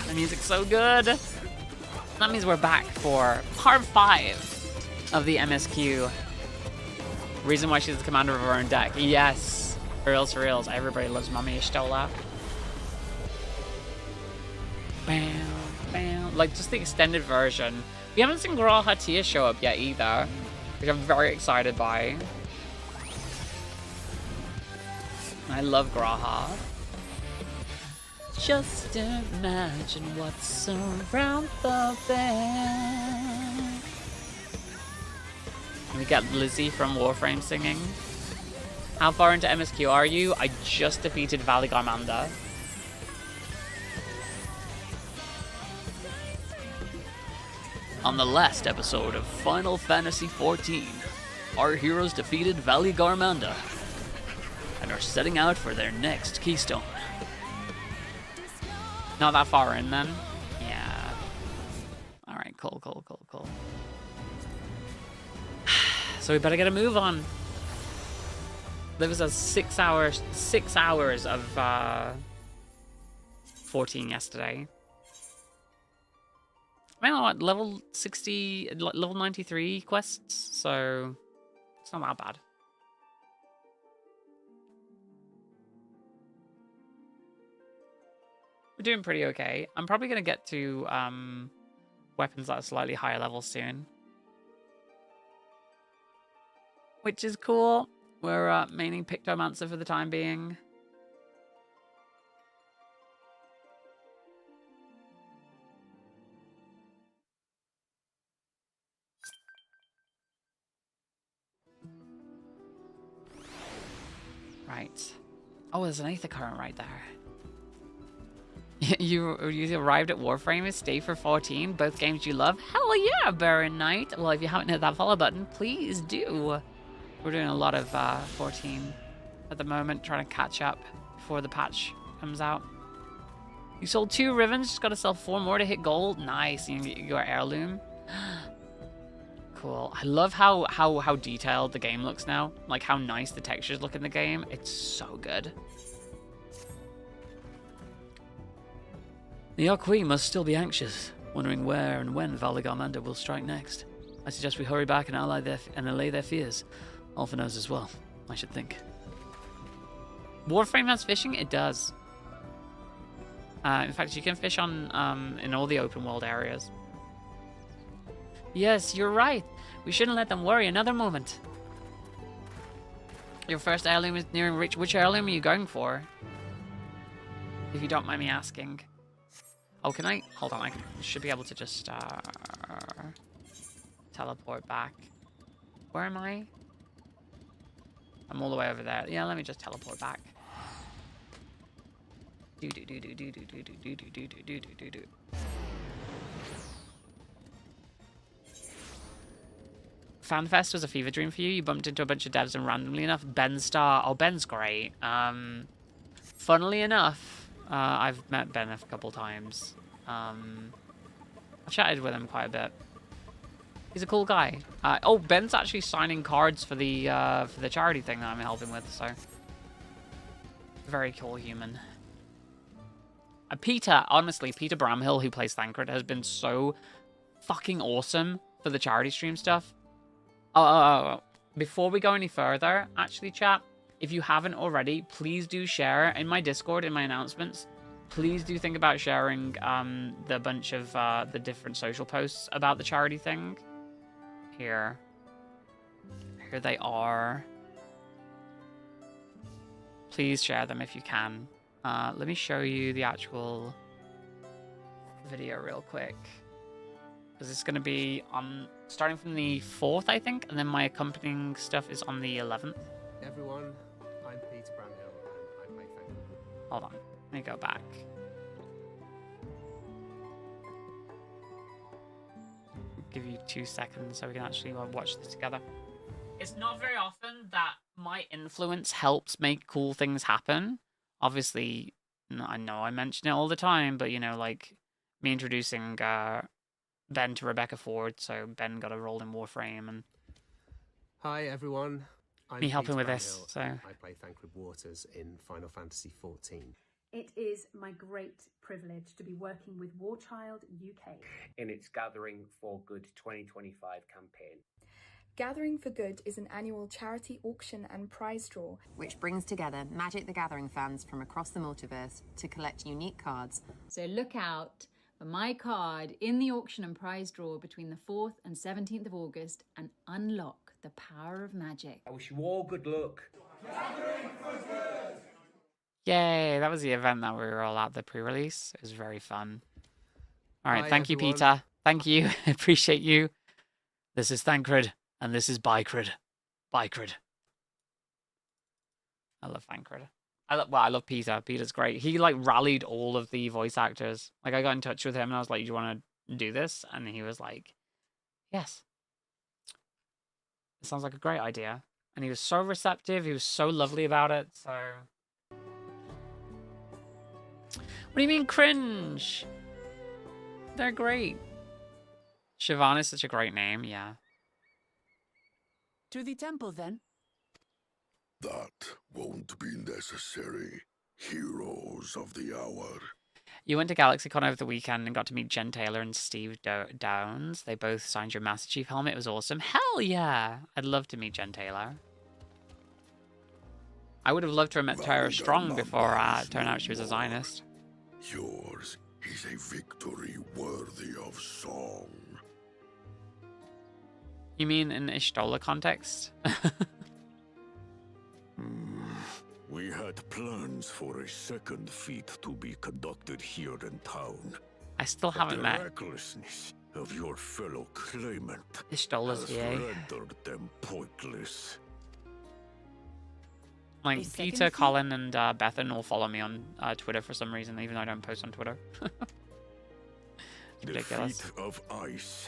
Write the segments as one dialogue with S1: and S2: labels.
S1: The music's so good. That means we're back for part 5 of the MSQ. Reason why she's the commander of her own deck. Yes. For reals. Everybody loves Mommy Ishtola. Bam, bam. Like, just the extended version. We haven't seen Graha Tia show up yet either, which I'm very excited by. I love Graha. Just imagine what's around the bend. We got Lizzie from Warframe singing. How far into MSQ are you? I just defeated Valley Garmanda. On the last episode of Final Fantasy XIV, our heroes defeated Valley Garmanda and are setting out for their next keystone. Not that far in, then? Yeah. Alright, cool. So we better get a move on. There was a 6 hours of 14 yesterday. I mean, what, level 60, level 93 quests, so it's not that bad. We're doing pretty okay. I'm probably going to get to weapons at a slightly higher level soon. Which is cool. We're maining Pictomancer for the time being. Right. Oh, there's an Aether Current right there. You arrived at Warframe, stay for 14, both games you love? Hell yeah, Baron Knight! Well, if you haven't hit that follow button, please do. We're doing a lot of 14 at the moment, trying to catch up before the patch comes out. You sold 2 Rivens, just gotta sell 4 more to hit gold. Nice, you get your heirloom. Cool. I love how detailed the game looks now. Like how nice the textures look in the game. It's so good. The Aqui must still be anxious, wondering where and when Valley Garmanda will strike next. I suggest we hurry back and allay their fears. Alpha knows as well, I should think. Warframe has fishing? It does. In fact, you can fish on in all the open world areas. Yes, you're right. We shouldn't let them worry another moment. Your first heirloom is nearing reach. Which heirloom are you going for? If you don't mind me asking. Oh, can I? Hold on, I should be able to just teleport back. Where am I? I'm all the way over there. Yeah, let me just teleport back. FanFest was a fever dream for you. You bumped into a bunch of devs and randomly enough, Ben Star. Oh, Ben's great. Funnily enough, I've met Ben a couple times. I've chatted with him quite a bit. He's a cool guy. Oh, Ben's actually signing cards for the charity thing that I'm helping with. So, very cool human. Peter, honestly, Peter Bramhill, who plays Thancred, has been so fucking awesome for the charity stream stuff. Before we go any further, actually, chat, if you haven't already, please do share in my Discord, in my announcements. Please do think about sharing the bunch of the different social posts about the charity thing. Here they are. Please share them if you can. Let me show you the actual video real quick. Because it's going to be on starting from the 4th, I think, and then my accompanying stuff is on the 11th.
S2: Everyone, I'm Peter Bramhill, and I play Thancred.
S1: Hold on, let me go back. Give you 2 seconds so we can actually watch this together. It's not very often that my influence helps make cool things happen. Obviously, I know I mention it all the time, but you know, like me introducing Ben to Rebecca Ford, so Ben got a role in Warframe, and
S2: Hi everyone, I'm
S1: me helping
S2: Peter
S1: with this.
S2: Bramhill,
S1: So
S2: I play Thancred Waters in Final Fantasy XIV.
S3: It is my great privilege to be working with Warchild UK
S2: in its Gathering for Good 2025 campaign.
S4: Gathering for Good is an annual charity auction and prize draw,
S5: which brings together Magic the Gathering fans from across the multiverse to collect unique cards.
S6: So look out for my card in the auction and prize draw between the 4th and 17th of August and unlock the power of magic.
S2: I wish you all good luck. Gathering for Good!
S1: Yay, that was the event that we were all at, the pre-release. It was very fun. All right, thank you,
S2: everyone.
S1: Peter. Thank you. Appreciate you. This is Thancred, and this is Bicred. Bicred. I love Thancred. I love Peter. Peter's great. He, like, rallied all of the voice actors. Like, I got in touch with him, and I was like, do you want to do this? And he was like, yes. It sounds like a great idea. And he was so receptive. He was so lovely about it, so... What do you mean cringe? They're great. Siobhan is such a great name, yeah.
S7: To the temple, then.
S8: That won't be necessary. Heroes of the hour.
S1: You went to GalaxyCon over the weekend and got to meet Jen Taylor and Steve Downs. They both signed your Master Chief helmet. It was awesome. Hell yeah! I'd love to meet Jen Taylor. I would have loved to have met Tara Strong before it turned out she was a Zionist.
S8: Yours is a victory worthy of song.
S1: You mean in Ishtola context?
S8: We had plans for a second feat to be conducted here in town.
S1: I still haven't met
S8: The recklessness of your fellow claimant
S1: Ishtola's
S8: has
S1: VA.
S8: rendered them pointless.
S1: Like,
S7: second
S1: Peter,
S7: feat?
S1: Colin, and Bethan all follow me on Twitter for some reason, even though I don't post on Twitter.
S8: The
S1: Ridiculous.
S8: feat of ice.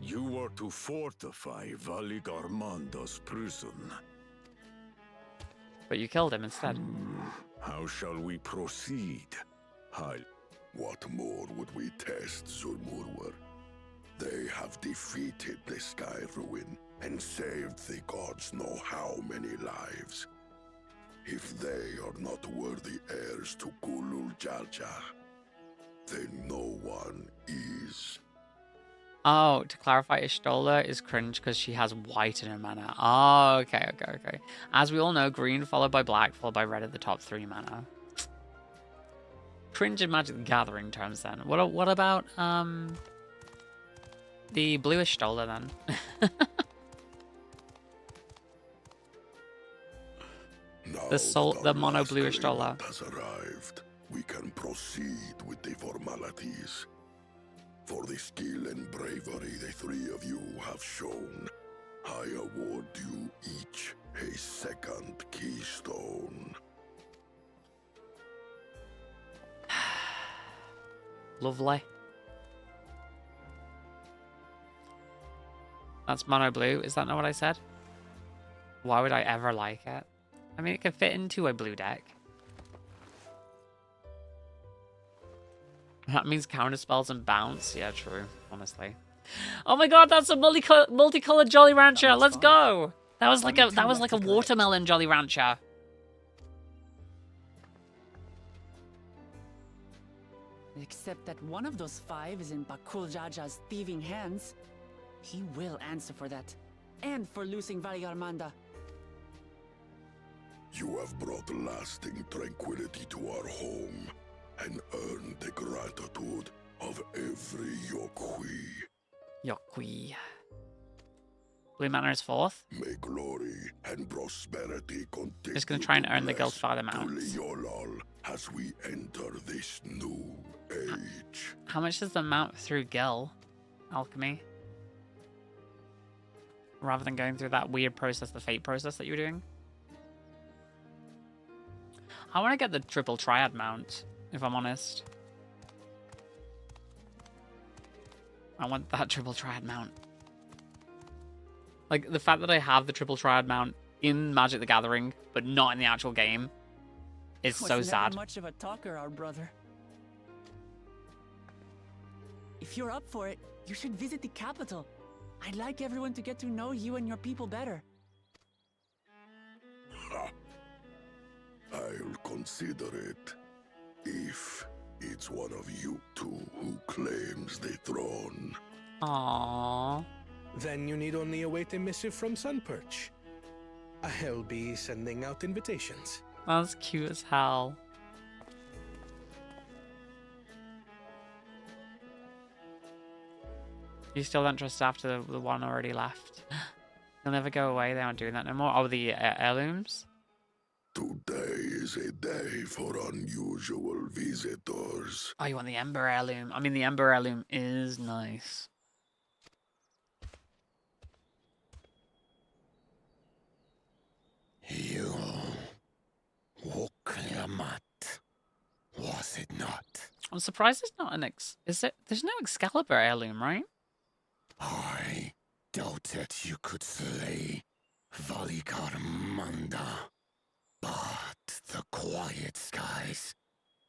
S8: You are to fortify Valigarmanda's prison.
S1: But you killed him instead.
S8: How shall we proceed? What more would we test, Zurmurwer? They have defeated the Sky Ruin and saved the gods know how many lives. If they are not worthy heirs to Gulul Jaljar, then no one is.
S1: Oh, to clarify, Ishtola is cringe because she has white in her mana. Oh, okay. As we all know, green followed by black followed by red are the top 3 mana. Cringe in Magic the Gathering terms then. What about the blue Ishtola then?
S8: Now
S1: the mono blue
S8: last
S1: Ishtola.
S8: claimant has arrived. We can proceed with the formalities. For the skill and bravery the 3 of you have shown, I award you each a second keystone.
S1: Lovely. That's mono blue. Is that not what I said? Why would I ever like it? I mean, it could fit into a blue deck. That means counter spells and bounce. Yeah, true. Honestly. Oh my god, that's a multicolored Jolly Rancher. Let's go. That was like a watermelon Jolly Rancher.
S7: Except that one of those 5 is in Bakul Jaja's thieving hands. He will answer for that. And for losing Valigarmanda.
S8: You have brought lasting tranquility to our home and earned the gratitude of every Yokwi.
S1: Yokwi. Blue mana is 4th.
S8: May glory and prosperity continue.
S1: Just gonna try and earn the
S8: bless
S1: Guildfather mounts.
S8: Tuliolol as we enter this new age.
S1: How much does the mount through Gil Alchemy? Rather than going through that weird process, the fate process that you're doing? I want to get the triple triad mount, if I'm honest. I want that triple triad mount. Like, the fact that I have the triple triad mount in Magic the Gathering, but not in the actual game, is so
S7: Was
S1: sad.
S7: never much of a talker, our brother. If you're up for it, you should visit the capital. I'd like everyone to get to know you and your people better.
S8: Ha! I'll consider it. if it's one of you two who claims the throne.
S1: Aww.
S2: Then you need only await a missive from Sunperch. I'll be sending out invitations.
S1: That's cute as hell. You still don't trust after the one already left? They'll never go away. They aren't doing that no more. Oh, the heirlooms?
S8: Today is a day for unusual visitors.
S1: Oh, you want the Ember heirloom? I mean, the Ember heirloom is nice.
S8: You woke Yamat, was it not?
S1: I'm surprised there's not an is it? There's no Excalibur heirloom, right?
S8: I doubted you could slay Valikarmanda, but the quiet skies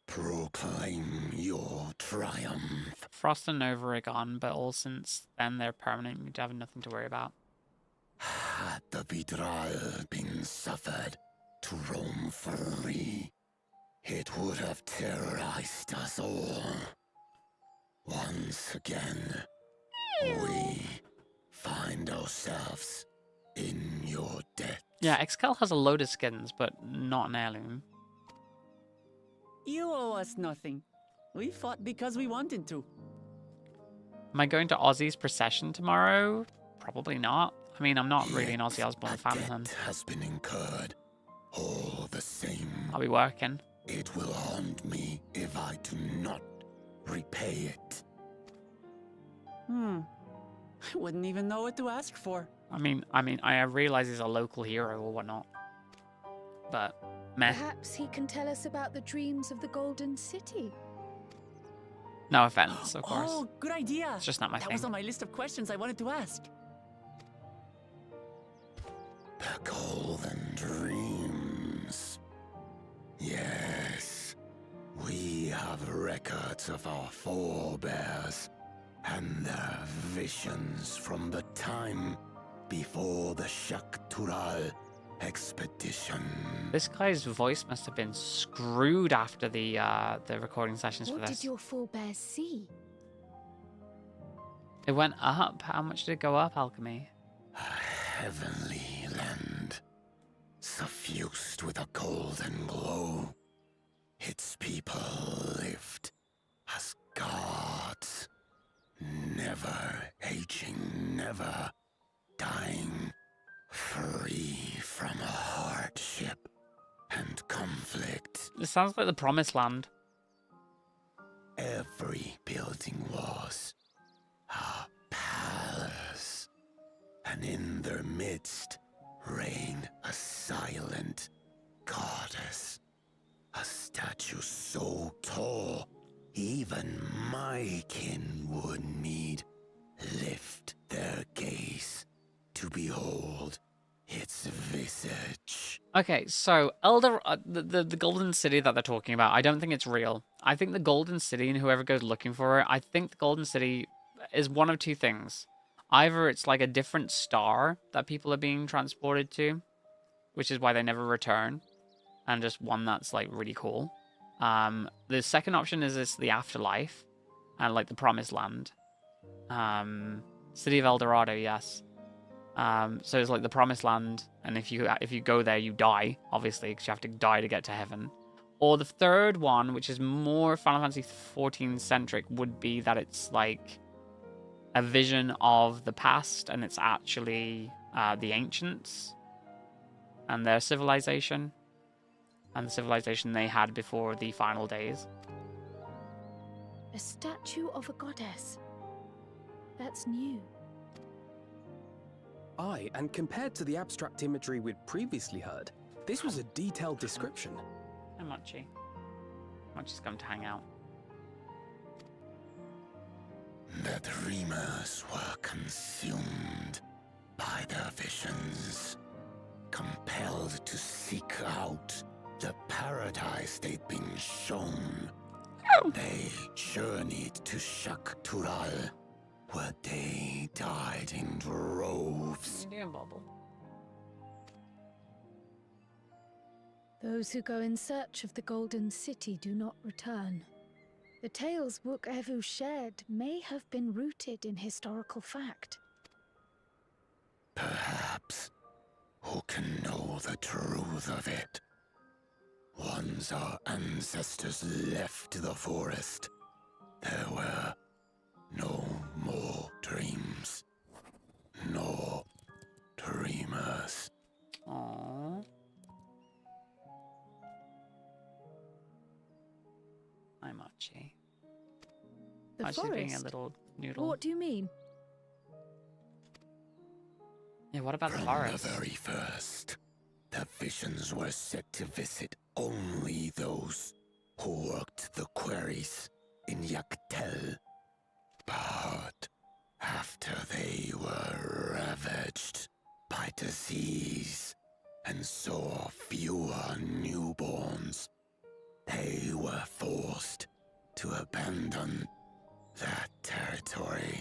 S8: proclaim your triumph.
S1: Frost and Nova are gone, but all since then they're permanent. You'd have nothing to worry about.
S8: Had the betrayal been suffered to roam free, it would have terrorized us all. Once again, we find ourselves in your debt.
S1: Yeah, Excal has a load of skins, but not an heirloom.
S7: You owe us nothing. We fought because we wanted to.
S1: Am I going to Ozzy's procession tomorrow? Probably not. I mean, I'm not really an Ozzy Osbourne fan of him.
S8: Has been incurred. All the same,
S1: I'll be working.
S8: it will haunt me if I do not repay it.
S7: I wouldn't even know what to ask for.
S1: I mean, I realize he's a local hero or whatnot, but meh.
S4: Perhaps he can tell us about the dreams of the Golden City.
S1: No offense, of course.
S7: Oh, good idea.
S1: It's just not my
S7: that
S1: thing.
S7: was on my list of questions I wanted to ask.
S8: The golden dreams. Yes, we have records of our forebears and their visions from the time before the Shaktural expedition.
S1: This guy's voice must have been screwed after the recording sessions for
S4: What
S1: this.
S4: did your forebears see?
S1: It went up. How much did it go up, Alchemy?
S8: A heavenly land, suffused with a golden glow. Its people lived as gods, never aging, never dying, free from hardship and conflict.
S1: It sounds like the Promised Land.
S8: Every building was a palace, and in their midst reigned a silent goddess, a statue so tall even my kin would need lift their gaze to behold its visage.
S1: Okay, so the Golden City that they're talking about, I don't think it's real. I think the Golden City and whoever goes looking for it, I think the Golden City is one of two things. Either it's like a different star that people are being transported to, which is why they never return, and just one that's like really cool. The second option is it's the afterlife, and like the Promised Land. City of El Dorado, yes. So it's like the Promised Land, and if you go there, you die, obviously, because you have to die to get to heaven. Or the third one, which is more Final Fantasy 14 centric, would be that it's like a vision of the past, and it's actually the ancients and their civilization, and the civilization they had before the final days.
S4: A statue of a goddess. That's new.
S9: Aye, and compared to the abstract imagery we'd previously heard, this was a detailed description.
S1: Hi, Mochi. Mochi's come to hang out.
S8: The dreamers were consumed by their visions, compelled to seek out the paradise they'd been shown. They journeyed to Shaktural, where they died in droves.
S1: What are you doing, Bobble?
S10: Those who go in search of the Golden City do not return. The tales Wook Evu shared may have been rooted in historical fact.
S8: Perhaps. Who can know the truth of it? Once our ancestors left the forest, there were no more dreams. No dreamers.
S1: Aww. I'm Archie.
S10: The
S1: Archie's being a
S10: forest?
S1: little noodle.
S10: What do you mean?
S1: Yeah, what about the
S8: From
S1: forest?
S8: the very first, the visions were set to visit only those who worked the quarries in Yaktel. But after they were ravaged by disease and saw fewer newborns, they were forced to abandon that territory.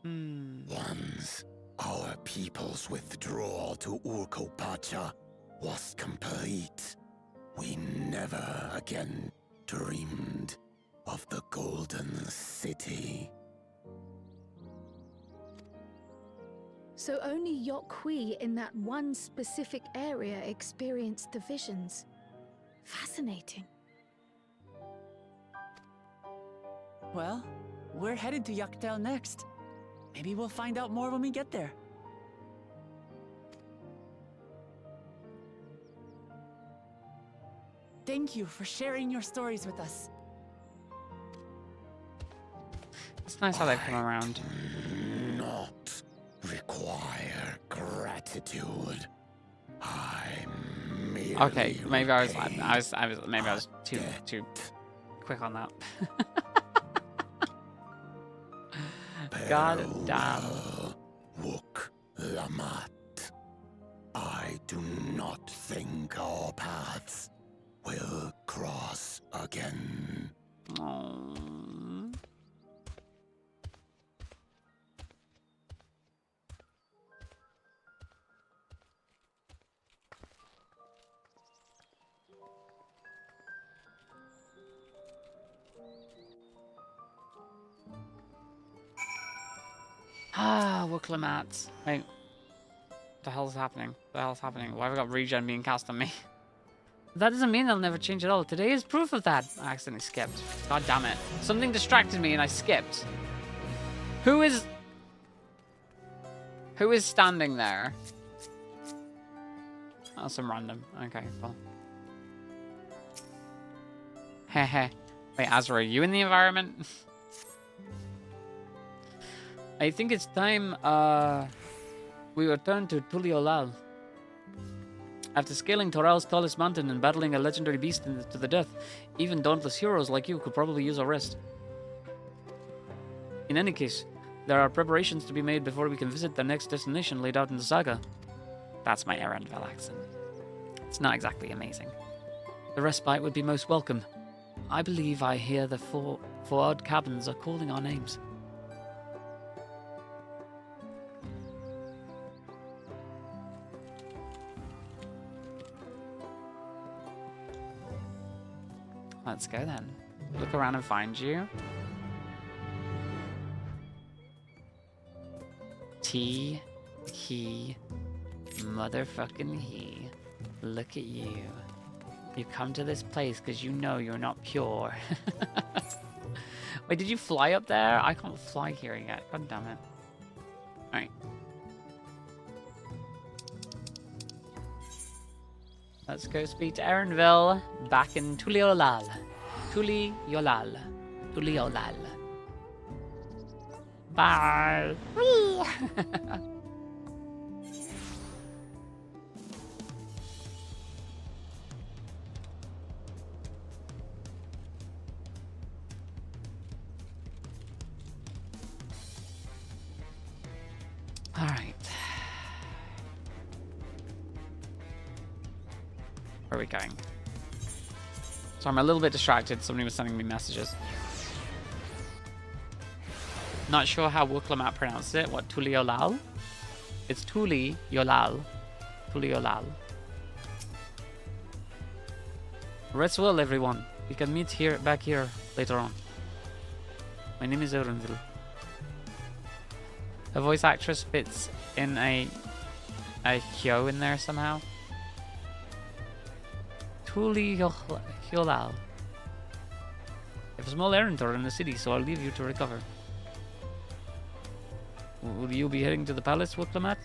S8: Once our people's withdrawal to Urkopacha was complete, we never again dreamed of the Golden City.
S10: So only Yokhui in that one specific area experienced the visions. Fascinating.
S7: Well, we're headed to Yaktel next. Maybe we'll find out more when we get there. Thank you for sharing your stories with us.
S1: It's nice how they've come around.
S8: Not require gratitude. I'm merely
S1: Okay, maybe I was
S8: repaid
S1: too quick on that. God damn.
S8: Farewell, Wook Lamat. I do not think our paths will cross again.
S1: Aww. Ah, Wooklamats. Wait. What the hell's happening? What the hell's happening? Why have I got regen being cast on me? That doesn't mean they'll never change at all. Today is proof of that. I accidentally skipped. God damn it. Something distracted me and I skipped. Who is standing there? Oh, some random. Okay, cool. Heh. Wait, Azra, are you in the environment? I think it's time we return to Tuliolal. After scaling Toral's tallest mountain and battling a legendary beast to the death, even dauntless heroes like you could probably use a rest. In any case, there are preparations to be made before we can visit the next destination laid out in the saga. That's my Erendvel accent. It's not exactly amazing. The respite would be most welcome. I believe I hear the four odd cabins are calling our names. Let's go then. Look around and find you. He, motherfucking he. Look at you. You come to this place because you know you're not pure. Wait, did you fly up there? I can't fly here yet. God damn it. Alright. Let's go speak to Erendvel back in Tuliolal. Tuliolal. Bye. All right. Where are we going? So I'm a little bit distracted. Somebody was sending me messages. Not sure how Wooklamap pronounced it. What, Tuliolal? It's Tuliolal. Tuliolal. Rest well, everyone. We can meet back here later on. My name is Orenville. A voice actress fits in a Hyo in there somehow. Tuli Hyolal. I have a small errand in the city, so I'll leave you to recover. Will you be heading to the palace, Wuklamat?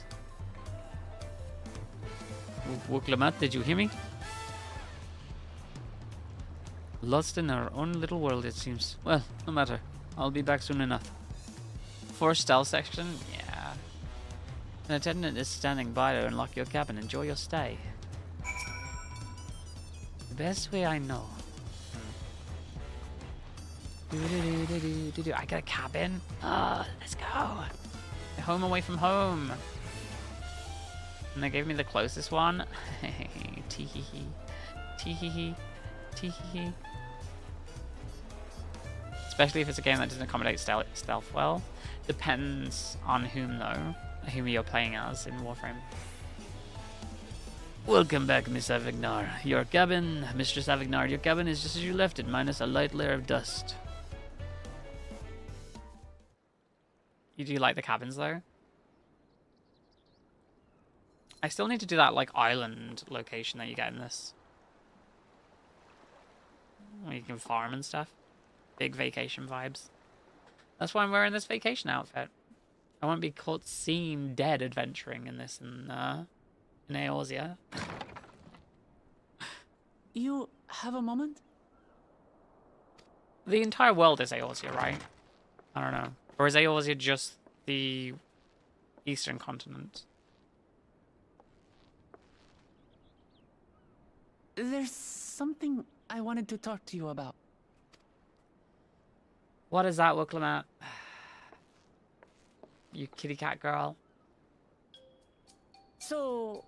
S1: Wuklamat, did you hear me? Lost in our own little world, it seems. Well, no matter. I'll be back soon enough. For stealth section? Yeah. An attendant is standing by to unlock your cabin. Enjoy your stay. The best way I know. I got a cabin. Oh, let's go. Home away from home. And they gave me the closest one. Tee-hee-hee. Tee-hee-hee. Tee-hee-hee. Especially if it's a game that doesn't accommodate stealth well. Depends on whom, though. Whom you're playing as in Warframe. Welcome back, Miss Avignar. Your cabin, Mistress Avignar, your cabin is just as you left it, minus a light layer of dust. You do like the cabins, though? I still need to do that, like, island location that you get in this. Where you can farm and stuff. Big vacation vibes. That's why I'm wearing this vacation outfit. I won't be caught seen dead adventuring in this in Eorzea.
S7: You have a moment?
S1: The entire world is Eorzea, right? I don't know. Or is Eorzea just the eastern continent?
S7: There's something I wanted to talk to you about.
S1: What is that, Wuklamat? You kitty cat girl.
S7: So,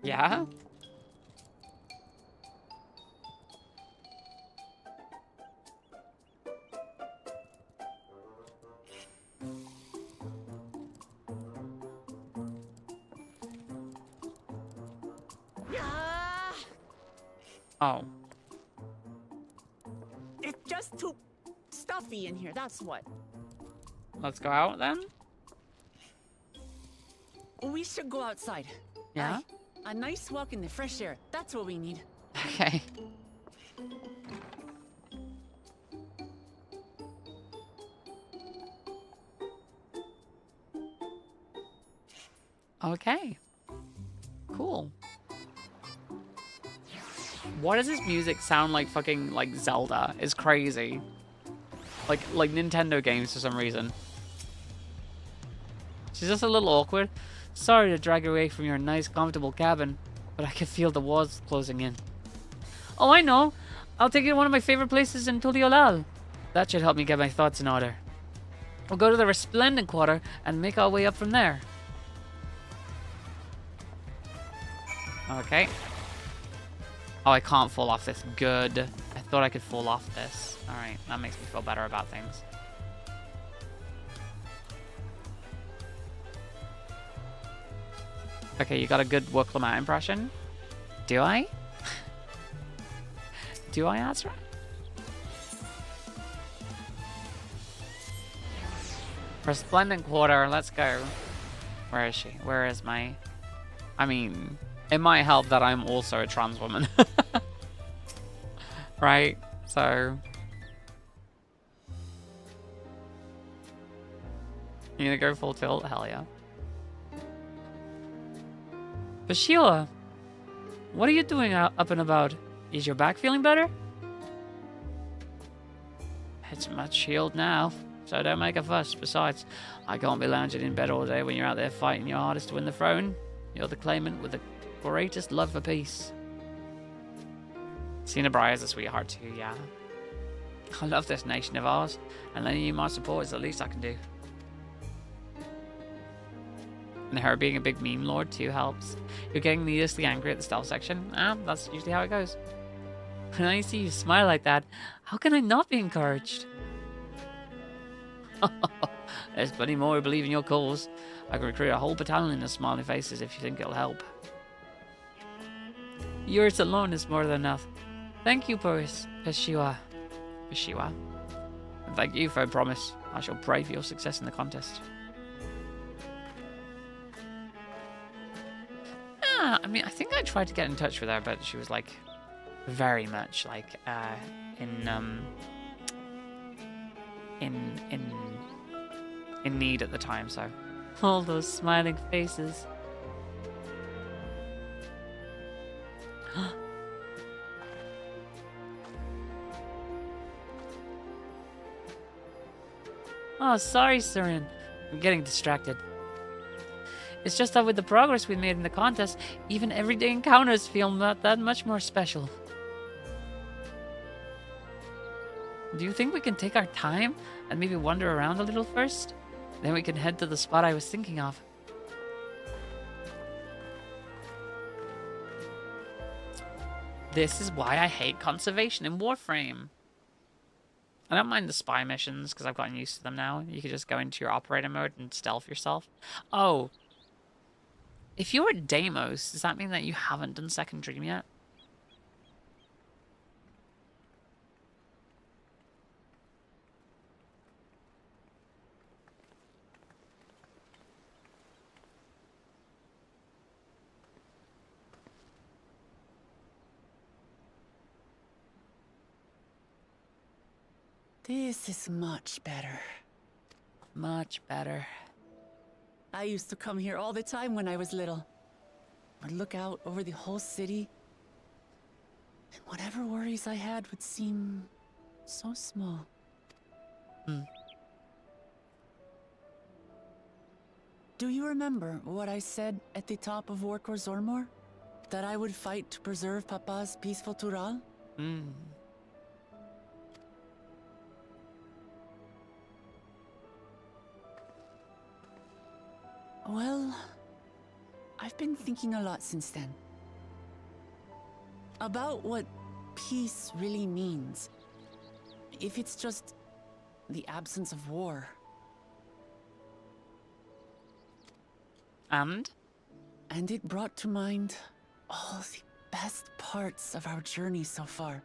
S1: Yeah? Oh.
S7: It's just too stuffy in here, that's what.
S1: Let's go out then?
S7: We should go outside.
S1: Yeah?
S7: A nice walk in the fresh air, that's what we need.
S1: Okay. Okay. Cool. Why does this music sound like fucking, like, Zelda? It's crazy. Like Nintendo games for some reason. She's just a little awkward. Sorry to drag you away from your nice, comfortable cabin, but I can feel the walls closing in. Oh, I know. I'll take you to one of my favorite places in Tuliolal. That should help me get my thoughts in order. We'll go to the Resplendent Quarter and make our way up from there. Okay. Oh, I can't fall off this. Good. I thought I could fall off this. Alright, that makes me feel better about things. Okay, you got a good Wuklamat impression? Do I? Do I, Azra? Resplendent Quarter, let's go. Where is she? Where is my... I mean, it might help that I'm also a trans woman. Right? So... You gonna go full tilt? Hell yeah. Bashila, what are you doing up and about? Is your back feeling better? It's much healed now, so don't make a fuss. Besides, I can't be lounging in bed all day when you're out there fighting your hardest to win the throne. You're the claimant with the greatest love for peace. Cinnabar is a sweetheart too, yeah. I love this nation of ours, and lending you my support is the least I can do. And her being a big meme lord too helps. You're getting needlessly angry at the stealth section. That's usually how it goes. When I see you smile like that, how can I not be encouraged? There's plenty more who believe in your cause. I can recruit a whole battalion of smiley faces if you think it'll help. Yours alone is more than enough. Thank you, Peshiwa. And thank you for a promise. I shall pray for your success in the contest. I mean, I think I tried to get in touch with her, but she was like very much like in need at the time. So all those smiling faces. Oh, sorry, Surin. I'm getting distracted. It's just that with the progress we made in the contest, even everyday encounters feel not that much more special. Do you think we can take our time and maybe wander around a little first? Then we can head to the spot I was thinking of. This is why I hate conservation in Warframe. I don't mind the spy missions because I've gotten used to them now. You can just go into your operator mode and stealth yourself. Oh. If you're at Deimos, does that mean that you haven't done Second Dream yet?
S7: This is much better.
S1: Much better.
S7: I used to come here all the time when I was little. I'd look out over the whole city, and whatever worries I had would seem so small. Do you remember what I said at the top of Warkor Zormor? That I would fight to preserve Papa's peaceful Tural? Well, I've been thinking a lot since then. About what peace really means. If it's just the absence of war.
S1: And?
S7: And it brought to mind all the best parts of our journey so far.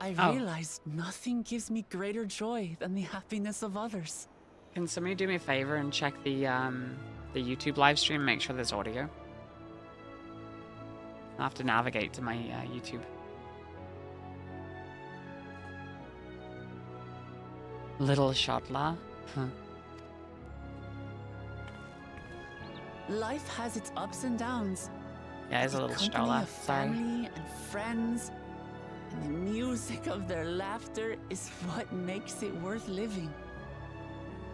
S7: I realized nothing gives me greater joy than the happiness of others.
S1: Can somebody do me a favor and check the YouTube live stream, make sure there's audio? I'll have to navigate to my YouTube. Little Shotla? Huh.
S7: Life has its ups and downs.
S1: Yeah, it's a little Shotla. Sorry.
S7: Family and friends, and the music of their laughter is what makes it worth living.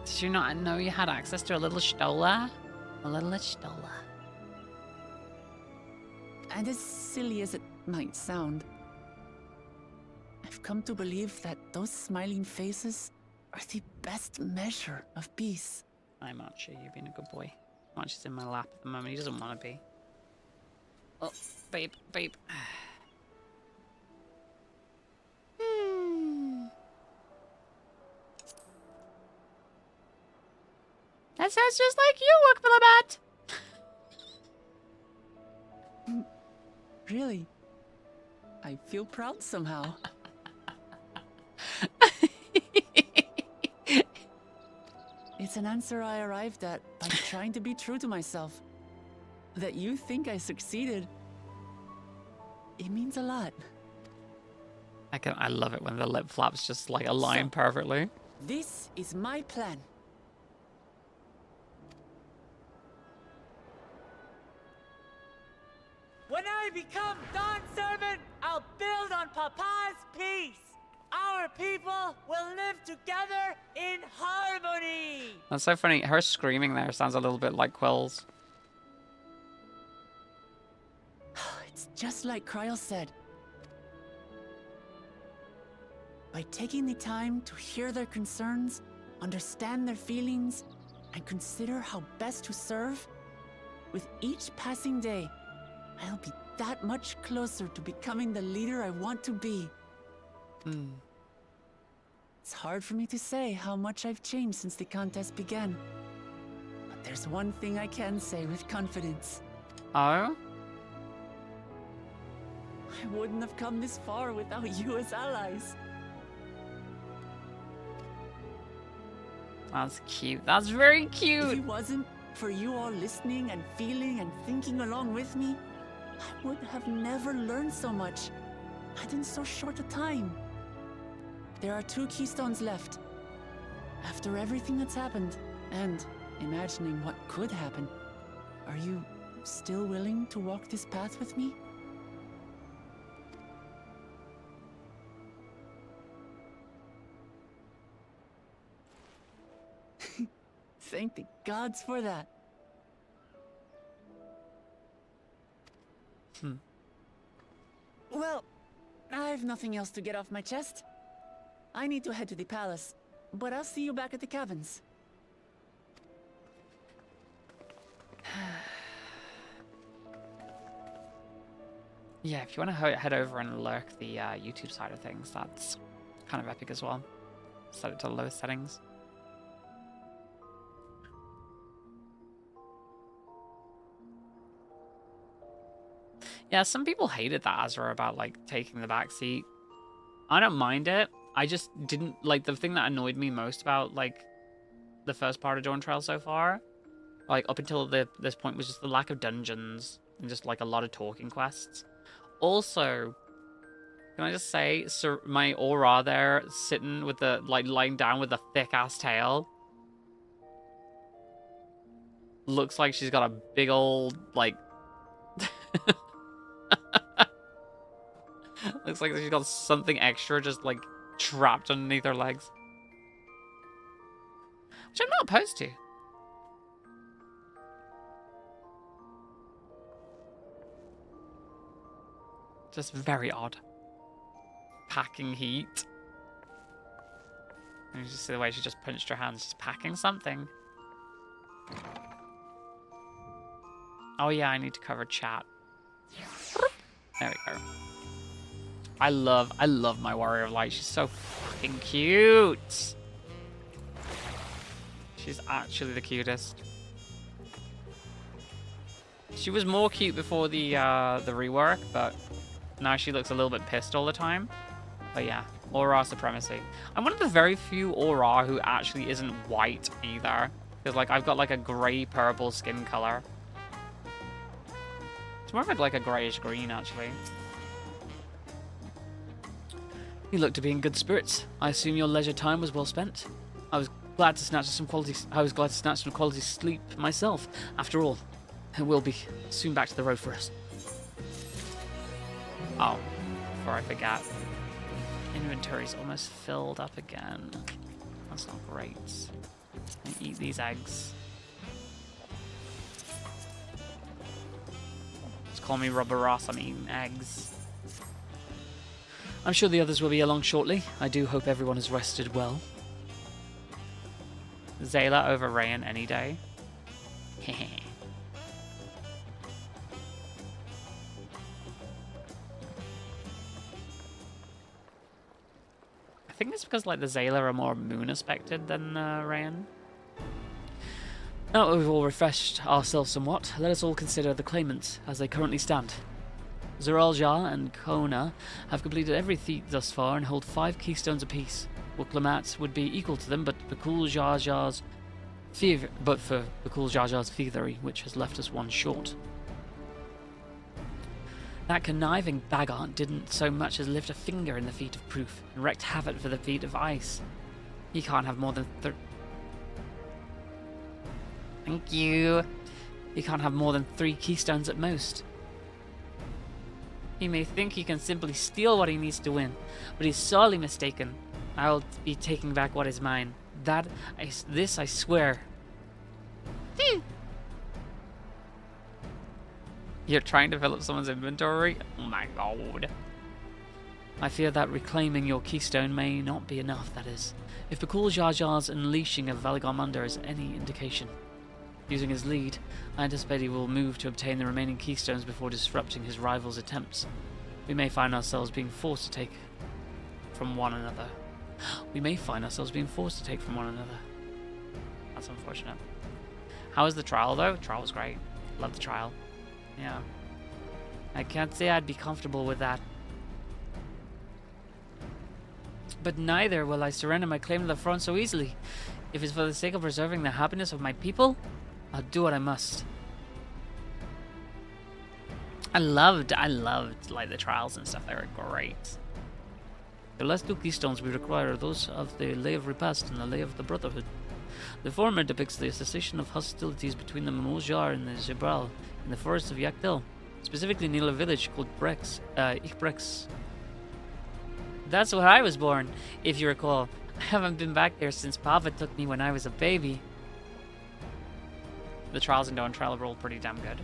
S1: Did you not know you had access to a little Stola? A little Stola.
S7: And as silly as it might sound, I've come to believe that those smiling faces are the best measure of peace.
S1: I'm Archie, you've been a good boy. Archie's in my lap at the moment, he doesn't want to be. Oh, babe. That sounds just like you, Wakbilabat!
S7: Really? I feel proud somehow. It's an answer I arrived at by trying to be true to myself. That you think I succeeded, it means a lot.
S1: I love it when the lip flaps just like align perfectly.
S7: This is my plan.
S11: When I become Dawn Servant, I'll build on Papa's peace. Our
S7: our people will live together in harmony.
S1: That's so funny. Her screaming there sounds a little bit like Quill's.
S7: It's just like Kryl said. By taking the time to hear their concerns, understand their feelings, and consider how best to serve, with each passing day, I'll be that much closer to becoming the leader I want to be. It's hard for me to say how much I've changed since the contest began. But there's one thing I can say with confidence.
S1: Oh?
S7: I wouldn't have come this far without you as allies.
S1: That's cute. That's very
S7: If
S1: cute.
S7: it wasn't for you all listening and feeling and thinking along with me, I would have never learned so much, and in so short a time. There are 2 keystones left. After everything that's happened, and imagining what could happen, are you still willing to walk this path with me? Thank the gods for that. Well, I've nothing else to get off my chest. I need to head to the palace, but I'll see you back at the cabins.
S1: Yeah, if you want to head over and lurk the YouTube side of things, that's kind of epic as well. Set it to the lowest settings. Yeah, some people hated that Azra about, like, taking the back seat. I don't mind it. I just didn't, like, the thing that annoyed me most about, like, the first part of Dawntrail so far, like, up until this point, was just the lack of dungeons and just, like, a lot of talking quests. Also, can I just say, my Aura there, sitting with the, like, lying down with a thick-ass tail, looks like she's got a big old, like... Looks like she's got something extra just, like, trapped underneath her legs. Which I'm not opposed to. Just very odd. Packing heat. And you just see the way she just punched her hands. She's packing something. Oh yeah, I need to cover chat. There we go. I love my Warrior of Light. She's so fucking cute. She's actually the cutest. She was more cute before the rework, but now she looks a little bit pissed all the time. But yeah, Aura supremacy. I'm one of the very few Aura who actually isn't white either. Because, like, I've got, like, a grey-purple skin color. It's more of, like, a greyish-green, actually. You look to be in good spirits. I assume your leisure time was well spent. I was glad to snatch some quality sleep myself. After all, we'll be soon back to the road for us. Oh, before I forget, inventory's almost filled up again. That's not great. And eat these eggs. Just call me Rubber Ross. I'm eating eggs. I'm sure the others will be along shortly. I do hope everyone has rested well. Zayla over Rayan any day. I think it's because, like, the Zayla are more moon aspected than Rayan. Now that we've all refreshed ourselves somewhat, let us all consider the claimants as they currently stand. Zeraljar and Kona have completed every feat thus far and hold 5 keystones apiece. Wuklamat would be equal to them, but Bakul Jar Jar's thievery, which has left us one short. That conniving Baggart didn't so much as lift a finger in the feat of proof and wreaked havoc for the feat of ice. He can't have more than Thank you. He can't have more than 3 keystones at most. He may think he can simply steal what he needs to win, but he's sorely mistaken. I'll be taking back what is mine. This I swear. You're trying to fill up someone's inventory? Oh my god. I fear that reclaiming your keystone may not be enough, that is. If Bakul Jar Jar's unleashing of Valigarmander is any indication. Using his lead, I anticipate he will move to obtain the remaining keystones before disrupting his rival's attempts. We may find ourselves being forced to take from one another. We may find ourselves being forced to take from one another. That's unfortunate. How was the trial, though? The trial was great. Love the trial. Yeah. I can't say I'd be comfortable with that. But neither will I surrender my claim to the throne so easily. If it's for the sake of preserving the happiness of my people, I'll do what I must. I loved like the trials and stuff. They were great. The last two keystones we require are those of the Lay of Repast and the Lay of the Brotherhood. The former depicts the cessation of hostilities between the Mamul Jar and the Jebral in the forests of Yakdil, specifically near a village called Ichbrex. That's where I was born, if you recall. I haven't been back there since Papa took me when I was a baby. The trials in Dawntrail rolled pretty damn good.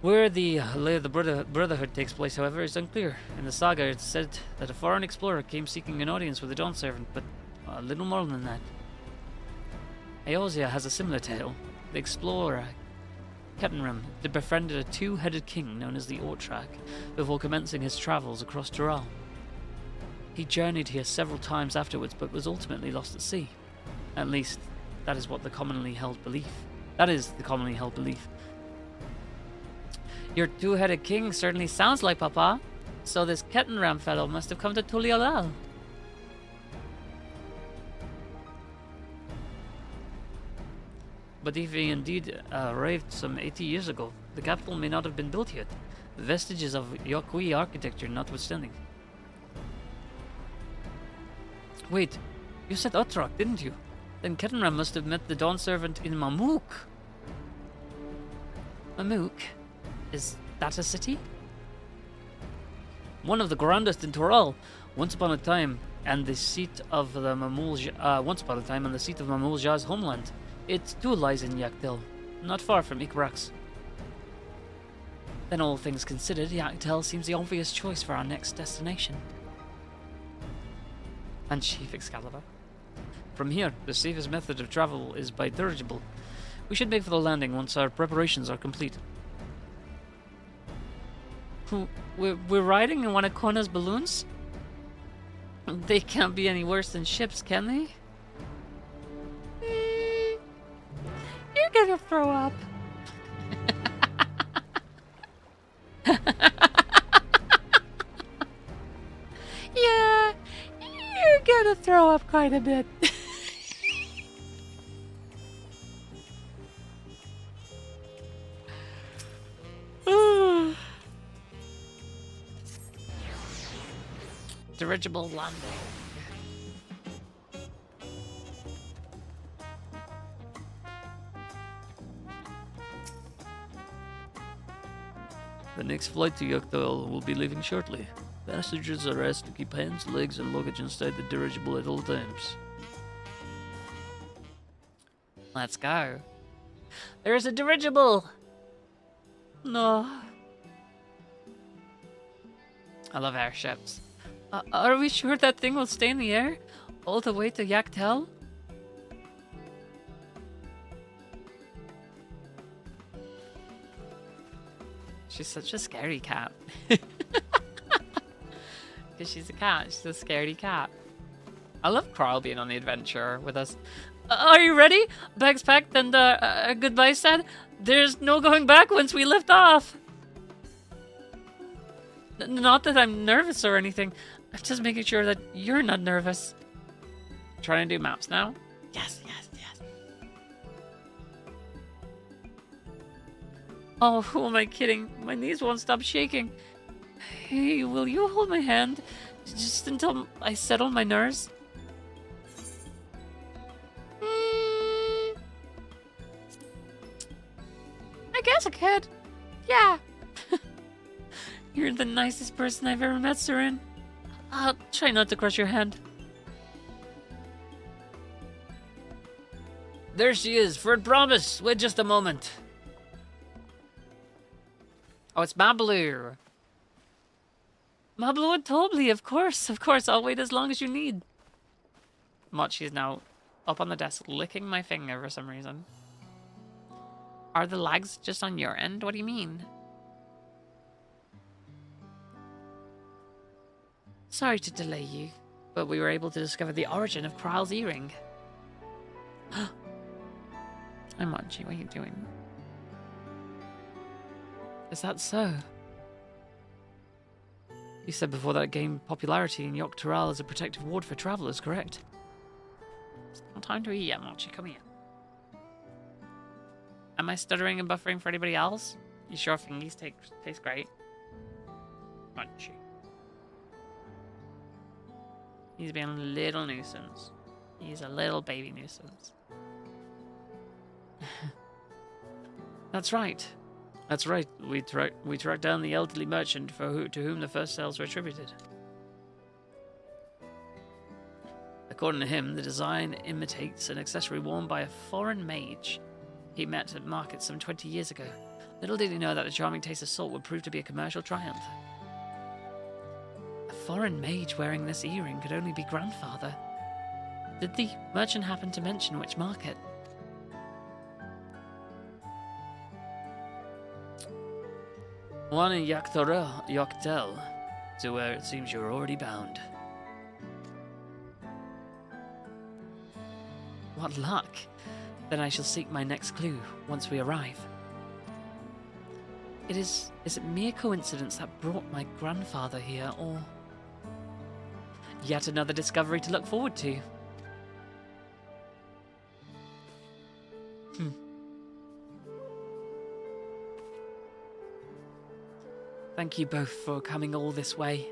S1: Where the Lay of the Brotherhood takes place, however, is unclear. In the saga, it's said that a foreign explorer came seeking an audience with the Dawn Servant, but a little more than that. Eosia has a similar tale. The explorer, Kettenram, befriended a two-headed king known as the Ortrak before commencing his travels across Dural. He journeyed here several times afterwards, but was ultimately lost at sea. At least, that is the commonly held belief. Your two-headed king certainly sounds like Papa, so this Kettenram fellow must have come to Tuliolal. But if he indeed arrived some 80 years ago, the capital may not have been built yet, vestiges of Yokui architecture notwithstanding. Wait, you said Utrak, didn't you? Then Kettenram must have met the Dawn Servant in Mamuk. Mamuk? Is that a city? One of the grandest in Toral. Once upon a time, and the seat of Mamul Jar's homeland. It too lies in Yakdil, not far from Ichbrex. Then all things considered, Yakdil seems the obvious choice for our next destination. And Chief Excalibur. From here, the safest method of travel is by dirigible. We should make for the landing once our preparations are complete. We're riding in one of Kona's balloons? They can't be any worse than ships, can they? You're gonna throw up. Yeah, you're gonna throw up quite a bit. Dirigible landing. The next flight to Yakdil will be leaving shortly. Passengers are asked to keep hands, legs, and luggage inside the dirigible at all times. Let's go. There's a dirigible! No. I love airships. Are we sure that thing will stay in the air? All the way to Yakdil? She's such a scary cat. Because she's a cat. She's a scaredy cat. I love Carl being on the adventure with us. Are you ready? Bags packed and goodbye said? There's no going back once we lift off. Not that I'm nervous or anything. I'm just making sure that you're not nervous. Trying to do maps now? Yes, yes, yes. Oh, who am I kidding? My knees won't stop shaking. Hey, will you hold my hand? Just until I settle my nerves? I guess I could. Yeah. You're the nicest person I've ever met, Seren. Try not to crush your hand. There she is, for a promise. Wait just a moment. Oh, it's Mablue. Mablue and Tobly, of course. I'll wait as long as you need. Mochi is now up on the desk, licking my finger for some reason. Are the lags just on your end? What do you mean? Sorry to delay you, but we were able to discover the origin of Kral's earring. Hi, Mochi, what are you doing? Is that so? You said before that it gained popularity in Dawntrail as a protective ward for travelers, correct? It's not time to eat yet, Mochi. Come here. Am I stuttering and buffering for anybody else? You sure fingies taste great? Mochi. He's being a little nuisance. He's a little baby nuisance. That's right. That's right. We tracked down the elderly merchant to whom the first sales were attributed. According to him, the design imitates an accessory worn by a foreign mage he met at market some 20 years ago. Little did he know that the charming taste of salt would prove to be a commercial triumph. A foreign mage wearing this earring could only be grandfather. Did the merchant happen to mention which market? One in Dawntrail, to where it seems you're already bound. What luck! Then I shall seek my next clue once we arrive. Is it mere coincidence that brought my grandfather here, or yet another discovery to look forward to? Thank you both for coming all this way.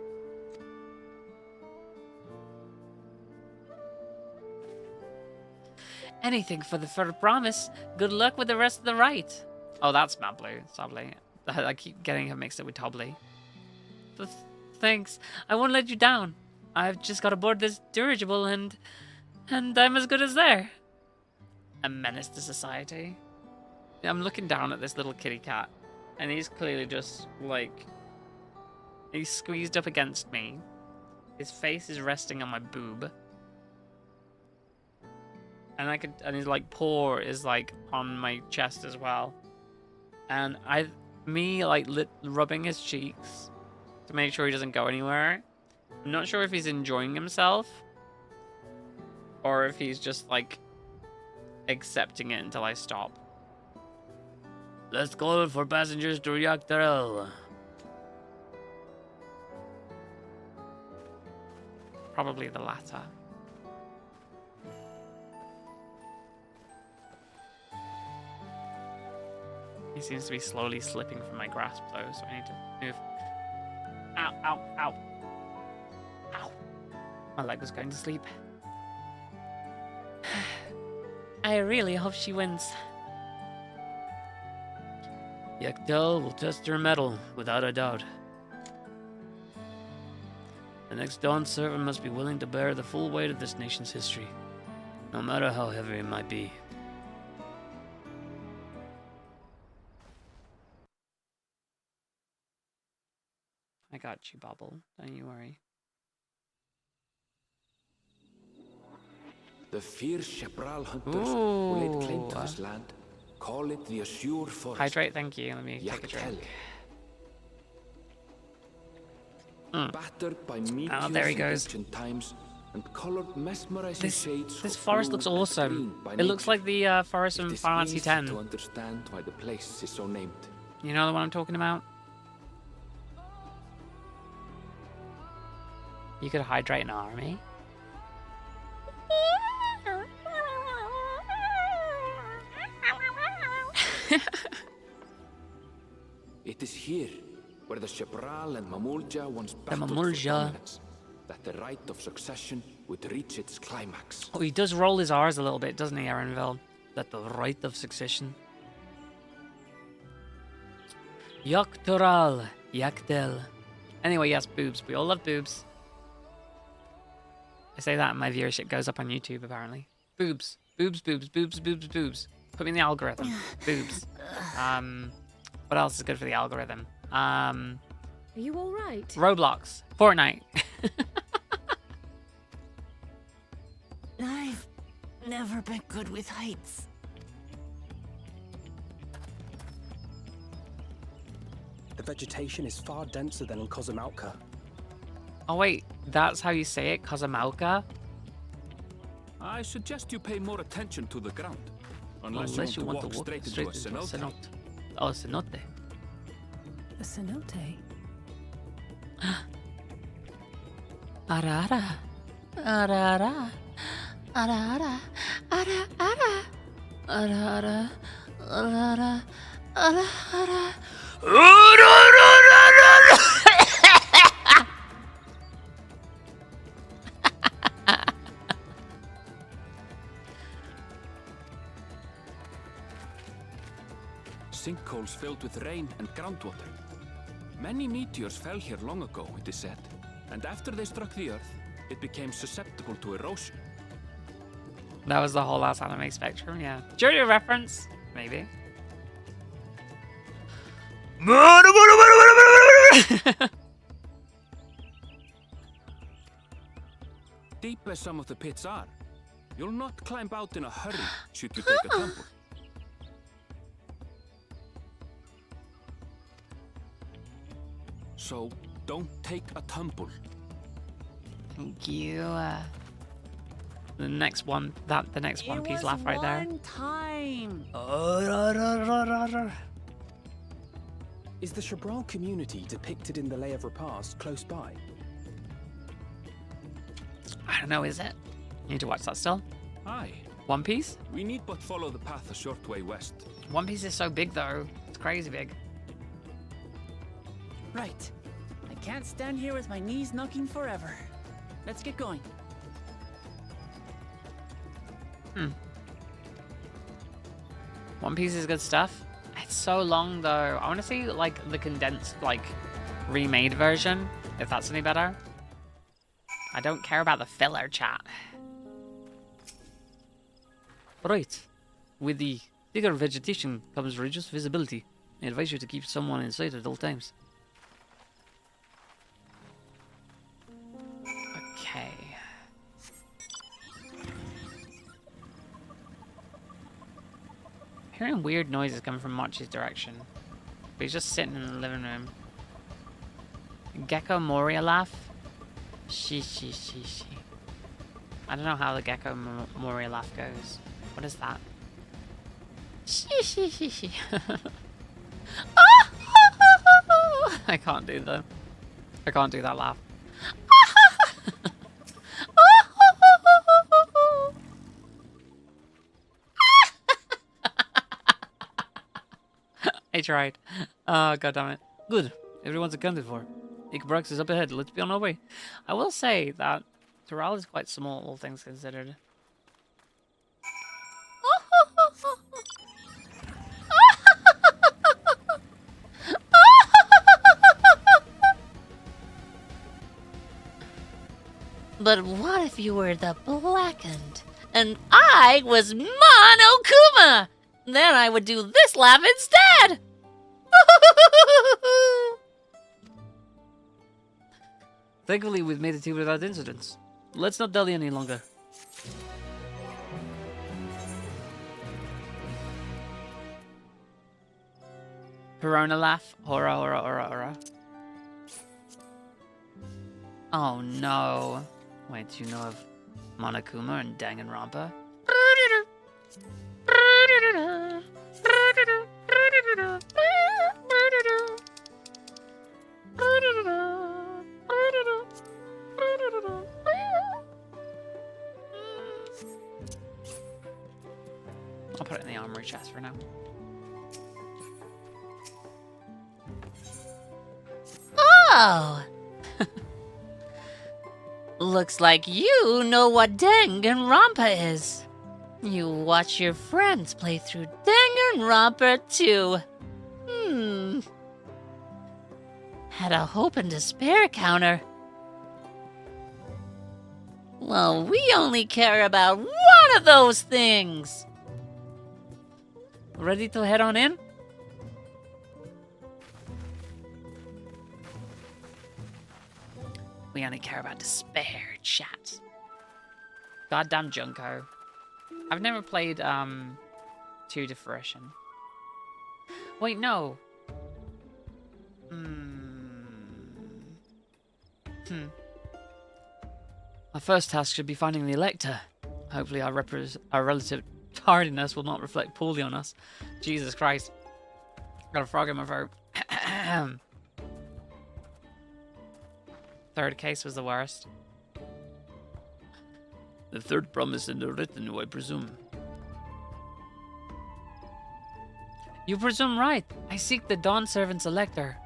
S1: Anything for the promise. Good luck with the rest of the rite. Oh, that's Mablue. Tobly. I keep getting her mixed up with Tobly. Thanks. I won't let you down. I've just got aboard this dirigible and I'm as good as there. A menace to society. I'm looking down at this little kitty cat. And he's clearly just, like, he's squeezed up against me. His face is resting on my boob. And his, like, paw is, like, on my chest as well. And rubbing his cheeks to make sure he doesn't go anywhere. I'm not sure if he's enjoying himself. Or if he's just, like, accepting it until I stop. Let's call for passengers to Dawntrail. Probably the latter. He seems to be slowly slipping from my grasp, though, so I need to move. Ow, ow, ow. Ow. My leg was going to sleep. I really hope she wins. Dawntrail will test her mettle, without a doubt. The next Dawn servant must be willing to bear the full weight of this nation's history, no matter how heavy it might be. I got you, Bubble. Don't you worry.
S11: The fierce Chapral hunters who laid claim to this land call it the Azure Forest.
S1: Hydrate, thank you. Let me take a drink.
S11: Battered by
S1: there he goes.
S11: times and colored mesmerizing shades.
S1: This forest looks awesome. It looks like the forest from Final Fantasy X.
S11: To understand why the place is so named.
S1: You know the one I'm talking about? You could hydrate an army.
S11: It is here where the Chapral and Mamulja once
S1: battled
S11: for dominance, that the right of succession would reach its climax.
S1: Oh, he does roll his R's a little bit, doesn't he, Aaronville? That the right of succession. Dawntrail, Dawntrail. Anyway, yes, boobs. We all love boobs. say that and my viewership goes up on YouTube, apparently. Boobs. Boobs, boobs, boobs, boobs, boobs. Put me in the algorithm. Boobs. What else is good for the algorithm?
S10: Are you all right?
S1: Roblox. Fortnite.
S7: I've never been good with heights.
S9: The vegetation is far denser than in Cosmauca.
S1: Oh wait, that's how you say it? Cosmauca?
S11: I suggest you pay more attention to the ground. Unless you want to walk straight into a cenote.
S1: Oh, cenote.
S10: A cenote?
S1: Ara ara. Ara ara. Ara ara. Ara ara. Ara ara. Ara ara. Ara ara.
S11: Sinkholes filled with rain and groundwater. Many meteors fell here long ago, it is said, and after they struck the Earth, it became susceptible to erosion.
S1: That was the whole last anime spectrum, yeah. Jury reference? Maybe.
S11: Deep as some of the pits are, you'll not climb out in a hurry should you take a tumble. So, don't take a tumble.
S1: Thank you. The next one Piece laugh right there.
S7: One time.
S9: Is the Shabral community depicted in the Lay of Repast close by?
S1: I don't know, is it? Need to watch that still?
S11: Aye.
S1: One Piece?
S11: We need but follow the path a short way west.
S1: One Piece is so big though. It's crazy big.
S7: Right. I can't stand here with my knees knocking forever. Let's get going.
S1: One Piece is good stuff. It's so long though. I want to see like the condensed, like remade version, if that's any better. I don't care about the filler, chat. Right. With the bigger vegetation comes reduced visibility. I advise you to keep someone in sight at all times. Okay. Hearing weird noises coming from Mochi's direction. But he's just sitting in the living room. Gecko Moria laugh? She. I don't know how the Gecko Moria laugh goes. What is that? She. I can't do that laugh. I tried. Oh, god damn it. Good. Everyone's accounted for. Icbrox is up ahead. Let's be on our way. I will say that Toral is quite small, all things considered. But what if you were the Blackened, and I was Monokuma? Then I would do this laugh instead! Thankfully, we've made it here without incidents. Let's not dally any longer. Corona laugh. Horror. Oh no. Wait, do you know of Monokuma and Danganronpa? I'll put it in the armory chest for now. Oh! Looks like you know what Danganronpa is. You watch your friends play through Danganronpa too. Had a hope and despair counter. Well, we only care about one of those things. Ready to head on in? We only care about despair, chat. Goddamn Junko. I've never played 2 to Fruition. Wait, no. Our first task should be finding the Elector. Hopefully our relative tardiness will not reflect poorly on us. Jesus Christ. Got a frog in my throat. Third case was the worst. The third promise in the retinue, I presume. You presume right. I seek the Dawn Servant's Elector.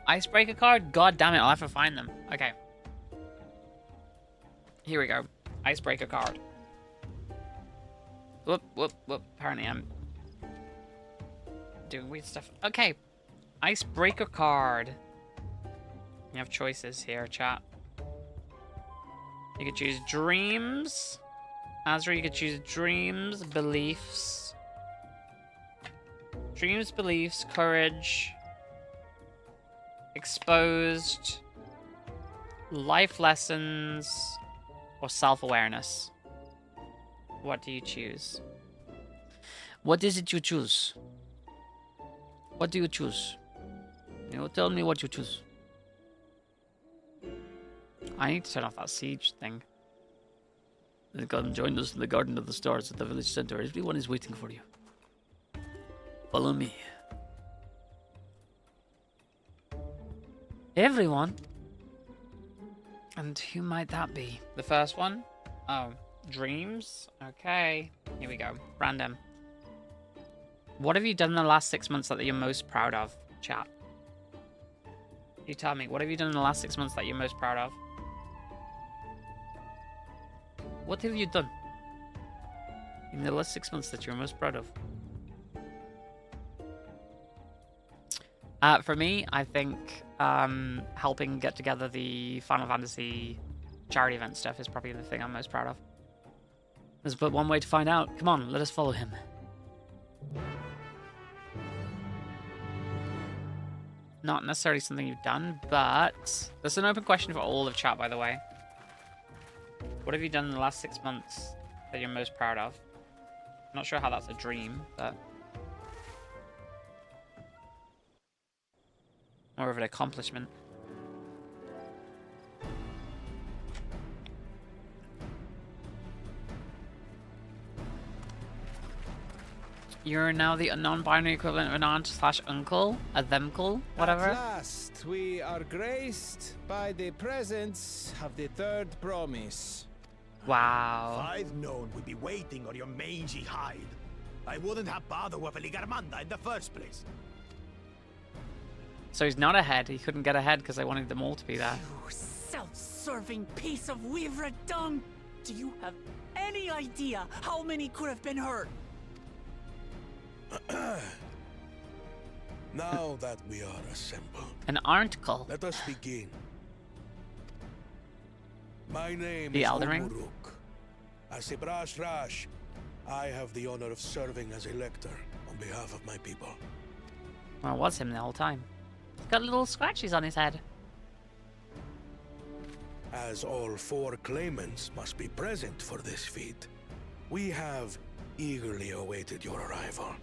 S1: Icebreaker card? God damn it, I'll have to find them. Okay. Here we go. Icebreaker card. Whoop, whoop, whoop. Apparently I'm doing weird stuff. Okay. Icebreaker card. You have choices here, chat. You could choose dreams. Azra, you could choose dreams, beliefs. Dreams, beliefs, courage. Exposed. Life lessons. Or self-awareness. What do you choose? What is it you choose? What do you choose? You tell me what you choose. I need to turn off that siege thing. Come join us in the Garden of the Stars at the village center. Everyone is waiting for you. Follow me. Everyone? And who might that be? The first one? Oh, dreams? Okay. Here we go. Random. What have you done in the last 6 months that you're most proud of, chat? You tell me. What have you done in the last 6 months that you're most proud of? What have you done in the last 6 months that you're most proud of? For me, I think helping get together the Final Fantasy charity event stuff is probably the thing I'm most proud of. There's but one way to find out. Come on, let us follow him. Not necessarily something you've done, but there's an open question for all of chat, by the way. What have you done in the last 6 months that you're most proud of? I'm not sure how that's a dream, but more of an accomplishment. You're now the non-binary equivalent of an aunt/uncle, a themcle, whatever.
S12: At last, we are graced by the presence of the third promise.
S1: Wow.
S13: If I'd known we'd be waiting on your mangy hide, I wouldn't have bothered with a Ligarmanda in the first place.
S1: So he's not ahead. He couldn't get ahead because I wanted them all to be there.
S7: You self-serving piece of weaver dung! Do you have any idea how many could have been hurt?
S2: Now that we are assembled,
S1: an article.
S2: Let us begin. My name
S1: the
S2: is
S1: Elden Ring.
S2: Umuruk. As a Brash Rash, I have the honor of serving as Elector on behalf of my people.
S1: Well, it was him the whole time. He's got little scratches on his head.
S2: As all 4 claimants must be present for this feat, we have eagerly awaited your arrival.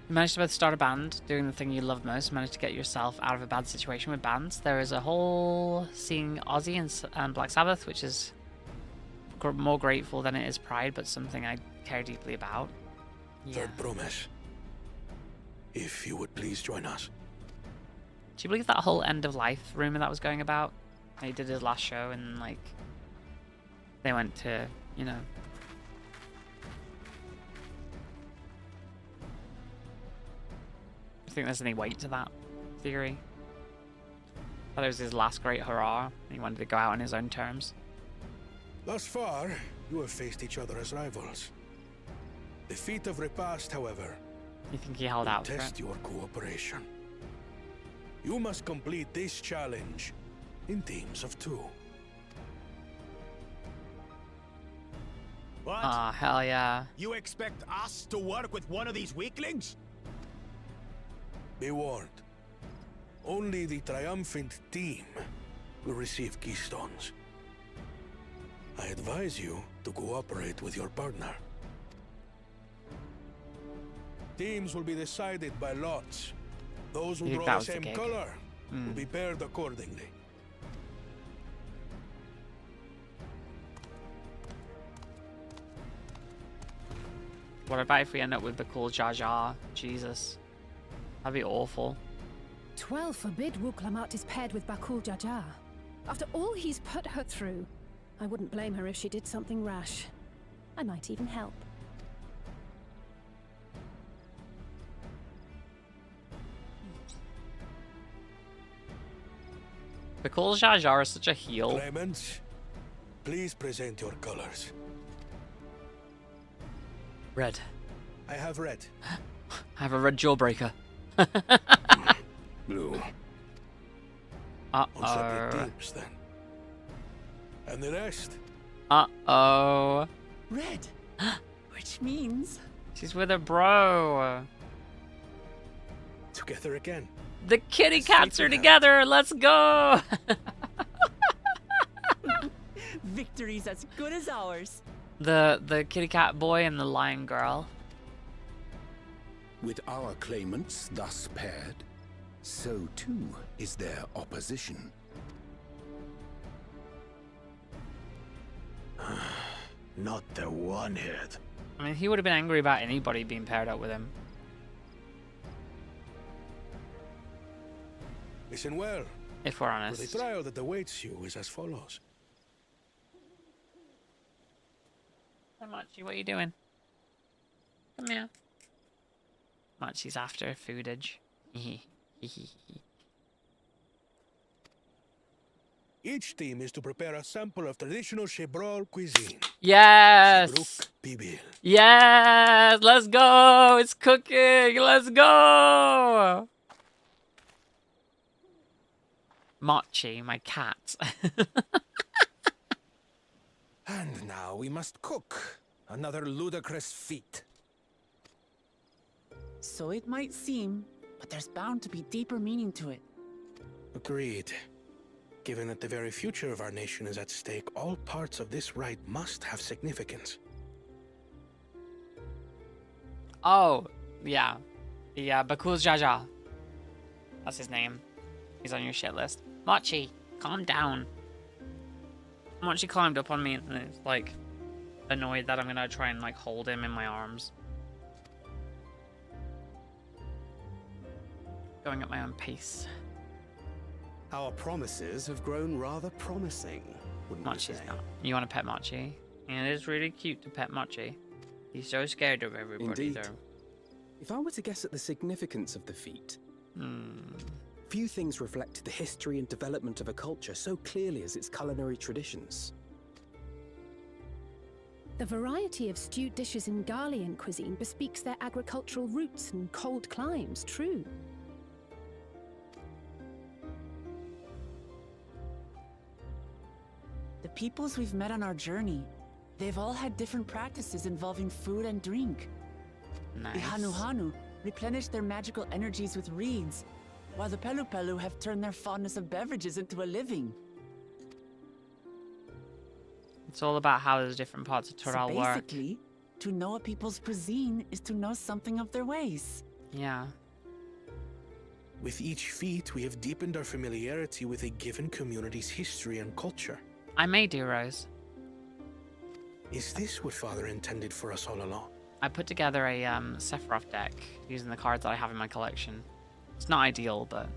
S1: You managed to both start a band, doing the thing you love most, managed to get yourself out of a bad situation with bands. There is a whole scene Ozzy and Black Sabbath, which is more grateful than it is pride, but something I care deeply about. Yeah.
S2: Third promise. If you would please join us.
S1: Do you believe that whole end of life rumor that was going about? He did his last show and, like, they went to, you know, I think there's any weight to that theory. I thought it was his last great hurrah. He wanted to go out on his own terms.
S2: Thus far, you have faced each other as rivals. The feat of repast, however,
S1: you think he held out for it?
S2: Test your cooperation. You must complete this challenge in teams of 2.
S13: What?
S1: Ah, hell yeah.
S13: You expect us to work with one of these weaklings?
S2: Be warned. Only the triumphant team will receive keystones. I advise you to cooperate with your partner. Teams will be decided by lots. Those who draw the same color will be paired accordingly.
S1: What about if we end up with the cool Jar Jar? Jesus. That'd be awful.
S10: 12 forbid Wuklamat is paired with Bakul Jaja. After all he's put her through, I wouldn't blame her if she did something rash. I might even help.
S1: The cool Jar Jar is such a heel.
S2: Clemens, please present your colors.
S1: Red.
S2: I have red.
S1: I have a red jawbreaker.
S2: Blue.
S1: Uh-oh.
S2: On separate teams, then. And the rest?
S1: Uh-oh.
S7: Red. Which means...
S1: She's with her bro.
S2: Together again.
S1: The kitty cats are together. Let's go.
S7: Victory's as good as ours.
S1: The kitty cat boy and the lion girl.
S8: With our claimants thus paired, so too is their opposition.
S13: Not the one-head.
S1: I mean, he would have been angry about anybody being paired up with him.
S2: Listen well.
S1: If we're honest.
S2: For the trial that awaits you is as follows.
S1: Hey, Machi, what are you doing? Come here. Machi's after foodage.
S2: Each team is to prepare a sample of traditional Shebrol cuisine.
S1: Yes!
S2: Shibruk Bibil.
S1: Yes! Let's go! It's cooking! Let's go! Machi, my cat.
S12: And now we must cook. Another ludicrous feat.
S7: So it might seem, but there's bound to be deeper meaning to it.
S2: Agreed. Given that the very future of our nation is at stake, all parts of this rite must have significance.
S1: Oh, yeah. Yeah, Bakul Jaja. That's his name. He's on your shit list. Machi, calm down. Machi climbed up on me and is like annoyed that I'm gonna try and like hold him in my arms. Going at my own pace.
S9: Our promises have grown rather promising, wouldn't you say?
S1: Machi's not. You want to pet Machi? And it is really cute to pet Machi. He's so scared of everybody,
S9: Indeed.
S1: though.
S9: If I were to guess at the significance of the feat, few things reflect the history and development of a culture so clearly as its culinary traditions.
S10: The variety of stewed dishes in Garlean cuisine bespeaks their agricultural roots and cold climes, true.
S7: The peoples we've met on our journey, they've all had different practices involving food and drink.
S1: Nice.
S7: The Hanu replenished their magical energies with reeds, while the Pelu have turned their fondness of beverages into a living.
S1: It's all about how the different parts of Tural
S7: So
S1: work.
S7: basically, to know a people's cuisine is to know something of their ways.
S1: Yeah.
S2: With each feat, we have deepened our familiarity with a given community's history and culture.
S1: I may do, Rose.
S2: Is this what Father intended for us all along?
S1: I put together a Sephiroth deck using the cards that I have in my collection. It's not ideal, but...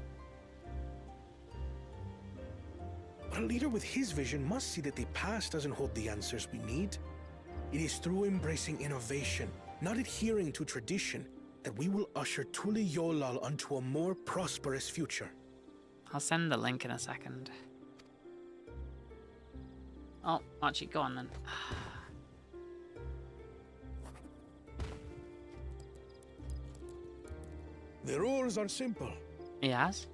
S2: But a leader with his vision must see that the past doesn't hold the answers we need. It is through embracing innovation, not adhering to tradition, that we will usher Tuli Yolal onto a more prosperous future.
S1: I'll send the link in a second. Oh, Machi, go on then.
S2: The rules are simple.
S1: Yes?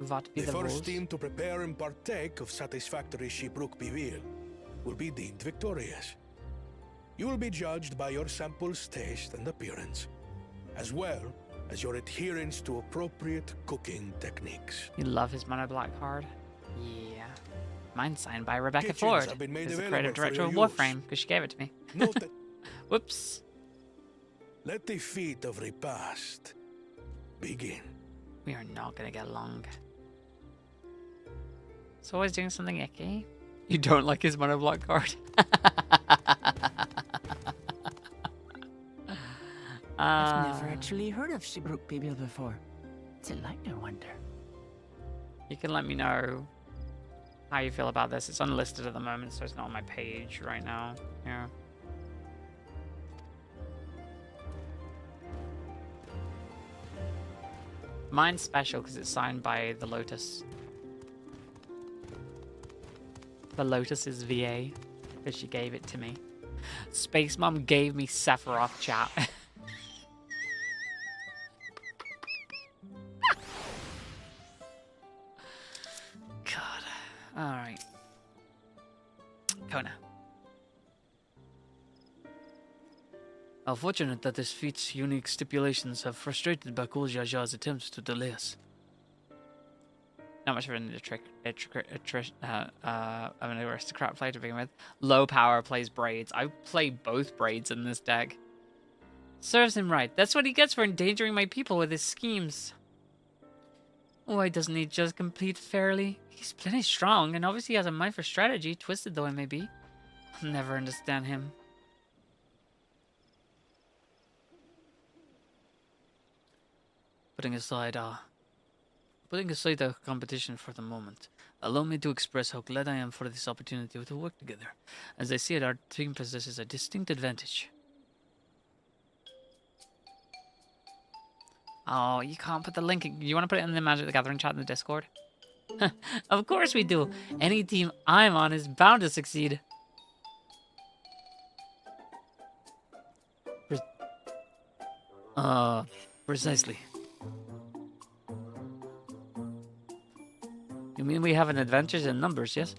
S1: What be
S2: The
S1: the
S2: first
S1: rules?
S2: team to prepare and partake of satisfactory Shibruk Bivil will be deemed victorious. You will be judged by your sample's taste and appearance, as well as your adherence to appropriate cooking techniques.
S1: You love his mono black card? Yeah. Mine's signed by Rebecca
S2: Kitchens
S1: Ford,
S2: have been made
S1: who's the
S2: available
S1: creative
S2: for
S1: director
S2: your
S1: of
S2: use.
S1: Warframe, because she gave it to me.
S2: Note that
S1: Whoops.
S2: let the feat of repast begin.
S1: We are not going to get along. It's always doing something icky. You don't like his mono block card?
S7: I've never actually heard of Shibruk Bibil before. What's it like, I wonder?
S1: You can let me know how you feel about this. It's unlisted at the moment, so it's not on my page right now. Yeah. Mine's special because it's signed by the Lotus. The Lotus is VA because she gave it to me. Space Mom gave me Sephiroth, chat. God. Alright. Kona. Unfortunate that this feat's unique stipulations have frustrated Bakul Jaja's attempts to delay us. Not much of an aristocrat play to begin with. Low power plays braids. I play both braids in this deck. Serves him right. That's what he gets for endangering my people with his schemes. Why doesn't he just compete fairly? He's plenty strong and obviously has a mind for strategy, twisted though it may be. I'll never understand him. Putting aside the competition for the moment, allow me to express how glad I am for this opportunity to work together. As I see it, our team possesses a distinct advantage. Oh, you can't put the link. You want to put it in the Magic the Gathering chat in the Discord? Of course we do. Any team I'm on is bound to succeed. Precisely. You mean we have an advantage in numbers, yes?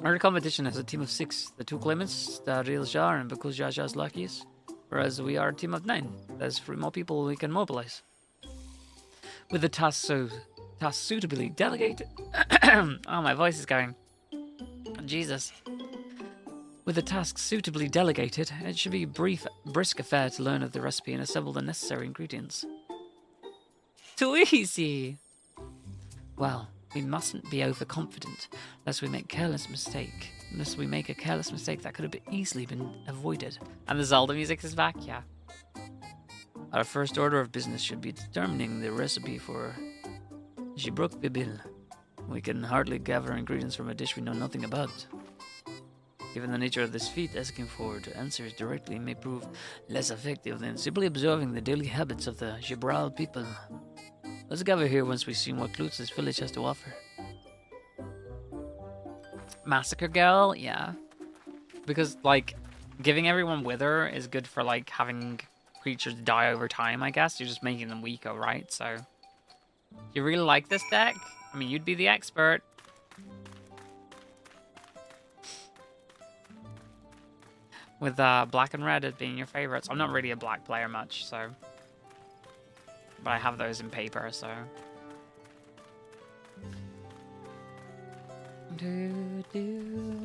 S1: Our competition has a team of 6. The 2 claimants, the Real Jar and Bakul Jaja's lackeys. Whereas we are a team of 9. There's 3 more people we can mobilize. With the task suitably delegated... Oh, my voice is going. Jesus. With the task suitably delegated, it should be a brisk affair to learn of the recipe and assemble the necessary ingredients. Too easy! Well, we mustn't be overconfident, lest we make a careless mistake that could have easily been avoided. And the Zelda music is back, yeah. Our first order of business should be determining the recipe for Shibruk Bibil. We can hardly gather ingredients from a dish we know nothing about. Given the nature of this feat, asking for answers directly may prove less effective than simply observing the daily habits of the Gibral people. Let's gather here once we've seen what clues this village has to offer. Massacre Girl? Yeah. Because, like, giving everyone Wither is good for, like, having creatures die over time, I guess. You're just making them weaker, right? So, you really like this deck? I mean, you'd be the expert. With black and red as being your favorites. I'm not really a black player much, so... But I have those in paper, so...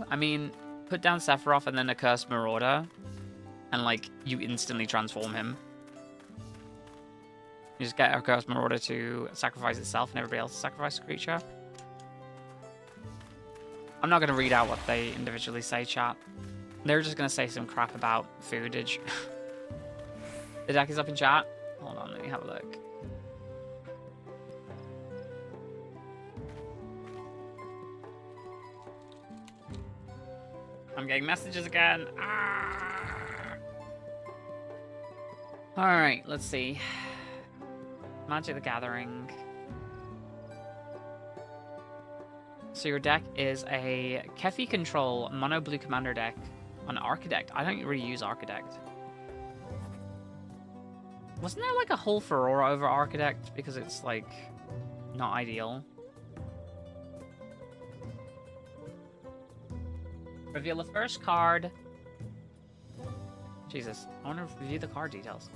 S1: I mean, put down Sephiroth and then a Cursed Marauder, and, like, you instantly transform him. You just get a Cursed Marauder to sacrifice itself and everybody else sacrifice a creature. I'm not going to read out what they individually say, chat. They're just going to say some crap about foodage. The deck is up in chat. Hold on, let me have a look. I'm getting messages again. Alright, let's see. Magic the Gathering. So your deck is a Kefi Control Mono Blue Commander deck on Architect. I don't really use Architect. Wasn't there like a whole furore over Architect because it's like not ideal? Reveal the first card. Jesus, I want to review the card details.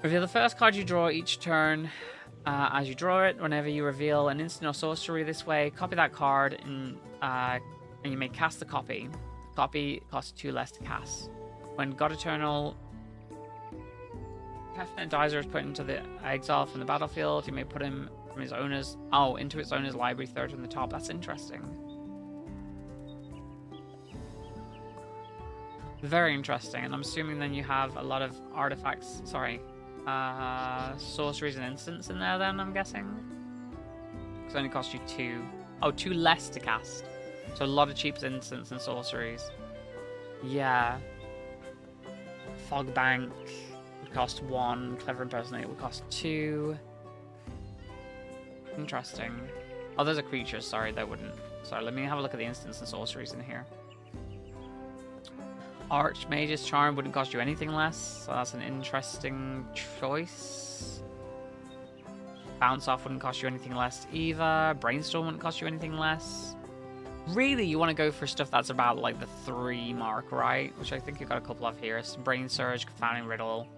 S1: Reveal the first card you draw each turn. As you draw it, whenever you reveal an instant or sorcery this way, copy that card and you may cast the copy. Copy costs 2 less to cast. When God Eternal Dizer is put into the exile from the battlefield, you may put him from his owner's into its owner's library, third from the top. That's interesting. Very interesting. And I'm assuming then you have a lot of artifacts. Sorry. Sorceries and instants in there then, I'm guessing. Because it only costs you 2. Oh, 2 less to cast. So a lot of cheap instants and sorceries. Yeah. Fog Bank would cost 1. Clever Impersonate would cost 2. Interesting. Oh, there's a creature. Sorry, that wouldn't. Sorry, let me have a look at the instants and sorceries in here. Archmage's Charm wouldn't cost you anything less, so that's an interesting choice. Bounce Off wouldn't cost you anything less either. Brainstorm wouldn't cost you anything less. Really, you want to go for stuff that's about like the 3 mark, right? Which I think you've got a couple of here. So Brain Surge, Confounding Riddle.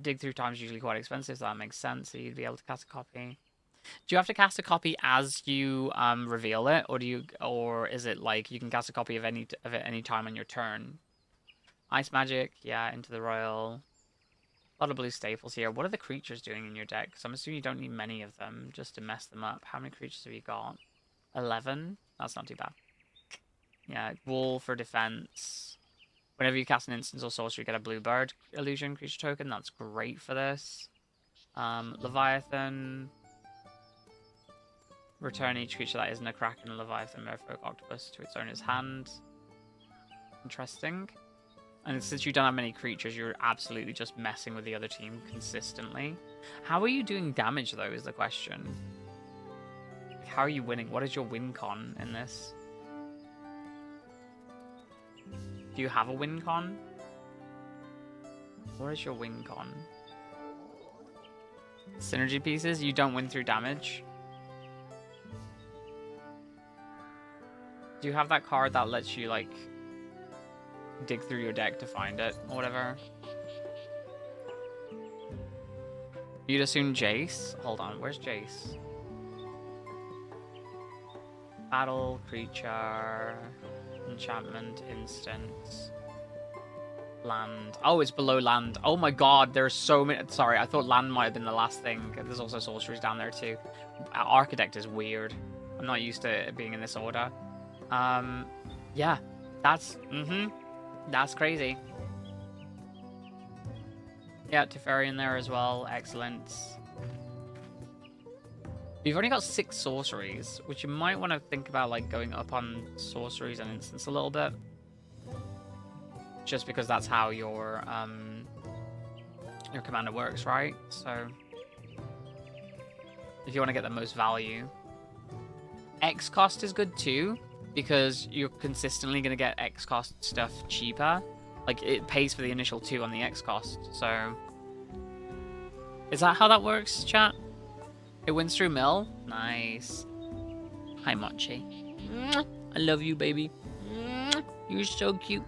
S1: Dig Through Time is usually quite expensive, so that makes sense. So you'd be able to cast a copy. Do you have to cast a copy as you reveal it, or is it like you can cast a copy of it any time on your turn? Ice Magic, yeah, Into the Royal. A lot of blue staples here. What are the creatures doing in your deck? Because I'm assuming you don't need many of them just to mess them up. How many creatures have you got? 11? That's not too bad. Yeah, Wool for defense. Whenever you cast an instance or sorcery, you get a blue bird illusion creature token. That's great for this. Leviathan. Return each creature that isn't a Kraken, Leviathan, Merfolk, Octopus to its owner's hand. Interesting. And since you don't have many creatures, you're absolutely just messing with the other team consistently. How are you doing damage, though, is the question. How are you winning? What is your win con in this? Do you have a win con? What is your win con? Synergy pieces? You don't win through damage. Do you have that card that lets you, like, dig through your deck to find it, or whatever? You'd assume Jace? Hold on, where's Jace? Battle, creature, enchantment, instant, land. Oh, it's below land. Oh my god, there's so many. Sorry, I thought land might have been the last thing. There's also sorceries down there too. Architect is weird. I'm not used to it being in this order. Yeah, that's crazy. Yeah, Teferi in there as well. Excellent. You've only got 6 sorceries, which you might want to think about, like, going up on sorceries and instants a little bit. Just because that's how your commander works, right? So, if you want to get the most value. X cost is good too, because you're consistently going to get X cost stuff cheaper. Like, it pays for the initial 2 on the X cost, so... Is that how that works, chat? It wins through mill? Nice. Hi, Mochi. I love you, baby. You're so cute.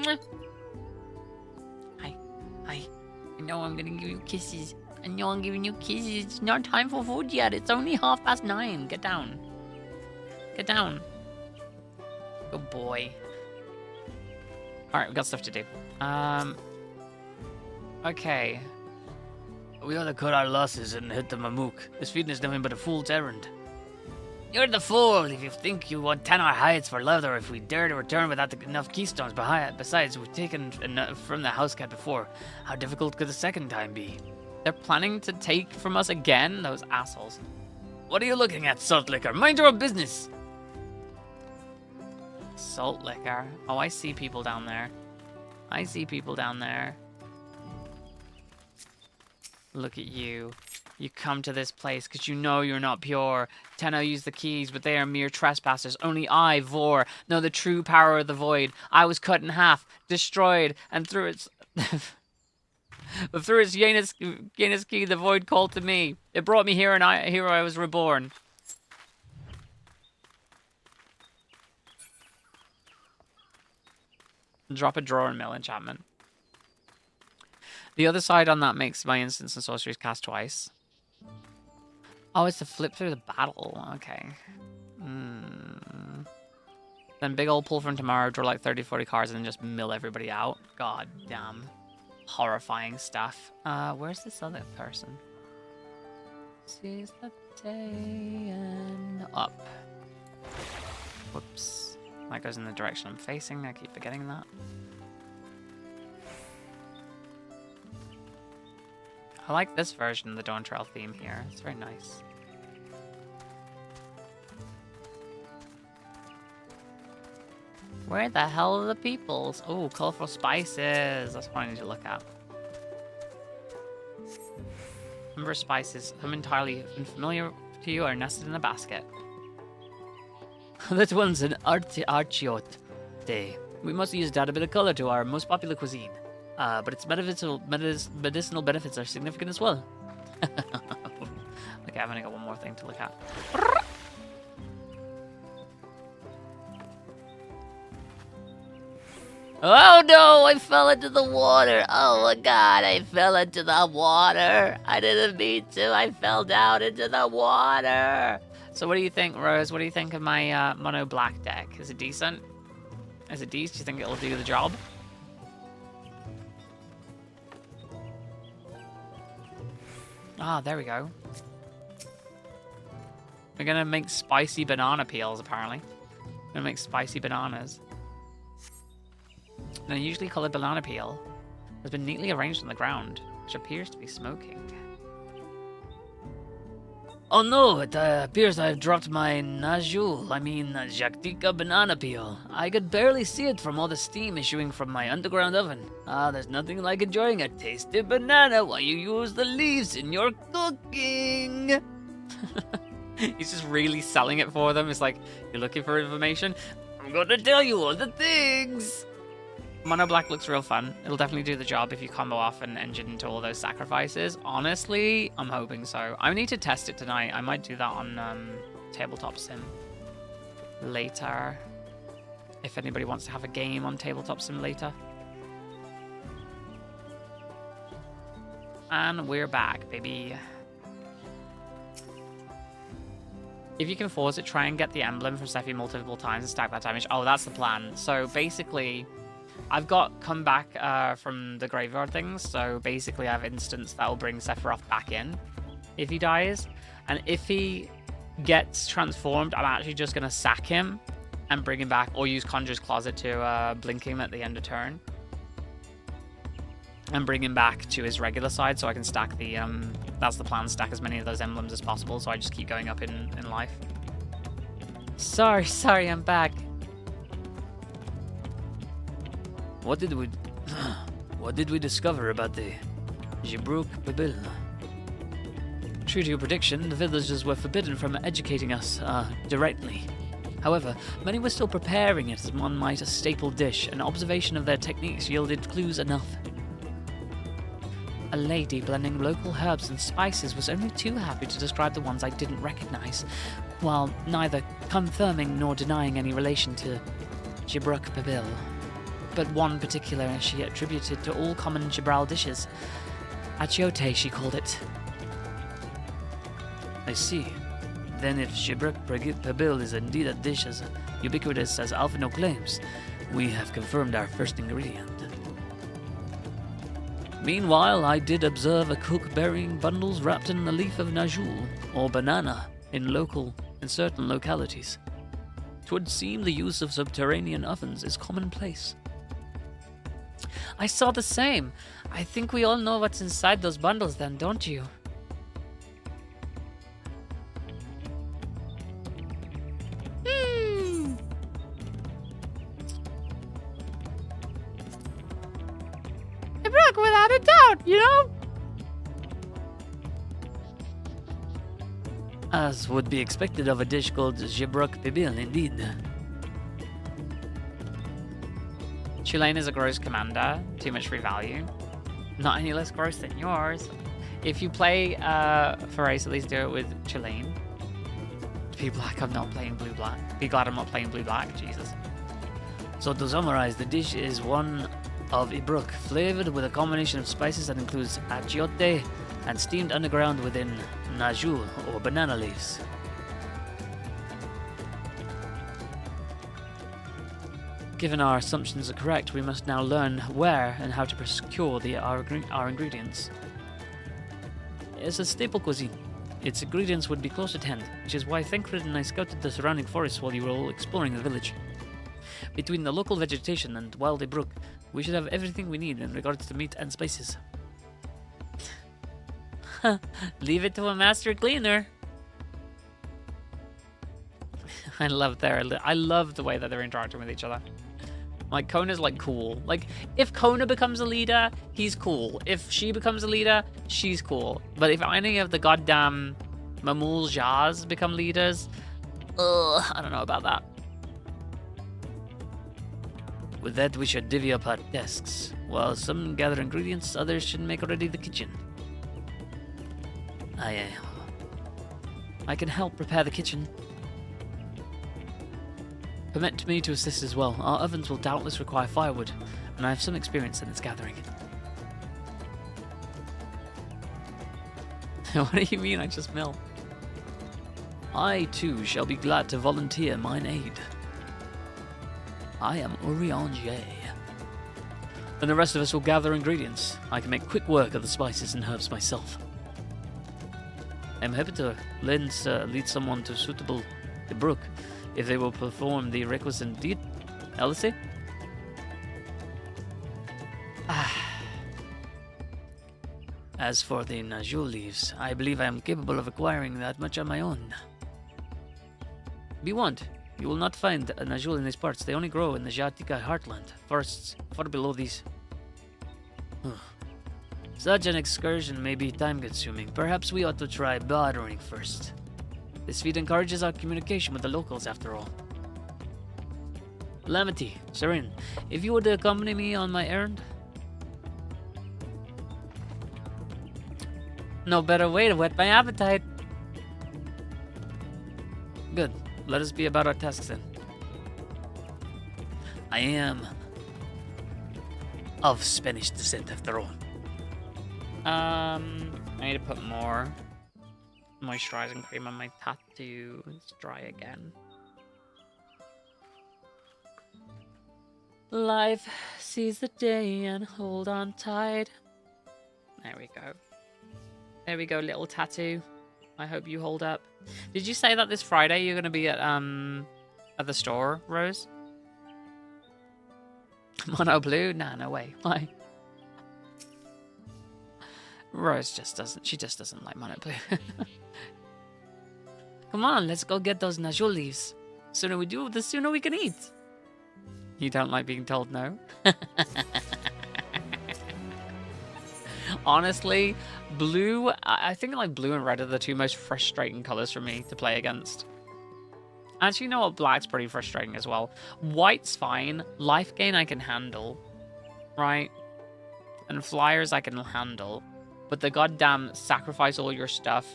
S1: Hi. Hi. I know I'm gonna give you kisses. I know I'm giving you kisses. It's not time for food yet. It's only 9:30. Get down. Get down. Good boy. Alright, we've got stuff to do. Okay. We gotta cut our losses and hit the Mamook. This feeding is nothing but a fool's errand. You're the fool if you think you want 10 our hides for leather if we dare to return without enough keystones behind. Besides, we've taken enough from the house cat before. How difficult could the second time be? They're planning to take from us again? Those assholes. What are you looking at, Salt Liquor? Mind your own business! Salt Liquor. Oh, I see people down there. I see people down there. Look at you. You come to this place because you know you're not pure. Tenno used the keys, but they are mere trespassers. Only I, Vor, know the true power of the void. I was cut in half, destroyed, and through its... but through its Janus key, the void called to me. It brought me here, and here I was reborn. Drop a draw and mill enchantment. The other side on that makes my instants and sorceries cast twice. Oh, it's to flip through the battle. Okay. Then big old pull from tomorrow, draw like 30, 40 cards, and then just mill everybody out. God damn. Horrifying stuff. Where's this other person? Seize the day and up. Whoops. That goes in the direction I'm facing. I keep forgetting that. I like this version of the Dawntrail theme here. It's very nice. Where the hell are the peoples? Oh, colorful spices. That's what I need to look at. Number of spices, I'm entirely unfamiliar to you, are nested in a basket. That one's an artichote day. We must use that a bit of color to our most popular cuisine. But its medicinal benefits are significant as well. Okay, I've only got one more thing to look at. Oh no, I fell into the water. Oh my god, I fell into the water. I didn't mean to. I fell down into the water. So what do you think, Rose? What do you think of my mono black deck? Is it decent? Is it decent? Do you think it'll do the job? Ah, there we go. We're gonna make spicy banana peels, apparently. We're gonna make spicy bananas. An unusually colored banana peel has been neatly arranged on the ground, which appears to be smoking. Oh no, it appears I've dropped my Jactica banana peel. I could barely see it from all the steam issuing from my underground oven. There's nothing like enjoying a tasty banana while you use the leaves in your cooking. He's just really selling it for them. It's like, you're looking for information? I'm gonna tell you all the things. Mono black looks real fun. It'll definitely do the job if you combo off and engine into all those sacrifices. Honestly, I'm hoping so. I need to test it tonight. I might do that on Tabletop Sim later. If anybody wants to have a game on Tabletop Sim later. And we're back, baby. If you can force it, try and get the emblem from Sephi multiple times and stack that damage. Oh, that's the plan. So basically, I've got come back from the graveyard things, so basically I have instants that will bring Sephiroth back in if he dies. And if he gets transformed, I'm actually just going to sack him and bring him back, or use Conjurer's Closet to blink him at the end of turn. And bring him back to his regular side so I can stack the, that's the plan, stack as many of those emblems as possible so I just keep going up in life. Sorry, I'm back. What did we discover about the Jibruk Babil? True to your prediction, the villagers were forbidden from educating us directly. However, many were still preparing it as one might a staple dish, and observation of their techniques yielded clues enough. A lady blending local herbs and spices was only too happy to describe the ones I didn't recognize, while neither confirming nor denying any relation to Jibruk Babil. But one particular she attributed to all common Jibral dishes. Achiote, she called it. I see. Then if Jibruk Babil is indeed a dish as ubiquitous as Alphino claims, we have confirmed our first ingredient. Meanwhile, I did observe a cook burying bundles wrapped in the leaf of Najul, or banana, in certain localities. 'Twould seem the use of subterranean ovens is commonplace. I saw the same. I think we all know what's inside those bundles then, don't you? Brook, without a doubt, you know? As would be expected of a dish called Jibruk Babil, indeed. Tulane is a gross commander. Too much free value. Not any less gross than yours. If you play for Ace, at least do it with Tulane. Be black, I'm not playing blue-black. Be glad I'm not playing blue-black, Jesus. So to summarize, the dish is one of Ibruk, flavored with a combination of spices that includes achiote and steamed underground within naju, or banana leaves. Given our assumptions are correct, we must now learn where and how to procure our ingredients. It's a staple cuisine. Its ingredients would be close at hand, which is why Thancred and I scouted the surrounding forests while you were all exploring the village. Between the local vegetation and wild brook, we should have everything we need in regards to meat and spices. Leave it to a master cleaner. I love the way that they're interacting with each other. Like, Kona's like cool. Like, if Kona becomes a leader, he's cool. If she becomes a leader, she's cool. But if any of the goddamn Mamul Jars become leaders, I don't know about that. With that, we should divvy up our tasks. While some gather ingredients, others should make ready the kitchen. I can help prepare the kitchen. Permit me to assist as well. Our ovens will doubtless require firewood, and I have some experience in its gathering. What do you mean I just mill? I too shall be glad to volunteer mine aid. I am Urian J. And the rest of us will gather ingredients. I can make quick work of the spices and herbs myself. I am happy to lead someone to suitable brook if they will perform the requisite deed. Elsie? As for the Najul leaves, I believe I am capable of acquiring that much on my own. Be warned, you will not find a Najul in these parts. They only grow in the Jatika heartland, forests far below these. Such an excursion may be time-consuming. Perhaps we ought to try bartering first. This feat encourages our communication with the locals, after all. Lamity, Serin, if you would accompany me on my errand? No better way to whet my appetite. Good. Let us be about our tasks then. I am of Spanish descent, after all. I need to put more moisturizing cream on my tattoo. It's dry again. Life sees the day and hold on tight. There we go. There we go, little tattoo. I hope you hold up. Did you say that this Friday you're going to be at the store, Rose? Mono blue? Nah, no way. Why? Rose just doesn't like mono blue. Come on, let's go get those Najul leaves. The sooner we do, the sooner we can eat. You don't like being told no? Honestly, blue, I think like blue and red are the two most frustrating colors for me to play against. Actually, you know what? Black's pretty frustrating as well. White's fine. Life gain I can handle. Right? And flyers I can handle. But the goddamn sacrifice all your stuff,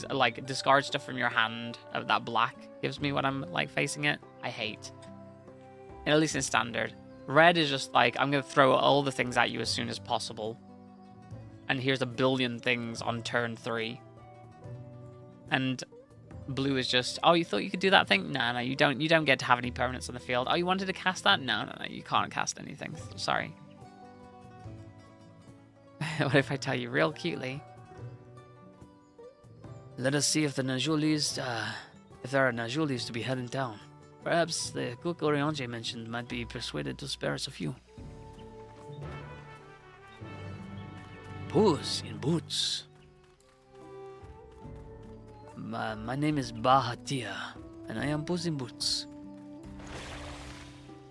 S1: like discard stuff from your hand of that black gives me when I'm like facing it. I hate. And at least in standard. Red is just like, I'm going to throw all the things at you as soon as possible. And here's a billion things on turn 3. And blue is just, oh, you thought you could do that thing? No, you don't. You don't get to have any permanents on the field. Oh, you wanted to cast that? No, you can't cast anything. Sorry. What if I tell you real cutely? Let us see if the Najulis, if there are Najulis to be had in town. Perhaps the cook Oriange mentioned might be persuaded to spare us a few. Puss in Boots. My name is Bahatia, and I am Puss in Boots.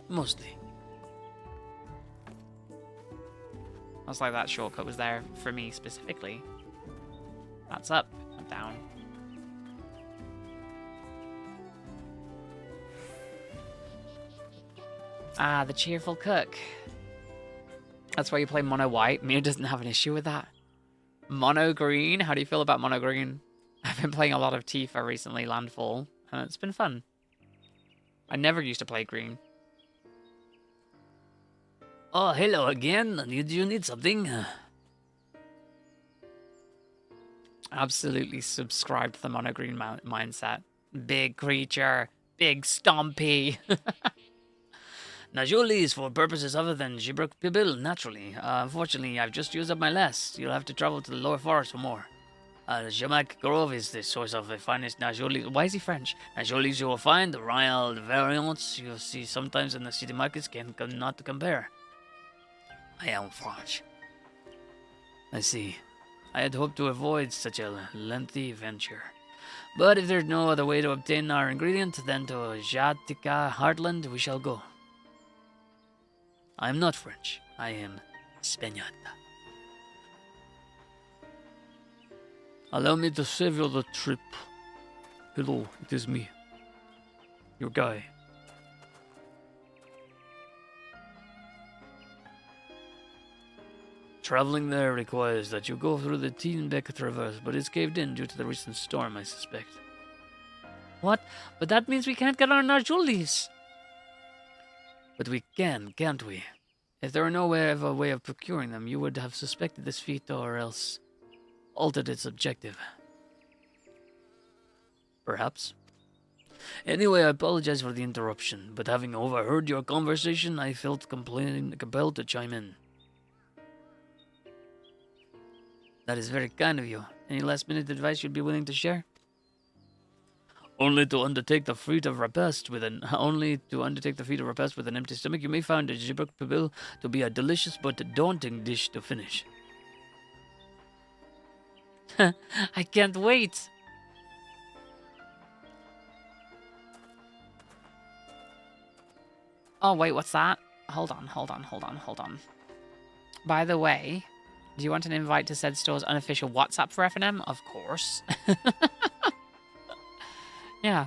S1: Mostly. I was like, that shortcut was there for me specifically. That's up, not down. Ah, the cheerful cook. That's why you play mono white. Mia doesn't have an issue with that. Mono green? How do you feel about mono green? I've been playing a lot of Tifa recently, Landfall, and it's been fun. I never used to play green. Oh, hello again. Do you need something? Absolutely subscribe to the monogreen mindset. Big creature. Big stompy. Najuli is for purposes other than Gibruk Pibil, naturally. Unfortunately, I've just used up my last. You'll have to travel to the lower forest for more. Jamak Grove is the source of the finest Najoli. Why is he French? Najolis you will find, the wild variants you'll see sometimes in the city markets not to compare. I am French. I see. I had hoped to avoid such a lengthy venture. But if there's no other way to obtain our ingredient, then to Jatika Heartland we shall go. I am not French. I am Spaniard. Allow me to save you the trip. Hello, it is me. Your guy. Traveling there requires that you go through the Teenbeck Traverse, but it's caved in due to the recent storm, I suspect. What? But that means we can't get our Najulis. But we can, can't we? If there were no way of procuring them, you would have suspected this feat or else altered its objective. Perhaps. Anyway, I apologize for the interruption, but having overheard your conversation, I felt compelled to chime in. That is very kind of you. Any last-minute advice you'd be willing to share? Only to undertake the feat of repast with an empty stomach, you may find a Gibruk Pibil to be a delicious but daunting dish to finish. I can't wait. Oh wait, what's that? Hold on. By the way, do you want an invite to said store's unofficial WhatsApp for F&M? Of course. Yeah.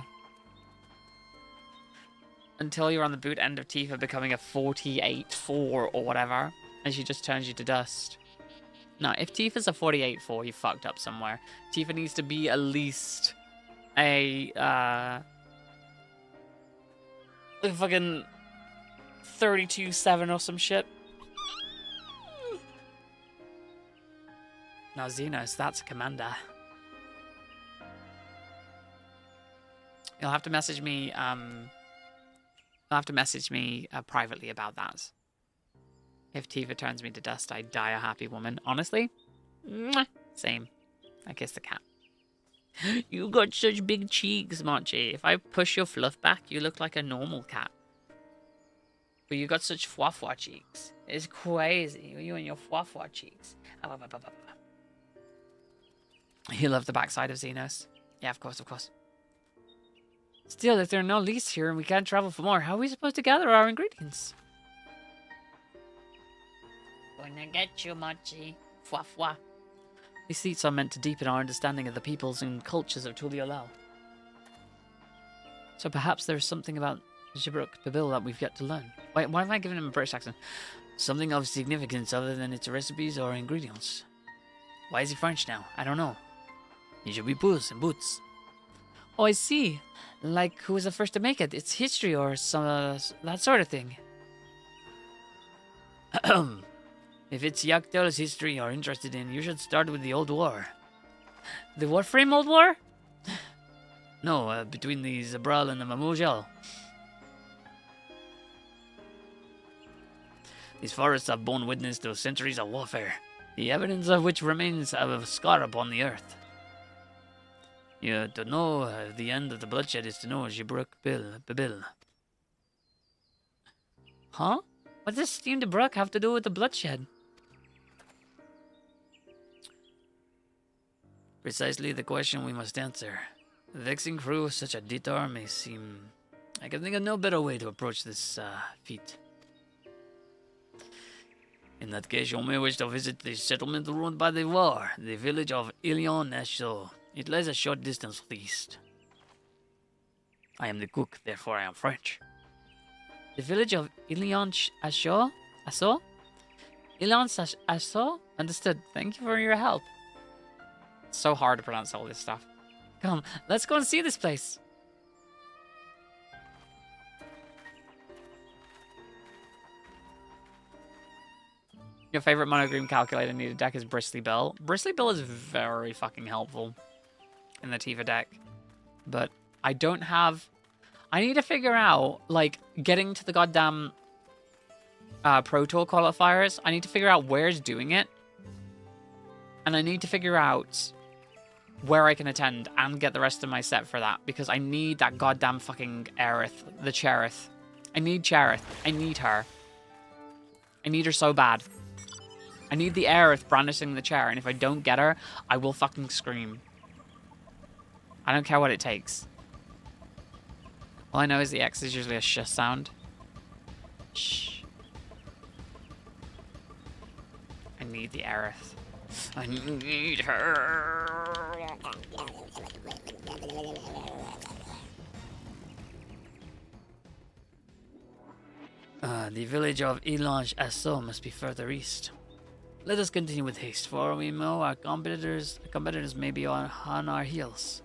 S1: Until you're on the boot end of Tifa becoming a 48-4 or whatever, and she just turns you to dust. No, if Tifa's a 48-4, you fucked up somewhere. Tifa needs to be at least a fucking 32-7 or some shit. Now Xenos, that's a commander. You'll have to message me. Privately about that. If Tifa turns me to dust, I die a happy woman. Honestly, same. I kiss the cat. You got such big cheeks, Mochi. If I push your fluff back, you look like a normal cat. But you got such fwa-fwa cheeks. It's crazy. You and your fwa-fwa cheeks. You love the backside of Xenos. Yeah, of course. Still, if there are no leads here and we can't travel for more, how are we supposed to gather our ingredients? Gonna get you, Mochi. Fwa fwa. These seats are meant to deepen our understanding of the peoples and cultures of Tuliolal. So perhaps there's something about Gibruk Pibil that we've yet to learn. Wait, why am I giving him a British accent? Something of significance other than its recipes or ingredients. Why is he French now? I don't know. He should be Puss in Boots. Oh, I see. Like, who was the first to make it? It's history or some that sort of thing. If it's Yaktel's history you're interested in, you should start with the Old War. The Warframe Old War? No, between the Zabral and the Mamujal. These forests have borne witness to centuries of warfare, the evidence of which remains a scar upon the earth. To know the end of the bloodshed is to know Gibruk Pibil. Huh? What does Steam de Brook have to do with the bloodshed? Precisely the question we must answer. Vexing through such a detour may seem... I can think of no better way to approach this feat. In that case, you may wish to visit the settlement ruined by the war, the village of Ilion Esho. It lies a short distance east. I am the cook, therefore I am French. The village of Ilion Esho? Asso? Ilion Esho? Understood. Thank you for your help. It's so hard to pronounce all this stuff. Come, let's go and see this place. Your favorite monogreen calculator needed deck is Bristly Bill. Bristly Bill is very fucking helpful in the Tifa deck. But I don't have... I need to figure out, like, getting to the goddamn Pro Tour qualifiers. I need to figure out where's doing it. And I need to figure out where I can attend and get the rest of my set for that. Because I need that goddamn fucking Aerith, the Cherith. I need Cherith. I need her. I need her so bad. I need the Aerith brandishing the chair, and if I don't get her, I will fucking scream. I don't care what it takes. All I know is the X is usually a sh sound. Shh. I need the Aerith. I need her. The village of Elange Asso must be further east. Let us continue with haste, for we know our competitors may be on our heels.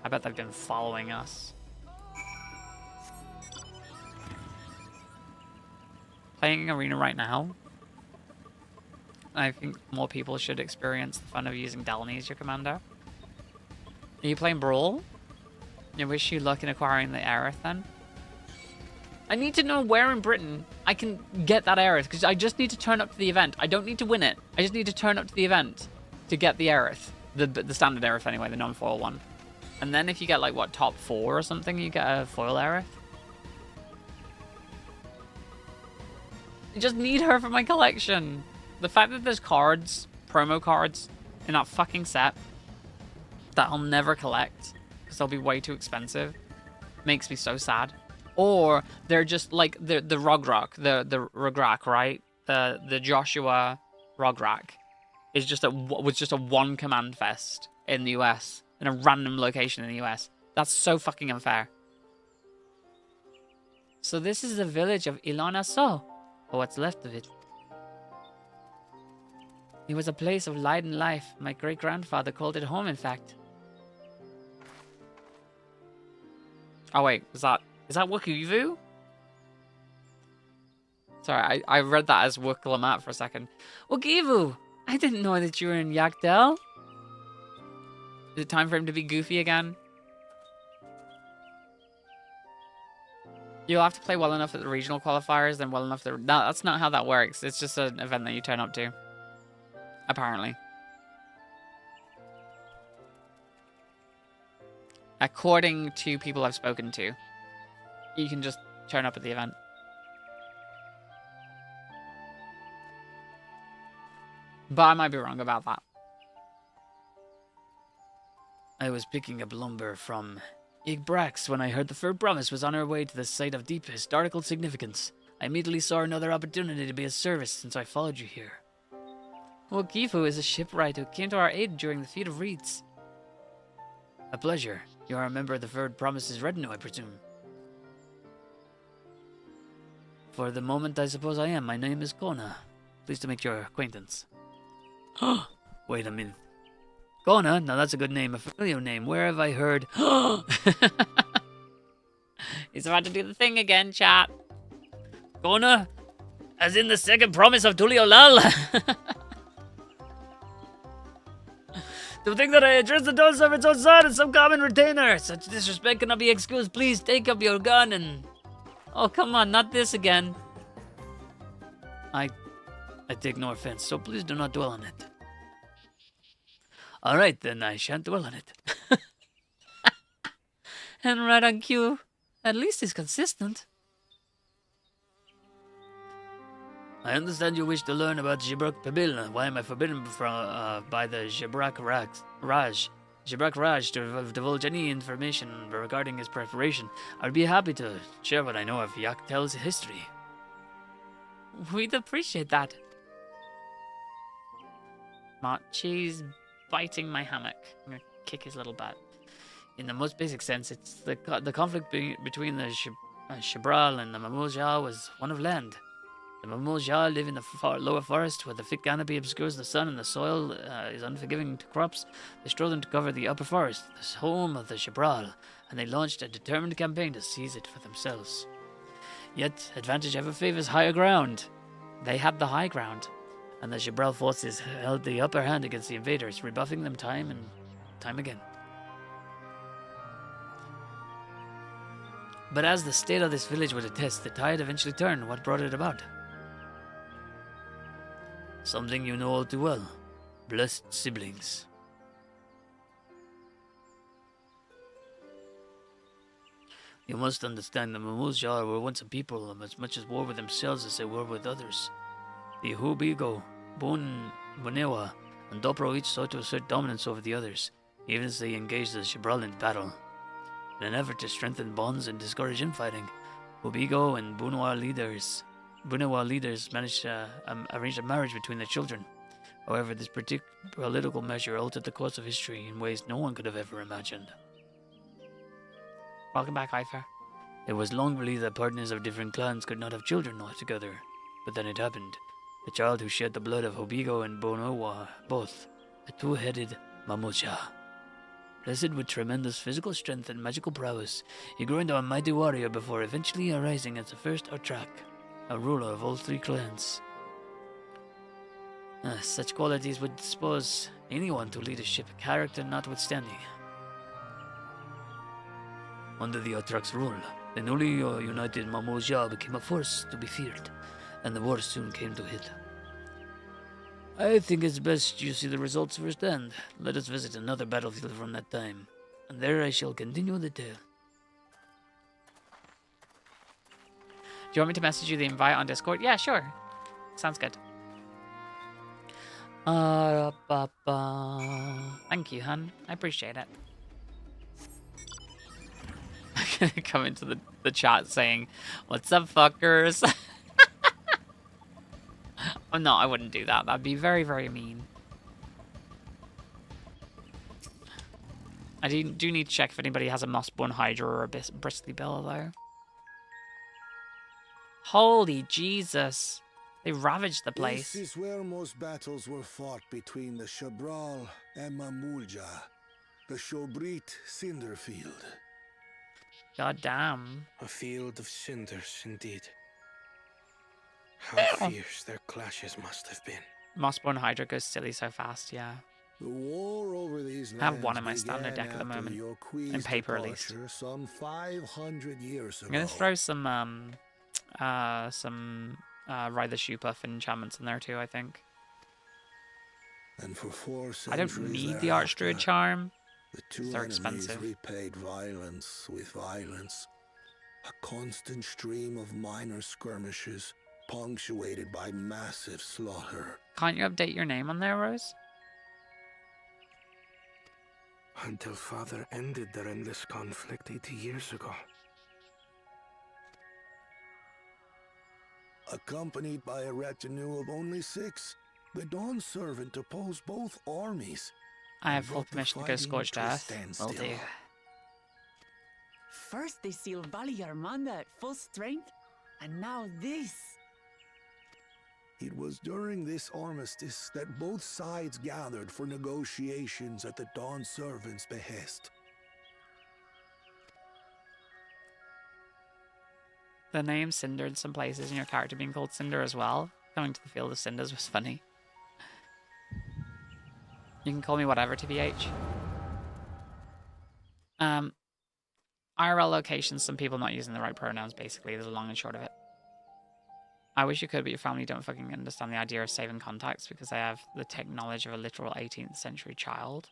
S1: I bet they've been following us. Playing Arena right now, I think more people should experience the fun of using Delany as your commander. Are you playing Brawl? I wish you luck in acquiring the Aerith then. I need to know where in Britain I can get that Aerith, because I just need to turn up to the event. I don't need to win it. I just need to turn up to the event to get the Aerith. The standard Aerith anyway, the non-foil one. And then if you get like, what, top 4 or something, you get a foil Aerith. I just need her for my collection. The fact that there's cards, promo cards, in that fucking set that I'll never collect because they'll be way too expensive makes me so sad. Or they're just like the Rograk, the Rograk, right? The Joshua Rograk is just was just a one command fest in the US, in a random location in the US. That's so fucking unfair. So this is the village of Ilana So, or what's left of it. It was a place of light and life. My great-grandfather called it home, in fact. Oh wait, is that Wukivu? Sorry, I read that as Wuklamat for a second. Wukivu! I didn't know that you were in Yakdel. Is it time for him to be goofy again? You'll have to play well enough at the regional qualifiers, then well enough to... No, that's not how that works. It's just an event that you turn up to. Apparently. According to people I've spoken to. You can just turn up at the event. But I might be wrong about that. I was picking up lumber from Igbrax when I heard the third promise was on her way to the site of deep historical significance. I immediately saw another opportunity to be of service since I followed you here. Well, Gifu is a shipwright who came to our aid during the Feat of Reeds. A pleasure. You are a member of the third promise's retinue, I presume. For the moment, I suppose I am. My name is Kona. Pleased to make your acquaintance. Wait a minute. Kona? Now that's a good name. A familiar name. Where have I heard... He's about to do the thing again, chat. Kona? As in the second promise of Tuliolal. To think that I address the dose of its own son and some common retainer. Such disrespect cannot be excused. Please take up your gun and... Oh, come on, not this again. I take no offense, so please do not dwell on it. Alright then, I shan't dwell on it. And right on cue. At least he's consistent. I understand you wish to learn about Jibrak Pabil. Why am I forbidden from by the Jibrak Raj? Jibrak Raj to divulge any information regarding his preparation. I'd be happy to share what I know of Yaktel's history. We'd appreciate that. Machi's biting my hammock. I'm gonna kick his little butt. In the most basic sense, it's the conflict between the Shibral and the Mamulja was one of land. The Mamulja live in the lower forest where the thick canopy obscures the sun and the soil is unforgiving to crops. They strove to cover the upper forest, the home of the Shibral, and they launched a determined campaign to seize it for themselves. Yet, advantage ever favors higher ground. They had the high ground, and the Gibral forces held the upper hand against the invaders, rebuffing them time and time again. But as the state of this village would attest, the tide eventually turned. What brought it about? Something you know all too well. Blessed siblings. You must understand the Mamuzjar were once a people as much at war with themselves as they were with others. The Hubigo, Bonewa, and Dobro each sought to assert dominance over the others, even as they engaged the Gibral in battle. In an effort to strengthen bonds and discourage infighting, Hubigo and Bunewa leaders managed to arrange a marriage between their children. However, this political measure altered the course of history in ways no one could have ever imagined. Welcome back, Ifer. It was long believed that partners of different clans could not have children altogether, but then it happened. The child who shed the blood of Hubigo and Bonowa, both, a two-headed Mamucha. Blessed with tremendous physical strength and magical prowess, he grew into a mighty warrior before eventually arising as the first Otrak, a ruler of all three clans. Such qualities would dispose anyone to leadership, character notwithstanding. Under the Otrak's rule, the newly united Mamuzja became a force to be feared, and the war soon came to a head. I think it's best you see the results firsthand. Let us visit another battlefield from that time, and there I shall continue the tale. Do you want me to message you the invite on Discord? Yeah, sure. Sounds good. Thank you, hun. I appreciate it. I'm gonna come into the chat saying, "What's up, fuckers?" Oh, no, I wouldn't do that. That'd be very, very mean. I do need to check if anybody has a mossborn hydra or a bristly bill, though. Holy Jesus. They ravaged the place.
S8: This is where most battles were fought between the Gibral and Mamulja. The Shobrit Cinder Field.
S1: God damn.
S2: A field of cinders, indeed. How fierce their clashes must have been.
S1: Mossborn hydra goes silly so fast, yeah.
S8: The war over these
S1: I have one in my standard deck at the moment. In paper, at least.
S8: Some 500 years ago.
S1: I'm gonna throw some Ride the Shoe Puff enchantments in there too, I think.
S8: And for 4
S1: I don't need the Archdruid charm.
S8: The two
S1: They're
S8: enemies
S1: expensive.
S8: repaid violence with violence. A constant stream of minor skirmishes, punctuated by massive slaughter.
S1: Can't you update your name on there, Rose?
S2: Until Father ended their endless conflict 80 years ago.
S8: Accompanied by a retinue of only 6, the Dawn Servant opposed both armies.
S1: I have full permission to go Scorched Earth. Will do.
S7: First they sealed Valley Armanda at full strength, and now this.
S8: It was during this armistice that both sides gathered for negotiations at the Dawn Servant's behest.
S1: The name Cinder in some places and your character being called Cinder as well. Going to the Field of Cinders was funny. You can call me whatever, TBH. IRL locations, some people not using the right pronouns, basically. There's a long and short of it. I wish you could, but your family don't fucking understand the idea of saving contacts because they have the tech knowledge of a literal 18th century child.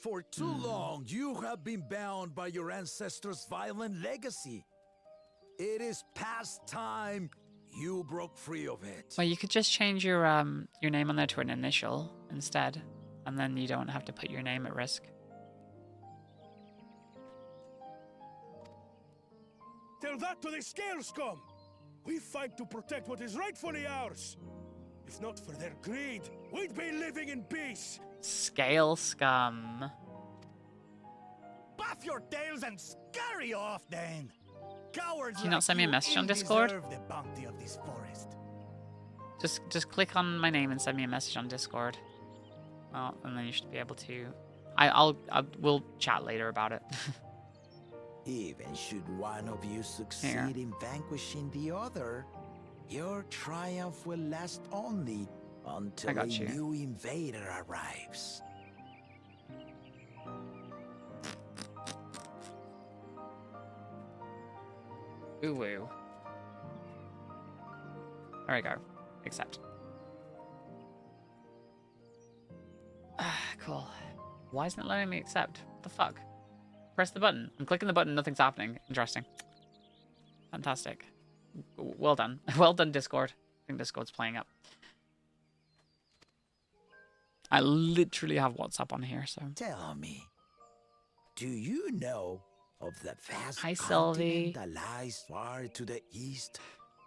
S13: For too long, you have been bound by your ancestors' violent legacy. It is past time you broke free of it.
S1: Well, you could just change your name on there to an initial instead, and then you don't have to put your name at risk.
S2: Tell that to the Scale Scum! We fight to protect what is rightfully ours. If not for their greed, we'd be living in peace.
S1: Scale Scum.
S13: Buff your tails and scurry off, then. Cowards
S1: Can you not send me a message on Discord?
S13: The bounty of this forest.
S1: Just click on my name and send me a message on Discord. Oh, and then you should be able to. We'll chat later about it.
S13: Even should one of you succeed in vanquishing the other, Your triumph will last only until a new invader arrives.
S1: Ooh woo. There we go. Accept. Cool. Why isn't it letting me accept? What the fuck? Press the button. I'm clicking the button, nothing's happening. Interesting. Fantastic. Well done. Well done, Discord. I think Discord's playing up. I literally have WhatsApp on here, so.
S13: Tell me, do you know of the vast
S1: Hi,
S13: continent
S1: Sylvie.
S13: that lies far to the east,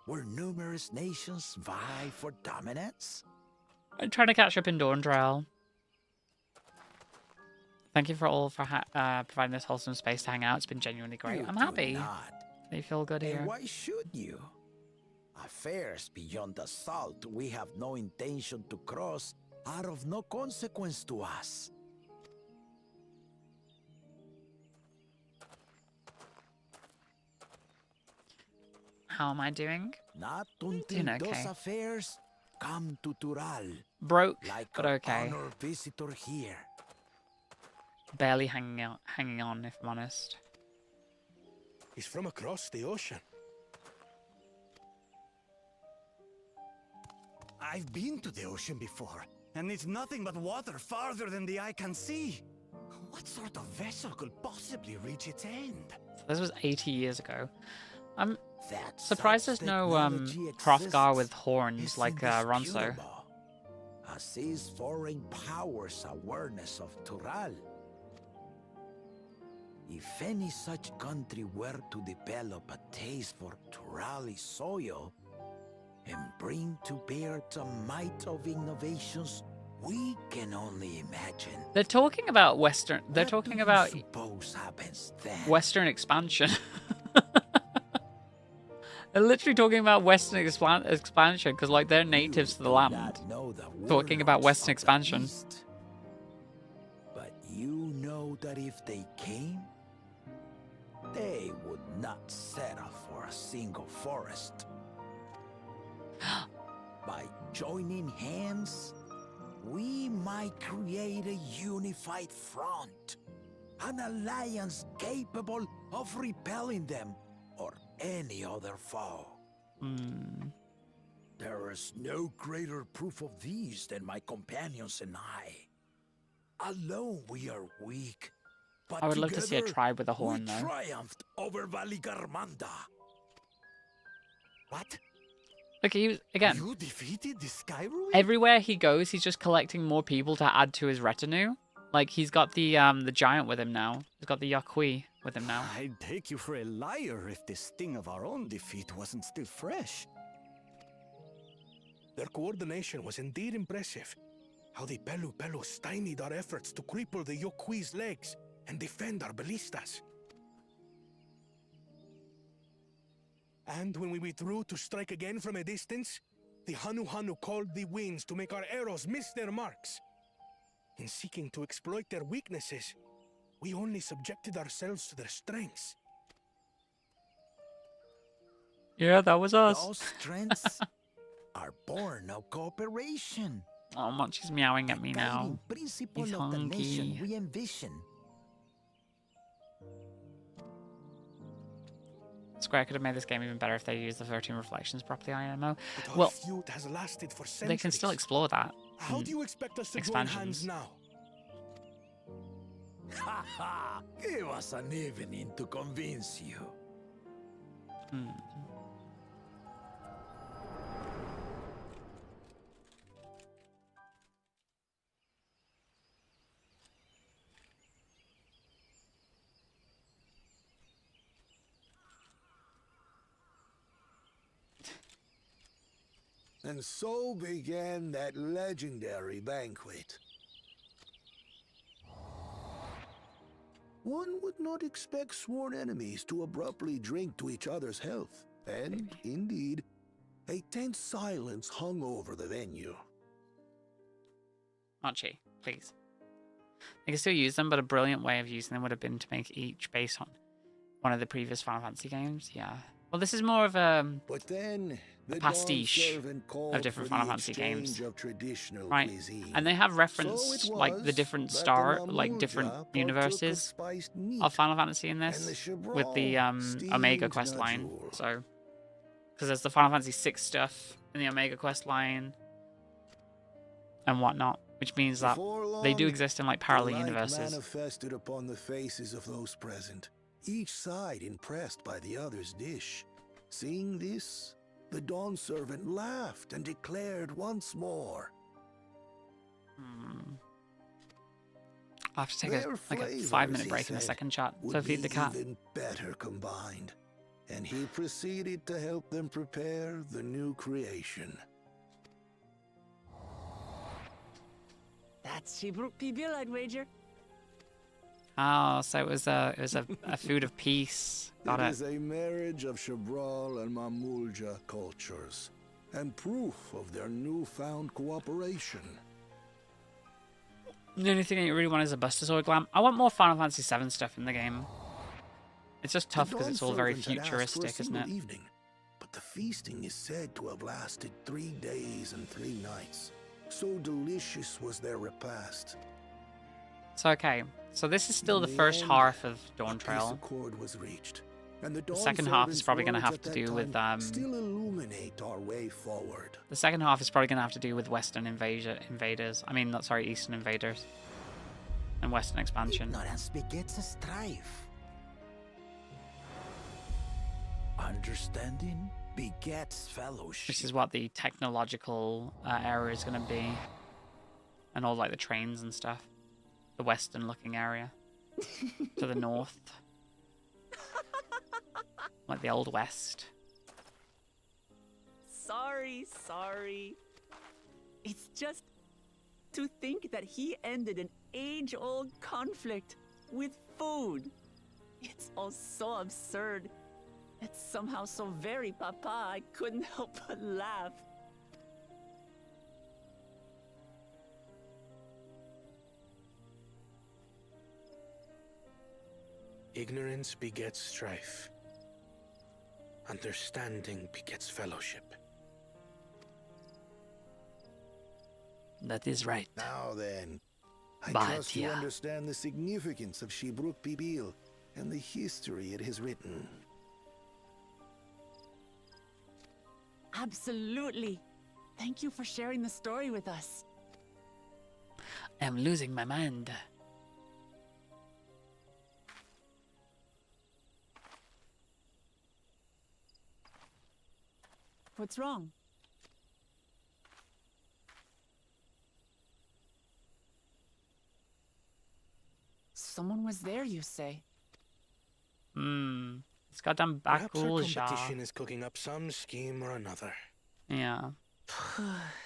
S13: where numerous nations vie for dominance?
S1: I'm trying to catch up in Dawntrail. Thank you for providing this wholesome space to hang out. It's been genuinely great. I'm happy. They feel good here.
S13: And why should you? Affairs beyond the salt we have no intention to cross are of no consequence to us.
S1: How am I doing?
S13: Not until
S1: Doing okay.
S13: those affairs come to Tural.
S1: Broke,
S13: like
S1: but
S13: an
S1: okay.
S13: honored visitor here.
S1: Barely hanging on, if I'm honest.
S2: He's from across the ocean.
S14: I've been to the ocean before, and it's nothing but water farther than the eye can see. What sort of vessel could possibly reach its end?
S1: This was 80 years ago. I'm
S13: That
S1: surprised there's
S13: such
S1: no
S13: technology
S1: Hrothgar with
S13: exists
S1: horns
S13: is
S1: like Ronso.
S13: indisputable, as is foreign powers' awareness of Tural. If any such country were to develop a taste for Turali soil and bring to bear the might of innovations we can only imagine.
S1: They're talking about Western. They're
S13: What
S1: talking
S13: do you
S1: about
S13: suppose happens then?
S1: Western expansion. They're literally talking about Western expansion because, like, they're natives to the land.
S13: Know the
S1: Talking about
S13: words
S1: Western
S13: of the
S1: expansion.
S13: East. But you know that if they came, they would not settle for a single forest. By joining hands, we might create a unified front, an alliance capable of repelling them or any other foe. There is no greater proof of these than my companions and I. Alone we are weak, but
S1: I would love to see a
S13: together
S1: tribe with a horn,
S13: we
S1: though.
S13: triumphed over Valigarmanda. What?
S1: Look, he was again.
S14: You defeated the Sky Ruin?
S1: Everywhere he goes, he's just collecting more people to add to his retinue. Like, he's got the giant with him now. He's got the Yakui with him now.
S14: I'd take you for a liar if the sting of our own defeat wasn't still fresh.
S2: Their coordination was indeed impressive. How the Pelu stymied our efforts to cripple the Yokui's legs and defend our ballistas. And when we withdrew to strike again from a distance, the Hanu called the winds to make our arrows miss their marks. In seeking to exploit their weaknesses, we only subjected ourselves to their strengths.
S1: Yeah, that was us.
S13: Those strengths are born of cooperation.
S1: Oh, Munchie's meowing at me now.
S13: Guiding principle
S1: He's
S13: of the nation
S1: hungry.
S13: we envision.
S1: Square could have made this game even better if they used the 13 reflections properly, IMO.
S2: But our
S1: Well,
S2: feud has lasted for centuries.
S1: they can still explore that.
S2: How
S1: in
S2: do you expect us to
S1: expansions.
S2: join hands now?
S13: Ha ha! Give us an evening to convince you.
S8: And so began that legendary banquet. One would not expect sworn enemies to abruptly drink to each other's health, and, indeed, a tense silence hung over the venue.
S1: Archie, please. They can still use them, but a brilliant way of using them would have been to make each based on one of the previous Final Fantasy games. Yeah. Well, this is more of a...
S8: But then,
S1: pastiche of different Final Fantasy games, right? And they have referenced like the different different universes of Final Fantasy in this with the Omega quest line. So, because there's the Final Fantasy VI stuff in the Omega quest line and whatnot, which means that they do exist in like parallel universes.
S13: Manifested upon the faces of those present, each side impressed by the other's dish. Seeing this, the Dawn Servant laughed and declared once more.
S1: I'll have to take a 5-minute break in the second chat to feed the cat.
S13: Even better combined, and he proceeded to help them prepare the new creation.
S7: That's Shebruk Pibil, I'd wager.
S1: Oh, so it was a food of peace. Got it.
S13: It is a marriage of Shabral and Mamulja cultures, and proof of their newfound cooperation.
S1: The only thing I really want is a Buster Sword Glam. I want more Final Fantasy VII stuff in the game. It's just tough because it's all very futuristic, isn't it?
S13: Evening, but the feasting is said to have lasted 3 days and 3 nights. So delicious was their repast.
S1: So okay, so this is still the first half of Dawntrail.
S13: Was reached, and
S1: the second half is probably going to have to do with
S13: still illuminate our way forward.
S1: The second half is probably going to have to do with Western invaders. I mean, sorry, Eastern invaders and Western expansion.
S13: Ignorance begets a strife. Understanding begets fellowship.
S1: This is what the technological area is going to be, and all like the trains and stuff. The western-looking area to the north, like the Old West.
S7: Sorry. It's just to think that he ended an age-old conflict with food. It's all so absurd. It's somehow so very papa, I couldn't help but laugh.
S2: Ignorance begets strife. Understanding begets fellowship.
S1: That is right.
S13: Now then, I trust you understand the significance of Shebruk Pibil and the history it has written.
S7: Absolutely. Thank you for sharing the story with us.
S1: I'm losing my mind.
S7: What's wrong? Someone was there, you say?
S1: It's goddamn
S2: Perhaps our
S1: Bakulja.
S2: competition is cooking up some scheme or another.
S1: Yeah.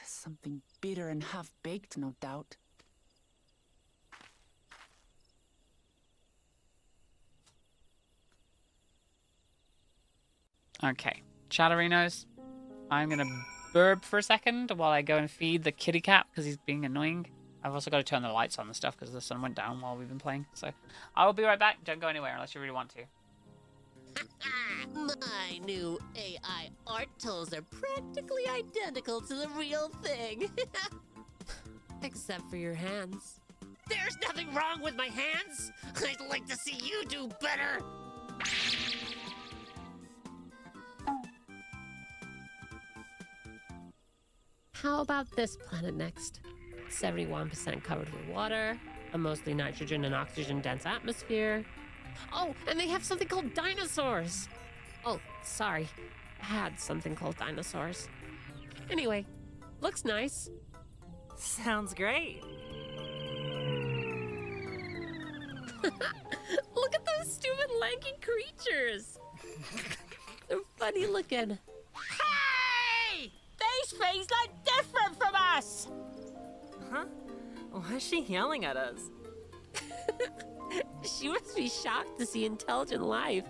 S7: Something bitter and half-baked, no doubt.
S1: Okay, Chatterinos. I'm gonna burp for a second while I go and feed the kitty cat because he's being annoying. I've also got to turn the lights on and stuff because the sun went down while we've been playing. So I will be right back. Don't go anywhere unless you really want to.
S15: My new AI art tools are practically identical to the real thing. Except for your hands. There's nothing wrong with my hands! I'd like to see you do better! How about this planet next? 71% covered with water, a mostly nitrogen and oxygen dense atmosphere. Oh, and they have something called dinosaurs! Oh, sorry. I had something called dinosaurs. Anyway, looks nice.
S16: Sounds great.
S15: Look at those stupid lanky creatures! They're funny looking.
S16: Hey! These things look different from us! Huh? Why is she yelling at us?
S15: She must be shocked to see intelligent life.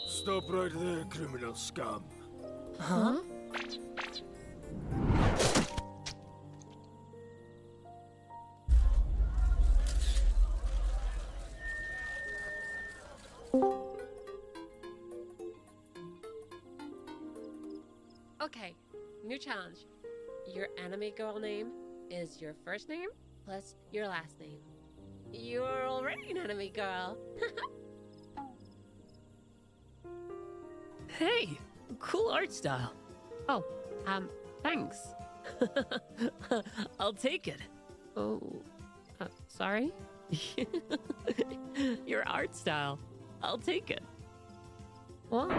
S17: Stop right there, criminal scum.
S15: Huh? Okay, new challenge. Your anime girl name is your first name plus your last name. You're already an anime girl.
S18: Hey, cool art style.
S15: Oh, thanks.
S18: I'll take it.
S15: Oh, sorry?
S18: Your art style. I'll take it.
S15: What?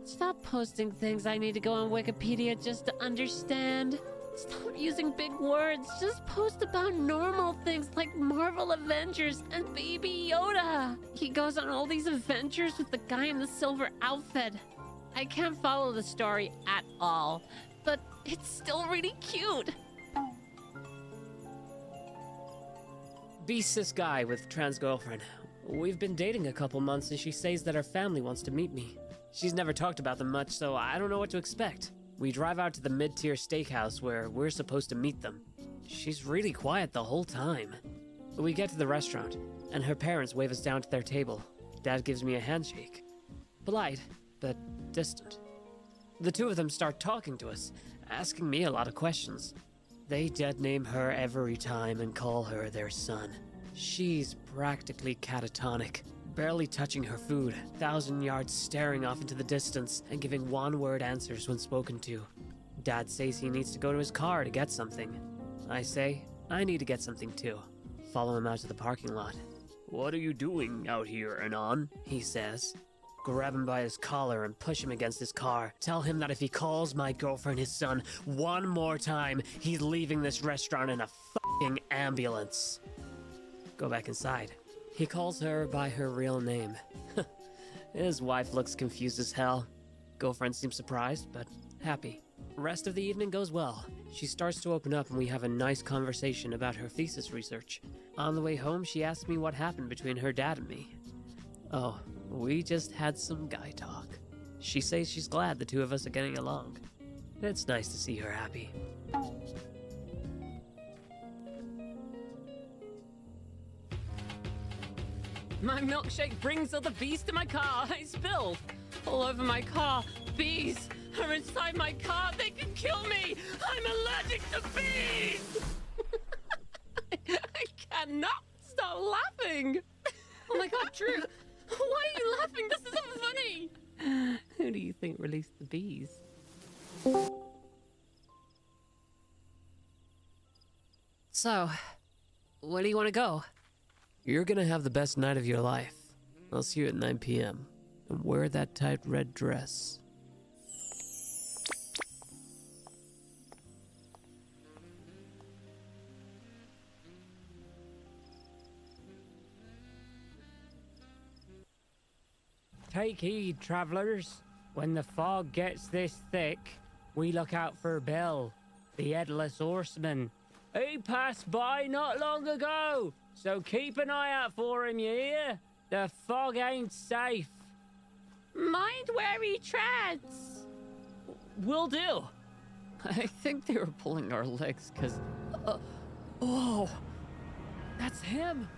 S15: Stop posting things I need to go on Wikipedia just to understand. Stop using big words. Just post about normal things like Marvel Avengers and Baby Yoda. He goes on all these adventures with the guy in the silver outfit. I can't follow the story at all, but it's still really cute.
S18: Beast's this guy with trans girlfriend. We've been dating a couple months and she says that her family wants to meet me. She's never talked about them much, so I don't know what to expect. We drive out to the mid-tier steakhouse where we're supposed to meet them. She's really quiet the whole time. We get to the restaurant, and her parents wave us down to their table. Dad gives me a handshake. Polite, but distant. The two of them start talking to us, asking me a lot of questions. They dead name her every time and call her their son. She's practically catatonic, barely touching her food, 1,000 yards staring off into the distance and giving one-word answers when spoken to. Dad says he needs to go to his car to get something. I say, I need to get something too. Follow him out to the parking lot.
S11: What are you doing out here, Anon?
S18: He says. Grab him by his collar and push him against his car. Tell him that if he calls my girlfriend his son one more time, he's leaving this restaurant in a fucking ambulance. Go back inside. He calls her by her real name. His wife looks confused as hell. Girlfriend seems surprised, but happy. Rest of the evening goes well. She starts to open up and we have a nice conversation about her thesis research. On the way home, she asks me what happened between her dad and me. Oh, we just had some guy talk. She says she's glad the two of us are getting along. It's nice to see her happy.
S1: My milkshake brings all the bees to my car. I spilled all over my car. Bees are inside my car. They can kill me. I'm allergic to bees. I cannot stop laughing. Oh my God, Drew. Why are you laughing? This isn't funny.
S15: Who do you think released the bees?
S18: So, where do you want to go? You're gonna have the best night of your life. I'll see you at 9 p.m. And wear that tight red dress.
S19: Take heed, travelers. When the fog gets this thick, we look out for Bill, the Headless Horseman. He passed by not long ago, so keep an eye out for him, you hear? The fog ain't safe.
S1: Mind where he treads.
S18: Will do.
S1: I think they were pulling our legs because...
S18: Oh, that's him.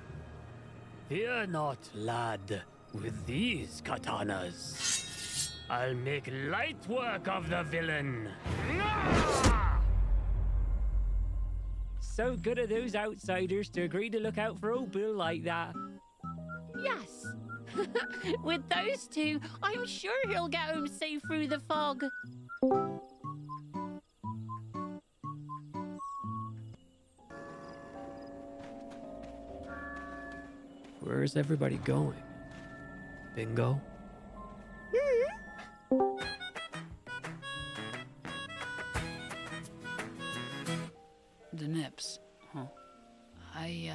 S19: Fear not, lad. With these katanas, I'll make light work of the villain. So good of those outsiders to agree to look out for old Bill like that.
S1: Yes. With those two, I'm sure he'll get home safe through the fog.
S18: Where's everybody going? Bingo?
S1: The nips. Huh. I,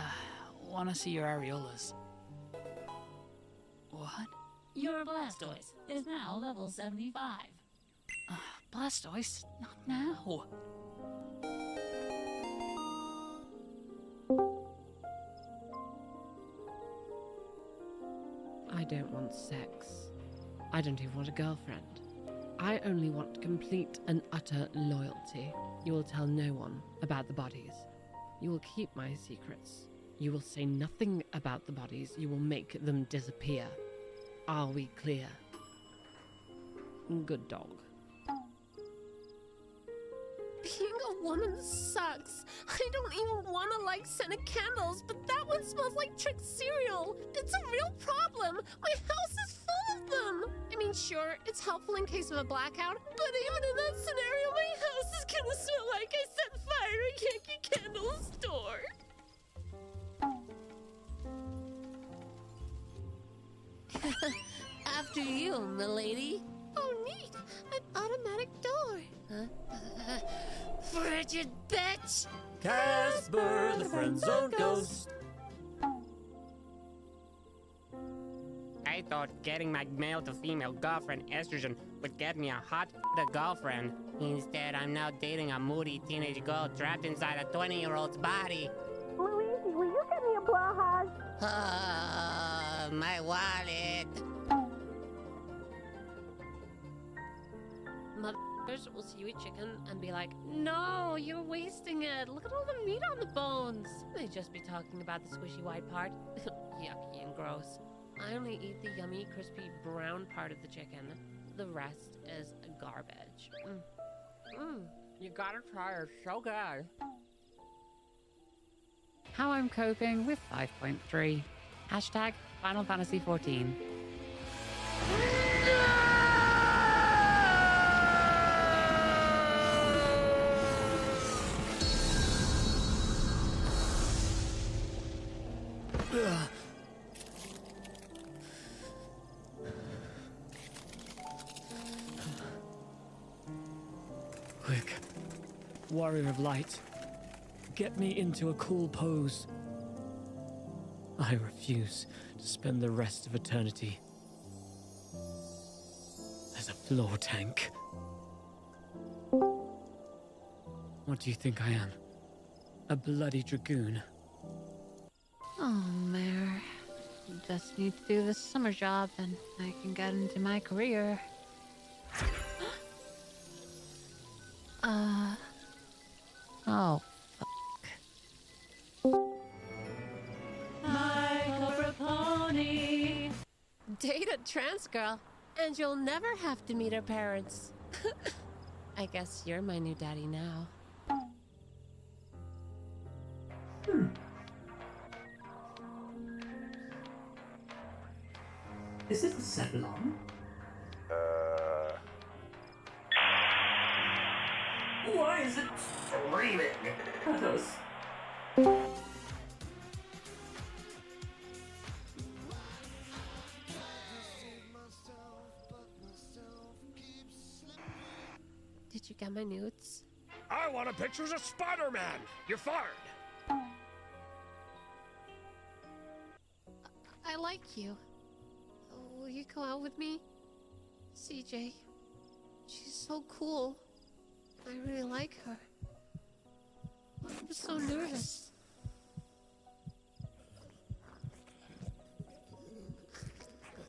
S1: want to see your areolas. What?
S20: Your Blastoise is now level 75.
S1: Blastoise? Not now.
S15: I don't want sex.
S18: I don't even want a girlfriend. I only want complete and utter loyalty. You will tell no one about the bodies. You will keep my secrets. You will say nothing about the bodies. You will make them disappear. Are we clear? Good dog.
S15: Being a woman sucks. I don't even want to light scented candles, but that one smells like trick cereal. It's a real problem. My house is full of them. I mean, sure, it's helpful in case of a blackout, but even in that scenario, my house is gonna smell like I set fire to Yankee Candle store. After you, milady. Oh, neat. An automatic door. Huh? Frigid bitch!
S18: Casper, the friend zone ghost.
S19: I thought getting my male to female girlfriend estrogen would get me a hot girlfriend. Instead, I'm now dating a moody teenage girl trapped inside a 20-year-old's body.
S15: Luigi, will you get me a bra hug?
S19: My wallet.
S15: Motherfuckers will see you eat chicken and be like, no, you're wasting it. Look at all the meat on the bones. They just be talking about the squishy white part. Yucky and gross. I only eat the yummy, crispy brown part of the chicken. The rest is garbage.
S19: You gotta try it, so good.
S1: How I'm coping with 5.3. Hashtag Final Fantasy 14.
S18: Quick. Warrior of Light. Get me into a cool pose. I refuse to spend the rest of eternity as a floor tank. What do you think I am? A bloody dragoon?
S1: Oh, Mare. Just need to do this summer job and I can get into my career. Oh,
S15: My cobra pony. Date a trans girl, and you'll never have to meet her parents. I guess you're my new daddy now.
S21: Is this a salon? Why is it screaming at us?
S15: Did you get my nudes?
S17: I want a pictures of Spider-Man! You're fired!
S15: I like you. Will you go out with me? CJ. She's so cool. I really like her. I'm so nervous.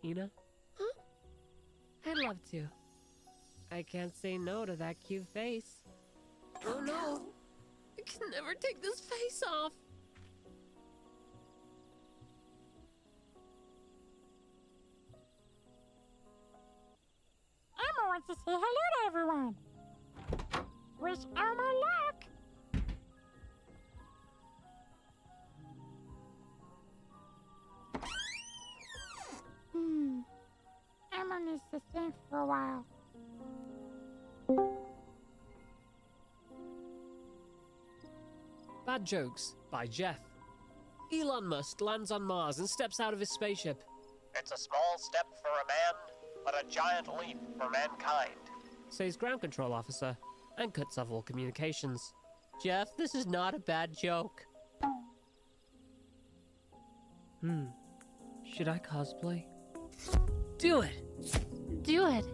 S18: Ina?
S15: Huh?
S18: I'd love to. I can't say no to that cute face.
S15: Oh no. I can never take this face off.
S22: Emma wants to say hello to everyone. Wish Elmo luck. Emma needs to think for a while.
S18: Bad Jokes by Jeff. Elon Musk lands on Mars and steps out of his spaceship.
S23: It's a small step for a man, but a giant leap for mankind.
S18: Says ground control officer and cuts off all communications. Jeff, this is not a bad joke. Should I cosplay? Do it!
S15: Do it.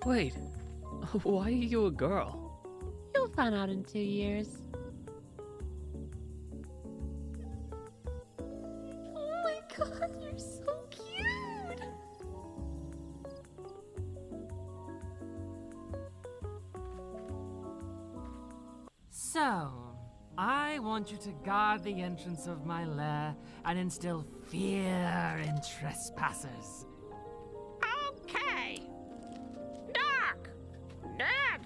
S18: Wait, why are you a girl?
S15: You'll find out in 2 years. Oh my god, you're so cute!
S16: So, I want you to guard the entrance of my lair and instill fear in trespassers.
S3: Okay. Dark. Dead.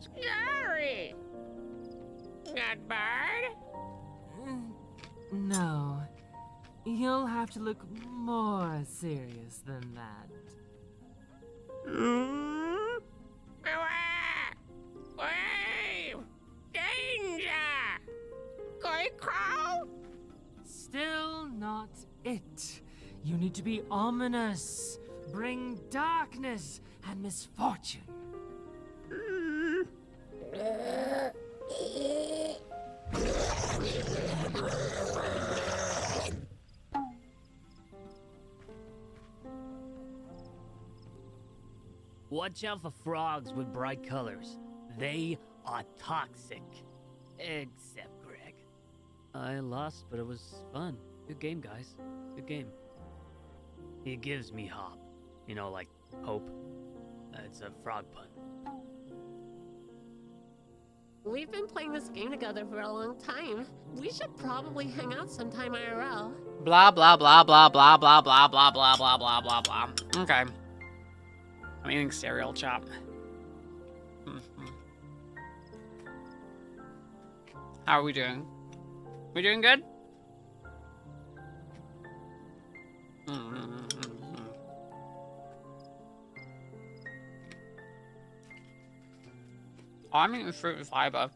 S3: Scary. Good bird?
S16: No. You'll have to look more serious than that.
S3: Wave! Danger! Good crow?
S16: Still not it. You need to be ominous. Bring darkness and misfortune.
S18: Watch out for frogs with bright colors. They are toxic. Except Greg. I lost, but it was fun. Good game, guys. Good game. He gives me hop. You know, like hope. It's a frog pun.
S15: We've been playing this game together for a long time. We should probably hang out sometime IRL.
S1: Blah, blah, blah, blah, blah, blah, blah, blah, blah, blah, blah, blah, blah. Okay. I'm eating cereal, chop. How are we doing? We doing good? Oh, I'm eating fruit and fiber.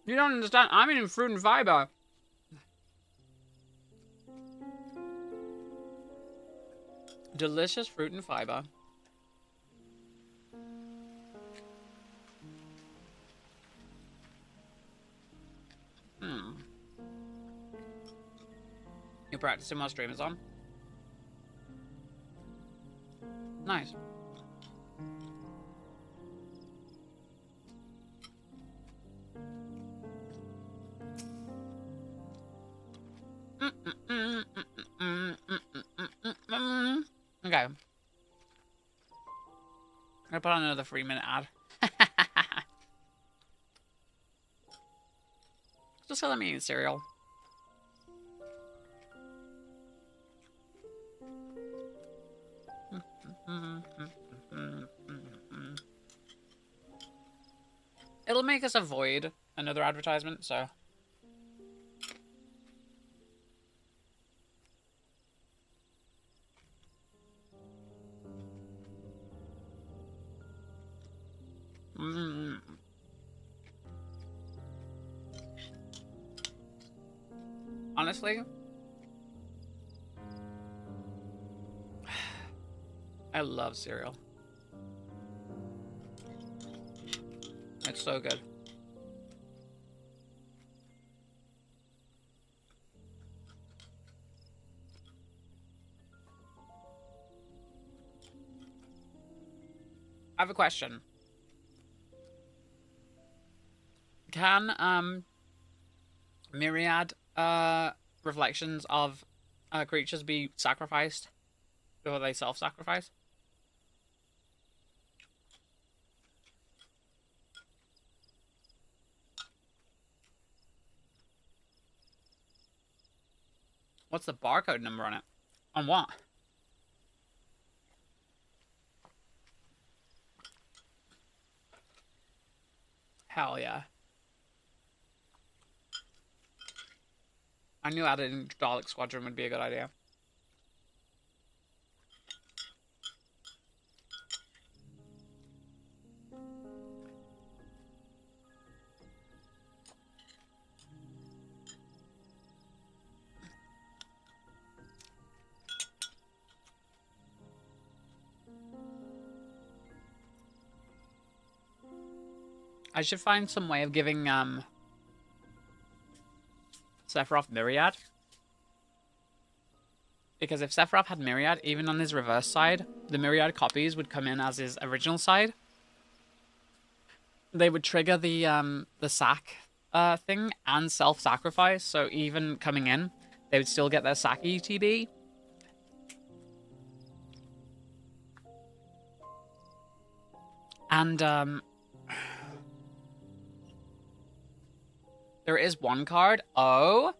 S1: You don't understand. I'm eating fruit and fiber. Delicious fruit and fiber. You're practicing while stream is on? Nice. Okay. I'm gonna put on another 3-minute ad. Just let me eat cereal. It'll make us avoid another advertisement, so. Honestly, I love cereal. It's so good. I have a question. Can myriad reflections of creatures be sacrificed before they self-sacrifice? What's the barcode number on it? On what? Hell yeah. I knew adding Dalek Squadron would be a good idea. I should find some way of giving Sephiroth Myriad. Because if Sephiroth had Myriad, even on his reverse side, the Myriad copies would come in as his original side. They would trigger the sack thing and self-sacrifice, so even coming in, they would still get their sack ETB. And there is one card. Oh,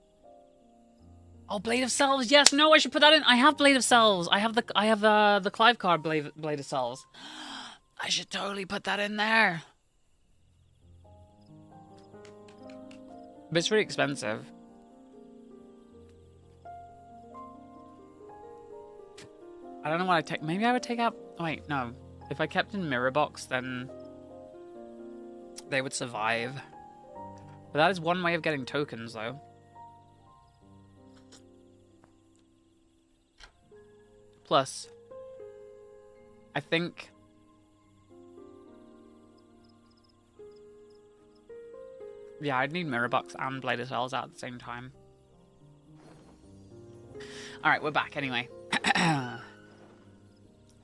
S1: Blade of Selves. Yes, no, I should put that in. I have Blade of Selves. I have the Clive card, Blade of Selves. I should totally put that in there. But it's really expensive. I don't know what I take. Maybe I would take out. Oh, wait, no. If I kept in Mirror Box, then they would survive. But that is one way of getting tokens, though. Plus, I think yeah, I'd need Mirror Box and Blade of Cells out at the same time. Alright, we're back anyway.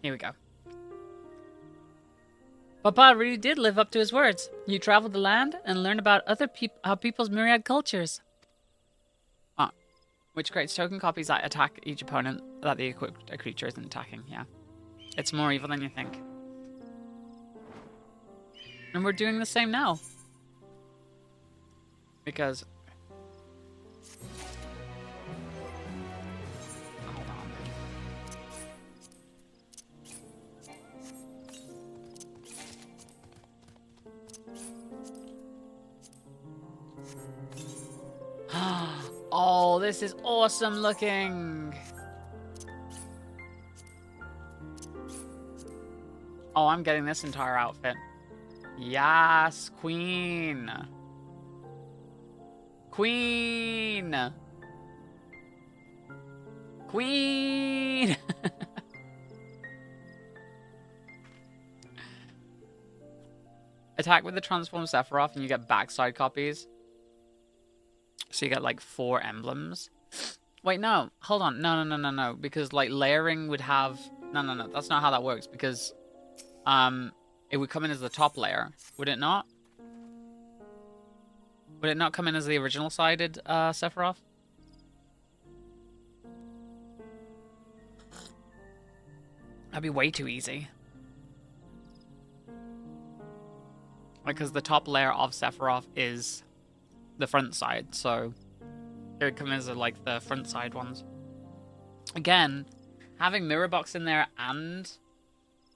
S1: Here we go. Papa really did live up to his words. You traveled the land and learned about other people's myriad cultures. Ah, which creates token copies that attack each opponent that the equipped creature isn't attacking. Yeah, it's more evil than you think. And we're doing the same now. Because... hold on. Oh, this is awesome looking. Oh, I'm getting this entire outfit. Yes, Queen. Queen. Queen. Attack with the transform Sephiroth and you get backside copies. So you get like 4 emblems. Wait, no. Hold on. No. Because like layering would have... No. That's not how that works. Because it would come in as the top layer. Would it not? Would it not come in as the original sided Sephiroth? That'd be way too easy. Because the top layer of Sephiroth is the front side, so it would come as like the front side ones. Again, having Mirror Box in there and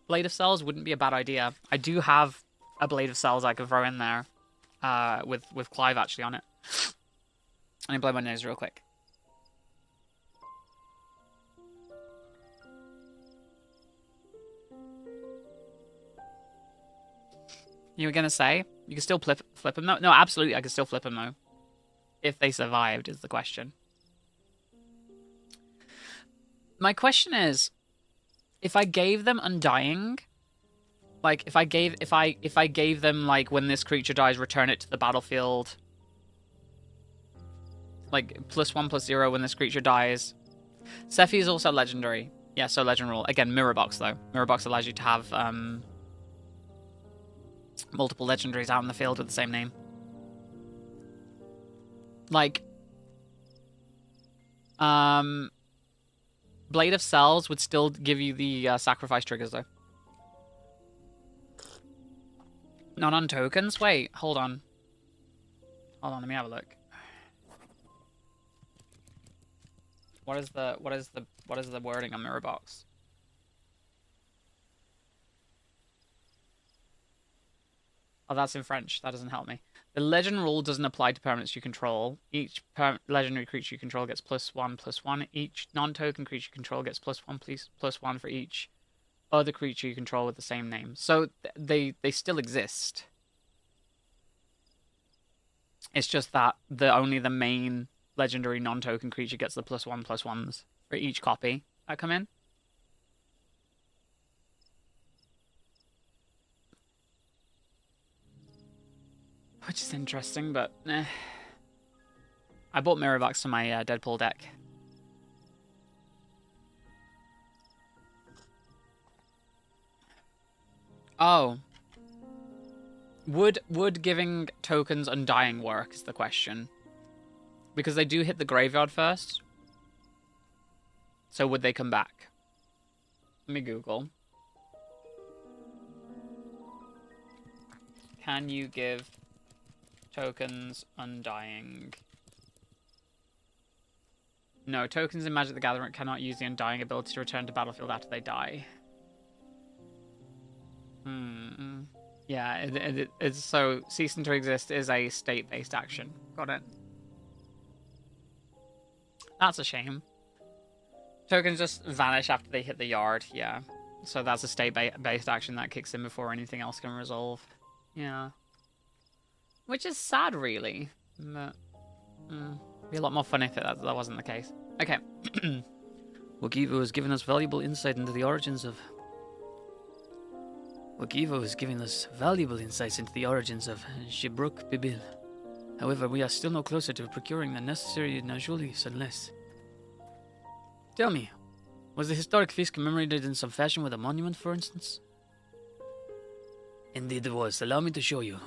S1: Blade of Cells wouldn't be a bad idea. I do have a Blade of Cells I could throw in there with Clive actually on it. Let me blow my nose real quick. You were gonna say you can still flip them? No, absolutely, I can still flip them though. If they survived is the question. My question is, if I gave them Undying, like if I gave them like when this creature dies, return it to the battlefield. Like +1/+0 when this creature dies. Sephi is also legendary. Yeah, so legend rule. Again, Mirror Box though. Mirror Box allows you to have multiple legendaries out in the field with the same name. Like, Blade of Cells would still give you the sacrifice triggers though. Not on tokens? Wait, hold on. Hold on, let me have a look. What is the wording on Mirror Box? Oh, that's in French. That doesn't help me. The legend rule doesn't apply to permanents you control. Each legendary creature you control gets +1/+1. Each non-token creature you control gets +1/+1 for each other creature you control with the same name. So they still exist. It's just that only the main legendary non-token creature gets the +1/+1s for each copy that come in. Which is interesting, but eh. I bought Mirror Box for my Deadpool deck. Oh. Would giving tokens Undying work is the question. Because they do hit the graveyard first. So would they come back? Let me Google. can you give tokens Undying? No, tokens in Magic the Gathering cannot use the Undying ability to return to battlefield after they die. Yeah, it's so ceasing to exist is a state-based action. Got it. That's a shame. Tokens just vanish after they hit the yard, yeah. So that's a state-based action that kicks in before anything else can resolve. Yeah. Which is sad, really. But, be a lot more fun if that wasn't the case. Okay.
S18: Wakivo has given us valuable insight into the origins of... Wakivo is giving us valuable insights into the origins of Shibruk Bibil. However, we are still no closer to procuring the necessary Najulis unless... Tell me, was the historic feast commemorated in some fashion with a monument, for instance? Indeed it was. Allow me to show you.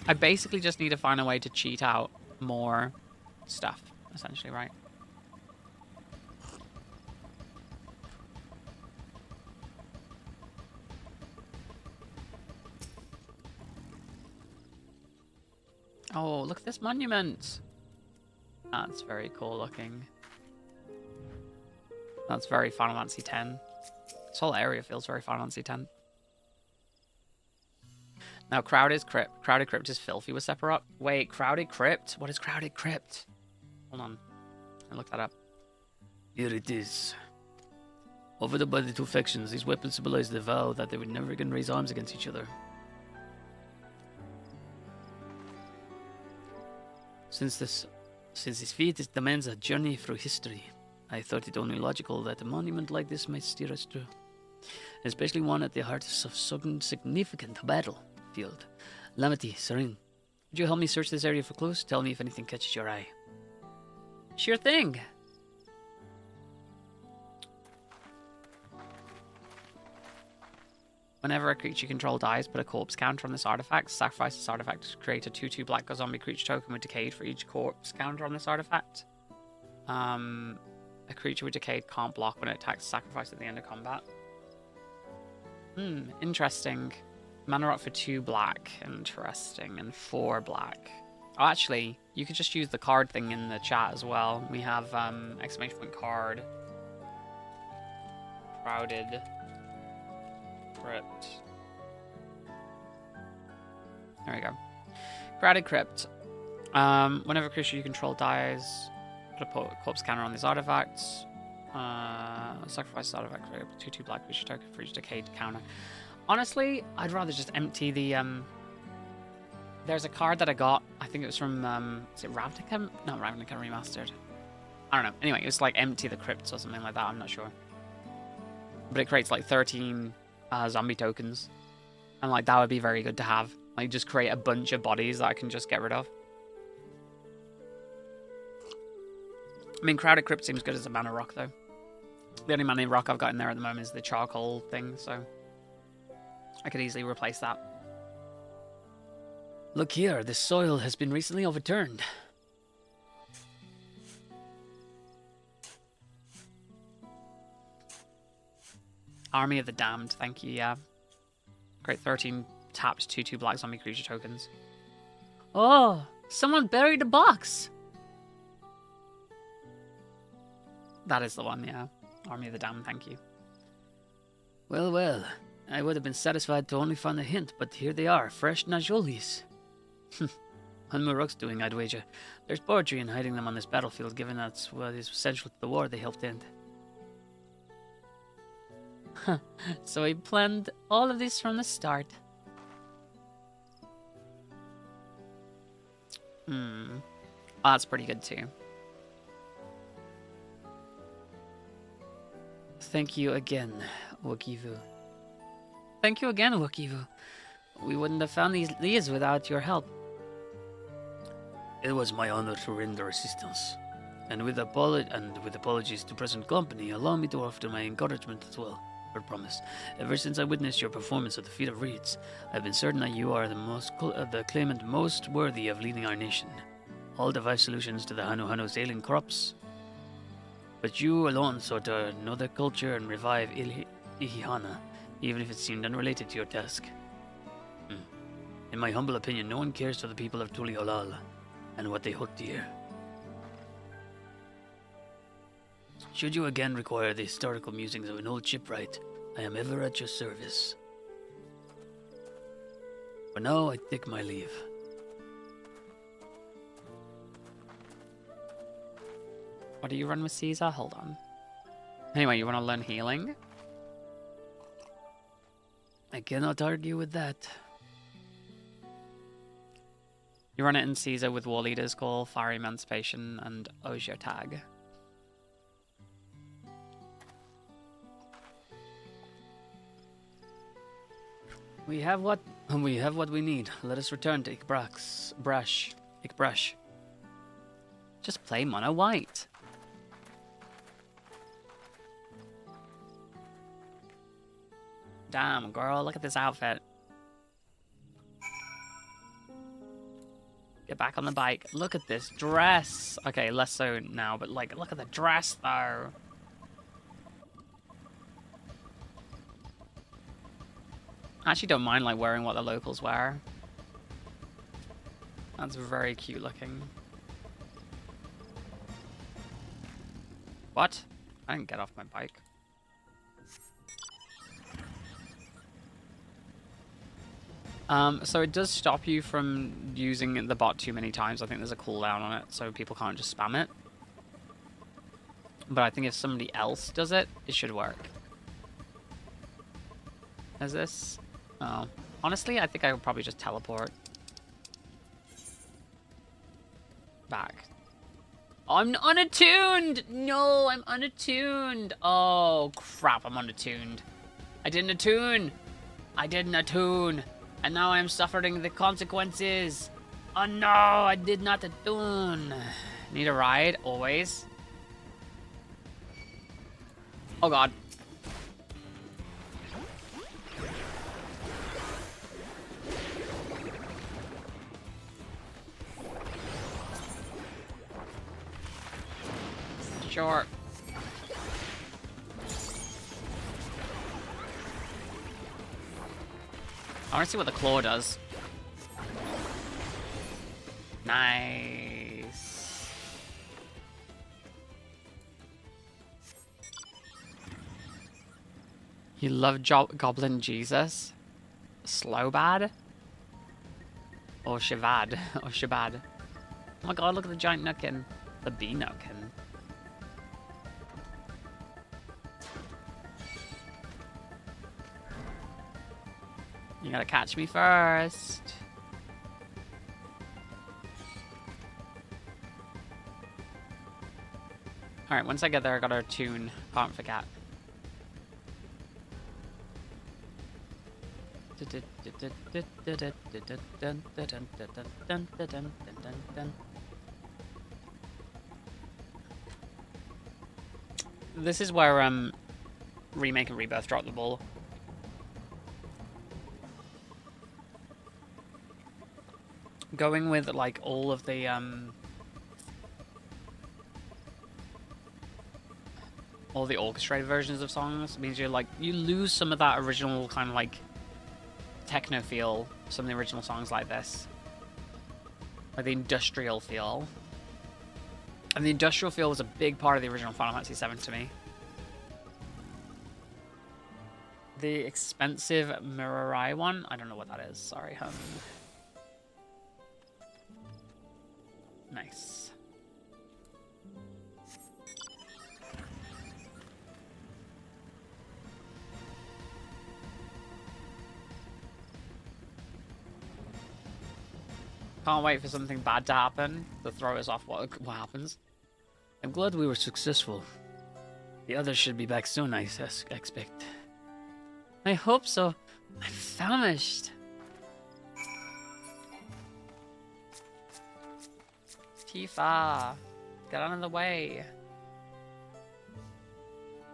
S1: I basically just need to find a way to cheat out more stuff, essentially, right? Oh, look at this monument. That's very cool looking. That's very Final Fantasy X. This whole area feels very Final Fantasy X. Now, Crowded Crypt is filthy with Sephiroth. Wait, Crowded Crypt? What is Crowded Crypt? Hold on. I'll look that up.
S18: Here it is. Offered by the two factions, these weapons symbolize the vow that they would never again raise arms against each other. Since this feat demands a journey through history, I thought it only logical that a monument like this might steer us through. Especially one at the heart of some significant battlefield. Lamity, Serene, would you help me search this area for clues? Tell me if anything catches your eye.
S1: Sure thing. Whenever a creature you control dies, put a corpse counter on this artifact. Sacrifice this artifact to create a 2/2 black zombie creature token with decayed for each corpse counter on this artifact. A creature with decayed can't block when it attacks. Sacrifice at the end of combat. Interesting. Mana rock for 2 black. Interesting. And 4 black. Oh, actually, you could just use the card thing in the chat as well. We have exclamation point card. Crowded Crypt. There we go. Crowded Crypt. Whenever a creature you control dies, put a corpse counter on these artifacts. Sacrifice this artifact, create a 2/2 black creature token for each decayed counter. Honestly, I'd rather just empty the there's a card that I got, I think it was from is it Ravnica? Not Ravnica Remastered. I don't know. Anyway, it was like empty the crypts or something like that, I'm not sure. But it creates like 13 zombie tokens. And like that would be very good to have. Like just create a bunch of bodies that I can just get rid of. I mean, Crowded Crypt seems good as a mana rock though. The only mana rock I've got in there at the moment is the charcoal thing, so I could easily replace that.
S18: Look here, this soil has been recently overturned.
S1: Army of the Damned, thank you, yeah. Great, 13 taps, 2/2 black zombie creature tokens.
S18: Oh, someone buried a box.
S1: That is the one, yeah. Army of the Damned, thank you.
S18: Well, well, I would have been satisfied to only find a hint, but here they are, fresh Najolis. Hunmuruk's doing, I'd wager. There's poetry in hiding them on this battlefield, given that's what is essential to the war they helped end.
S1: So he planned all of this from the start. Oh, that's pretty good too.
S18: Thank you again, Wakivu.
S1: Thank you again, Wakivu. We wouldn't have found these leads without your help.
S18: It was my honor to render assistance. And with apologies to present company, allow me to offer my encouragement as well. I promise. Ever since I witnessed your performance at the Feet of Reeds, I've been certain that you are the claimant most worthy of leading our nation. All the 5 solutions to the Hanu Hanu's ailing crops
S1: But you alone sought to know the culture and revive Ihihana, even if it seemed unrelated to your task. In my humble opinion, no one cares for the people of Tuliolal and what they hold dear. Should you again require the historical musings of an old shipwright, I am ever at your service. For now, I take my leave. What do you run with Caesar? Hold on. Anyway, you want to learn healing? I cannot argue with that. You run it in Caesar with War Leader's Call, Fire Emancipation, and Ozier Tag. We have what we need. Let us return to Ikbrash. Just play mono white. Damn, girl, look at this outfit. Get back on the bike. Look at this dress. Okay, less so now, but like, look at the dress though. I actually don't mind like wearing what the locals wear. That's very cute looking. What? I didn't get off my bike. So it does stop you from using the bot too many times. I think there's a cooldown on it, so people can't just spam it. But I think if somebody else does it, it should work. Is this? Oh. Honestly, I think I would probably just teleport back. Oh, I'm unattuned! No, I'm unattuned! Oh, crap, I'm unattuned. I didn't attune! I didn't attune! And now I'm suffering the consequences. Oh no, I did not attune. Need a ride, always. Oh god. Sure. I want to see what the claw does. Nice. You love Goblin Jesus? Slow bad? Or Shavad? Or Shabad? Oh my god, look at the giant nukin. The bee nukin. You gotta catch me first. Alright, once I get there, I gotta tune. Can't forget. This is where Remake and Rebirth dropped the ball. Going with like all of the orchestrated versions of songs means you lose some of that original kind of like techno feel, some of the original songs like this, like the industrial feel. And the industrial feel was a big part of the original Final Fantasy VII to me. The expensive Mirai one, I don't know what that is. Sorry, Nice. Can't wait for something bad to happen to throw us off what happens. I'm glad we were successful. The others should be back soon, I expect. I hope so. I'm famished. Tifa, get out of the way.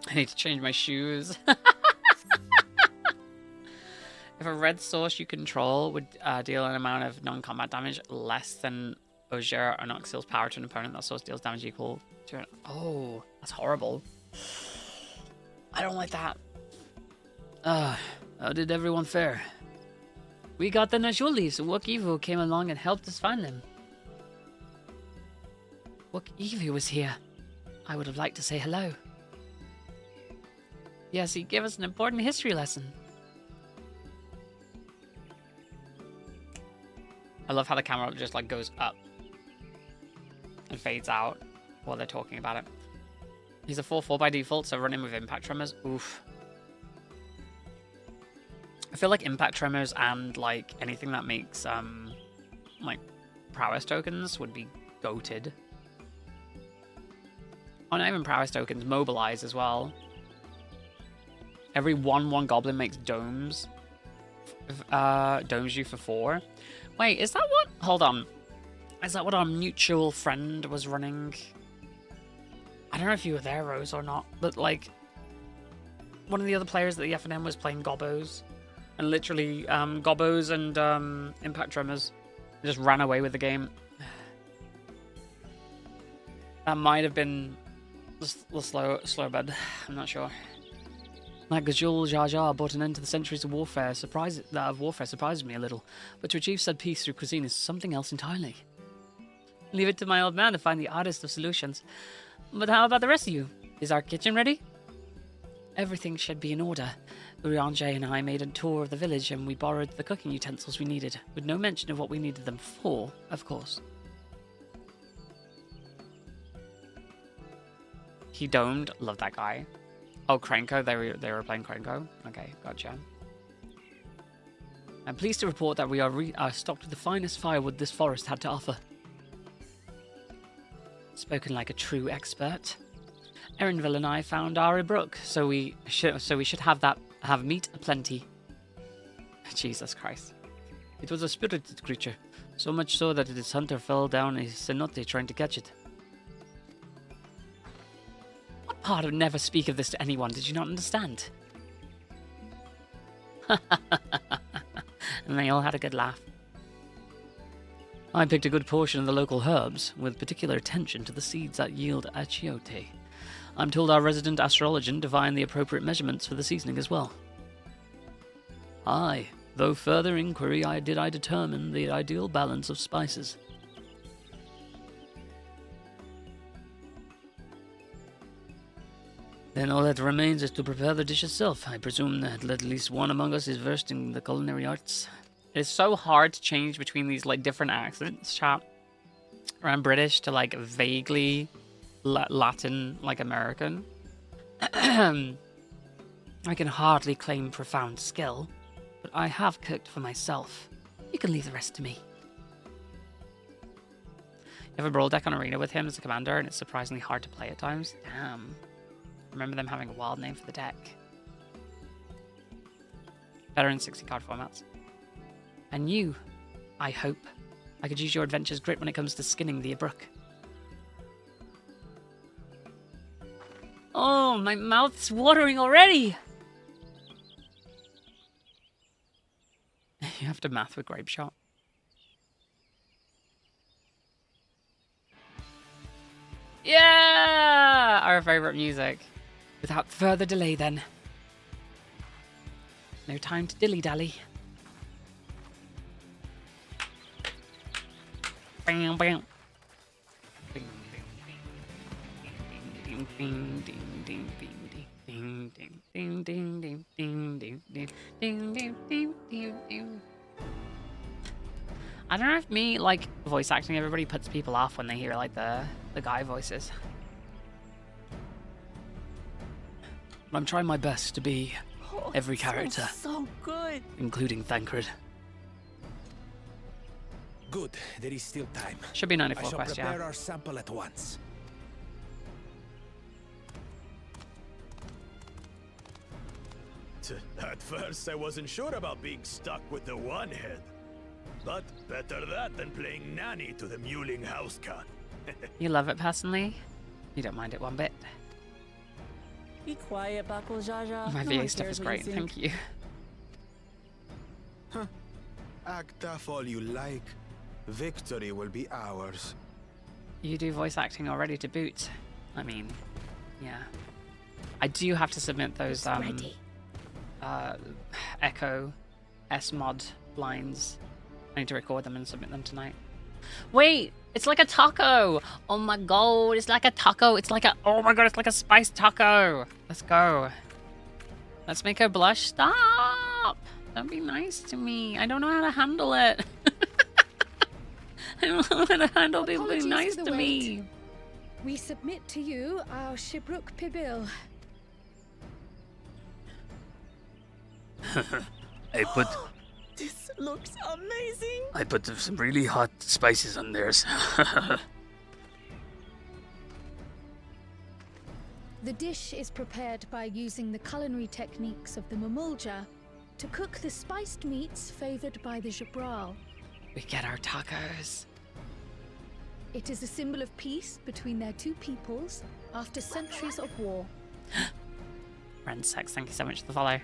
S1: I need to change my shoes. If a red source you control would deal an amount of non-combat damage less than Ozier or Noxil's power to an opponent, that source deals damage equal Oh, that's horrible. I don't like that.
S18: How did everyone fare?
S1: We got the Najuli, so Wook came along and helped us find them. Wook was here. I would have liked to say hello. Yes, he gave us an important history lesson. I love how the camera just like goes up and fades out while they're talking about it. He's a 4/4 by default, so running with impact tremors. Oof. I feel like impact tremors and like anything that makes like prowess tokens would be goated. Oh, not even prowess tokens, mobilize as well. Every 1/1 goblin makes domes. Domes you for 4. Wait, is that what? Hold on. Is that what our mutual friend was running? I don't know if you were there, Rose, or not, but like one of the other players at the FNM was playing Gobbos, and literally Gobbos and Impact Tremors just ran away with the game. That might have been the slow bed. I'm not sure. That Gajul Jar Jar brought an end to the centuries of warfare. Surprises me a little, but to achieve said peace through cuisine is something else entirely. Leave it to my old man to find the artist of solutions. But how about the rest of you? Is our kitchen ready? Everything should be in order. Urianjay and I made a tour of the village and we borrowed the cooking utensils we needed, with no mention of what we needed them for, of course. He domed. Love that guy. Oh, Krenko. They were playing Krenko. Okay, gotcha. I'm pleased to report that we are stocked with the finest firewood this forest had to offer. Spoken like a true expert. Erinville and I found Ari Brook, so we should have meat aplenty. Jesus Christ. It was a spirited creature, so much so that its hunter fell down a cenote trying to catch it. What part of never speak of this to anyone did you not understand? And they all had a good laugh. I picked a good portion of the local herbs, with particular attention to the seeds that yield achiote. I'm told our resident astrologian divined the appropriate measurements for the seasoning as well. Aye, though further inquiry I determine the ideal balance of spices. Then all that remains is to prepare the dish itself. I presume that at least one among us is versed in the culinary arts. It's so hard to change between these like different accents, chat. I'm British to like vaguely Latin, like American. I can hardly claim profound skill, but I have cooked for myself. You can leave the rest to me. You have a brawl deck on Arena with him as a commander, and it's surprisingly hard to play at times. Damn. Remember them having a wild name for the deck. Better in 60 card formats. And you, I hope, I could use your adventure's grit when it comes to skinning the Brook. Oh, my mouth's watering already! You have to math with Grape Shot. Yeah! Our favorite music. Without further delay then. No time to dilly-dally. Bam, bam. I don't know if me, like, voice acting everybody puts people off when they hear, like, the guy voices. But I'm trying my best to be every character.
S7: So good.
S18: Including Thancred.
S13: Good, there is still time.
S1: Should be 94
S13: I shall
S1: quest,
S13: prepare
S1: yeah.
S13: our sample at once.
S17: At first, I wasn't sure about being stuck with the one head. But better that than playing nanny to the mewling house cat.
S1: You love it personally? You don't mind it one bit.
S7: Be quiet, Buckle Jaja.
S1: My VA stuff is great, thank you.
S4: Huh. Act tough all you like. Victory will be ours.
S1: You do voice acting already to boot. I mean, yeah. I do have to submit those Echo S-mod lines. I need to record them and submit them tonight. Wait, it's like a taco. Oh my god, it's like a taco. It's like a, oh my god, it's like a spiced taco. Let's go. Let's make her blush. Stop. Don't be nice to me. I don't know how to handle it. I don't know how to handle people being nice to me.
S10: We submit to you our Shibruk Pibil.
S7: This looks amazing.
S18: I put some really hot spices on theirs.
S10: The dish is prepared by using the culinary techniques of the Mamulja to cook the spiced meats favored by the Jabral.
S1: We get our tacos.
S10: It is a symbol of peace between their two peoples after centuries of war.
S1: Rensex, thank you so much for the follow.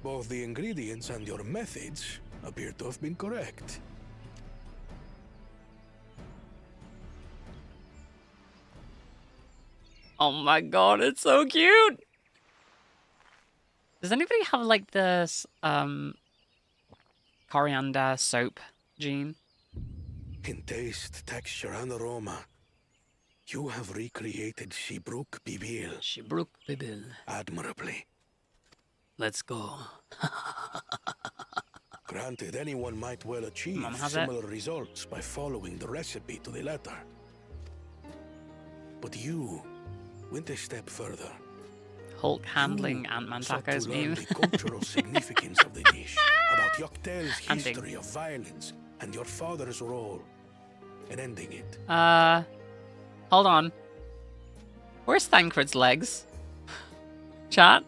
S2: Both the ingredients and your methods appear to have been correct.
S1: Oh my god, it's so cute! Does anybody have like this coriander soap gene?
S2: In taste, texture, and aroma, you have recreated Shibruk Pibil.
S18: Shibruk Pibil.
S2: Admirably.
S18: Let's go.
S2: Granted, anyone might well achieve similar results by following the recipe to the letter. But you went a step further.
S1: Hulk handling Ant-Man tacos meme.
S2: The cultural significance of the dish, about Yoctel's history of violence, and your father's role in ending it.
S1: Hold on. Where's Thancred's legs? Chat?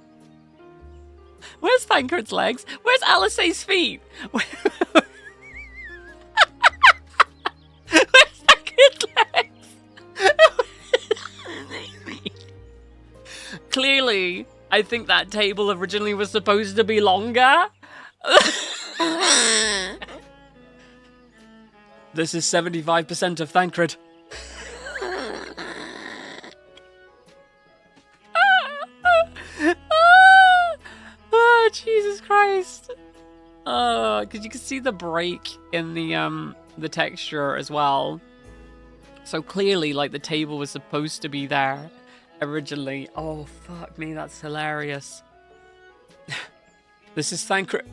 S1: Where's Thancred's legs? Where's Alice's feet? Where's Thancred's legs? Clearly, I think that table originally was supposed to be longer.
S18: This is 75% of Thancred.
S1: Oh, Jesus Christ. Because you can see the break in the texture as well. So clearly, like, the table was supposed to be there originally. Oh, fuck me, that's hilarious. This is Thancred.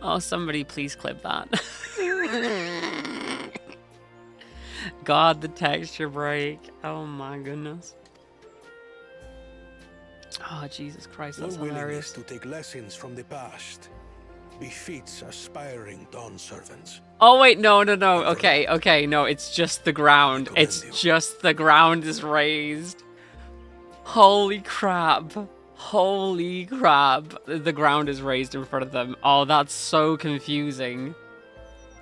S1: Oh, somebody please clip that. God, the texture break. Oh my goodness. Oh, Jesus Christ, that's
S2: Your
S1: hilarious.
S2: willingness to take lessons from the past befits aspiring Dawn servants.
S1: Oh, wait, no. Okay, no, it's just the ground. It's just the ground is raised. Holy crap. Holy crap. The ground is raised in front of them. Oh, that's so confusing.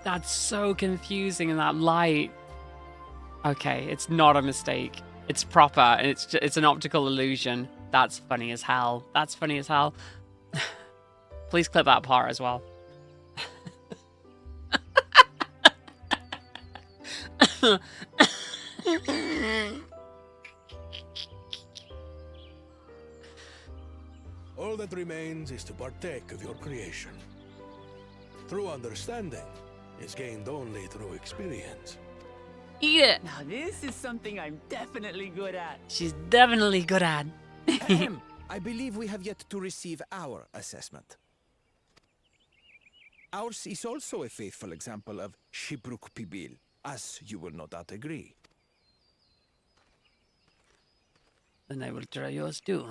S1: That's so confusing in that light. Okay, it's not a mistake. It's proper, and it's an optical illusion. That's funny as hell. That's funny as hell. Please clip that part as well.
S2: All that remains is to partake of your creation. True understanding is gained only through experience.
S1: Eat it!
S7: Now this is something I'm definitely good at.
S1: She's definitely good at.
S13: I believe we have yet to receive our assessment. Ours is also a faithful example of Shibruk Pibil, as you will no doubt agree.
S18: Then I will try yours too.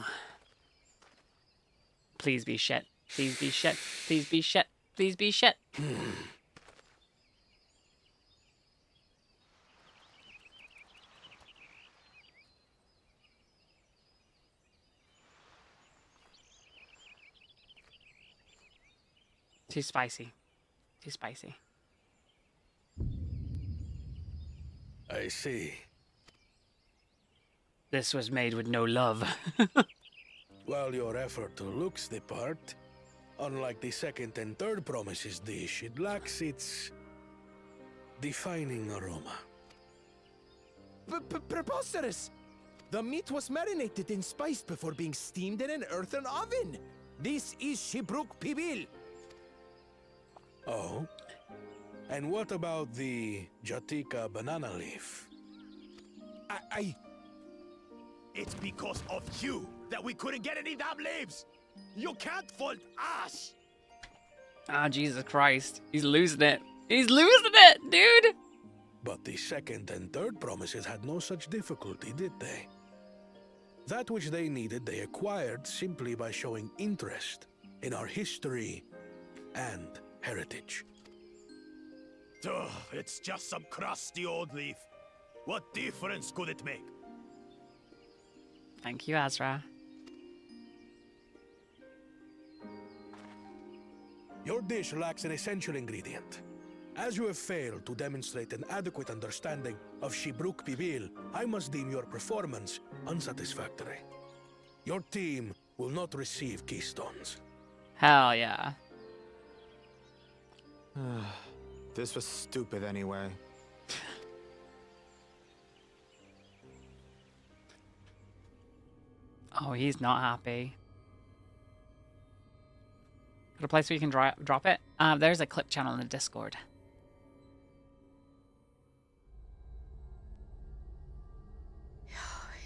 S1: Please be shit. Please be shit. Please be shit. Please be shit. Too spicy. Too spicy.
S2: I see.
S1: This was made with no love.
S2: While your effort looks the part, unlike the second and third promises dish, it lacks its defining aroma.
S4: Preposterous! The meat was marinated in spice before being steamed in an earthen oven. This is Shibruk Pibil.
S2: Oh? And what about the Jatika banana leaf?
S17: It's because of you that we couldn't get any damn leaves! You can't fault us!
S1: Ah, Jesus Christ. He's losing it. He's losing it, dude!
S2: But the second and third promises had no such difficulty, did they? That which they needed, they acquired simply by showing interest in our history and heritage.
S17: Ugh, it's just some crusty old leaf. What difference could it make?
S1: Thank you, Azra.
S2: Your dish lacks an essential ingredient. As you have failed to demonstrate an adequate understanding of Shibruk Pibil, I must deem your performance unsatisfactory. Your team will not receive keystones.
S1: Hell yeah.
S4: This was stupid anyway.
S1: Oh, he's not happy. Got a place where you can drop it? There's a clip channel in the Discord.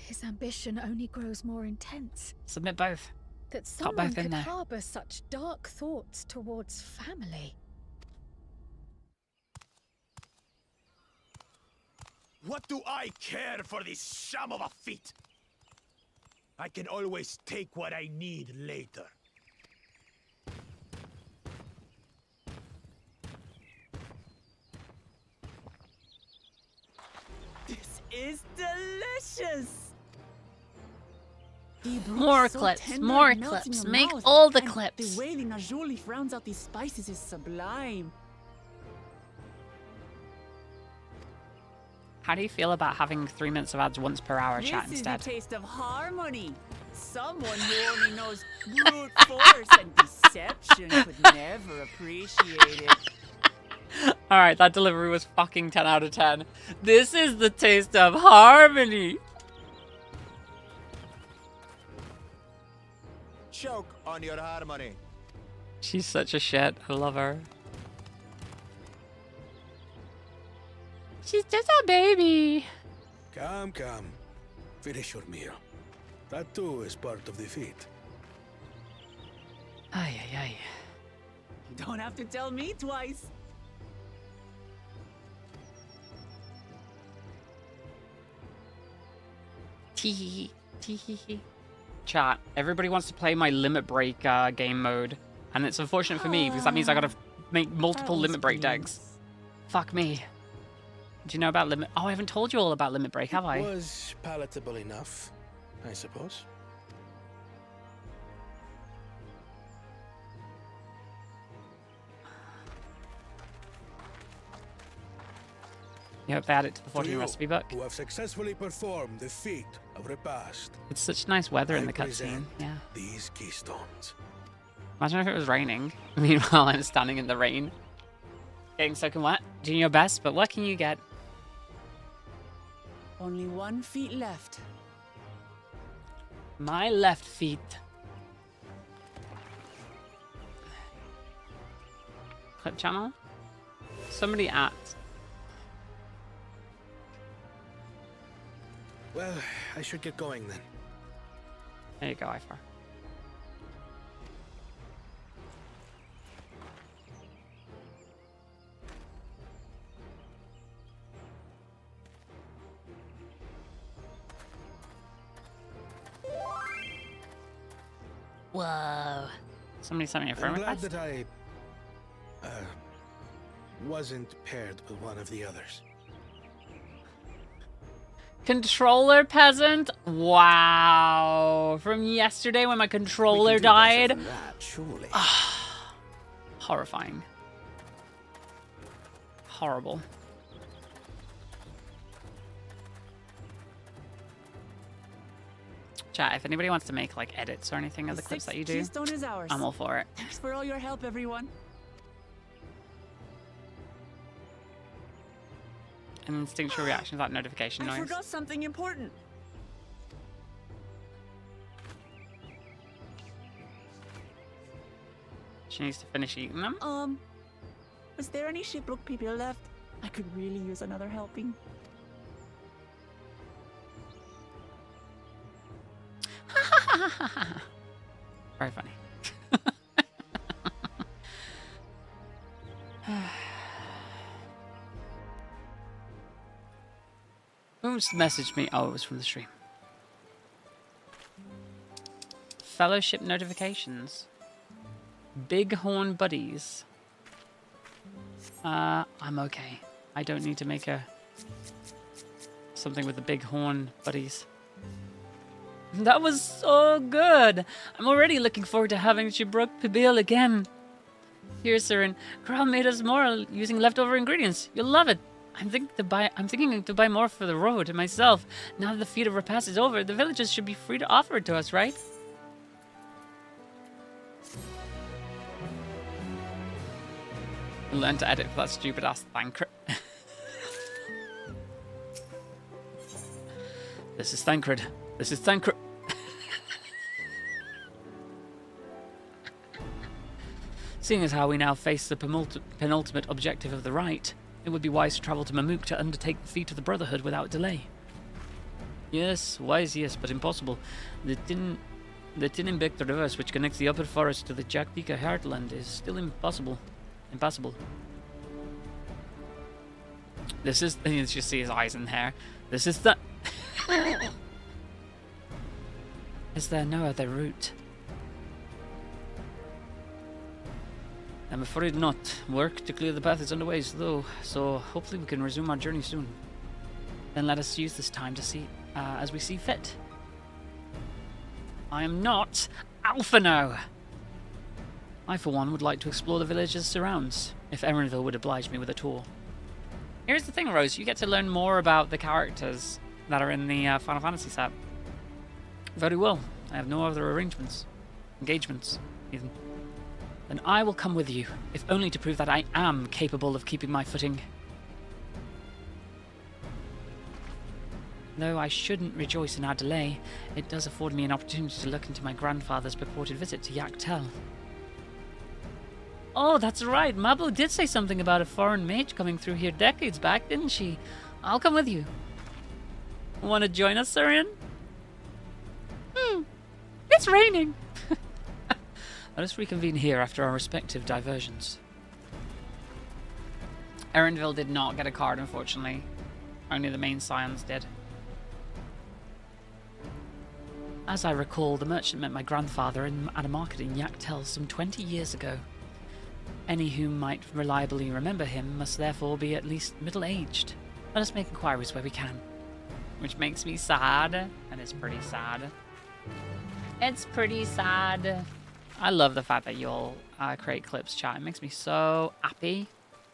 S10: His ambition only grows more intense.
S1: Submit both.
S10: That
S1: Got
S10: someone
S1: both in
S10: could
S1: there.
S10: harbor such dark thoughts towards family.
S17: What do I care for this sham of a feat? I can always take what I need later.
S7: This is delicious.
S1: More
S7: So
S1: clips,
S7: tender,
S1: more
S7: it melts in
S1: clips.
S7: your
S1: Make
S7: mouth,
S1: all the
S7: and
S1: clips.
S7: The way the Najoli frowns out these spices is sublime.
S1: How do you feel about having 3 minutes of ads once per hour chat
S7: This
S1: instead?
S7: is the taste of harmony. Someone who only knows brute force and deception could never appreciate it.
S1: Alright, that delivery was fucking 10 out of 10. This is the taste of harmony.
S4: Choke on your harmony.
S1: She's such a shit. I love her. She's just a baby.
S2: Come. Finish your meal. That too is part of the feat.
S1: Ay.
S7: You don't have to tell me twice.
S1: Tee. Chat. Everybody wants to play my limit break game mode. And it's unfortunate for me because that means I gotta make multiple limit break decks. Fuck me. Do you know about limit? Oh, I haven't told you all about limit break, have I?
S2: It was palatable enough, I suppose.
S1: You hope they add it to the
S2: To
S1: 14
S2: you,
S1: recipe book.
S2: who have successfully performed the feat of repast,
S1: It's such nice weather in
S2: I
S1: the cutscene.
S2: present
S1: Yeah.
S2: these keystones.
S1: Imagine if it was raining. Meanwhile, I'm standing in the rain, getting soaking wet, doing your best. But what can you get?
S7: Only 1 feet left.
S1: My left feet. Clip channel. Somebody at.
S2: Well, I should get going then.
S1: There you go, Ifer. Whoa. Somebody sent me a friend
S2: I'm glad
S1: request.
S2: that I wasn't paired with one of the others.
S1: Controller peasant? Wow. From yesterday when my controller died?
S4: That, surely.
S1: Horrifying. Horrible. Chat, if anybody wants to make like edits or anything of the clips that you do,
S7: keystone is ours.
S1: I'm all for it.
S7: Thanks for all your help, everyone.
S1: An instinctual reaction to that notification
S7: I
S1: noise.
S7: forgot something important.
S1: She needs to finish eating them.
S7: Was there any Shipbrook people left? I could really use another helping.
S1: Very funny. Who just messaged me? Oh, it was from the stream. Fellowship notifications. Bighorn buddies. I'm okay. I don't need to make something with the bighorn buddies. That was so good. I'm already looking forward to having Shipbrook Pibil again. Here, Sirin. Kral made us more using leftover ingredients. You'll love it. I'm thinking to buy more for the road myself. Now that the feat of repast is over, the villagers should be free to offer it to us, right? Learn to edit for that stupid ass Thancred. This is Thancred. This is Thancred. Seeing as how we now face the penultimate objective of the rite, it would be wise to travel to Mamuk to undertake the feat of the Brotherhood without delay. Yes, wise, yes, but impossible. The Tinnimbector reverse, which connects the upper forest to the Jakdika heartland, is still impossible. Impassable. This is... You just see his eyes and hair. This is the... Is there no other route? I'm afraid not. Work to clear the path is underway, though, so hopefully we can resume our journey soon. Then let us use this time to see as we see fit. I am not Alpha now. I, for one, would like to explore the village's surrounds, if Erenville would oblige me with a tour. Here's the thing, Rose. You get to learn more about the characters that are in the Final Fantasy set. Very well. I have no other engagements, even. Then I will come with you, if only to prove that I am capable of keeping my footing. Though I shouldn't rejoice in our delay, it does afford me an opportunity to look into my grandfather's purported visit to Yaktel. Oh, that's right. Mabu did say something about a foreign mage coming through here decades back, didn't she? I'll come with you. Want to join us, Surian? It's raining. Let us reconvene here after our respective diversions. Erenville did not get a card, unfortunately. Only the main scions did. As I recall, the merchant met my grandfather at a market in Yaktel some 20 years ago. Any who might reliably remember him must therefore be at least middle-aged. Let us make inquiries where we can. Which makes me sad, and it's pretty sad. It's pretty sad. I love the fact that you'll create clips, chat. It makes me so happy.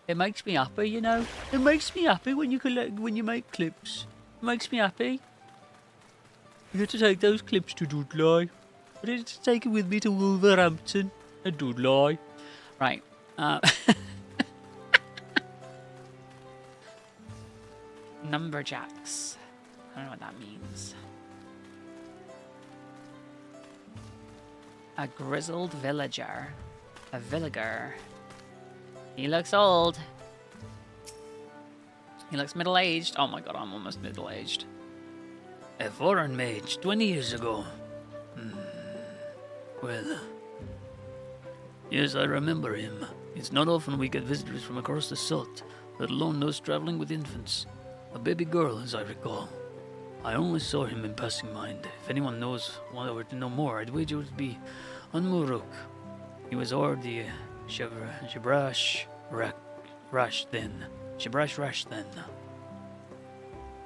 S1: It makes me happy, you know. It makes me happy when you make clips. It makes me happy. You get to take those clips to Dudley. I need to take it with me to Wolverhampton and Dudley. Right. Numberjacks. I don't know what that means. A grizzled villager. A villager. He looks old. He looks middle-aged. Oh my god, I'm almost middle-aged.
S5: A foreign mage 20 years ago. Well... Yes, I remember him. It's not often we get visitors from across the Sot, let alone those traveling with infants. A baby girl, as I recall. I only saw him in passing mind. If anyone knows or to know more, I'd wager it would be on Muruk. He was o'er the Shibrash Rash then. Shibrash Rash then.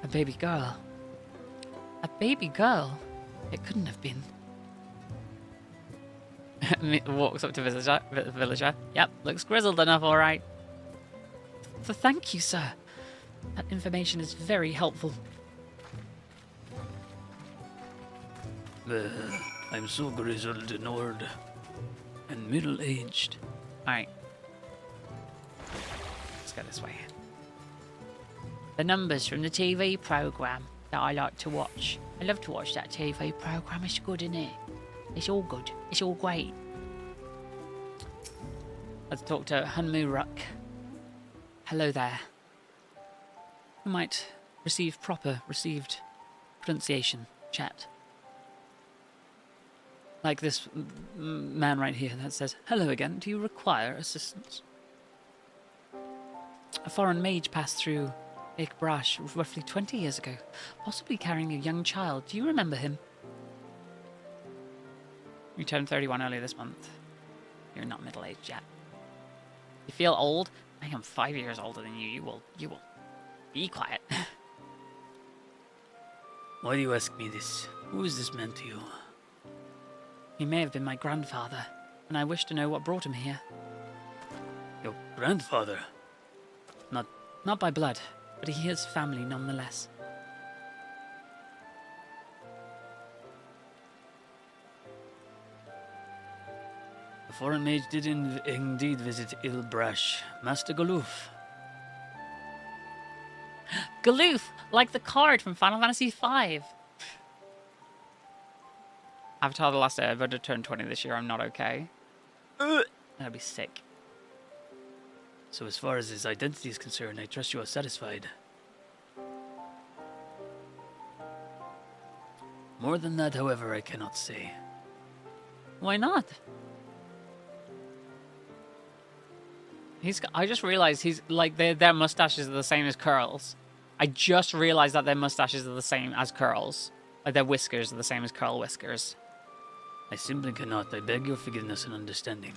S1: A baby girl. A baby girl? It couldn't have been. Walks up to villager. Yep, looks grizzled enough, alright. Thank you, sir. That information is very helpful.
S5: I'm so grizzled and old and middle-aged.
S1: Alright. Let's go this way. The numbers from the TV program that I like to watch. I love to watch that TV program. It's good, isn't it? It's all good. It's all great. Let's talk to Hunmu Ruck. Hello there. We might receive received pronunciation chat. Like this man right here that says, "Hello again, do you require assistance?" A foreign mage passed through Lake Brash roughly 20 years ago, possibly carrying a young child. Do you remember him? You turned 31 earlier this month. You're not middle-aged yet. You feel old? I am 5 years older than you. You will. Be quiet.
S5: Why do you ask me this? Who is this man to you?
S1: He may have been my grandfather, and I wish to know what brought him here.
S5: Your grandfather?
S1: Not by blood, but he is family nonetheless.
S5: The foreign mage did indeed visit Ilbrash. Master Galoof.
S1: Galoof! Like the card from Final Fantasy V. Avatar The Last Airbender turned 20 this year. I'm not okay. That'd be sick.
S5: So as far as his identity is concerned, I trust you are satisfied. More than that, however, I cannot say.
S1: Why not? I just realized he's like their mustaches are the same as curls. I just realized that their mustaches are the same as curls. Like their whiskers are the same as curl whiskers.
S5: I simply cannot. I beg your forgiveness and understanding.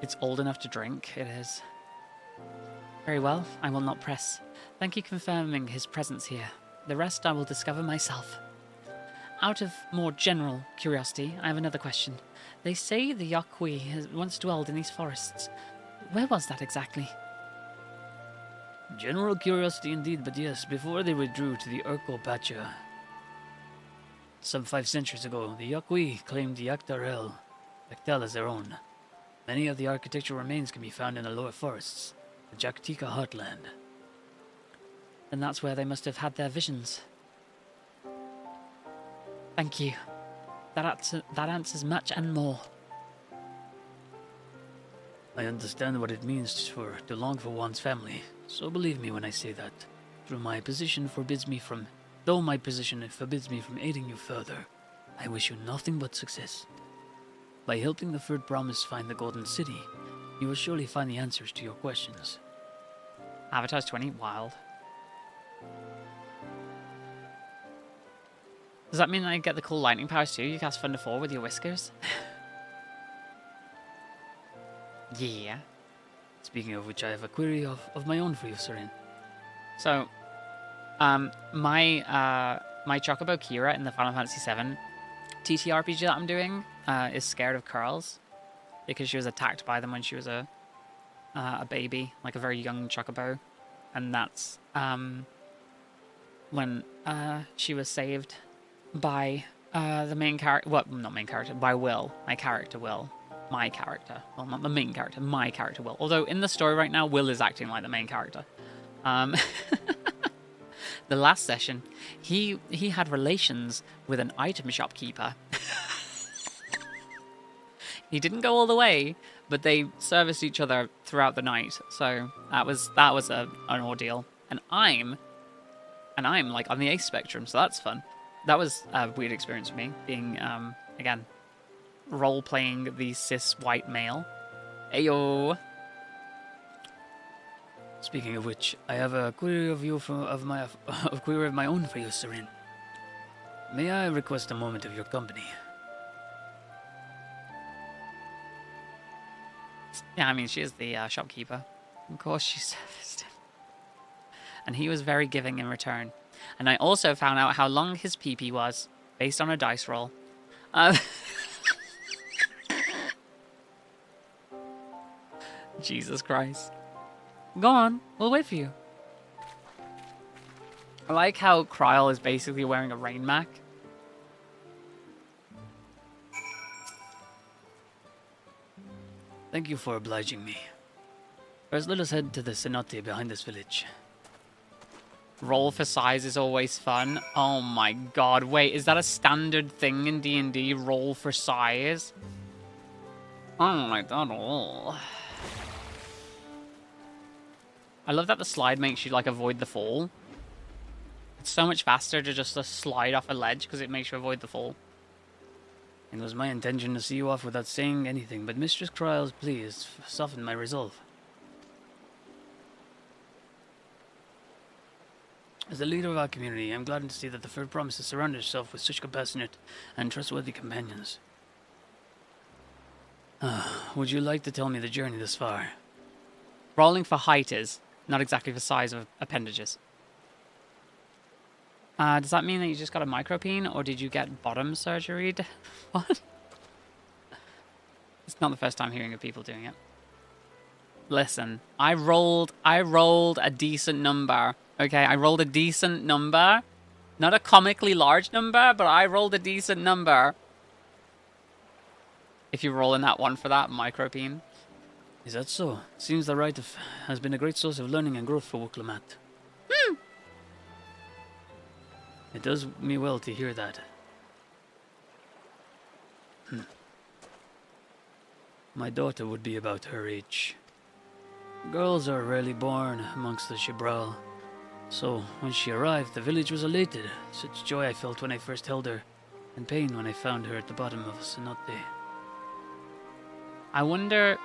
S1: It's old enough to drink, it is. Very well, I will not press. Thank you for confirming his presence here. The rest I will discover myself. Out of more general curiosity, I have another question. They say the Yakui has once dwelled in these forests. Where was that exactly?
S5: General curiosity indeed, but yes, before they withdrew to the Urko Pacha. Some 5 centuries ago, the Yakui claimed the Dawntrail as their own. Many of the architectural remains can be found in the lower forests, the Jaktika heartland.
S1: And that's where they must have had their visions. Thank you. That answers much and more.
S5: I understand what it means to long for one's family, so believe me when I say that. Though my position forbids me from aiding you further, I wish you nothing but success. By helping the Third Promise find the Golden City, you will surely find the answers to your questions.
S1: Avatar's 20, wild. Does that mean I get the cool lightning powers too? You cast Thunder 4 with your whiskers? Yeah.
S5: Speaking of which, I have a query of my own for you, Serin.
S1: So, my Chocobo Kira in the Final Fantasy VII TTRPG that I'm doing is scared of curls because she was attacked by them when she was a baby, like a very young Chocobo, and that's when she was saved by the main character. Well, not main character, by Will, my character Will. My character. Well, not the main character, my character Will. Although in the story right now, Will is acting like the main character. The last session, he had relations with an item shopkeeper. He didn't go all the way, but they serviced each other throughout the night. So that was an ordeal. And I'm like on the ace spectrum, so that's fun. That was a weird experience for me, being again role-playing the cis white male. Ayo.
S5: Speaking of which, I have a query of my own for you, Serin. May I request a moment of your company?
S1: Yeah, I mean, she is the shopkeeper. Of course she serviced him. And he was very giving in return. And I also found out how long his pee-pee was, based on a dice roll. Jesus Christ. Go on, we'll wait for you. I like how Kryl is basically wearing a rain mac.
S5: Thank you for obliging me. First, let us head to the cenote behind this village.
S1: Roll for size is always fun. Oh my god, wait, is that a standard thing in D&D? Roll for size? I don't like that at all. I love that the slide makes you, like, avoid the fall. It's so much faster to just slide off a ledge because it makes you avoid the fall.
S5: It was my intention to see you off without saying anything, but Mistress Kryle's plea has softened my resolve. As the leader of our community, I'm glad to see that the Third Promise has surrounded itself with such compassionate and trustworthy companions. Would you like to tell me the journey thus far?
S1: Rolling for height is, not exactly for size of appendages. Does that mean that you just got a micropene, or did you get bottom surgery? What? It's not the first time hearing of people doing it. Listen, I rolled a decent number. Okay, I rolled a decent number. Not a comically large number, but I rolled a decent number. If you roll in that one for that micropene.
S5: Is that so? Seems the rite has been a great source of learning and growth for Wuklamat. It does me well to hear that. My daughter would be about her age. Girls are rarely born amongst the Shibral. So, when she arrived, the village was elated. Such joy I felt when I first held her, and pain when I found her at the bottom of a cenote.
S1: I wonder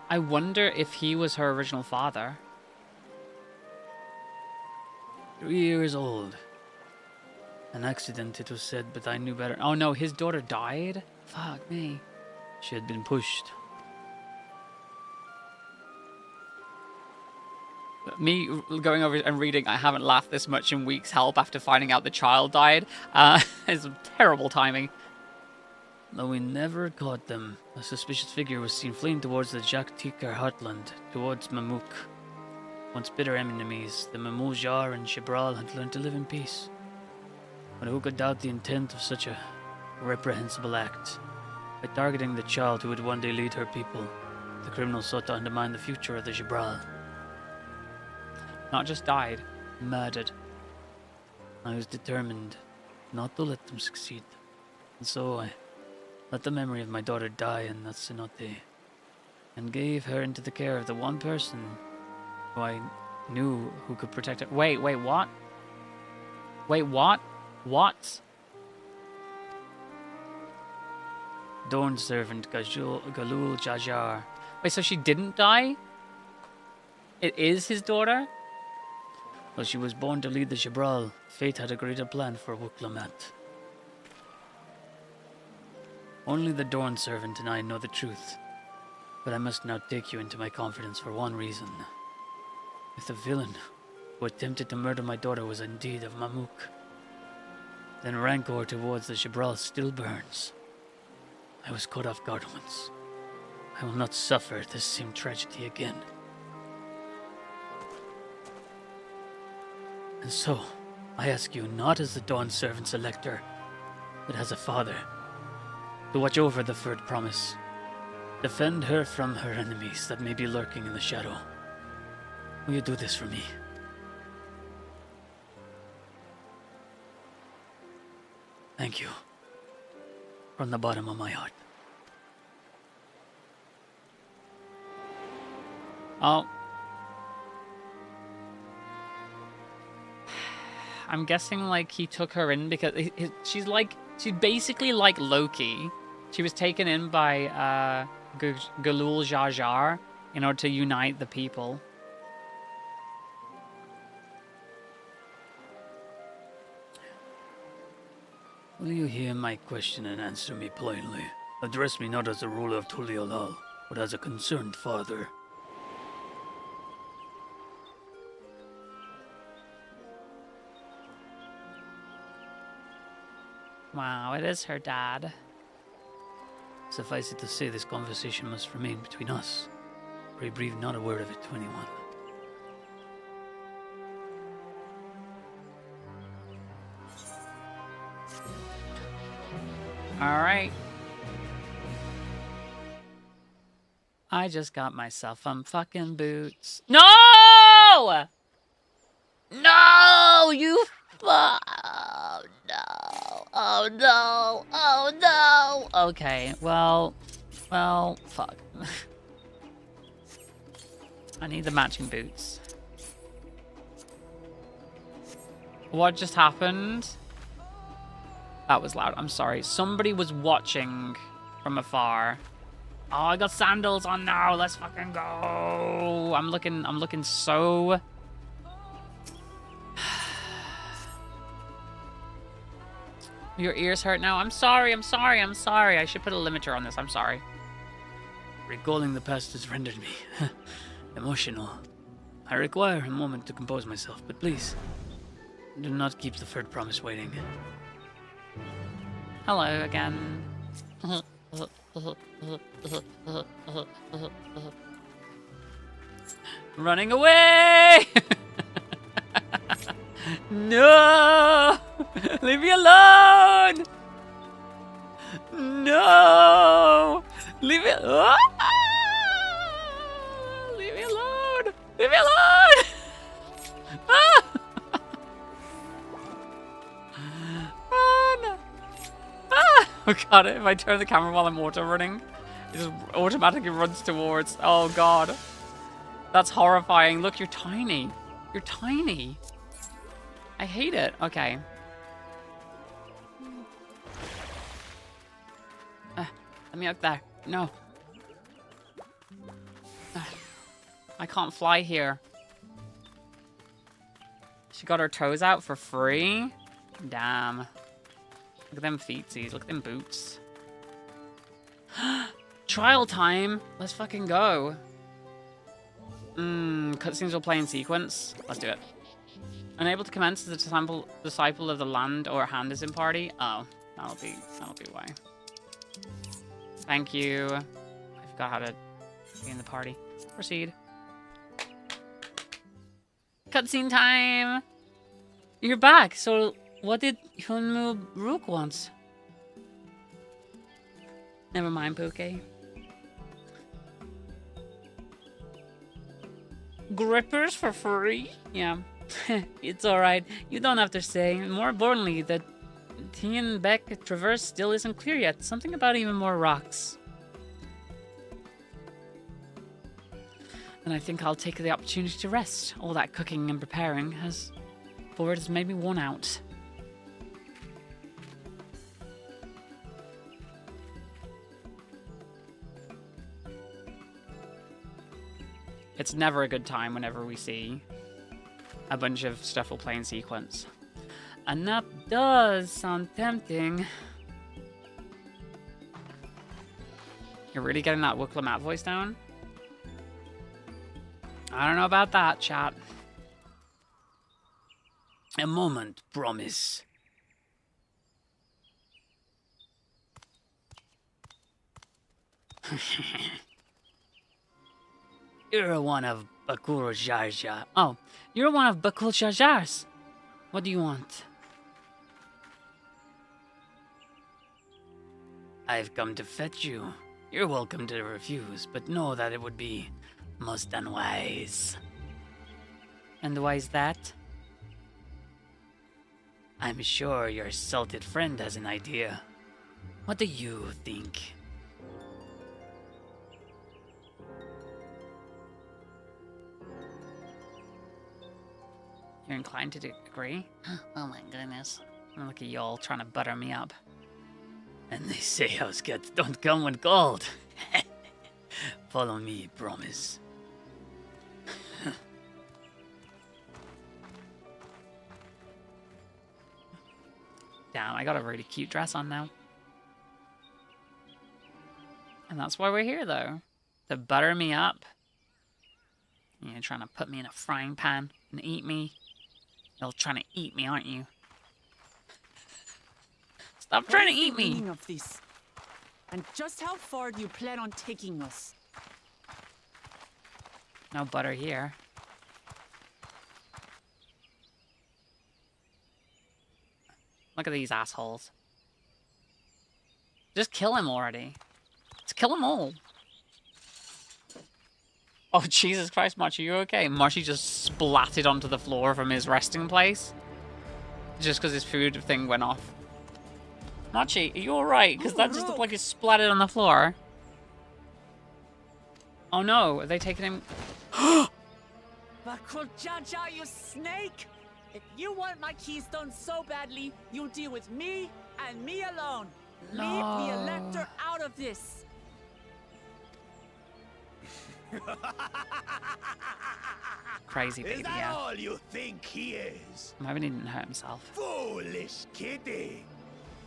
S1: if he was her original father.
S5: 3 years old. An accident, it was said, but I knew better.
S1: Oh no, his daughter died? Fuck me.
S5: She had been pushed.
S1: Me going over and reading, I haven't laughed this much in Week's Help after finding out the child died. It's terrible timing.
S5: Though we never caught them, a suspicious figure was seen fleeing towards the Jaktikar heartland, towards Mamuk. Once bitter enemies, the Mamujar and Shibral had learned to live in peace. But who could doubt the intent of such a reprehensible act? By targeting the child who would one day lead her people, the criminals sought to undermine the future of the Shibral.
S1: Not just died, murdered.
S5: I was determined not to let them succeed. And so I let the memory of my daughter die in that cenote, and gave her into the care of the one person who I knew who could protect her. Wait, what? Wait, what? What? Dawn servant Galul Jajar.
S1: Wait, so she didn't die? It is his daughter?
S5: Well, she was born to lead the Shibral. Fate had a greater plan for Wuklamat. Only the Dawn servant and I know the truth. But I must now take you into my confidence for one reason. If the villain who attempted to murder my daughter was indeed of Mamuk, then rancor towards the Shibral still burns. I was caught off guard once. I will not suffer this same tragedy again. And so, I ask you not as the Dawn servant's elector, but as a father, to watch over the Third Promise. Defend her from her enemies that may be lurking in the shadow. Will you do this for me? Thank you. From the bottom of my heart.
S1: Oh. I'm guessing, like, he took her in because she's basically like Loki. She was taken in by Galul Jajar in order to unite the people.
S5: Will you hear my question and answer me plainly? Address me not as the ruler of Tuliolal, but as a concerned father.
S1: Wow, it is her dad.
S5: Suffice it to say, this conversation must remain between us. Pray breathe not a word of it to anyone.
S1: All right. I just got myself some fucking boots. No! No! You oh no. Oh no. Oh no. Okay, well, fuck. I need the matching boots. What just happened? That was loud. I'm sorry. Somebody was watching from afar. Oh, I got sandals on now. Let's fucking go. I'm looking so... Your ears hurt now? I'm sorry. I should put a limiter on this. I'm sorry.
S5: Recalling the past has rendered me emotional. I require a moment to compose myself, but please, do not keep the third promise waiting.
S1: Hello again. Running away! No! Leave me alone! No! Leave me... Ah! Leave me alone! Leave me alone! Ah! Run! Ah! Oh god, if I turn the camera while I'm auto running, it just automatically runs towards... Oh god. That's horrifying. Look, you're tiny. You're tiny. I hate it. Okay. Let me up there. No. I can't fly here. She got her toes out for free? Damn. Look at them feetsies. Look at them boots. Trial time. Let's fucking go. Cutscenes will play in sequence. Let's do it. Unable to commence as a disciple of the land or hand is in party. Oh, that'll be why. Thank you. I forgot how to be in the party. Proceed. Cutscene time. You're back. So, what did Hunmu Rook want? Never mind, Poke. Grippers for free? Yeah. It's alright. You don't have to say. More importantly, the Tien Beck Traverse still isn't clear yet. Something about even more rocks. And I think I'll take the opportunity to rest. All that cooking and preparing has made me worn out. It's never a good time whenever we see a bunch of stuff will play in sequence. And that does sound tempting. You're really getting that Wooklamat voice down? I don't know about that, chat.
S5: A moment, promise. You're one of Bakuro Jarja.
S1: Oh, you're one of Bakul Jarjar's. What do you want?
S5: I've come to fetch you. You're welcome to refuse, but know that it would be most unwise.
S1: And why is that?
S5: I'm sure your salted friend has an idea. What do you think?
S1: You're inclined to agree? Oh my goodness. Look at y'all trying to butter me up.
S5: And they say house cats don't come when called. Follow me, promise.
S1: Damn, I got a really cute dress on now. And that's why we're here, though. To butter me up. You're trying to put me in a frying pan and eat me. You're trying to eat me, aren't you? Stop trying to eat me!
S7: Meaning of this? And just how far do you plan on taking us?
S1: No butter here. Look at these assholes. Just kill him already. Just kill them all. Oh, Jesus Christ, Machi, you okay? Machi just splatted onto the floor from his resting place. Just because his food thing went off. Machi, are you alright? Because that just looked like he splattered on the floor. Oh no, are they taking him?
S7: Bakul Jaja, you snake! If you want my keystone so badly, you deal with me and me alone.
S1: No.
S7: Leave the Elector out of this.
S1: Crazy baby,
S17: Is that
S1: yeah.
S17: all you think he is?
S1: I'm hoping he didn't hurt himself.
S17: Foolish kitty!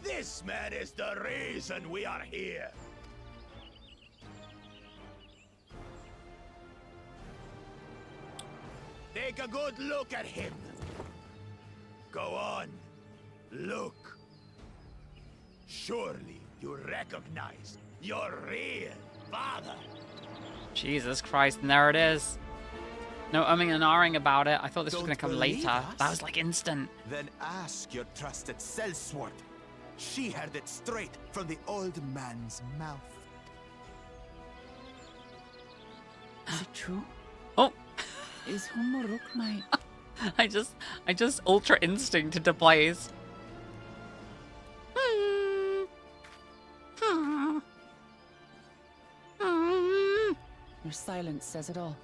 S17: This man is the reason we are here. Take a good look at him. Go on. Look. Surely you recognize your real father.
S1: Jesus Christ, and there it is. No umming and ahhing about it. I thought this was
S4: Don't
S1: going to come
S4: believe
S1: later.
S4: us?
S1: That was like instant.
S4: Then ask your trusted sellsword. She heard it straight from the old man's mouth.
S7: Is it true?
S1: Oh.
S7: Is Humuruk my...
S1: I just ultra instincted to plays.
S7: Your silence says it all.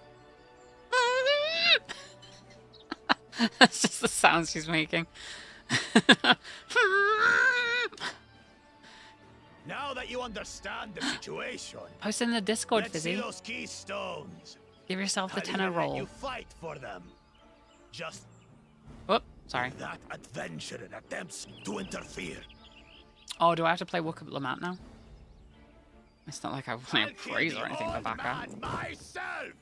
S1: That's just the sounds she's making.
S17: Now that you understand the situation,
S1: Post in the Discord,
S17: let's see
S1: Fizzy.
S17: those keystones.
S1: Give yourself the
S17: I'll
S1: tenor
S17: even let
S1: roll.
S17: you fight for them. Just
S1: Whoop, sorry.
S17: that adventurer attempts to interfere.
S1: Oh, do I have to play Wook of Lamont now? It's not like I want to praise or anything for Baka.
S17: Man myself.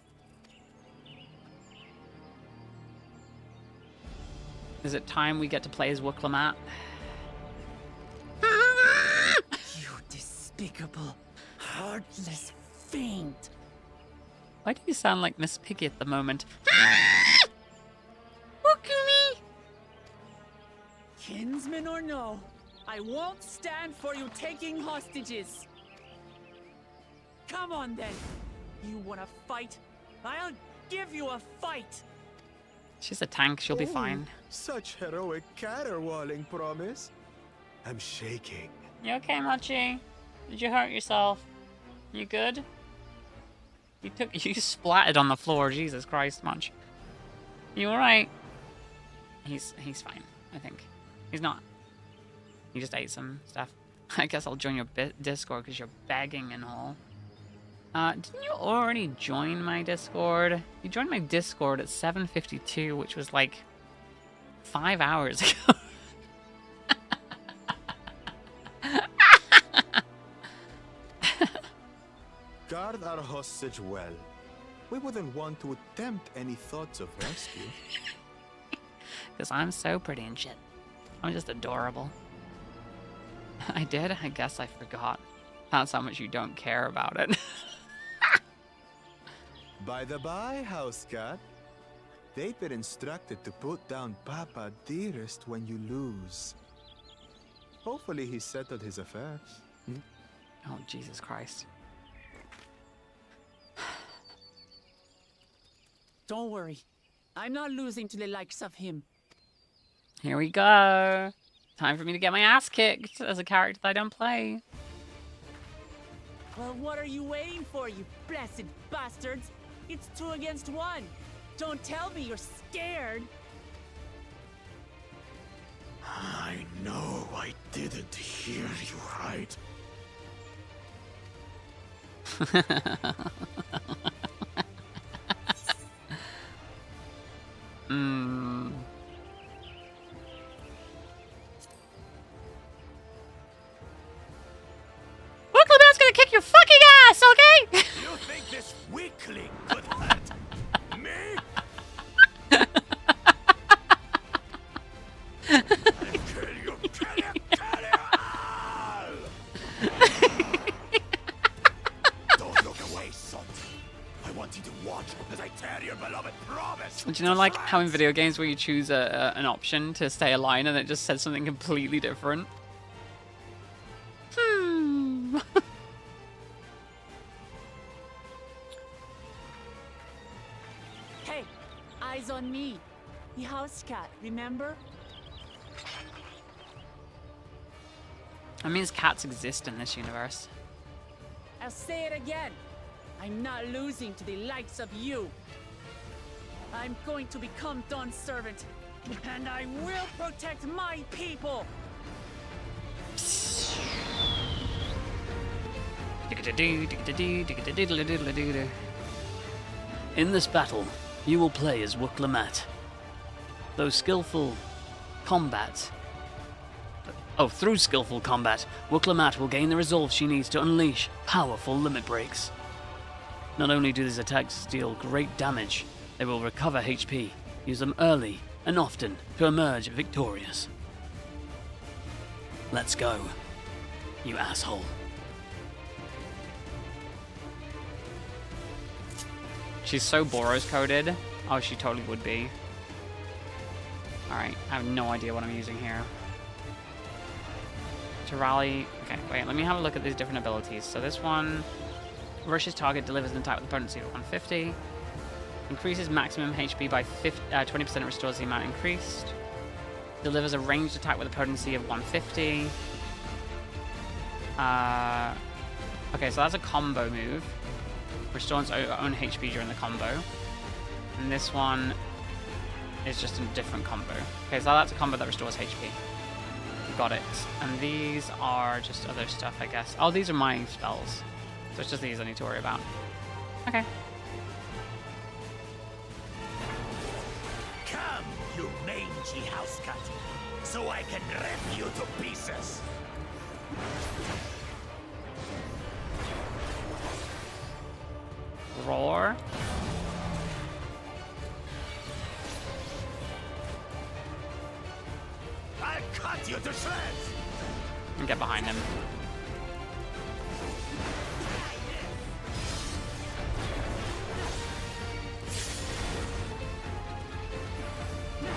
S1: Is it time we get to play as Wook Lamont?
S7: You despicable, heartless fiend.
S1: Why do you sound like Miss Piggy at the moment?
S7: Kinsman or no, I won't stand for you taking hostages. Come on then. You wanna fight? I'll give you a fight.
S1: She's a tank, she'll be
S4: Ooh,
S1: fine.
S4: Such heroic caterwauling promise. I'm shaking.
S1: You okay, Machi? Did you hurt yourself? You good? You splattered on the floor, Jesus Christ, Munch. You alright? He's fine, I think. He's not. He just ate some stuff. I guess I'll join your Discord because you're begging and all. Didn't you already join my Discord? You joined my Discord at 7:52, which was like 5 hours ago.
S4: Guard our hostage well. We wouldn't want to attempt any thoughts of rescue.
S1: Because I'm so pretty and shit. I'm just adorable. I did? I guess I forgot. That's how much you don't care about it.
S4: By the by, house cat, they've been instructed to put down Papa dearest when you lose. Hopefully he settled his affairs.
S1: Oh, Jesus Christ.
S7: Don't worry. I'm not losing to the likes of him.
S1: Here we go. Time for me to get my ass kicked as a character that I don't play.
S7: Well, what are you waiting for, you blessed bastards? It's 2 against 1. Don't tell me you're scared.
S17: I know I didn't hear you right.
S1: Wookleman's gonna kick your fucking ass, okay?
S17: You think this weakling could hurt me? I'll kill you all! Don't look away, son. I want you to watch as I tear your beloved promise.
S1: Do you know, like how in video games where you choose an option to stay alive and it just says something completely different?
S7: on me. The house cat, remember?
S1: That means cats exist in this universe.
S7: I'll say it again. I'm not losing to the likes of you. I'm going to become Dawn's servant, and I will protect my people.
S5: In this battle, you will play as Wuklammat. Through skillful combat, Wuklammat will gain the resolve she needs to unleash powerful limit breaks. Not only do these attacks deal great damage, they will recover HP, use them early and often to emerge victorious. Let's go, you asshole.
S1: She's so Boros coded. Oh, she totally would be. Alright, I have no idea what I'm using here. To rally... Okay, wait, let me have a look at these different abilities. So this one... Rushes target, delivers an attack with a potency of 150. Increases maximum HP by 20%, restores the amount increased. Delivers a ranged attack with a potency of 150. Okay, so that's a combo move. Restores own HP during the combo. And this one is just a different combo. Okay, so that's a combo that restores HP. Got it. And these are just other stuff, I guess. Oh, these are my spells. So it's just these I need to worry about. Okay.
S13: Come, you mangy house cat, so I can rip you to pieces.
S1: Roar.
S13: I'll cut you to shreds.
S1: And get behind him.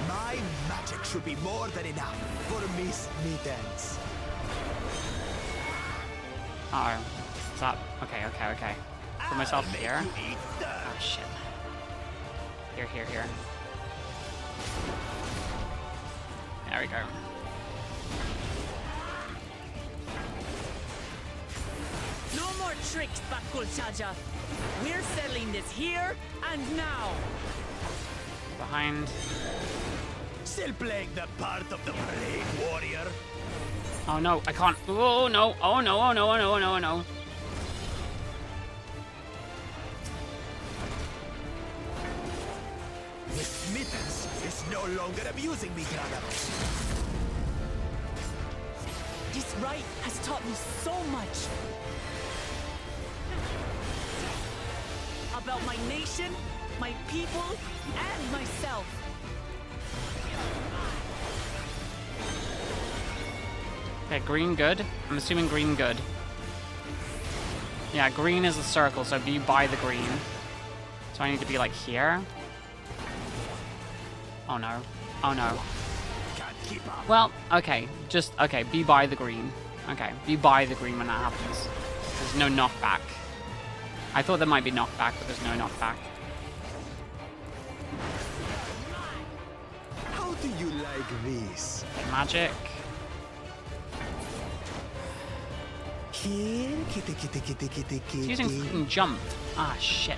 S13: My magic should be more than enough for Miss Mittens.
S1: Uh-oh. Stop. Okay. Put myself here. Oh, shit. Here. There we go.
S7: No more tricks, Bakul Chaja. We're settling this here and now.
S1: Behind.
S13: Still playing the part of the brave warrior.
S1: Oh no, I can't. Oh no. Oh no.
S13: Miss Mittens is no longer abusing me, brother.
S7: This rite has taught me so much. About my nation, my people, and myself.
S1: Okay, green good. I'm assuming green good. Yeah, green is the circle, so be by the green. So I need to be like here. Oh no.
S13: Can't keep up.
S1: Well, okay. Okay, be by the green. Okay, be by the green when that happens. There's no knockback. I thought there might be knockback, but there's no knockback.
S4: How do you like this?
S1: Magic.
S4: Here, kitty.
S1: It's using fucking jump. Ah, shit.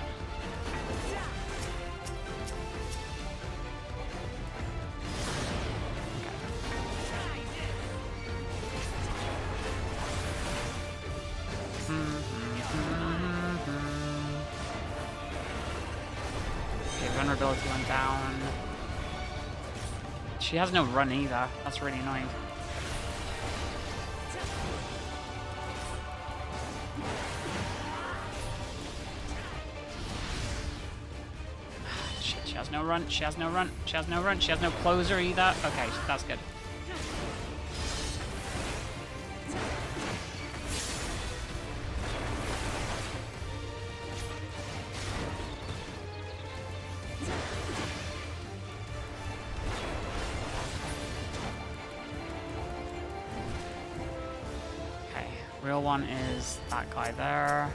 S1: Okay, vulnerability went down. She has no run either. That's really annoying. Shit, she has no run. She has no closer either. Okay, that's good. Real one is that guy there.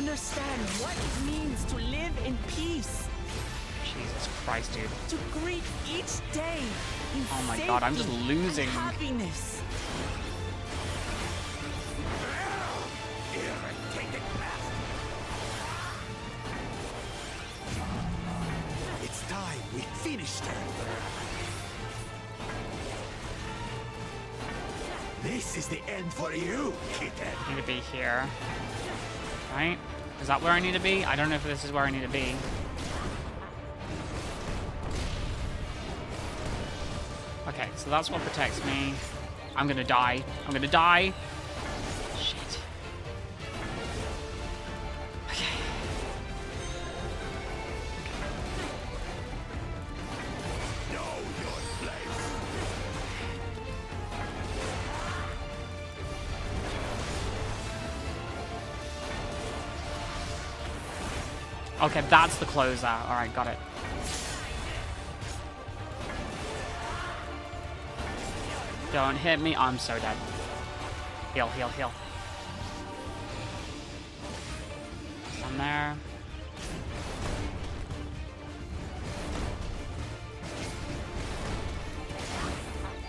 S7: understand what it means to live in peace.
S1: Jesus Christ, dude.
S7: To greet each day in
S1: Oh my god, I'm just
S7: safety
S1: losing.
S7: and happiness.
S13: It's time we finished her. This is the end for you, kitten.
S1: I need to be here. Right? Is that where I need to be? I don't know if this is where I need to be. Okay, so that's what protects me. I'm gonna die. I'm gonna die. Shit. Okay.
S13: Know your place.
S1: Okay, that's the closer. Alright, got it. Don't hit me. I'm so dead. Heal, heal, heal. One there.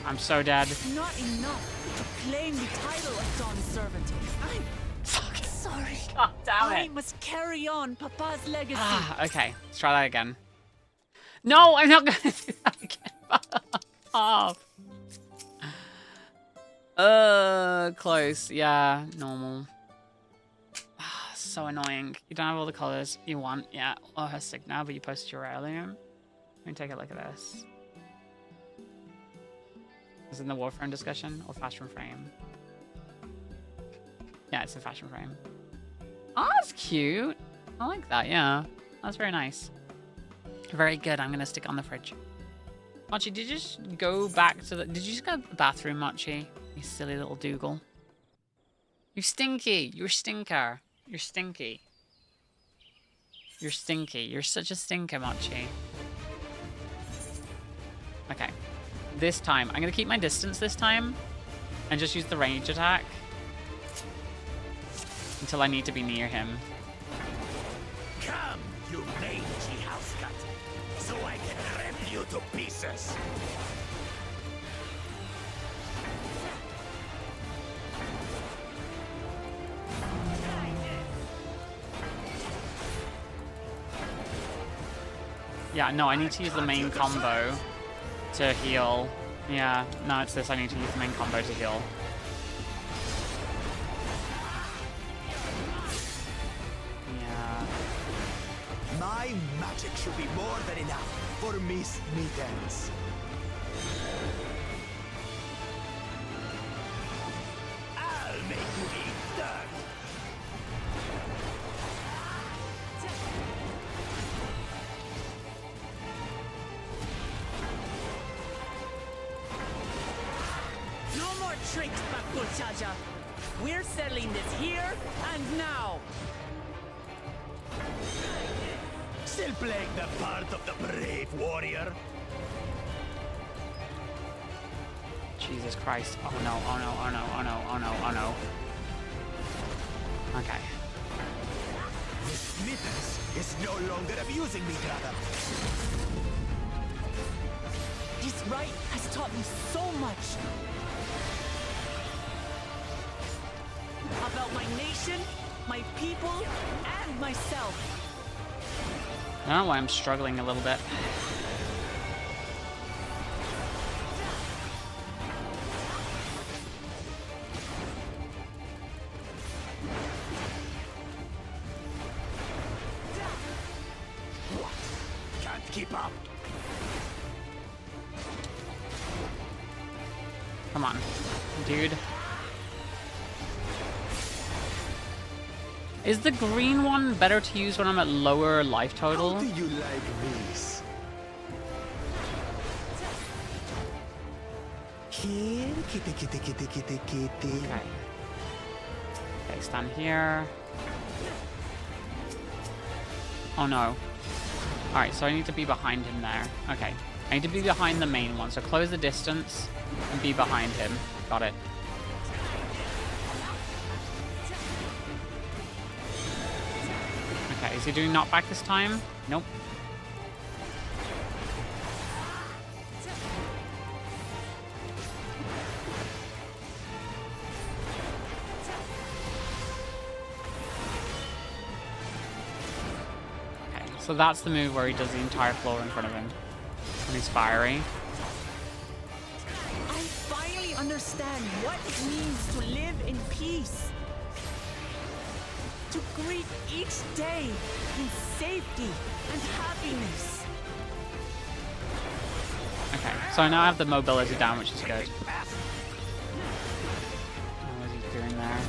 S1: I'm so dead.
S7: Not enough to claim the title of Dawn's servant. I'm sorry.
S1: God damn it.
S7: I must carry on Papa's legacy.
S1: Okay, let's try that again. No, I'm not gonna do that again. Off. Close. Yeah, normal. So annoying. You don't have all the colors you want. Yeah, or her sick now, but you posted your earlier. Let me take a look at this. Is it in the Warframe discussion or fashion frame? Yeah, it's the fashion frame. Oh, that's cute. I like that, yeah. That's very nice. Very good. I'm gonna stick it on the fridge. Mochi, did you just go back to the... Did you just go to the bathroom, Mochi? You silly little Dougal. You stinky. You're a stinker. You're stinky. You're stinky. You're such a stinker, Mochi. Okay. This time, I'm gonna keep my distance this time. And just use the range attack. Until I need to be near him.
S13: Come, you mangy house cat, so I can rip you to pieces.
S1: Yeah, no, I need to use the main combo to heal. Yeah, no, it's this. I need to use the main combo to heal. Yeah.
S13: My magic should be more than enough for Miss Mittens. I'll make you eat dirt.
S7: No more tricks, Bakuchaja. We're settling this here and now.
S13: Still playing the part of the brave warrior?
S1: Jesus Christ. Oh no, oh no, oh no, oh no, oh no, oh no. Okay.
S13: Miss Mittens is no longer abusing me, brother.
S7: This rite has taught me so much. About my nation, my people, and myself.
S1: I don't know why I'm struggling a little bit.
S13: Can't keep up.
S1: Come on, dude. Is the green one better to use when I'm at lower life total?
S13: How do you like this? Here, kitty, kitty, kitty, kitty, kitty.
S1: Okay. Okay, stand here. Oh no. Alright, so I need to be behind him there. Okay. I need to be behind the main one. So close the distance and be behind him. Got it. Okay, is he doing knockback this time? Nope. Okay, so that's the move where he does the entire floor in front of him. And he's fiery.
S7: I finally understand what it means to live in peace. To greet each day in safety and happiness.
S1: Okay, so now I have the mobility down, which is good. What is he doing there?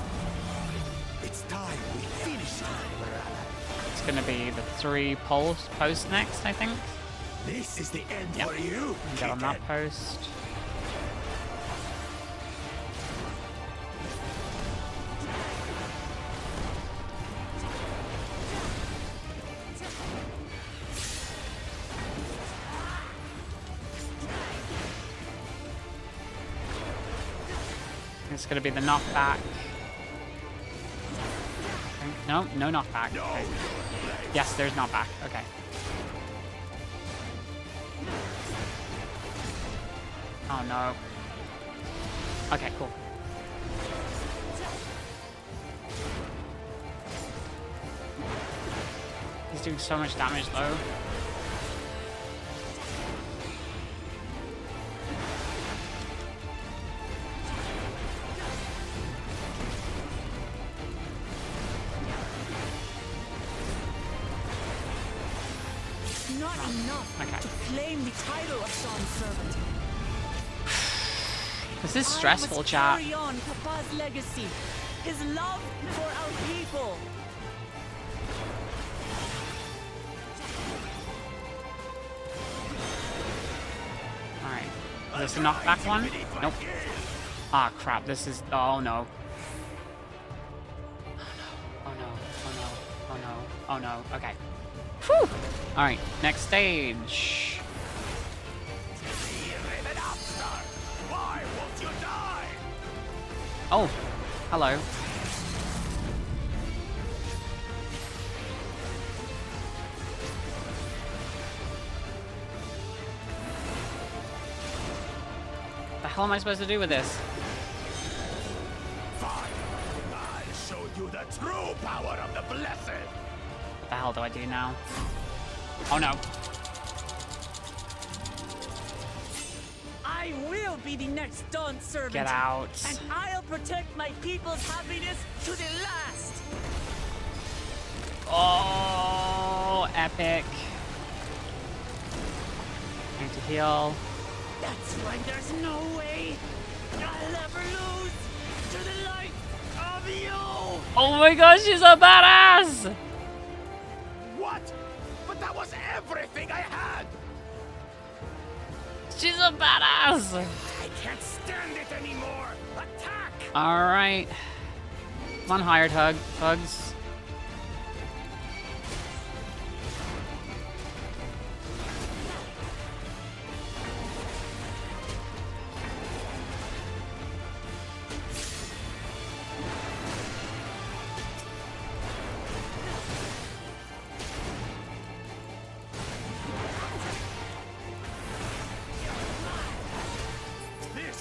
S13: It's time we finish it.
S1: It's gonna be the 3 post next, I think.
S13: This is the end
S1: Yep.
S13: for you.
S1: Get on that post. It's gonna be the knockback. No, no knockback. Okay. Yes, there's knockback. Okay. Oh no. Okay, cool. He's doing so much damage though.
S7: Not enough to claim the title of Sean's servant.
S1: This is stressful, chat.
S7: Carry on Papa's legacy, his love for our people.
S1: Alright. Is this a knockback one? Nope. Ah, crap. This is... Oh, no. Oh, no. Oh, no. Oh, no. Oh, no. Okay. Whew! Alright. Next stage.
S17: Why won't you die?
S1: Oh. Hello. The hell am I supposed to do with this?
S17: Fine. I'll show you the true power of the blessed.
S1: What the hell do I do now? Oh no.
S7: I will be the next Dawn servant.
S1: Get out.
S7: And I'll protect my people's happiness to the last.
S1: Oh, epic. Need to heal.
S7: That's why there's no way I'll ever lose to the light of you.
S1: Oh my gosh, she's a badass!
S17: What? But that was everything I had.
S1: She's a badass!
S17: I can't stand it anymore. Attack!
S1: Alright. Come on, hired thugs.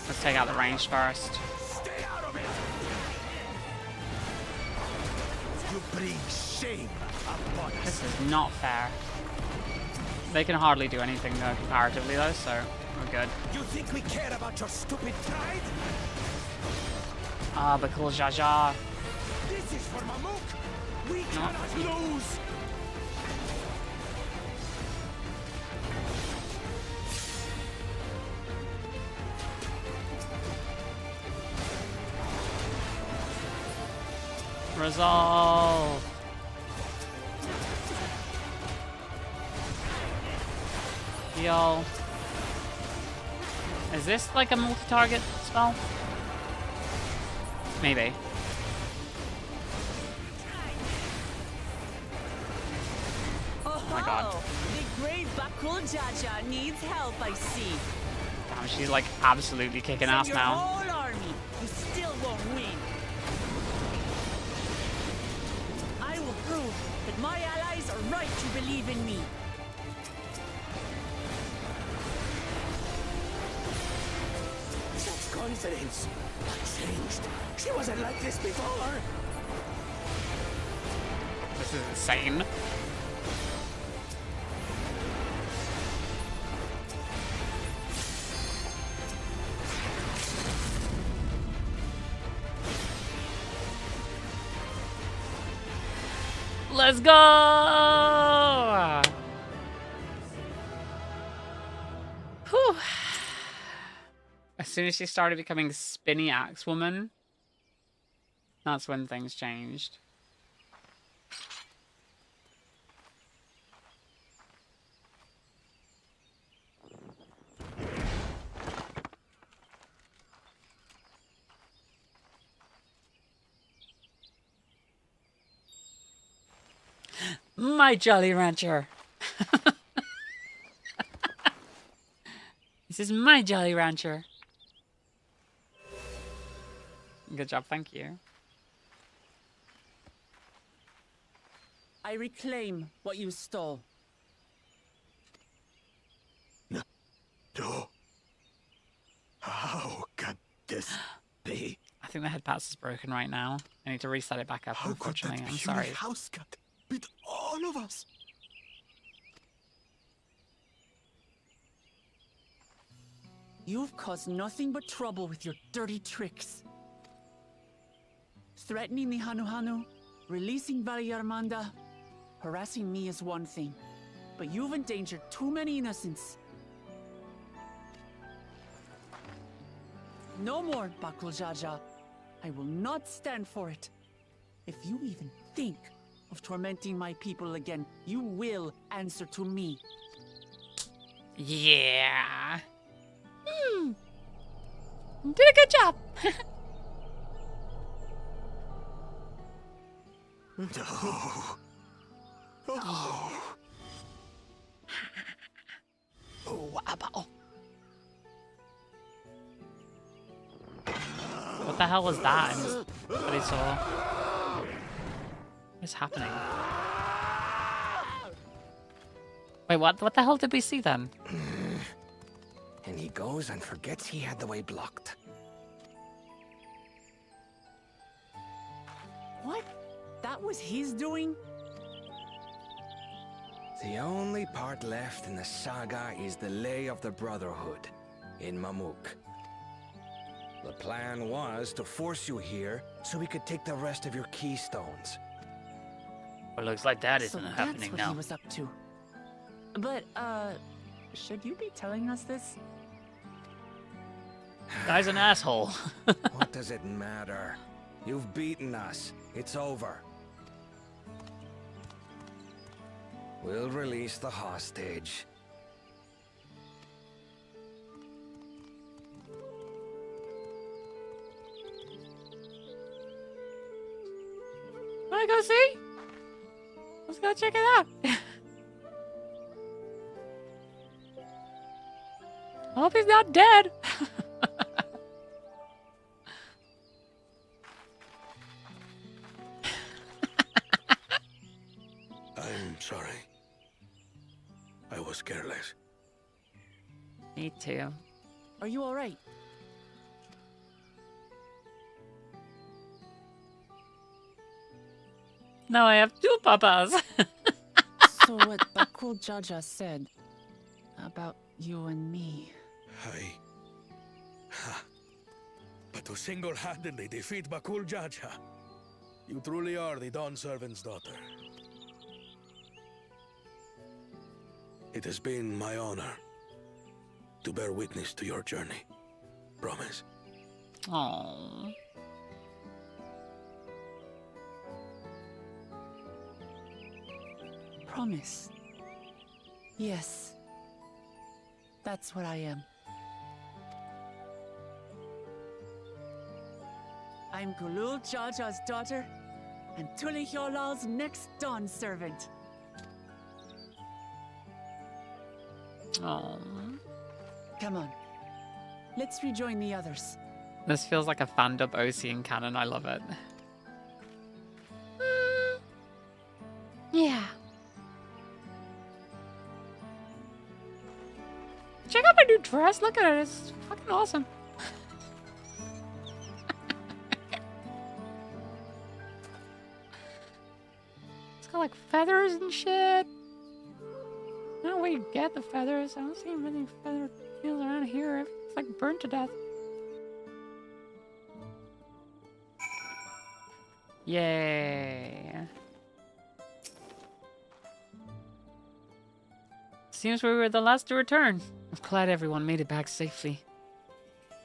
S1: Let's take out the range first.
S17: Stay out of it.
S13: You bring shame upon us.
S1: This is not fair. They can hardly do anything comparatively though, so we're good.
S13: You think we care about your stupid pride?
S1: Ah, but cool Jaja.
S13: This is for Mamuk. We cannot lose.
S1: Resolve. Heal. Is this like a multi-target spell? Maybe.
S7: Oh
S1: my god.
S7: The great Bakul Jaja needs help, I see.
S1: Damn, she's like absolutely kicking ass
S7: Send your
S1: now.
S7: whole army. You still won't win. I will prove that my ally guys are right to believe in me.
S2: Such confidence. What changed? She wasn't like this before.
S1: This is insane. Let's go! Whew. As soon as she started becoming Spinny Axe Woman, that's when things changed. My Jolly Rancher. This is my Jolly Rancher. Good job, thank you.
S7: I reclaim what you stole.
S14: No. How could this be?
S1: I think the head pass is broken right now. I need to reset it back up, unfortunately. I'm sorry.
S14: House cat beat all of us.
S7: You've caused nothing but trouble with your dirty tricks. Threatening the Hanuhanu, releasing Valyarmanda, harassing me is one thing, but you've endangered too many innocents. No more, Bakul Jaja. I will not stand for it. If you even think of tormenting my people again, you will answer to me.
S1: Yeah. Did a good job.
S14: No.
S1: Oh, about. What the hell was that? That I saw. What's happening? Wait, what the hell did we see then?
S3: And he goes and forgets he had the way blocked.
S7: What? That was his doing?
S3: The only part left in the saga is the Lay of the Brotherhood in Mamuk. The plan was to force you here so we could take the rest of your keystones.
S5: Well, looks like that isn't
S7: So
S5: happening
S7: that's what
S5: now.
S7: he was up to. But, should you be telling us this?
S5: Guy's an asshole.
S3: What does it matter? You've beaten us. It's over. We'll release the hostage.
S1: Wanna go see? Let's go check it out. I hope he's not dead.
S2: I'm sorry. I was careless.
S1: Me too.
S7: Are you alright?
S1: Now I have two papas.
S7: So what Bakul Jaja said about you and me.
S2: But to single-handedly defeat Bakul Jaja, you truly are the Dawn Servant's daughter. It has been my honor to bear witness to your journey. Promise.
S1: Aww.
S7: Promise. Yes. That's what I am. I'm Gulul Jaja's daughter, and Tuli Hyolal's next Dawn servant.
S1: Aww.
S7: Come on. Let's rejoin the others.
S1: This feels like a fandub OC in canon. I love it.
S10: Yeah.
S1: check out my new dress. Look at it. It's fucking awesome. It's got like feathers and shit. I don't know where you get the feathers. I don't see many feather fields around here. It's like burnt to death. Yay. Seems we were the last to return. I'm glad everyone made it back safely.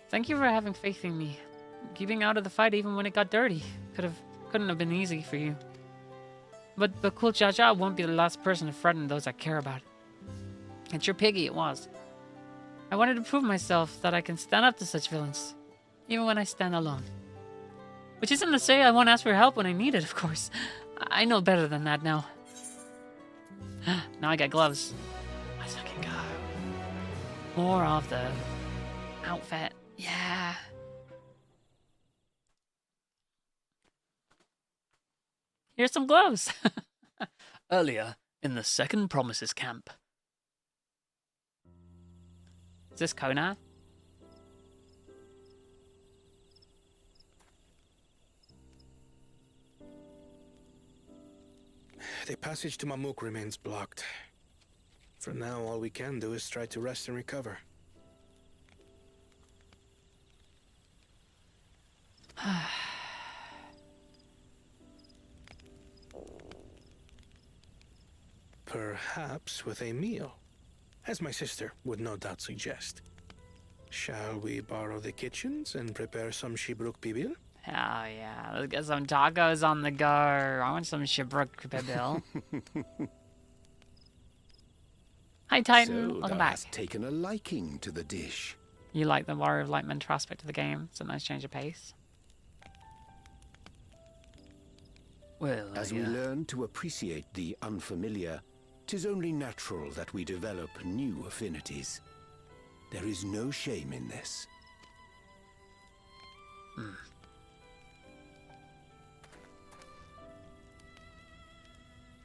S1: Thank you for having faith in me. Keeping out of the fight even when it got dirty. Couldn't have been easy for you. But Bakul Jaja won't be the last person to threaten those I care about. It's your piggy, it was. I wanted to prove myself that I can stand up to such villains. Even when I stand alone. Which isn't to say I won't ask for help when I need it, of course. I know better than that now. Now I got gloves. Let's fucking go. More of the outfit. Yeah. Here's some gloves.
S5: Earlier, in the second Promises camp.
S1: Is this Kona?
S2: The passage to Mamuk remains blocked. For now, all we can do is try to rest and recover. Perhaps with a meal, as my sister would no doubt suggest. Shall we borrow the kitchens and prepare some Shibruk Bibil?
S1: Hell yeah, let's get some tacos on the go. I want some Shibruk Bibil. Hi Titan,
S6: So
S1: welcome
S6: thou
S1: back.
S6: hast taken a liking to the dish.
S1: You like the Warrior of Light mental aspect of the game? It's a nice change of pace.
S5: Well,
S6: As we learn to appreciate the unfamiliar, 'tis only natural that we develop new affinities. There is no shame in this.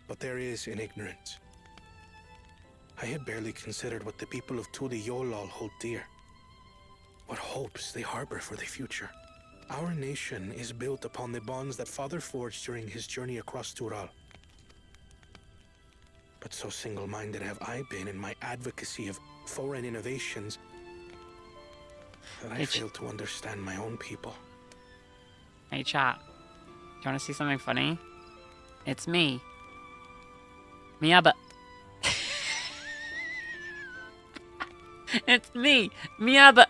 S2: But there is in ignorance. I had barely considered what the people of Tuli Yolal hold dear. What hopes they harbor for the future. Our nation is built upon the bonds that Father forged during his journey across Tural. But so single-minded have I been in my advocacy of foreign innovations that I fail to understand my own people.
S1: Hey chat, do you want to see something funny? It's me. Miabyte. It's me, Miabyte.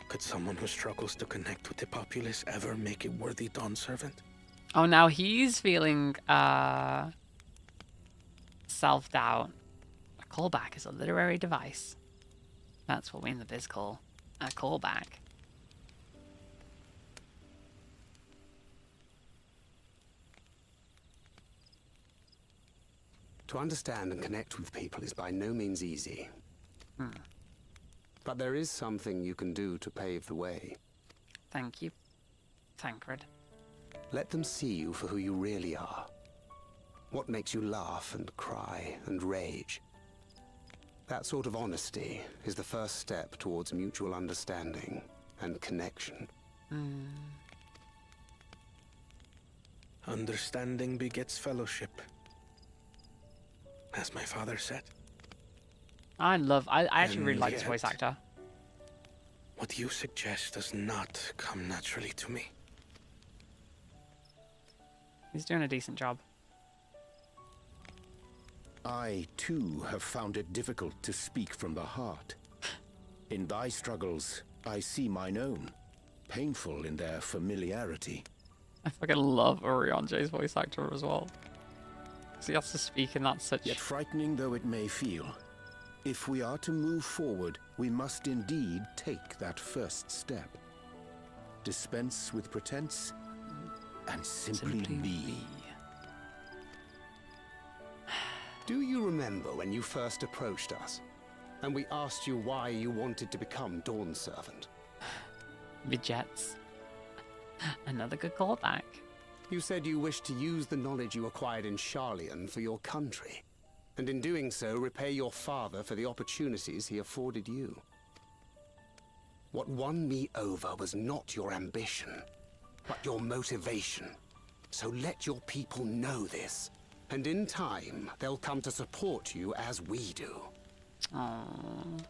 S2: Could someone who struggles to connect with the populace ever make a worthy Dawn servant?
S1: Oh, now he's feeling self-doubt. A callback is a literary device. That's what we in the biz call a callback.
S9: To understand and connect with people is by no means easy. But there is something you can do to pave the way.
S1: Thank you, Tancred.
S9: Let them see you for who you really are. What makes you laugh and cry and rage. That sort of honesty is the first step towards mutual understanding and connection.
S2: Understanding begets fellowship. As my father said.
S1: I actually really like this voice actor.
S2: What you suggest does not come naturally to me.
S1: He's doing a decent job.
S6: I, too, have found it difficult to speak from the heart. In thy struggles, I see mine own, painful in their familiarity.
S1: I fucking love Orionje's voice actor as well. So he has to speak in that such...
S6: Yet frightening though it may feel, if we are to move forward, we must indeed take that first step. Dispense with pretense, and simply be.
S9: Do you remember when you first approached us, and we asked you why you wanted to become Dawn Servant?
S1: Midgets. Another good callback.
S9: You said you wished to use the knowledge you acquired in Sharlayan for your country, and in doing so repay your father for the opportunities he afforded you. What won me over was not your ambition, but your motivation. So let your people know this, and in time, they'll come to support you as we do.
S1: Aww.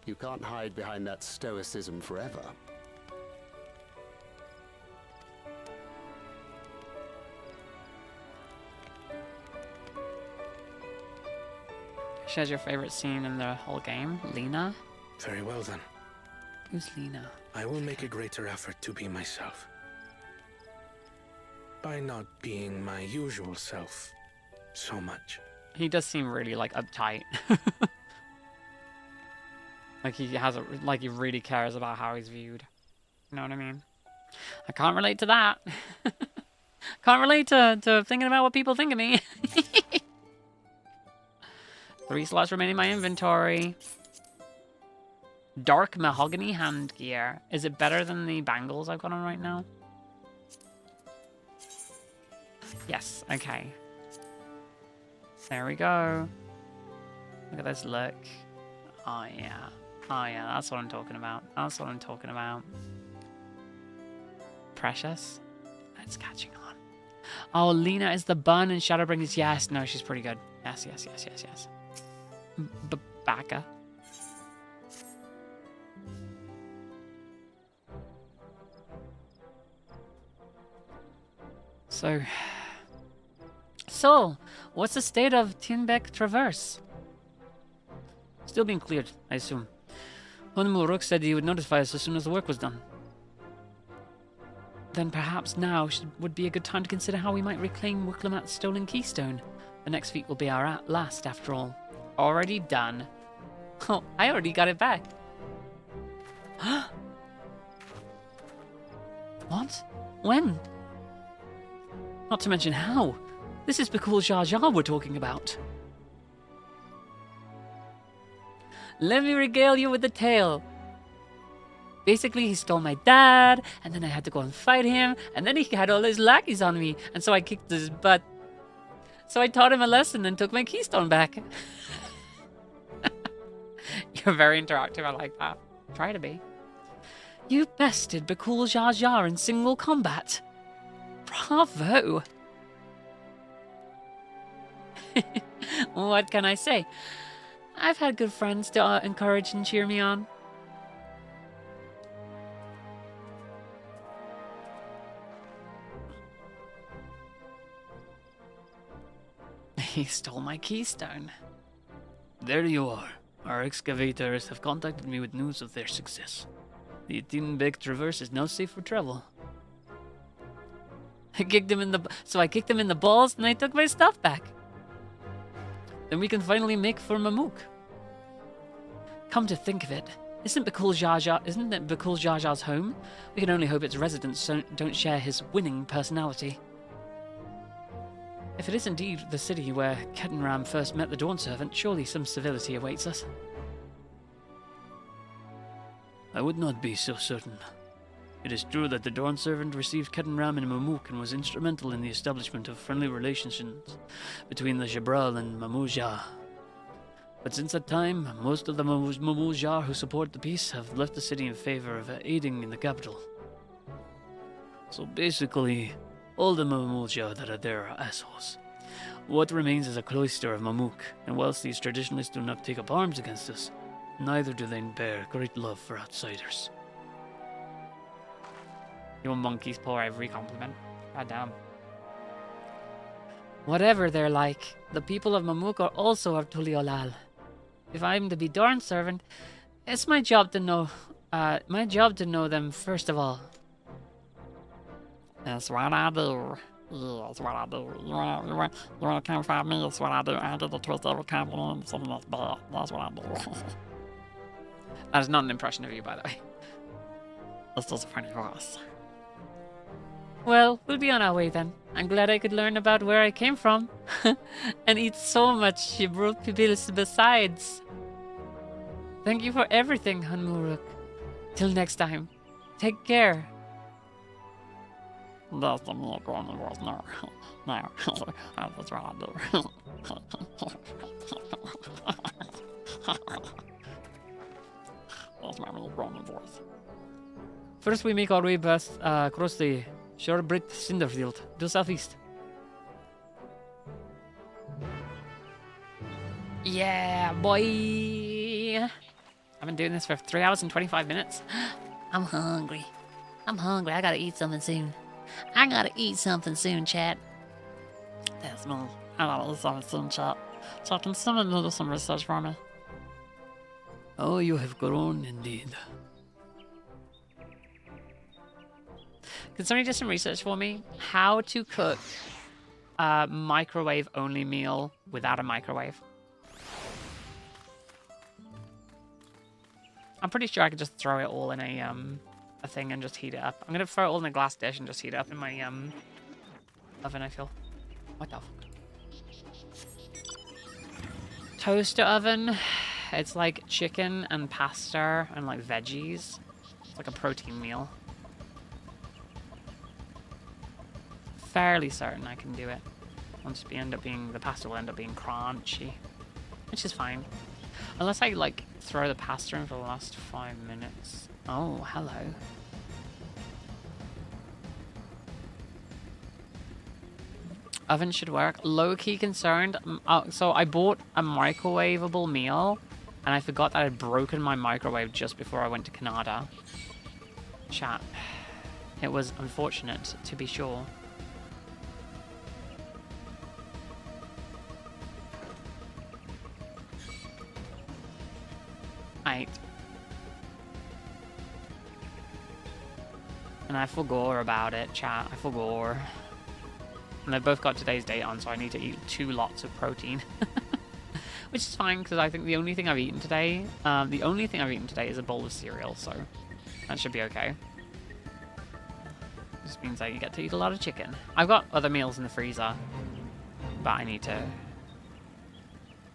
S9: You can't hide behind that stoicism forever.
S1: Shares your favorite scene in the whole game? Lena?
S2: Very well then.
S1: Who's Lena?
S2: I will make a greater effort to be myself. By not being my usual self so much.
S1: He does seem really, like, uptight. Like he like he really cares about how he's viewed. You know what I mean? I can't relate to that. Can't relate to thinking about what people think of me. 3 slots remaining in my inventory. Dark mahogany hand gear. Is it better than the bangles I've got on right now? Yes, okay. There we go. Look at this look. Oh yeah. Oh yeah, that's what I'm talking about. That's what I'm talking about. Precious? It's catching on. Oh, Lena is the bun in Shadowbringers. Yes, no, she's pretty good. Yes, yes, yes, yes, yes. Baka. So, what's the state of Tinbeck Traverse? Still being cleared, I assume. Hunmuruk said he would notify us as soon as the work was done. Then perhaps now would be a good time to consider how we might reclaim Wiklamat's stolen keystone. The next feat will be our last, after all. Already done. Oh, I already got it back. What? When? Not to mention how. This is Bakul Jar Jar we're talking about. Let me regale you with the tale. Basically, he stole my dad, and then I had to go and fight him, and then he had all his lackeys on me, and so I kicked his butt. So I taught him a lesson and took my keystone back. You're very interactive, I like that. Try to be. You bested Bakul Jar Jar in single combat. Bravo! What can I say? I've had good friends to encourage and cheer me on. He stole my keystone.
S5: There you are. Our excavators have contacted me with news of their success. The Tinbeck Traverse is now safe for travel.
S1: I kicked him in the balls and I took my stuff back.
S5: Then we can finally make for Mamuk.
S1: Come to think of it, isn't it Bakul Jar Jar's home? We can only hope its residents don't share his winning personality. If it is indeed the city where Ketenram first met the Dawn Servant, surely some civility awaits us.
S5: I would not be so certain. It is true that the Dawn Servant received Ketenram in Mamuk and was instrumental in the establishment of friendly relations between the Jabral and Mamouja. But since that time, most of the Mamouja who support the peace have left the city in favor of aiding in the capital. So basically, all the Mamouja that are there are assholes. What remains is a cloister of Mamuk, and whilst these traditionalists do not take up arms against us, neither do they bear great love for outsiders.
S1: Your monkeys pour every compliment. Goddamn. Whatever they're like, the people of Mamuk are also of Tuliolal. If I'm to be Dawn Servant, it's my job to know them first of all. That's what I do. Yeah, that's what I do. You wanna come find me? That's what I do. I do the twist every compliment. Something that's bad. That's what I do. That is not an impression of you, by the way. That's just a funny voice. Well, we'll be on our way then. I'm glad I could learn about where I came from. And eat so much Shibrut besides. Thank you for everything, Hunmuruk. Till next time. Take care.
S5: That's the more going was no. No. That's what I do. That's my little Roman voice. First, we make our way past across the shore-bricked cinder field, due southeast. Yeah, boy! I've been doing this for 3 hours and 25 minutes.
S20: I'm hungry. I gotta eat something soon. I gotta eat something soon, chat.
S5: That's me. I gotta eat something soon, chat. So can someone do some research for me? Oh, you have grown indeed.
S1: Can somebody do some research for me? How to cook a microwave-only meal without a microwave? I'm pretty sure I could just throw it all in a thing and just heat it up. I'm gonna throw it all in a glass dish and just heat it up in my oven, I feel. What the fuck? Toaster oven. It's like chicken and pasta and like veggies. It's like a protein meal. Fairly certain I can do it. The pasta will end up being crunchy, which is fine. Unless I like throw the pasta in for the last 5 minutes. Oh, hello. Oven should work. Low-key concerned. So I bought a microwavable meal, and I forgot that I'd broken my microwave just before I went to Canada. Chat. It was unfortunate, to be sure. Right. And I forgot about it, chat. I forgot. And they've both got today's date on, so I need to eat 2 lots of protein. Which is fine, because I think the only thing I've eaten today is a bowl of cereal, so that should be okay. Just means I get to eat a lot of chicken. I've got other meals in the freezer, but I need to...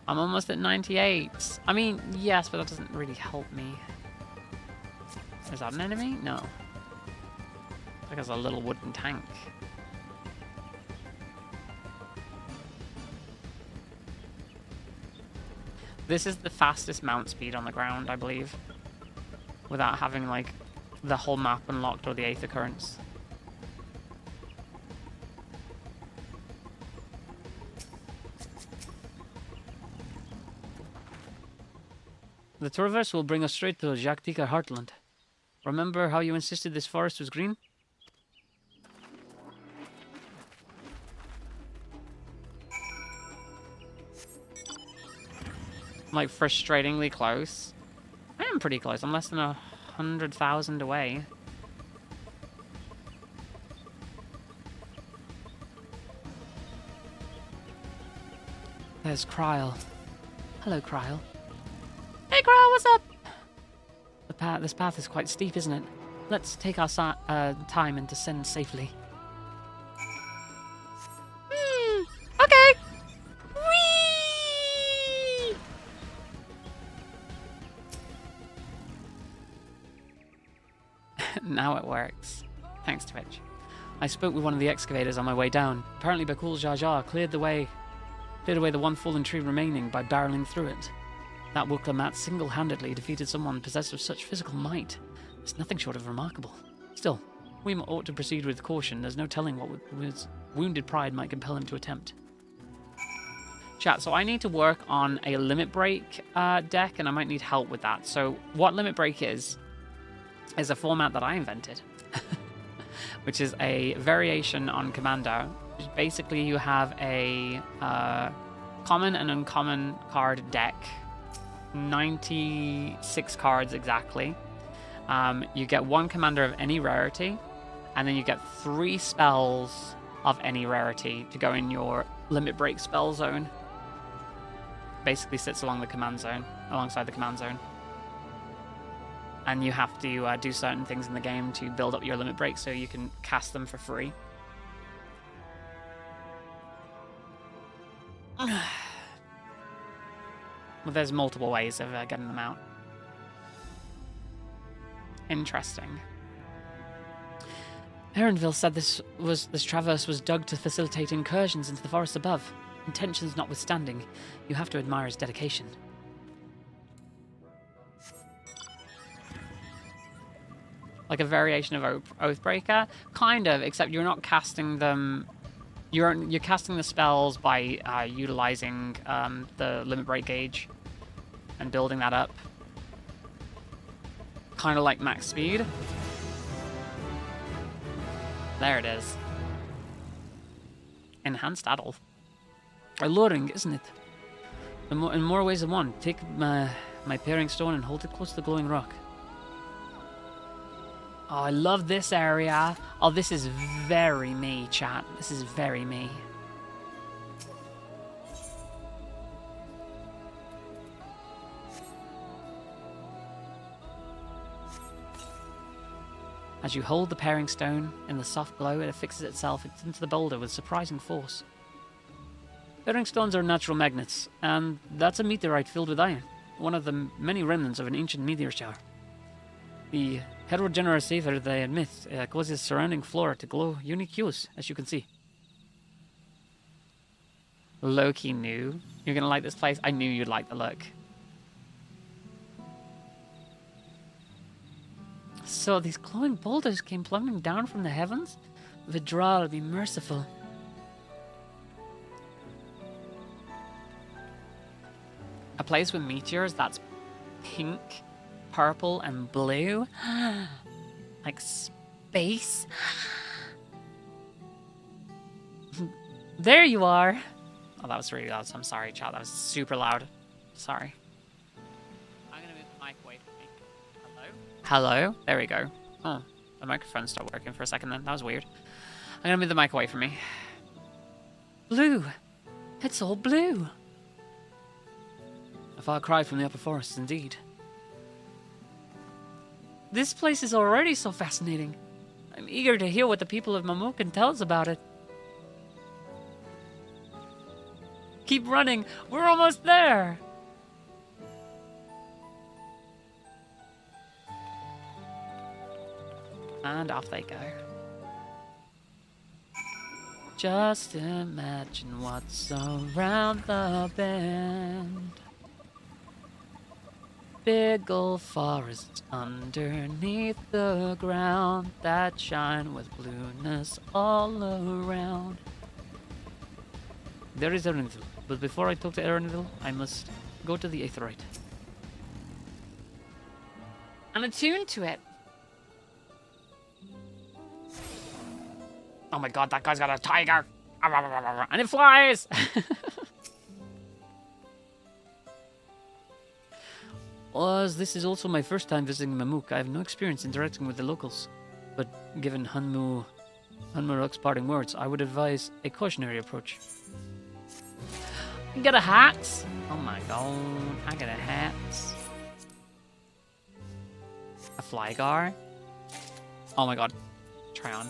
S1: I'm almost at 98. I mean, yes, but that doesn't really help me. Is that an enemy? No. Like there's a little wooden tank. This is the fastest mount speed on the ground, I believe. Without having, like, the whole map unlocked or the 8th occurrence.
S5: The traverse will bring us straight to Jaktika Heartland. Remember how you insisted this forest was green?
S1: I'm, like, frustratingly close. I am pretty close. I'm less than 100,000 away.
S5: There's Kryl. Hello, Kryl.
S1: Hey, Kryl, what's up?
S5: This path is quite steep, isn't it? Let's take our time and descend safely.
S1: Okay. Whee!
S5: Now it works. Thanks, Twitch. I spoke with one of the excavators on my way down. Apparently Bakul Jar Jar cleared away the one fallen tree remaining by barreling through it. That Wuklamat single-handedly defeated someone possessed of such physical might. It's nothing short of remarkable. Still, we ought to proceed with caution. There's no telling what his wounded pride might compel him to attempt.
S1: Chat, so I need to work on a limit break deck, and I might need help with that. So what limit break is a format that I invented, which is a variation on Commander. Basically, you have a common and uncommon card deck. 96 cards exactly. You get 1 commander of any rarity, and then you get 3 spells of any rarity to go in your limit break spell zone. Basically sits alongside the command zone. And you have to do certain things in the game to build up your limit break so you can cast them for free. Well, there's multiple ways of getting them out. Interesting. Erenville said this traverse was dug to facilitate incursions into the forest above. Intentions notwithstanding, you have to admire his dedication. Like a variation of Oathbreaker? Kind of, except you're not casting them... You're casting the spells by utilizing the limit break gauge and building that up. Kind of like max speed. There it is. Enhanced Adult. Alluring, isn't it? In more ways than one. Take my pairing stone and hold it close to the glowing rock. Oh, I love this area. Oh, this is very me, chat. This is very me. As you hold the pairing stone in the soft glow, it affixes itself into the boulder with surprising force. Pairing stones are natural magnets, and that's a meteorite filled with iron, one of the many remnants of an ancient meteor shower. The heterogeneous ether they emit causes surrounding flora to glow unique hues, as you can see. Loki knew. You're gonna like this place? I knew you'd like the look. So these glowing boulders came plummeting down from the heavens? Vidral, be merciful. A place with meteors that's pink, purple, and blue? Like space? There you are! Oh, that was really loud, so I'm sorry, chat. That was super loud. Sorry. I'm gonna move the mic away from me. Hello? There we go. Oh, the microphone stopped working for a second then. That was weird. I'm gonna move the mic away from me. Blue! It's all blue! A far cry from the upper forests, indeed. This place is already so fascinating. I'm eager to hear what the people of Mamuk can tell us about it. Keep running! We're almost there! And off they go. Just imagine what's around the bend. Big old forests underneath the ground that shine with blueness all around. There is Erenville, but before I talk to Erenville, I must go to the Aetheryte. And attune to it. Oh my god, that guy's got a tiger! And it flies! As this is also my first time visiting Mamuk, I have no experience interacting with the locals. But given Hunmuruk's parting words, I would advise a cautionary approach. You got a hat? Oh my god, I got a hat. A Flygar? Oh my god, try on.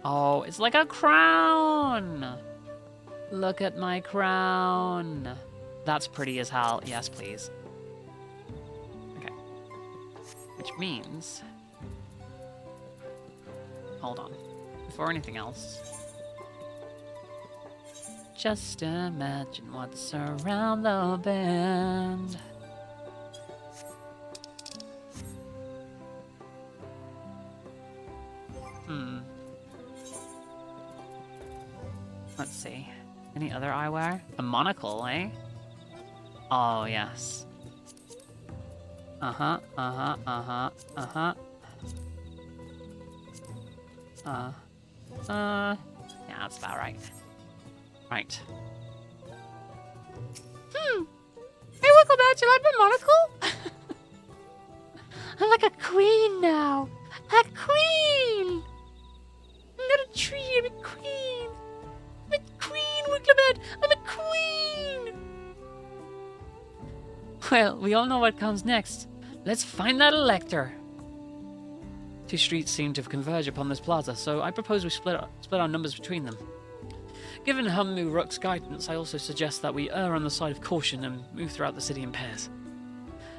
S1: Oh, it's like a crown! Look at my crown. That's pretty as hell. Yes, please. Okay. Which means... Hold on. Before anything else... Just imagine what's around the bend. Let's see. Any other eyewear? A monocle, eh? Oh, yes. Yeah, that's about right. Right. Hey, welcome back. You like my monocle? I'm like a queen now. A queen! I'm not a tree, I'm a queen. I'm a queen, Wickleman! I'm a queen! Well, we all know what comes next. Let's find that elector. Two streets seem to converge upon this plaza, so I propose we split our numbers between them. Given Hunmuruk's guidance, I also suggest that we err on the side of caution and move throughout the city in pairs.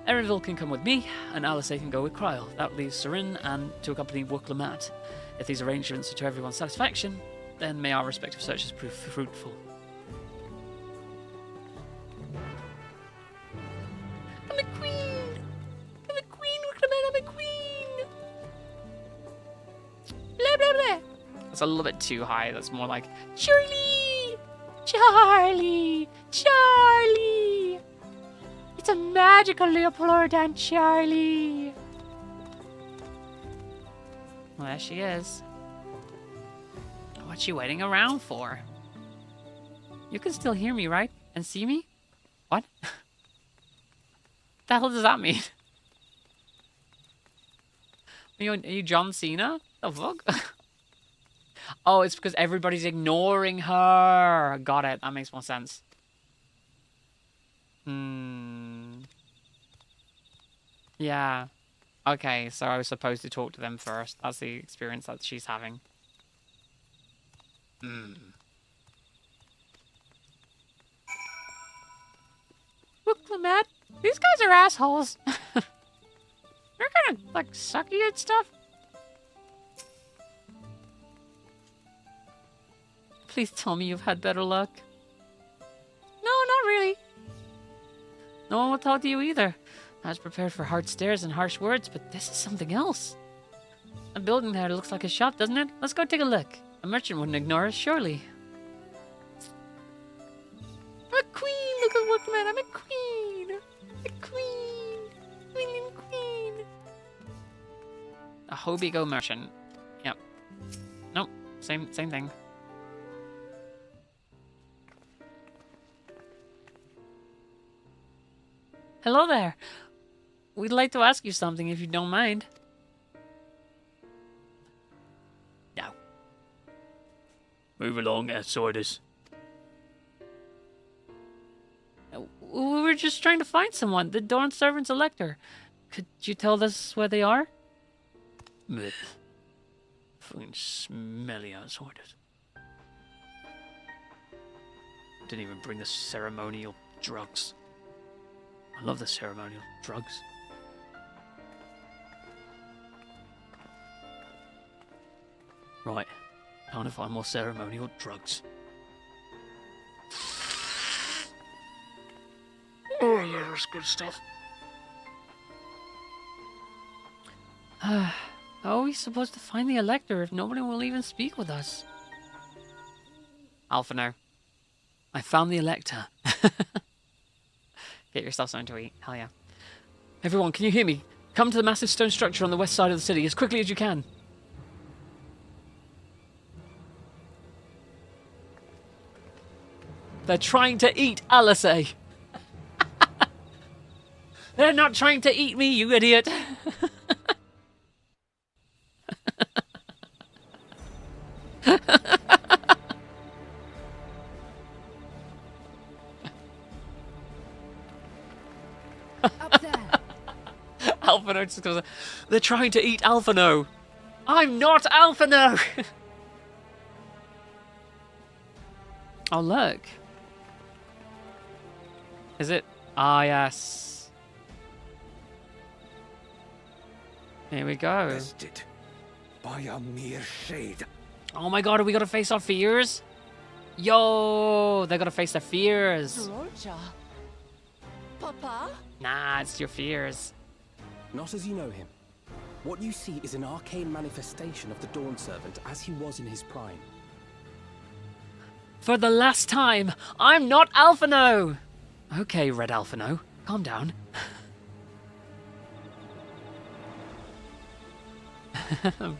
S5: Erenville can come with me, and Alice can go with Kryl. That leaves Serin and to accompany Wuklamad. If these arrangements are to everyone's satisfaction, then may our respective searches prove fruitful.
S20: I'm a queen! I'm a queen, Wuklamad, I'm a queen! Blah, blah, blah.
S1: That's a little bit too high. That's more like,
S20: Charlie! Charlie! Charlie! It's a magical Leopoldine Charlie!
S1: well, there she is. What's she waiting around for? You can still hear me, right? And see me? What? the hell does that mean? Are you John Cena? The fuck? Oh, it's because everybody's ignoring her. Got it. That makes more sense. Yeah. Okay, so I was supposed to talk to them first. That's the experience that she's having.
S20: Wuklamad, these guys are assholes. They're kind of like sucky and stuff.
S1: Please tell me you've had better luck.
S20: No, not really.
S1: No one will talk to you either. I was prepared for hard stares and harsh words, but this is something else. A building there looks like a shop, doesn't it? Let's go take a look. A merchant wouldn't ignore us, surely.
S20: I'm a queen, look at Wuklamad, I'm a queen. A queen. Queen.
S1: A Hobigo merchant. Yep. Nope. Same thing. Hello there. We'd like to ask you something if you don't mind.
S5: No. Move along, outsiders.
S1: We were just trying to find someone. The Dawn Servant's Elector. Could you tell us where they are?
S5: Blech. Fucking smelly outsiders. Didn't even bring the ceremonial drugs. I love the ceremonial drugs. Right, time to find more ceremonial drugs. Oh yeah, that's good stuff.
S1: How are we supposed to find the Elector if nobody will even speak with us? Alphino.
S5: I found the Elector.
S1: Get yourself something to eat. Hell yeah.
S5: Everyone, can you hear me? Come to the massive stone structure on the west side of the city as quickly as you can. They're trying to eat Alice.
S1: They're not trying to eat me, you idiot.
S10: Up there.
S1: Alphino just goes, they're trying to eat Alphino. I'm not Alphino. Oh, look. Is it? Ah, yes. Here we go.
S13: Bested by a mere shade.
S1: Oh my god, are we gonna face our fears? Yo, they're gonna face their fears.
S7: Roja. Papa?
S1: Nah, it's your fears.
S8: Not as you know him. What you see is an arcane manifestation of the Dawn Servant as he was in his prime.
S1: For the last time, I'm not Alphino! Okay, Red Alphino, calm down.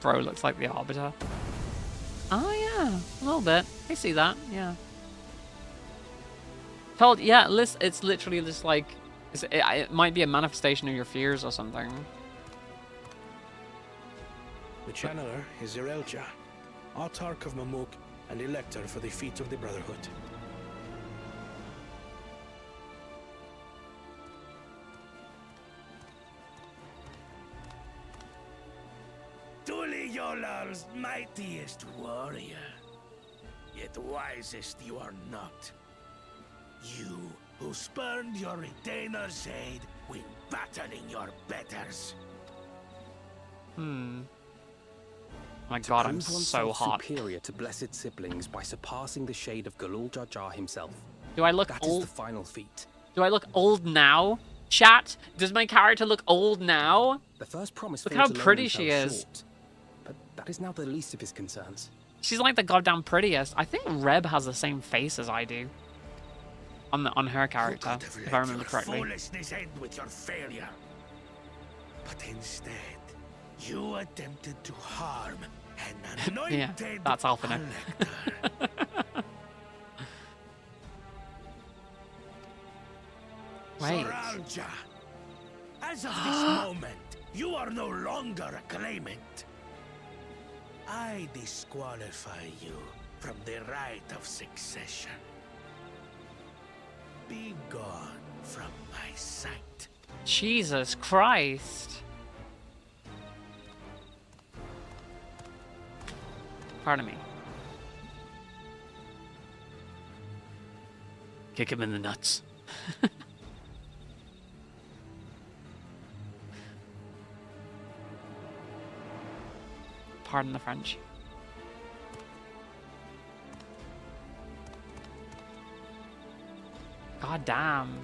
S1: Bro looks like the Arbiter. Oh yeah, a little bit. I see that, yeah. Told, yeah, it's literally just like, it might be a manifestation of your fears or something.
S2: The Channeler is Irelja, Autarch of Mamuk and Elector for the feet of the Brotherhood.
S13: Tuli Yolar's mightiest warrior, yet wisest you are not. You, who spurned your retainer's aid when battling your betters.
S1: My god, I'm
S8: Prove
S1: so
S8: oneself
S1: hot.
S8: superior to blessed siblings by surpassing the shade of Galul Jar Jar himself.
S1: Do I look
S8: That is
S1: old?
S8: the final feat.
S1: Do I look old now? Chat, does my character look old now?
S8: The first promise
S1: Look
S8: failed
S1: how
S8: alone
S1: pretty
S8: and
S1: she
S8: fell
S1: is.
S8: short, but that is now the least of his concerns.
S1: She's like the goddamn prettiest. I think Reb has the same face as I do. On her character, if I remember correctly.
S13: Foolishness end with your failure. But instead, you attempted to harm an anointed
S1: Yeah, that's Alphinaud. Wait.
S13: Soralja, as of this moment, you are no longer a claimant. I disqualify you from the right of succession. Be gone from my sight.
S1: Jesus Christ. Pardon me.
S5: Kick him in the nuts.
S1: Pardon the French. God damn.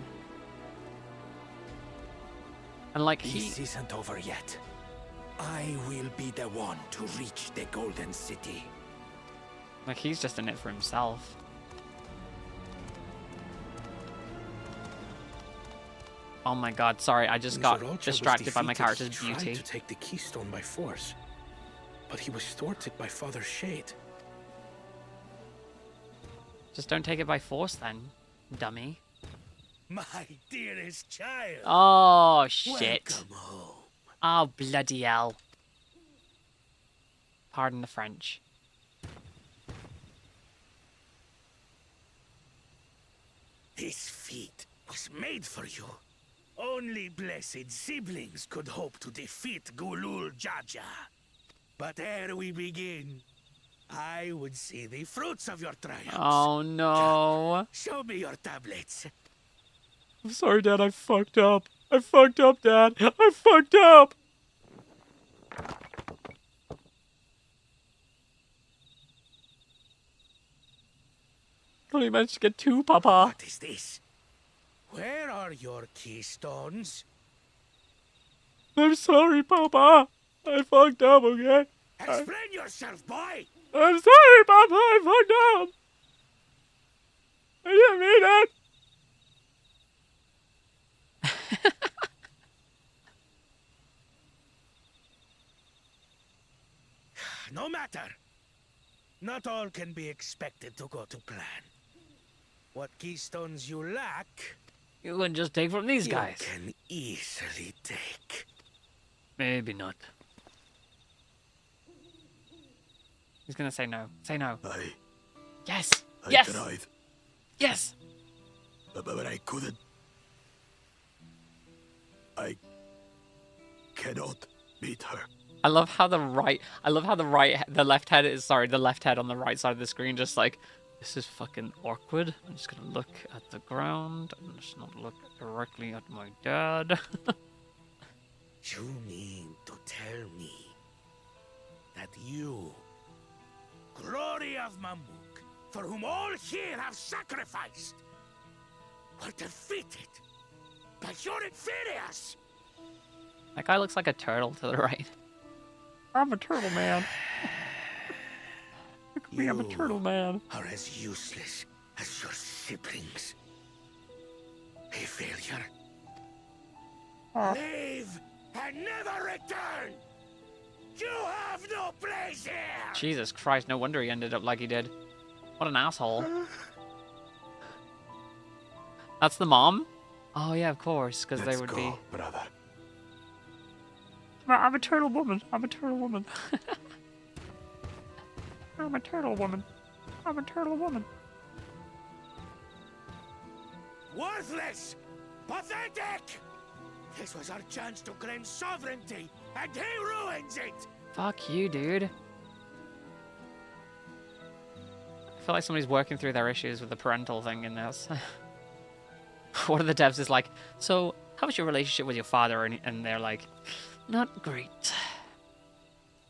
S1: And like
S13: This isn't over yet. I will be the one to reach the Golden City.
S1: Like he's just in it for himself. Oh my god, sorry, I just got
S2: Zoralcha was
S1: distracted by my
S2: defeated.
S1: character's
S2: He tried
S1: beauty.
S2: to take the keystone by force, but he was thwarted by Father Shade.
S1: Just don't take it by force then, dummy.
S13: My dearest child.
S1: Oh shit.
S13: Welcome home.
S1: Oh bloody hell. Pardon the French.
S13: This feat was made for you. Only blessed siblings could hope to defeat Gulul Jaja. But ere we begin, I would see the fruits of your triumphs.
S1: Oh no.
S13: Show me your tablets.
S5: I'm sorry, Dad, I fucked up. I fucked up, Dad. I fucked up.
S1: Only managed to get 2, Papa.
S13: What is this? Where are your keystones?
S5: I'm sorry, Papa. I fucked up, okay?
S13: Explain yourself, boy!
S5: I'm sorry, Papa. I fucked up. I didn't mean it.
S13: No matter. Not all can be expected to go to plan. What keystones you lack,
S1: You wouldn't just take from these guys.
S13: you can easily take.
S5: Maybe not.
S1: He's gonna say no. Say no. Yes.
S17: I
S1: Yes.
S17: tried,
S1: Yes.
S17: but I couldn't. I cannot beat her.
S1: I love how the left head is, sorry, the left head on the right side of the screen just like, this is fucking awkward. I'm just gonna look at the ground and just not look directly at my dad.
S13: You mean to tell me that you, glory of Mamuk, for whom all here have sacrificed, were defeated by your inferiors?
S1: That guy looks like a turtle to the right. I'm a turtle man. Look at me, I'm a turtle man.
S13: Are as useless as your siblings. A failure. Leave and never return! You have no place here!
S1: Jesus Christ, no wonder he ended up like he did. What an asshole. That's the mom? Oh yeah, of course, because they would be...
S17: brother.
S20: I'm a turtle woman. I'm a turtle woman. I'm a turtle woman. I'm a turtle woman.
S13: Worthless! Pathetic! This was our chance to claim sovereignty, and he ruins it!
S1: Fuck you, dude. I feel like somebody's working through their issues with the parental thing in this. One of the devs is like, so, how was your relationship with your father? And they're like, not great.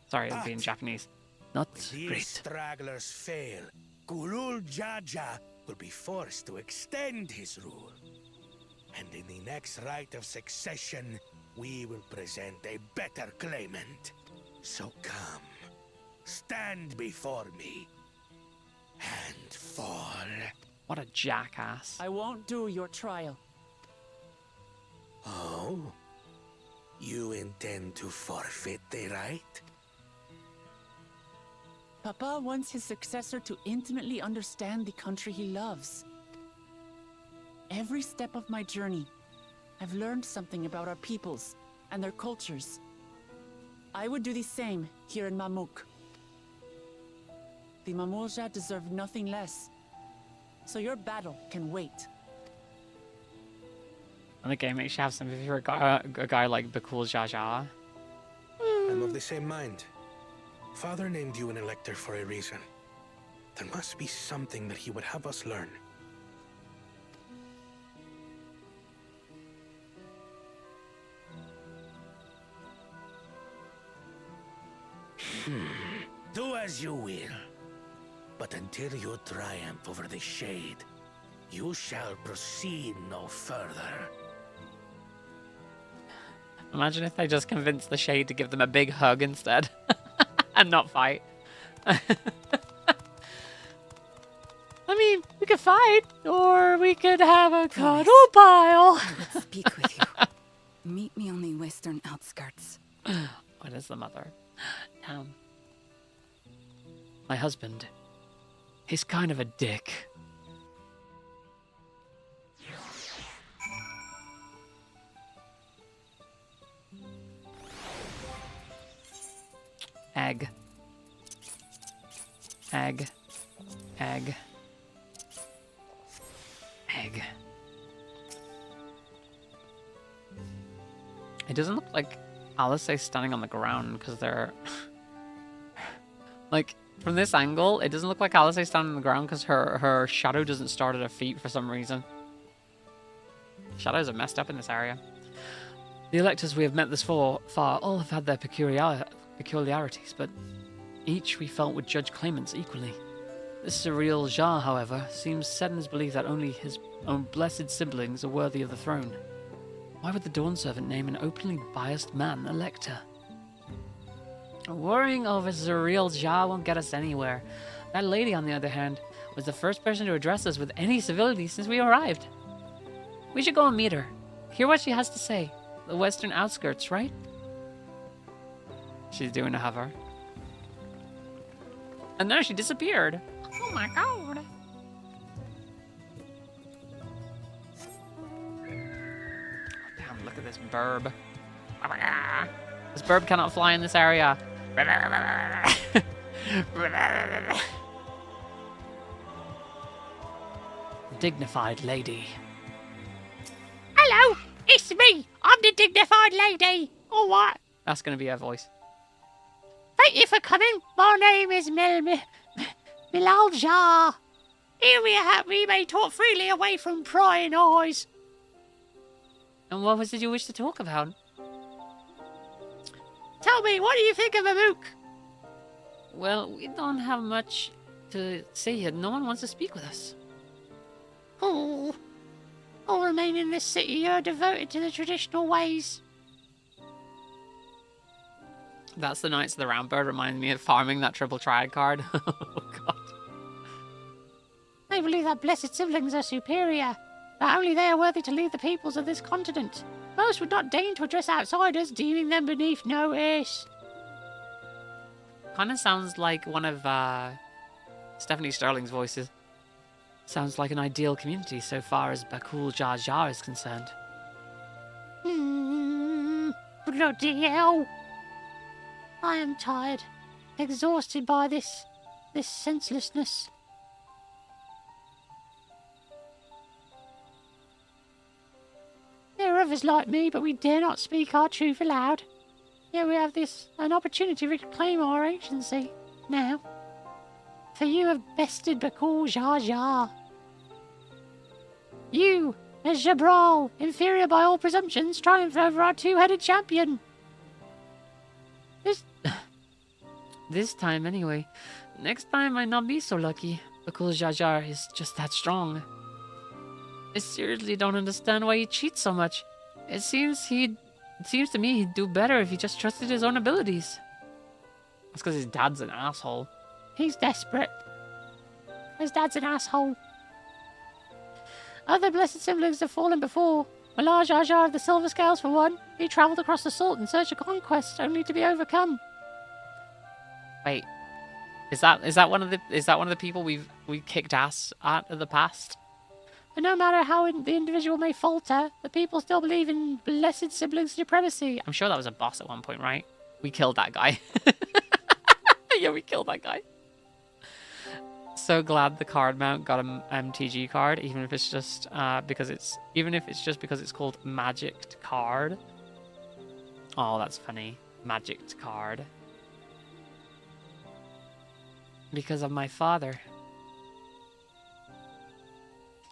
S1: Sorry, it'll be in Japanese. Not
S2: These
S1: great.
S2: stragglers fail. Gulul Jaja will be forced to extend his rule. And in the next rite of succession, we will present a better claimant. So come, stand before me, and fall.
S1: What a jackass.
S7: I won't do your trial.
S2: Oh? You intend to forfeit the right?
S7: Papa wants his successor to intimately understand the country he loves. Every step of my journey, I've learned something about our peoples and their cultures. I would do the same here in Mamuk. The Mamulja deserve nothing less, so your battle can wait.
S1: And the game makes you have sympathy for a guy like Bakul Jaja.
S2: I'm of the same mind. Father named you an elector for a reason. There must be something that he would have us learn. Do as you will. But until you triumph over the Shade, you shall proceed no further.
S1: Imagine if they just convinced the Shade to give them a big hug instead. And not fight. I mean, we could fight, or we could have a cuddle pile.
S11: I would speak with you. Meet me on the western outskirts.
S1: What is the mother? Damn. My husband. He's kind of a dick. Egg. Egg. Egg. Egg. It doesn't look like Alice is standing on the ground because they're... like, from this angle, it doesn't look like Alice is standing on the ground because her shadow doesn't start at her feet for some reason. Shadows are messed up in this area. The electors we have met this far all have had their peculiarities, but each we felt would judge claimants equally. This surreal Jar, however, seems set in his belief that only his own blessed siblings are worthy of the throne. Why would the Dawn Servant name an openly biased man elector? Worrying over surreal Jar won't get us anywhere. That lady, on the other hand, was the first person to address us with any civility since we arrived. We should go and meet her. Hear what she has to say. The western outskirts, right? She's doing a hover. And now she disappeared.
S20: Oh my god.
S1: Damn, look at this burb. This burb cannot fly in this area. Dignified lady.
S20: Hello, it's me. I'm the dignified lady. All right.
S1: That's going to be her voice.
S20: Thank you for coming. My name is Milalja. Here we may talk freely away from prying eyes.
S1: And what was it you wish to talk about?
S20: Tell me, what do you think of Mamuk?
S1: Well, we don't have much to say here. No one wants to speak with us.
S20: Oh, I'll remain in this city. You're devoted to the traditional ways.
S1: That's the Knights of the Round Bird. Reminds me of farming that triple triad card. Oh, God.
S20: They believe that blessed siblings are superior, that only they are worthy to lead the peoples of this continent. Most would not deign to address outsiders, deeming them beneath notice.
S1: Kind of sounds like one of Stephanie Sterling's voices. Sounds like an ideal community so far as Bakul Jar Jar is concerned.
S20: Bloody hell. I am tired, exhausted by this senselessness. There are others like me, but we dare not speak our truth aloud. Yet we have an opportunity to reclaim our agency, now. For you have bested Bakul Jar Jar. You As Jabral, inferior by all presumptions, triumphed over our two-headed champion.
S1: This time, anyway. Next time, might not be so lucky, because Jar Jar is just that strong. I seriously don't understand why he cheats so much. It seems to me he'd do better if he just trusted his own abilities. That's because his dad's an asshole.
S20: He's desperate. His dad's an asshole. Other blessed siblings have fallen before. Malaj Jar Jar of the Silver Scales, for one. He travelled across the Salt in search of conquest, only to be overcome.
S1: Wait, is that one of the people we kicked ass at in the past?
S20: But no matter how the individual may falter, the people still believe in blessed sibling supremacy.
S1: I'm sure that was a boss at one point, right? We killed that guy. Yeah, we killed that guy. So glad the card mount got an MTG card, even if it's just because it's called Magicked Card. Oh, that's funny. Magicked Card. Because of my father.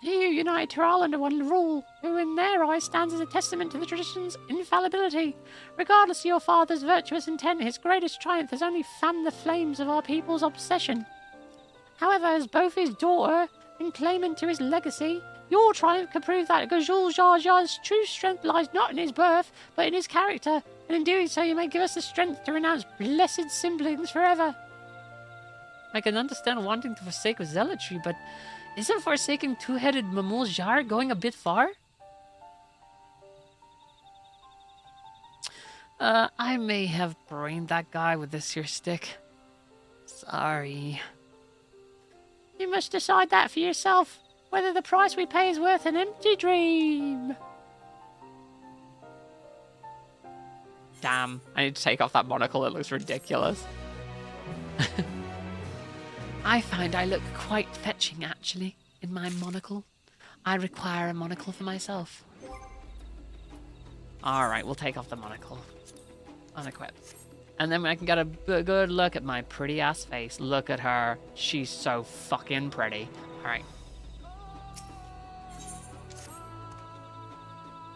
S20: He who united Tyrell under one rule, who in their eyes stands as a testament to the tradition's infallibility. Regardless of your father's virtuous intent, his greatest triumph has only fanned the flames of our people's obsession. However, as both his daughter and claimant to his legacy, your triumph can prove that Gajul Jar Jar's true strength lies not in his birth, but in his character, and in doing so you may give us the strength to renounce blessed siblings forever.
S1: I can understand wanting to forsake zealotry, but isn't forsaking two-headed Mamul Jar going a bit far? I may have brained that guy with this here stick. Sorry.
S20: You must decide that for yourself, whether the price we pay is worth an empty dream.
S1: Damn, I need to take off that monocle, it looks ridiculous. I find I look quite fetching, actually, in my monocle. I require a monocle for myself. Alright, we'll take off the monocle. Unequip. And then I can get a good look at my pretty-ass face. Look at her. She's so fucking pretty. Alright.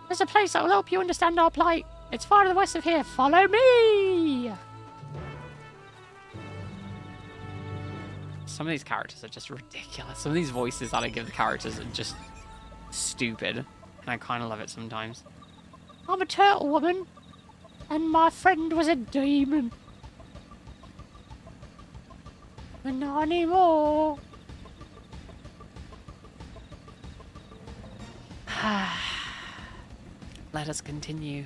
S20: There's a place that will help you understand our plight. It's far to the west of here. Follow me!
S1: Some of these characters are just ridiculous. Some of these voices that I give the characters are just stupid. And I kind of love it sometimes.
S20: I'm a turtle woman, and my friend was a demon. But not anymore.
S1: Let us continue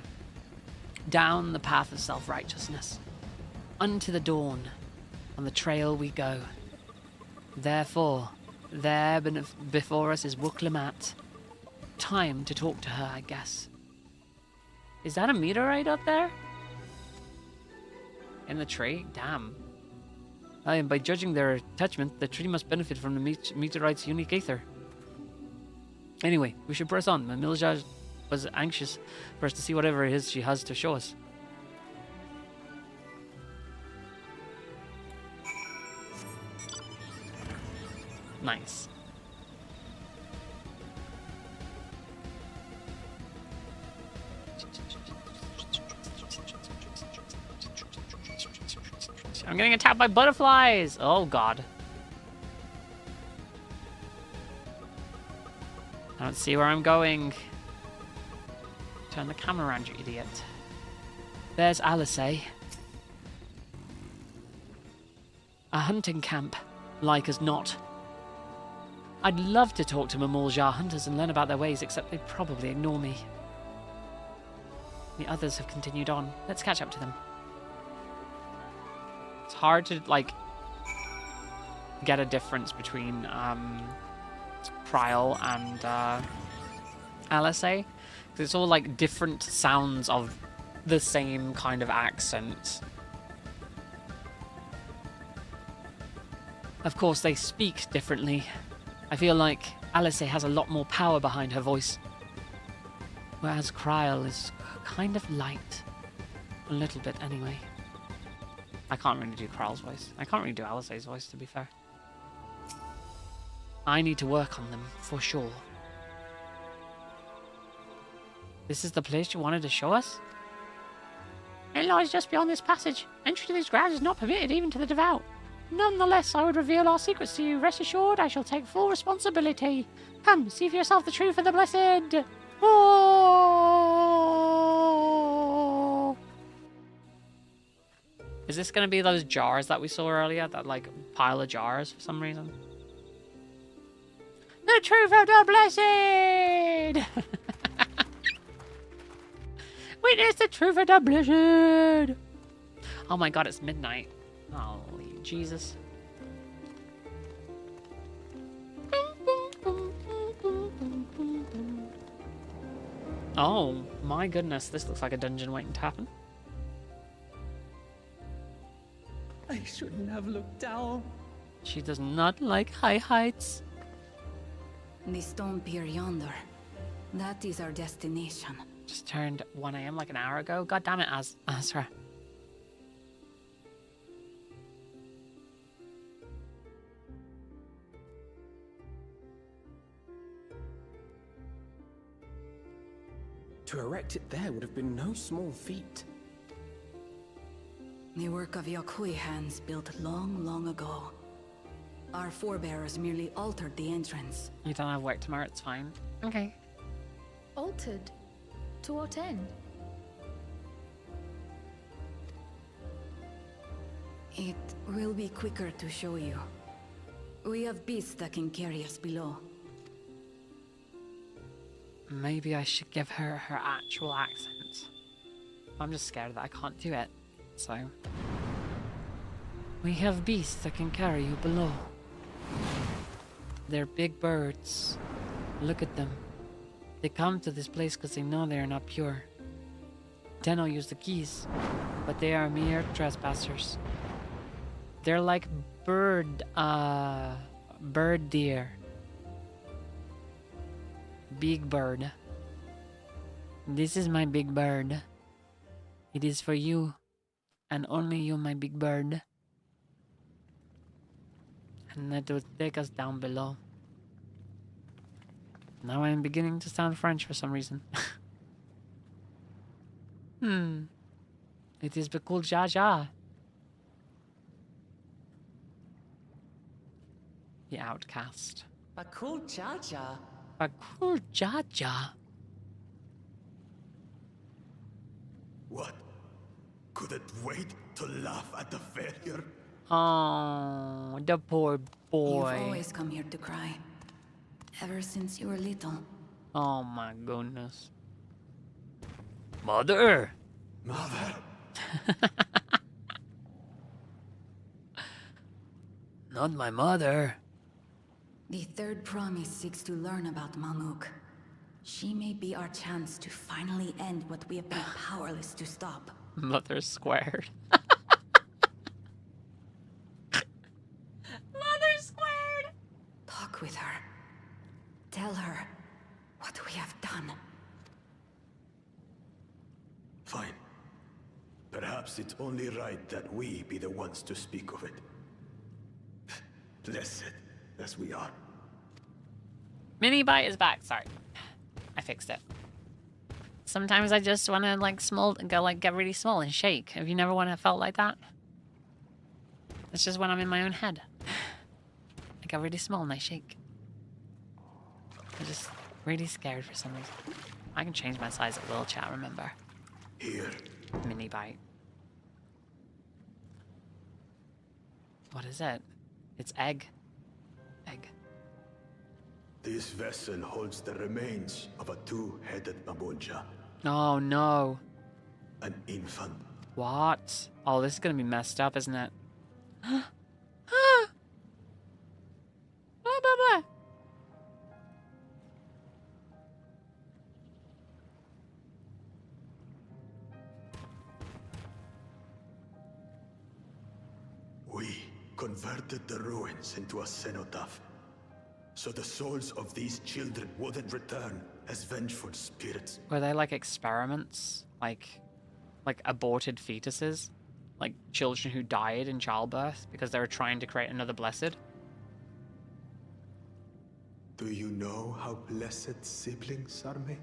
S1: down the path of self-righteousness. Unto the dawn. On the trail we go. Therefore, there before us is Wuklimat. Time to talk to her, I guess. Is that a meteorite up there? In the tree? Damn. And by judging their attachment, the tree must benefit from the meteorite's unique ether. Anyway, we should press on. Milja was anxious for us to see whatever it is she has to show us. Nice. I'm getting attacked by butterflies! Oh god. I don't see where I'm going. Turn the camera around, you idiot. There's Alice. A hunting camp, like as not. I'd love to talk to Mamul Jar hunters and learn about their ways, except they'd probably ignore me. The others have continued on. Let's catch up to them. It's hard to, like, get a difference between Trial and LSA. Because it's all, like, different sounds of the same kind of accent. Of course, they speak differently. I feel like Alice has a lot more power behind her voice. Whereas Kryl is kind of light. A little bit, anyway. I can't really do Kryl's voice. I can't really do Alice's voice, to be fair. I need to work on them, for sure. This is the place you wanted to show us?
S20: It lies just beyond this passage. Entry to these grounds is not permitted even to the devout. Nonetheless, I would reveal our secrets to you. Rest assured, I shall take full responsibility. Come, see for yourself the truth of the blessed. Oh!
S1: Is this going to be those jars that we saw earlier? That, like, pile of jars for some reason?
S20: The truth of the blessed! Witness the truth of the blessed!
S1: Oh my god, it's midnight. Holy Jesus. Oh my goodness, this looks like a dungeon waiting to happen.
S7: I shouldn't have looked down.
S1: She does not like high heights.
S11: The stone pier yonder. That is our destination.
S1: Just turned 1 AM like an hour ago. God damn it, Azra.
S8: To erect it there would have been no small feat.
S11: The work of Yakui hands built long, long ago. Our forebears merely altered the entrance.
S1: You don't have work tomorrow, it's fine.
S10: Okay. Altered? To what end?
S11: It will be quicker to show you. We have beasts that can carry us below.
S1: Maybe I should give her her actual accent. I'm just scared that I can't do it, so... We have beasts that can carry you below. They're big birds. Look at them. They come to this place because they know they are not pure. Tenno used the keys, but they are mere trespassers. They're like bird deer. Big bird. This is my big bird. It is for you, and only you, my big bird. And that would take us down below. Now I'm beginning to sound French for some reason. It is Bakul Jaja. The outcast.
S7: Bakul Jaja.
S1: Bakul Jaja.
S17: What? Couldn't wait to laugh at the failure?
S1: Oh, the poor boy.
S11: You've always come here to cry. Ever since you were little.
S1: Oh my goodness.
S5: Mother!
S17: Mother!
S5: Not my mother.
S11: The third promise seeks to learn about Mamuk. She may be our chance to finally end what we have been powerless to stop.
S1: Mother squared.
S11: Mother squared! Talk with her. Tell her what we have done.
S17: Fine. Perhaps it's only right that we be the ones to speak of it. Blessed as we are.
S1: Miabyte is back. Sorry. I fixed it. Sometimes I just want to get really small and shake. Have you never felt like that? It's just when I'm in my own head. I get really small and I shake. I'm just really scared for some reason. I can change my size at will, chat, remember.
S17: Here.
S1: Miabyte. What is it? It's egg. Egg.
S17: This vessel holds the remains of a two-headed Mabolja.
S1: Oh no.
S17: An infant.
S1: What? Oh, this is gonna be messed up, isn't it?
S17: We converted the ruins into a cenotaph, so the souls of these children wouldn't return as vengeful spirits.
S1: Were they like experiments? Like aborted fetuses? Like children who died in childbirth because they were trying to create another blessed?
S17: Do you know how blessed siblings are made?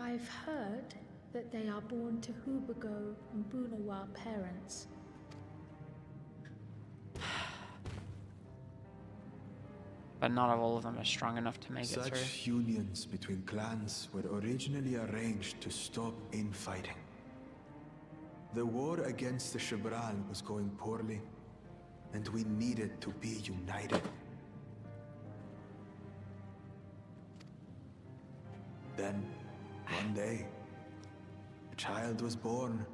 S12: I've heard that they are born to Hubago and Bunawa parents.
S1: But not all of them are strong enough to make it through.
S17: Such unions between clans were originally arranged to stop infighting. The war against the Shibral was going poorly, and we needed to be united. Then, one day, a child was born.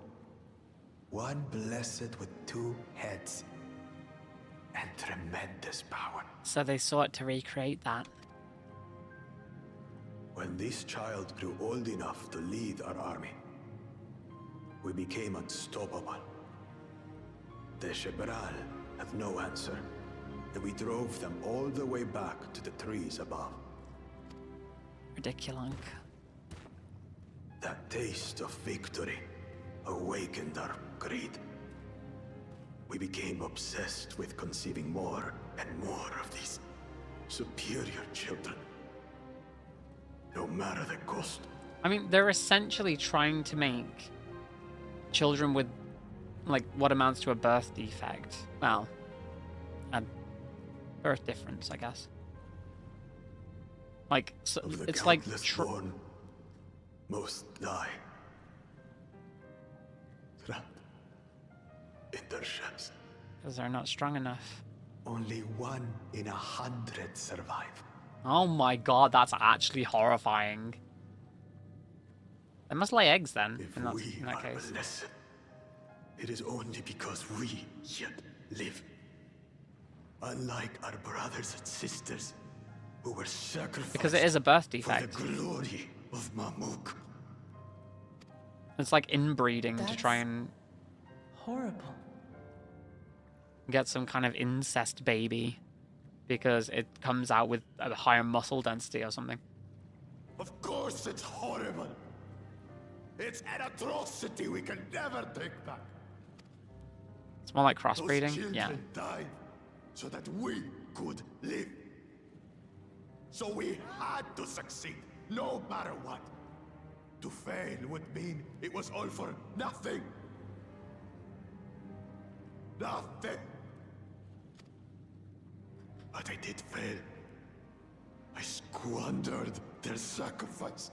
S17: One blessed with 2 heads and tremendous power.
S1: So they sought to recreate that.
S17: When this child grew old enough to lead our army, we became unstoppable. The Shibral had no answer, and we drove them all the way back to the trees above.
S1: Ridiculous.
S17: That taste of victory awakened our greed. We became obsessed with conceiving more and more of these superior children, no matter the cost.
S1: I mean, they're essentially trying to make children with, like, what amounts to a birth defect. Well, a birth difference, I guess. Like, so
S17: Of the
S1: it's like...
S17: countless born, most die. Trapped in their shells.
S1: Because they're not strong enough.
S17: Only 1 in 100 survive.
S1: Oh my god, that's actually horrifying. They must lay eggs then, in that case.
S17: Blessed, it is only because we yet live. Unlike our brothers and sisters, who were sacrificed
S1: Because it is a birth defect.
S17: for the glory of Mamuk.
S1: It's like inbreeding to try and
S7: Horrible.
S1: get some kind of incest baby. Because it comes out with a higher muscle density or something.
S17: Of course it's horrible. It's an atrocity we can never take back.
S1: It's more like
S17: Those
S1: crossbreeding.
S17: children
S1: Yeah.
S17: died so that we could live. So we had to succeed, no matter what. To fail would mean it was all for nothing. Nothing. But I did fail. I squandered their sacrifice.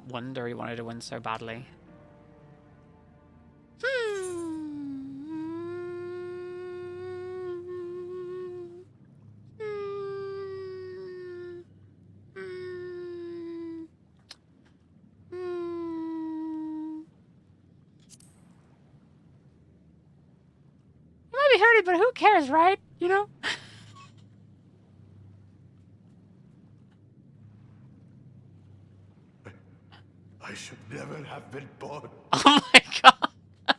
S1: Wonder he wanted to win so badly.
S20: You might be hurting, but who cares, right? You know?
S17: I should never have been born.
S1: Oh my god!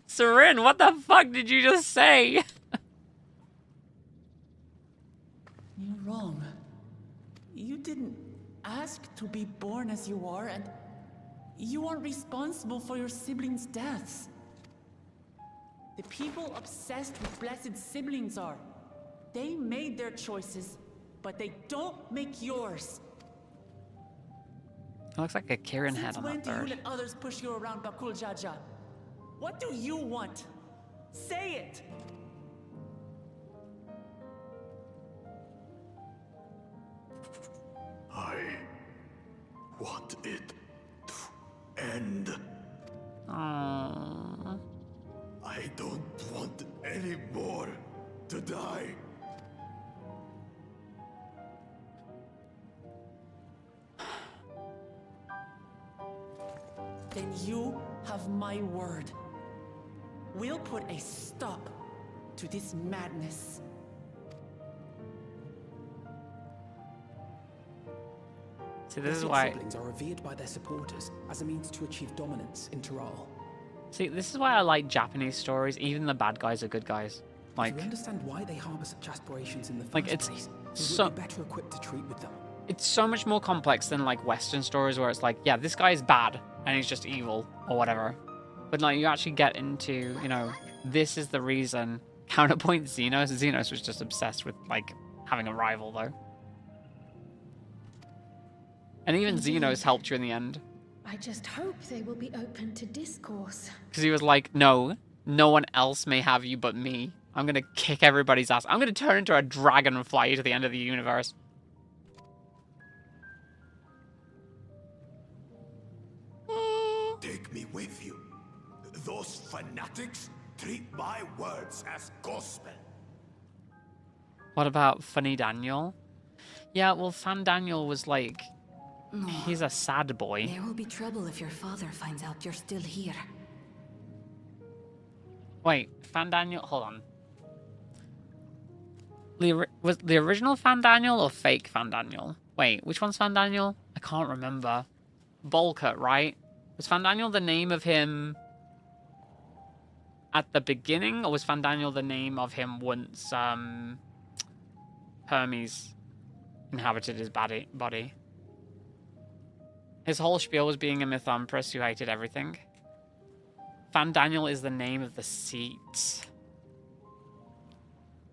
S1: Seren, what the fuck did you just say?
S7: You're wrong. You didn't ask to be born as you are, and you aren't responsible for your siblings' deaths. The people obsessed with blessed siblings are. They made their choices, but they don't make yours.
S1: It looks like a Kieran head
S7: Since
S1: on
S7: when
S1: that
S7: do you
S1: bird.
S7: let others push you around Bakul Jaja? What do you want? Say it!
S17: I want it to end.
S1: Aww.
S17: I don't want any more to die.
S7: Then you have my word. We'll put a stop to this madness.
S1: See, this is
S8: Blessed
S1: why.
S8: siblings are revered by their supporters as a means to achieve dominance in Tyrol.
S1: See, this is why I like Japanese stories. Even the bad guys are good guys. Like,
S8: If you understand why they harbor such aspirations in the first
S1: Like, it's
S8: place, we
S1: so-
S8: would be better equipped to treat with them.
S1: it's so much more complex than like Western stories where it's like, yeah, this guy is bad and he's just evil or whatever. But like, you actually get into, you know, this is the reason. Counterpoint Xenos. Xenos was just obsessed with like having a rival though. And even Xenos helped you in the end.
S12: I just hope they will be open to discourse.
S1: Because he was like, no, no one else may have you but me. I'm going to kick everybody's ass. I'm going to turn into a dragon and fly you to the end of the universe.
S17: Take me with you. Those fanatics treat my words as gospel.
S1: What about Funny Daniel? Yeah, well, Fan Daniel was like,
S11: No.
S1: he's a sad boy.
S11: There will be trouble if your father finds out you're still here.
S1: Wait, Fan Daniel? Hold on. Was the original Fan Daniel or fake Fan Daniel? Wait, which one's Fan Daniel? I can't remember. Bolcut, right? Was Fan Daniel the name of him at the beginning, or was Fan Daniel the name of him once Hermes inhabited his body? His whole spiel was being a mythompress who hated everything. Fan Daniel is the name of the seat.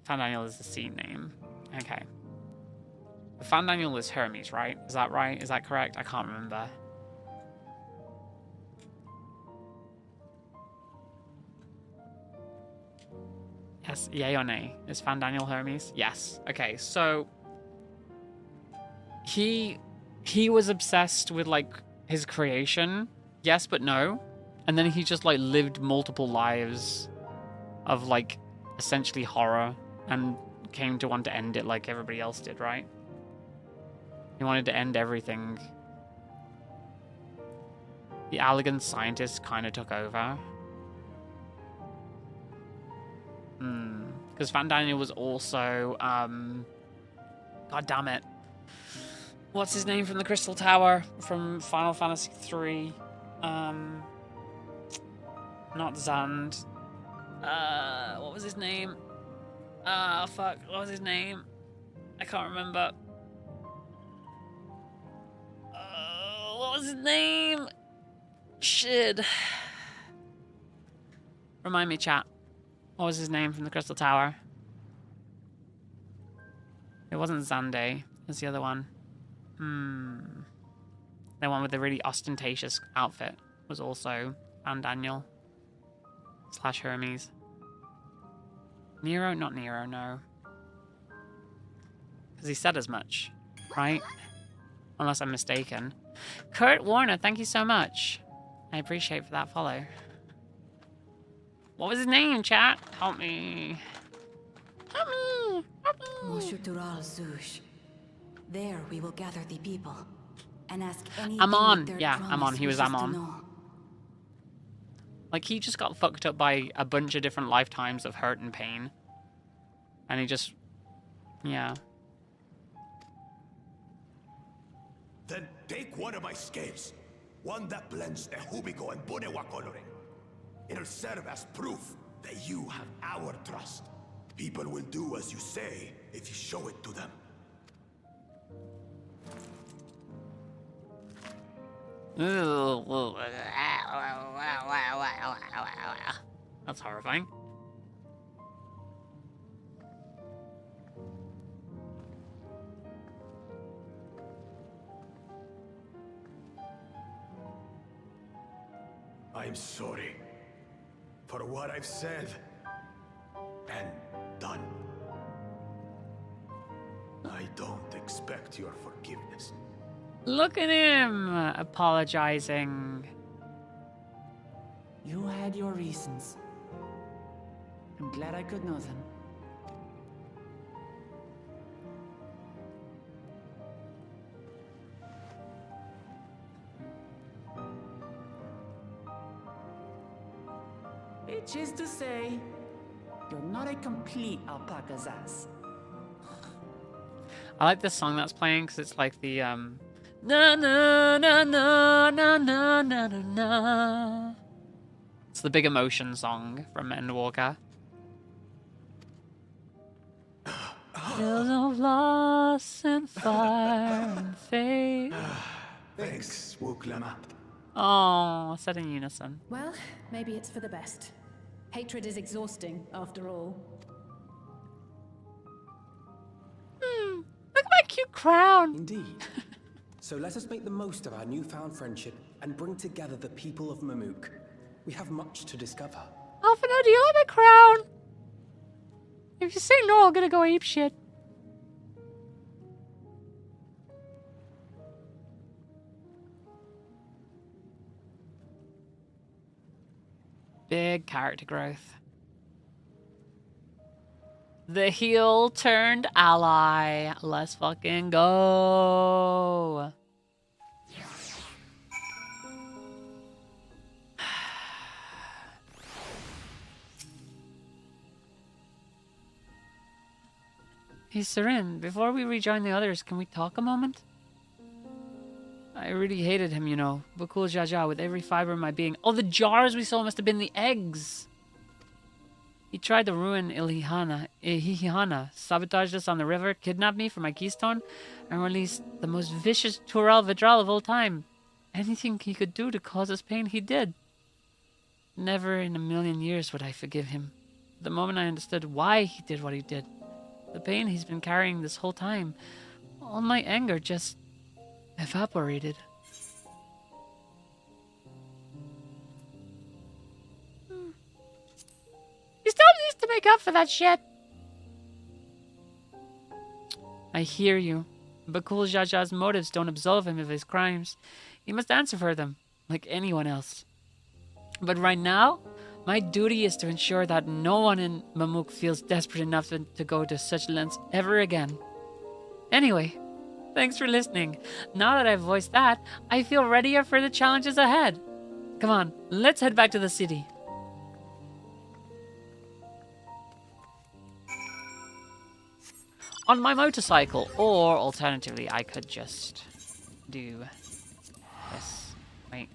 S1: Fan Daniel is the seat name. Okay. Fan Daniel is Hermes, right? Is that right? Is that correct? I can't remember. Yes, yay or nay? Is Fan Daniel Hermes? Yes. Okay, so he was obsessed with like his creation. Yes, but no. And then he just like lived multiple lives of like essentially horror and came to want to end it like everybody else did, right? He wanted to end everything. The Allegan scientist kind of took over. Because Fan Daniel was also, God damn it. What's his name from the Crystal Tower from Final Fantasy III? Not Zand. What was his name? Fuck. What was his name? I can't remember. What was his name? Shit. Remind me, chat. What was his name from the Crystal Tower? It wasn't Zande. It's the other one. The one with the really ostentatious outfit was also Fan Daniel / Hermes. Nero? Not Nero, no. Because he said as much, right? Unless I'm mistaken. Kurt Warner, thank you so much. I appreciate for that follow. What was his name, chat? Help me. Help me. Help me.
S11: Moshutural Zush. There we will gather the people and ask anything
S1: Amon.
S11: their
S1: Yeah,
S11: promise
S1: Amon. He was
S11: wishes to
S1: Amon.
S11: know.
S1: Like, he just got fucked up by a bunch of different lifetimes of hurt and pain. And he just... Yeah.
S17: Then take one of my scales. One that blends the Hubico and Bunewa coloring. It'll serve as proof that you have our trust. People will do as you say if you show it to them.
S1: That's horrifying.
S17: I'm sorry for what I've said and done. I don't expect your forgiveness.
S1: Look at him apologizing.
S7: You had your reasons. I'm glad I could know them. Which is to say, you're not a complete alpaca's ass.
S1: I like this song that's playing because it's like the na na na na na na na na na. It's the Big Emotion song from Endwalker. Hills of loss and fire and fate.
S17: Thanks, Wuklamat.
S1: Oh, said in unison.
S10: Well, maybe it's for the best. Hatred is exhausting, after all.
S1: Look at my cute crown.
S8: Indeed. So let us make the most of our newfound friendship and bring together the people of Mamook. We have much to discover.
S20: Alphina, do you like my crown? If you say no, I'm gonna go ape shit.
S1: Big character growth. The heel turned ally. Let's fucking go.
S20: Hey, Serin, before we rejoin the others, can we talk a moment?
S1: I really hated him, you know. Bakul Jaja with every fiber of my being. Oh, the jars we saw must have been the eggs. He tried to ruin Ilhihana, sabotaged us on the river, kidnapped me for my keystone, and released the most vicious Tural Vidral of all time. Anything he could do to cause us pain, he did. Never in a million years would I forgive him. The moment I understood why he did what he did, the pain he's been carrying this whole time, all my anger just evaporated.
S20: He still needs to make up for that shit.
S1: I hear you. Bakul Jaja's motives don't absolve him of his crimes. He must answer for them, like anyone else. But right now, my duty is to ensure that no one in Mamook feels desperate enough to go to such lengths ever again. Anyway, thanks for listening. Now that I've voiced that, I feel readier for the challenges ahead. Come on, let's head back to the city. On my motorcycle, or alternatively, I could just do this. Wait.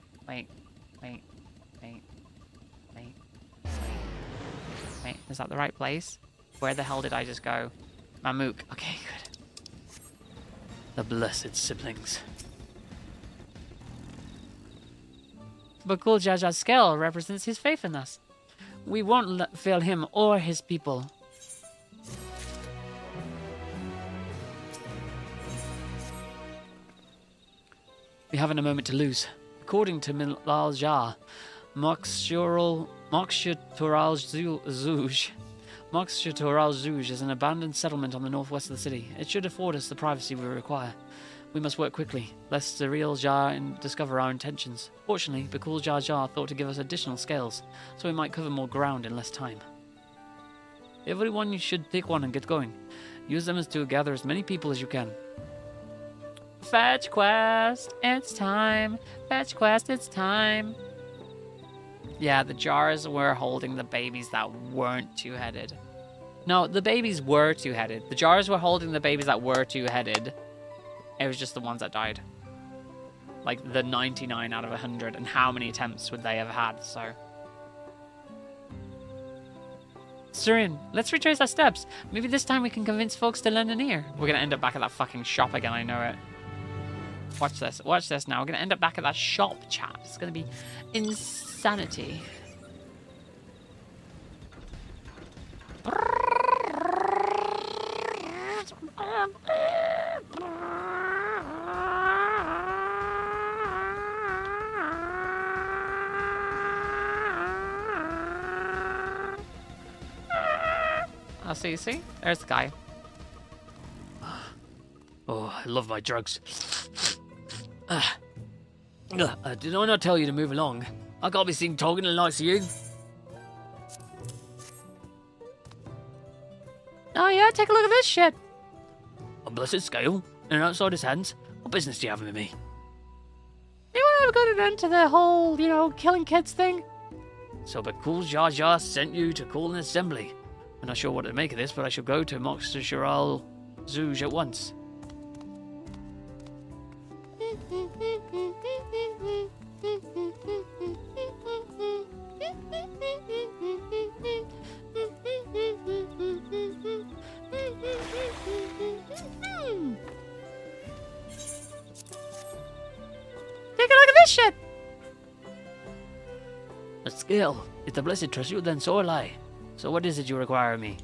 S1: Is that the right place? Where the hell did I just go? Mamook. Okay, good.
S5: The blessed siblings.
S1: Bakul Jaja's scale represents his faith in us. We won't fail him or his people. We haven't a moment to lose. According to Milal Jah, Mokshutural Zouj is an abandoned settlement on the northwest of the city. It should afford us the privacy we require. We must work quickly, lest the real Jah discover our intentions. Fortunately, Bakul Jah thought to give us additional scales, so we might cover more ground in less time. Everyone, you should take one and get going. Use them to gather as many people as you can. Fetch quest, it's time. Fetch quest, it's time. Yeah, the jars were holding the babies that weren't two-headed. No, the babies were two-headed. The jars were holding the babies that were two-headed. It was just the ones that died. Like the 99 out of 100. And how many attempts would they have had, so... Surin, let's retrace our steps. Maybe this time we can convince folks to lend an ear. We're gonna end up back at that fucking shop again, I know it. Watch this. Watch this now. We're going to end up back at that shop, chat. It's going to be insanity. Oh, see? There's the guy.
S5: Oh, I love my drugs. Did I not tell you to move along? I can't be seen talking to the likes of you.
S20: Oh yeah, take a look at this shit.
S5: A blessed scale and an outsider's hands. What business do you have with me?
S20: You want to have a good end to the whole, killing kids thing?
S5: So Bakul Jaja sent you to call an assembly. I'm not sure what to make of this, but I shall go to Mokshutural Zouj at once.
S20: Take a look at this shit.
S5: A scale. If the blessed trust you, then so will I. So what is it you require of me?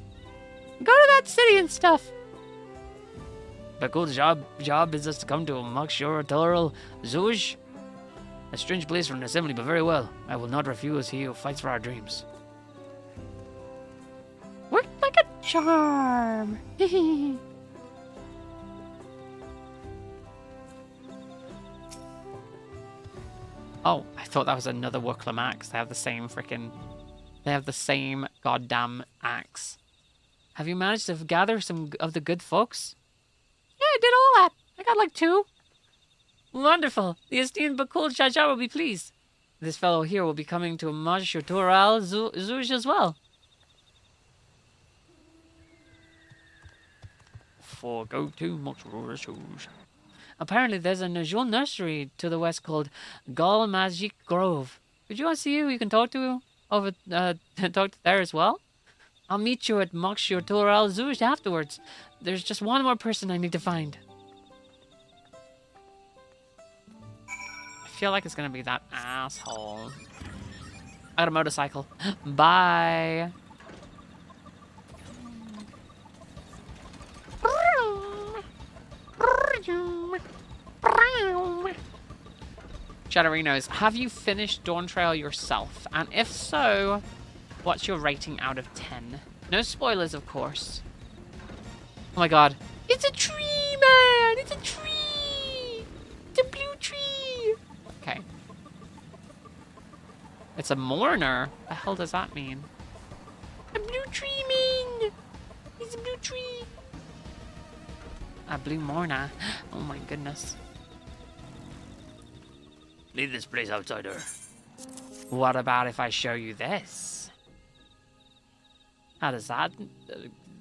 S20: Go to that city and stuff.
S5: Bakul's job is us to come to Makshur Zuj. A strange place for an assembly, but very well. I will not refuse he who fights for our dreams.
S20: Worked like a charm.
S1: Oh, I thought that was another Wuklam axe. They have the same goddamn axe. Have you managed to gather some of the good folks?
S20: Yeah, I did all that. I got like 2.
S1: Wonderful. The esteemed Bakul Jaja will be pleased. This fellow here will be coming to Majshutural Zuj as well.
S5: Go to Makshur Zuj.
S1: Apparently, there's a Najul nursery to the west called Gal Magic Grove. Could you see who you can talk to over talk to there as well? I'll meet you at Makshur Zuj afterwards. There's just one more person I need to find. I feel like it's gonna be that asshole. I got a motorcycle. Bye. Shadowrinos, have you finished Dawntrail yourself? And if so, what's your rating out of 10? No spoilers, of course. Oh my god. It's a tree, man! It's a tree! It's a blue tree! Okay. It's a mourner? What the hell does that mean? A blue tree, man! It's a blue tree! A blue mourner. Oh my goodness.
S5: Leave this place, outsider.
S1: What about if I show you this? How does that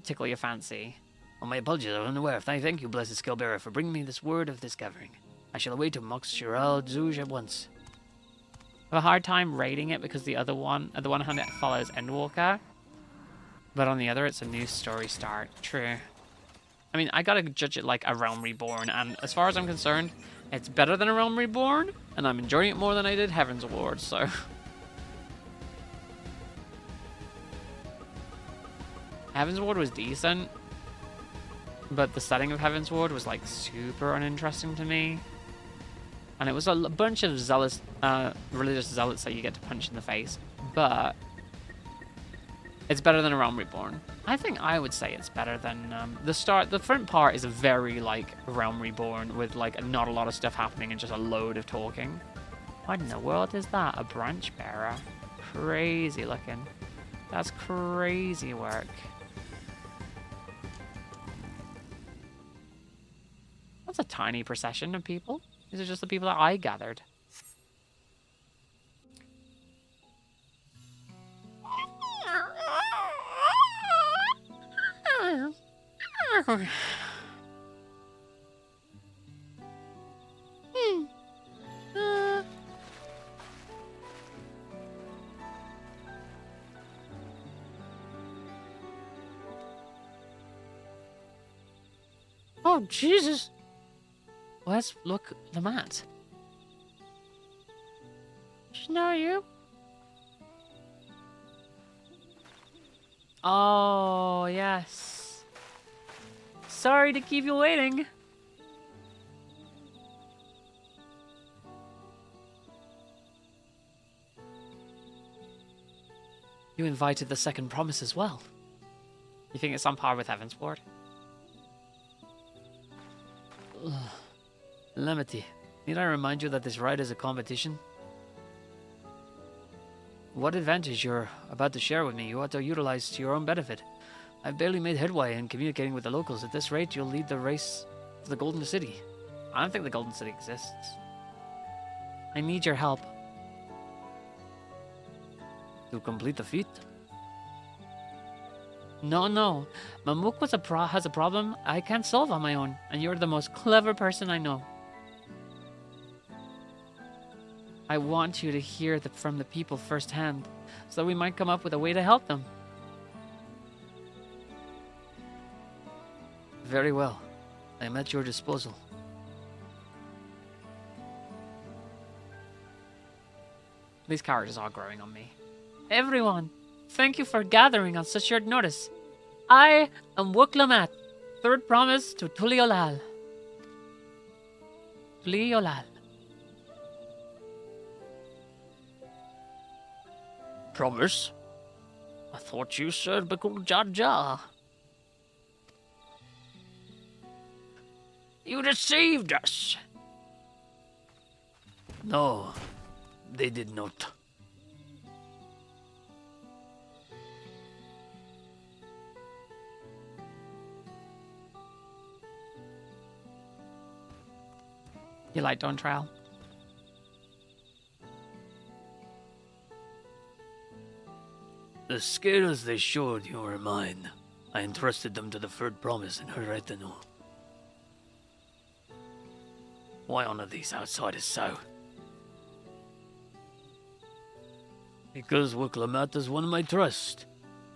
S1: tickle your fancy?
S5: Oh, my apologies, I was unaware. Thank you, blessed Skillbearer, for bringing me this word of discovering. I shall await to Makshur Zuj at once.
S1: I have a hard time rating it because the one hand it follows Endwalker, but on the other it's a new story start. True. I mean, I gotta judge it like a Realm Reborn, and as far as I'm concerned, it's better than a Realm Reborn, and I'm enjoying it more than I did Heaven's Ward, so... Heaven's Ward was decent, but the setting of Heaven's Ward was, like, super uninteresting to me. And it was a bunch of zealous, religious zealots that you get to punch in the face, but... it's better than a Realm Reborn. I think I would say it's better than the front part is a very like Realm Reborn with like not a lot of stuff happening and just a load of talking. What in the world is that? A branch bearer? Crazy looking. That's crazy work. That's a tiny procession of people. These are just the people that I gathered. Oh, Jesus! Let's look at the mat.
S20: Know you?
S1: Oh, yes. Sorry to keep you waiting. You invited the second promise as well. You think it's on par with Heaven's Ward?
S5: Lemity, need I remind you that this ride is a competition? What advantage you're about to share with me you ought to utilize to your own benefit. I've barely made headway in communicating with the locals. At this rate, you'll lead the race to the Golden City.
S1: I don't think the Golden City exists. I need your help.
S5: To complete the feat?
S1: No. Mamuk has a problem I can't solve on my own, and you're the most clever person I know. I want you to hear from the people firsthand, so that we might come up with a way to help them.
S5: Very well. I am at your disposal.
S1: These characters are growing on me. Everyone, thank you for gathering on such short notice. I am Wuklamat, third promise to Tuliolal.
S20: Tuli Yolal.
S5: Promise? I thought you said Bakul Jar Jar. You deceived us. No, they did not.
S1: You like Dawntrail?
S5: The scales they showed you were mine. I entrusted them to the third promise in her retinue. Why honor these outsiders so? Because Wuklamat has won my trust.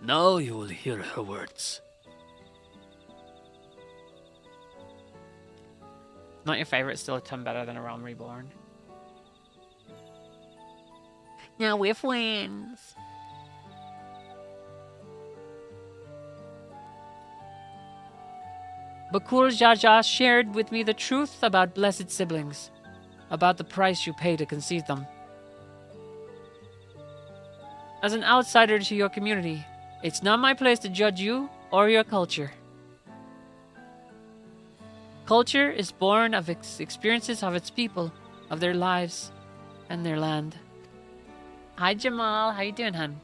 S5: Now you will hear her words.
S1: Not your favorite, still a ton better than A Realm Reborn.
S20: Now we're friends.
S1: Bakul Jaja shared with me the truth about blessed siblings, about the price you pay to conceive them. As an outsider to your community, it's not my place to judge you or your culture. Culture is born of experiences of its people, of their lives, and their land. Hi Jamal, how you doing, hun?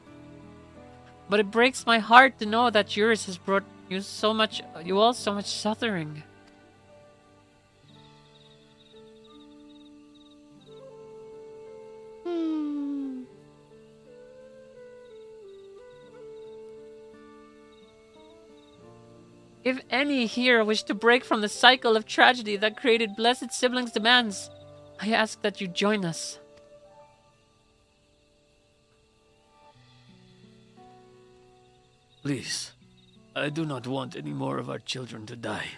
S1: But it breaks my heart to know that yours has brought you all so much suffering. If any here wish to break from the cycle of tragedy that created Blessed Siblings' demands, I ask that you join us.
S5: Please, I do not want any more of our children to die.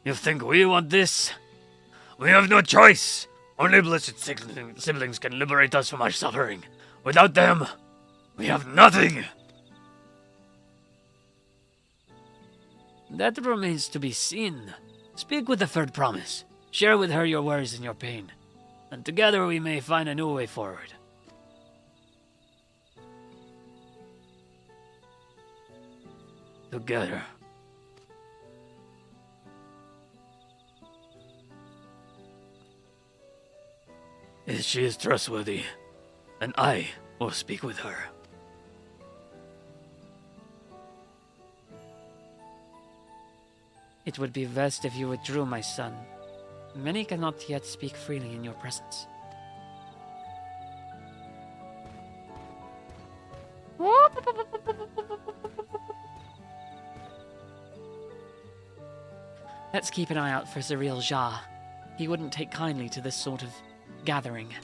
S5: You think we want this? We have no choice. Only blessed siblings can liberate us from our suffering. Without them, we have nothing. That remains to be seen. Speak with the third promise. Share with her your worries and your pain. And together we may find a new way forward. Together. If she is trustworthy, then I will speak with her.
S1: It would be best if you withdrew, my son. Many cannot yet speak freely in your presence. Let's keep an eye out for Zariel Jah. He wouldn't take kindly to this sort of gathering.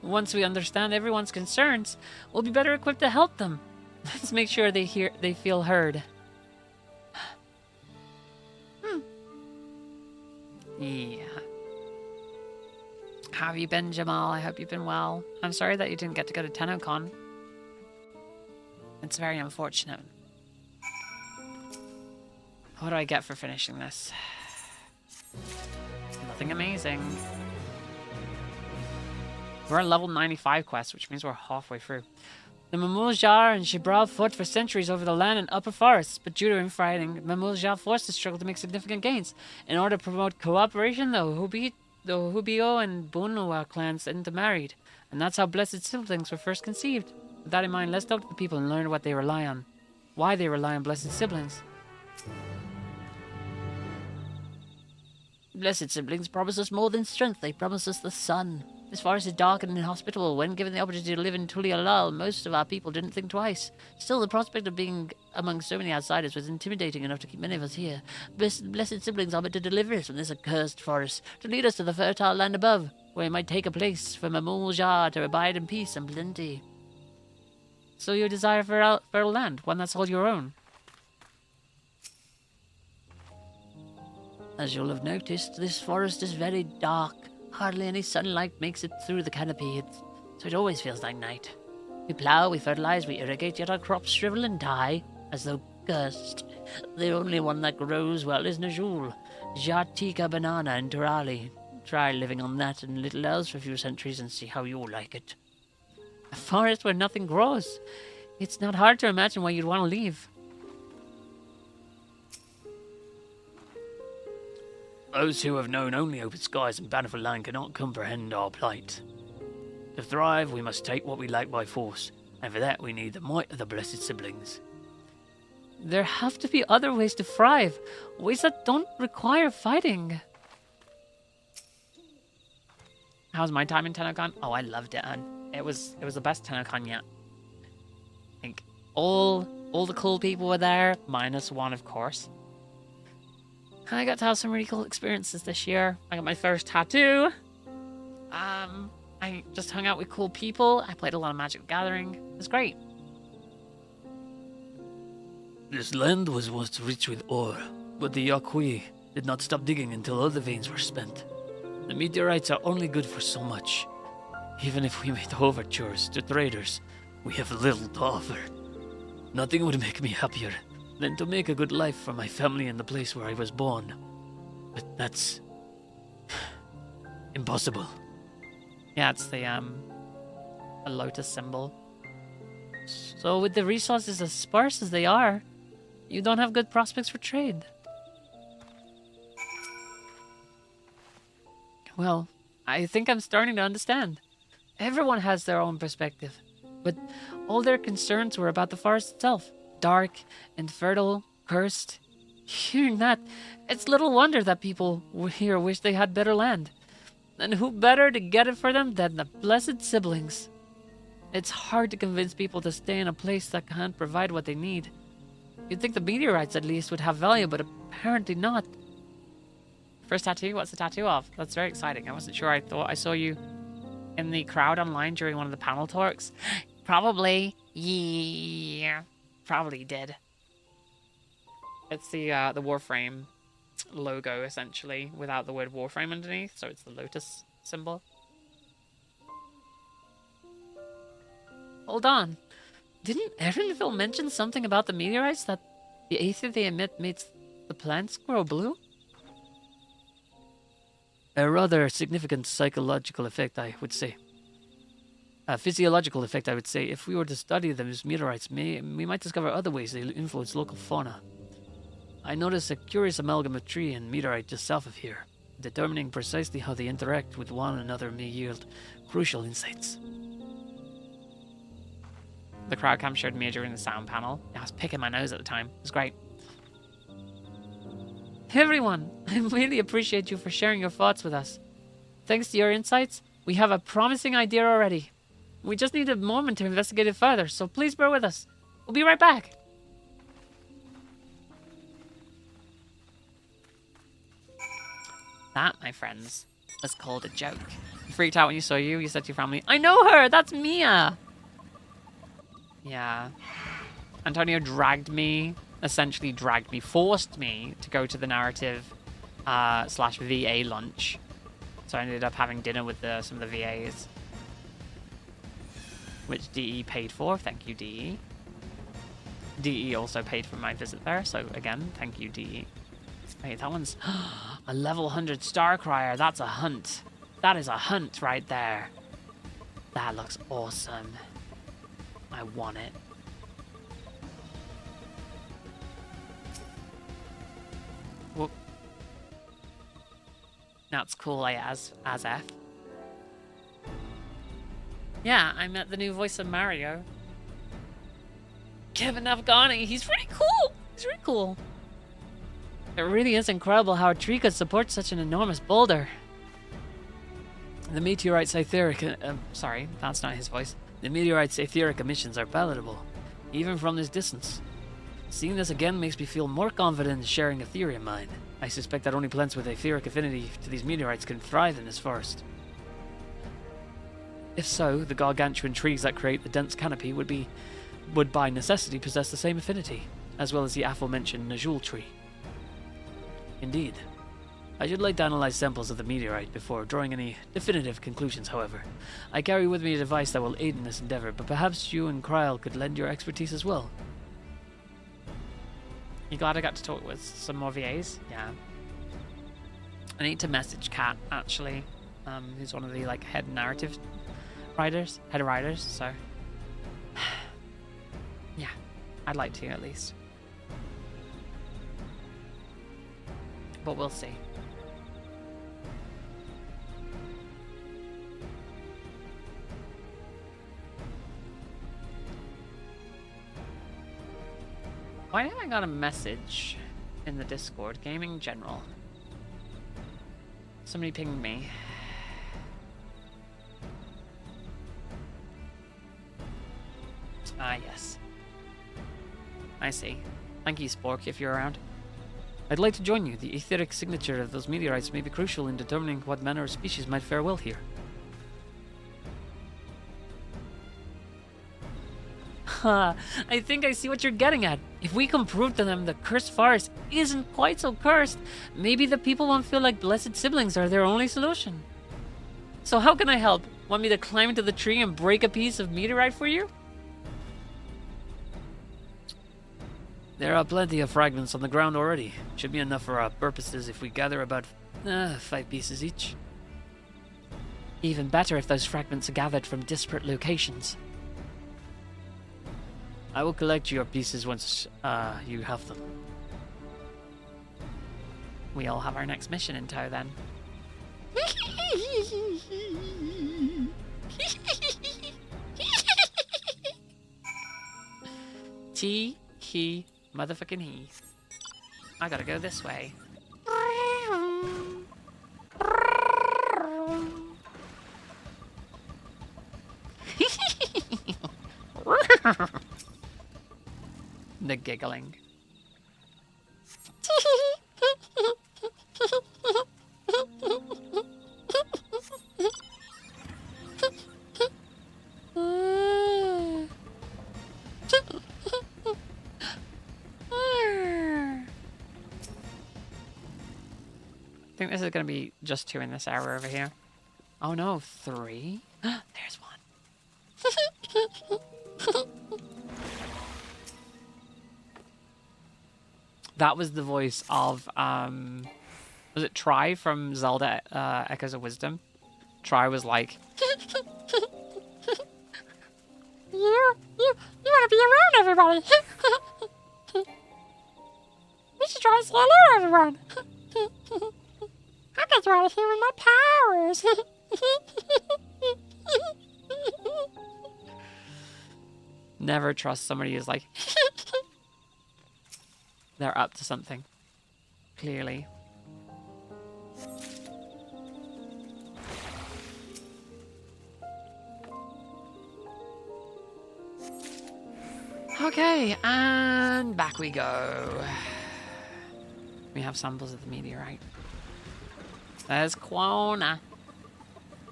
S1: Once we understand everyone's concerns, we'll be better equipped to help them. Let's make sure they feel heard. Yeah. How have you been, Jamal? I hope you've been well. I'm sorry that you didn't get to go to TennoCon. It's very unfortunate. What do I get for finishing this? Nothing amazing. We're on level 95 quest, which means we're halfway through. The Mamul-Jar and Shibral fought for centuries over the land and upper forests, but due to infighting, Mamul-Jar forced to struggle to make significant gains. In order to promote cooperation, the Hubio and Bunua clans intermarried, and that's how Blessed Siblings were first conceived. With that in mind, let's talk to the people and learn what they rely on. Why they rely on Blessed Siblings.
S20: Blessed Siblings promise us more than strength. They promise us the sun. This forest is dark and inhospitable. When given the opportunity to live in Tulialal, most of our people didn't think twice. Still, the prospect of being among so many outsiders was intimidating enough to keep many of us here. Blessed Siblings are meant to deliver us from this accursed forest, to lead us to the fertile land above, where we might take a place for Mamul-Jar to abide in peace and plenty.
S1: So you desire fertile land, one that's all your own.
S20: As you'll have noticed, this forest is very dark. Hardly any sunlight makes it through the canopy, so it always feels like night. We plow, we fertilize, we irrigate, yet our crops shrivel and die, as though cursed. The only one that grows well is Najul, Jatika banana and Turali. Try living on that and little else for a few centuries and see how you'll like it. A forest where nothing grows. It's not hard to imagine why you'd want to leave.
S5: Those who have known only open skies and bountiful land cannot comprehend our plight. To thrive, we must take what we lack by force, and for that we need the might of the blessed siblings.
S20: There have to be other ways to thrive, ways that don't require fighting. How's my time in TennoCon? Oh, I loved it, and it was the best TennoCon yet. I think all the cool people were there, minus one, of course. I got to have some really cool experiences this year. I got my first tattoo. I just hung out with cool people. I played a lot of Magic the Gathering. It was great.
S5: This land was once rich with ore, but the Yaqui did not stop digging until all the veins were spent. The meteorites are only good for so much. Even if we made overtures to traders, we have little to offer. Nothing would make me happier than to make a good life for my family in the place where I was born. But that's impossible.
S20: Yeah, it's the a lotus symbol. So with the resources as sparse as they are, you don't have good prospects for trade. Well, I think I'm starting to understand. Everyone has their own perspective, but all their concerns were about the forest itself. Dark, infertile, cursed. Hearing that, it's little wonder that people here wish they had better land. And who better to get it for them than the blessed siblings? It's hard to convince people to stay in a place that can't provide what they need. You'd think the meteorites at least would have value, but apparently not. First tattoo? What's the tattoo of? That's very exciting. I wasn't sure. I thought I saw you in the crowd online during one of the panel talks. Probably. Yeah. Probably did. It's the Warframe logo, essentially, without the word Warframe underneath, so it's the lotus symbol. Hold on. Didn't Erinville mention something about the meteorites, that the aether they emit makes the plants grow blue?
S5: A rather significant psychological effect, I would say. A physiological effect, I would say. If we were to study them as meteorites, we might discover other ways they influence local fauna. I noticed a curious amalgam of tree and meteorite just south of here. Determining precisely how they interact with one another may yield crucial insights.
S20: The crowd cam showed me during the sound panel. I was picking my nose at the time. It was great. Everyone, I really appreciate you for sharing your thoughts with us. Thanks to your insights, we have a promising idea already. We just need a moment to investigate it further, so please bear with us. We'll be right back. That, my friends, was called a joke. You freaked out when you saw you. You said to your family, I know her! That's Mia! Yeah. Antonio essentially dragged me, forced me to go to the narrative / VA lunch. So I ended up having dinner with some of the VAs. Which DE paid for. Thank you, DE. DE also paid for my visit there. So again, thank you, DE. Wait, that one's a level 100 Star Crier. That's a hunt. That is a hunt right there. That looks awesome. I want it. Whoop. That's cool, as F. Yeah, I met the new voice of Mario. Kevin Afghani. He's pretty cool. He's really cool. It really is incredible how a tree could support such an enormous boulder.
S5: The meteorite's etheric... sorry, that's not his voice. The meteorite's etheric emissions are palatable, even from this distance. Seeing this again makes me feel more confident in sharing a theory of mine. I suspect that only plants with etheric affinity to these meteorites can thrive in this forest. If so, the gargantuan trees that create the dense canopy would by necessity possess the same affinity, as well as the aforementioned Najul tree. Indeed. I should like to analyze samples of the meteorite before drawing any definitive conclusions, however. I carry with me a device that will aid in this endeavor, but perhaps you and Kryl could lend your expertise as well.
S1: You glad I got to talk with some more VAs? Yeah. I need to message Kat, actually, who's one of the like head writers, so yeah, I'd like to at least, but we'll see. Why haven't I got a message in the Discord? Gaming General. Somebody pinged me. Ah, yes. I see. Thank you, Spork, if you're around.
S5: I'd like to join you. The etheric signature of those meteorites may be crucial in determining what manner of species might fare well here.
S1: I think I see what you're getting at. If we can prove to them the cursed forest isn't quite so cursed, maybe the people won't feel like blessed siblings are their only solution. So how can I help? Want me to climb into the tree and break a piece of meteorite for you?
S5: There are plenty of fragments on the ground already. Should be enough for our purposes if we gather about 5 pieces each.
S1: Even better if those fragments are gathered from disparate locations.
S5: I will collect your pieces once you have them.
S1: We all have our next mission in tow then. He, motherfucking he. I gotta go this way. The giggling. I think this is going to be just 2 in this hour over here. Oh no, 3? There's one. That was the voice of, was it Tri from Zelda Echoes of Wisdom? Tri was like, You want to be around everybody. We should try to say hello, everyone. I got you out of here with my powers. Never trust somebody who's like, they're up to something. Clearly. Okay, and back we go. We have samples of the meteorite. There's Kona.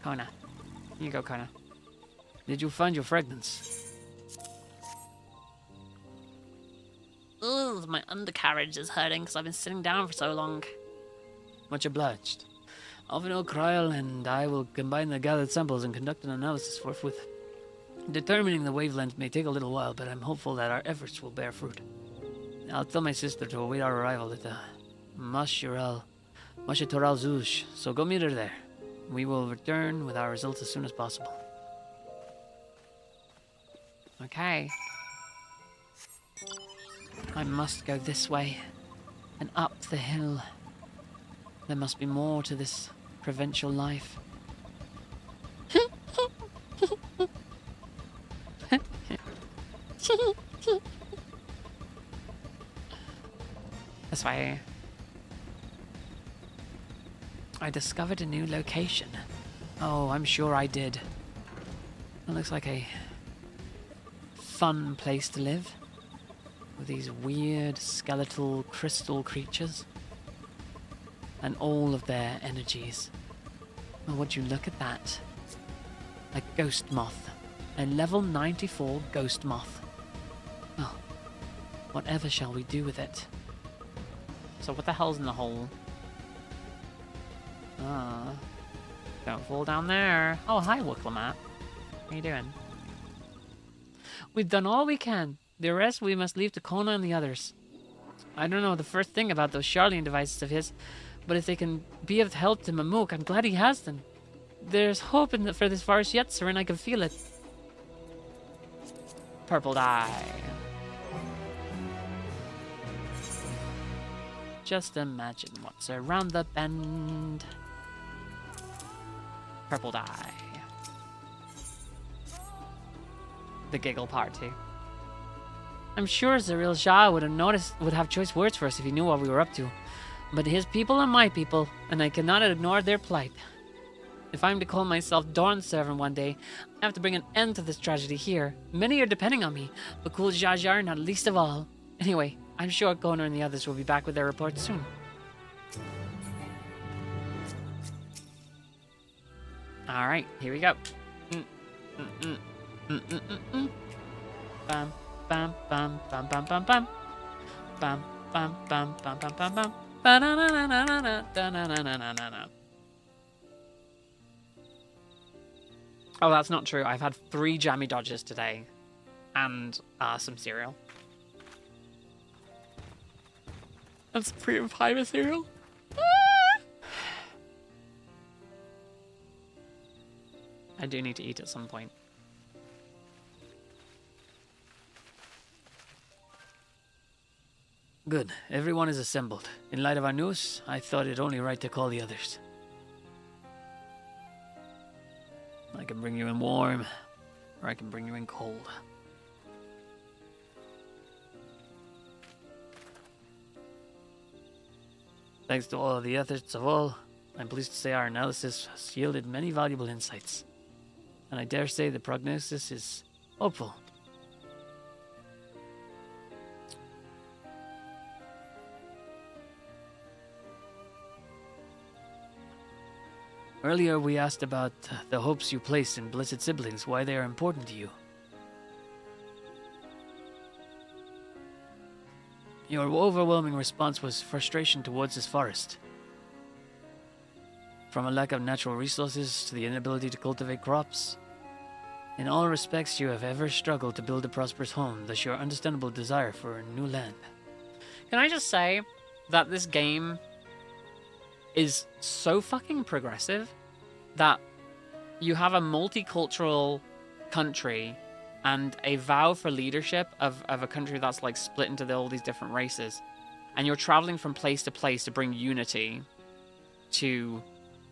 S1: Kona. Here you go, Kona.
S5: Did you find your fragments?
S1: Ugh, my undercarriage is hurting because I've been sitting down for so long.
S5: Much obliged. Alvino, Kryl, and I will combine the gathered samples and conduct an analysis forthwith. Determining the wavelength may take a little while, but I'm hopeful that our efforts will bear fruit. I'll tell my sister to await our arrival at the Mashitoral Zush, so go meet her there. We will return with our results as soon as possible.
S1: Okay. I must go this way and up the hill. There must be more to this provincial life. This way. I discovered a new location. Oh, I'm sure I did. It looks like a fun place to live. With these weird skeletal crystal creatures. And all of their energies. Oh, would you look at that? A ghost moth. A level 94 ghost moth. Well, whatever shall we do with it? So what the hell's in the hole? Don't fall down there. Oh, hi, Wooklamat. How you doing? We've done all we can. The rest we must leave to Kona and the others. I don't know the first thing about those Charlian devices of his, but if they can be of help to Mamook, I'm glad he has them. There's hope for this forest yet, sir, and I can feel it. Purple dye. Just imagine what's around the bend. Purple dye. The giggle part too. I'm sure Zaril Shah would have choice words for us if he knew what we were up to. But his people are my people, and I cannot ignore their plight. If I'm to call myself Dawn Servant one day, I have to bring an end to this tragedy here. Many are depending on me, but Kul Jajar not least of all. Anyway, I'm sure Gonor and the others will be back with their report soon. Alright, here we go. Bam, bam, bam, bam, bam, bam, bam. Bam, bam, bam, bam, bam, bam, bam. Ba-na-na-na-na-na-na-na-na-na-na. Oh, that's not true. I've had 3 jammy dodges today. And some cereal. And some freedom fiber cereal. I do need to eat at some point.
S5: Good. Everyone is assembled. In light of our news, I thought it only right to call the others. I can bring you in warm, or I can bring you in cold. Thanks to all the efforts of all, I'm pleased to say our analysis has yielded many valuable insights. And I dare say the prognosis is hopeful. Earlier we asked about the hopes you place in blessed siblings, why they are important to you. Your overwhelming response was frustration towards this forest. From a lack of natural resources to the inability to cultivate crops. In all respects you have ever struggled to build a prosperous home, thus your understandable desire for a new land.
S1: Can I just say that this game is so fucking progressive that you have a multicultural country and a vow for leadership of a country that's like split into all these different races, and you're traveling from place to place to bring unity to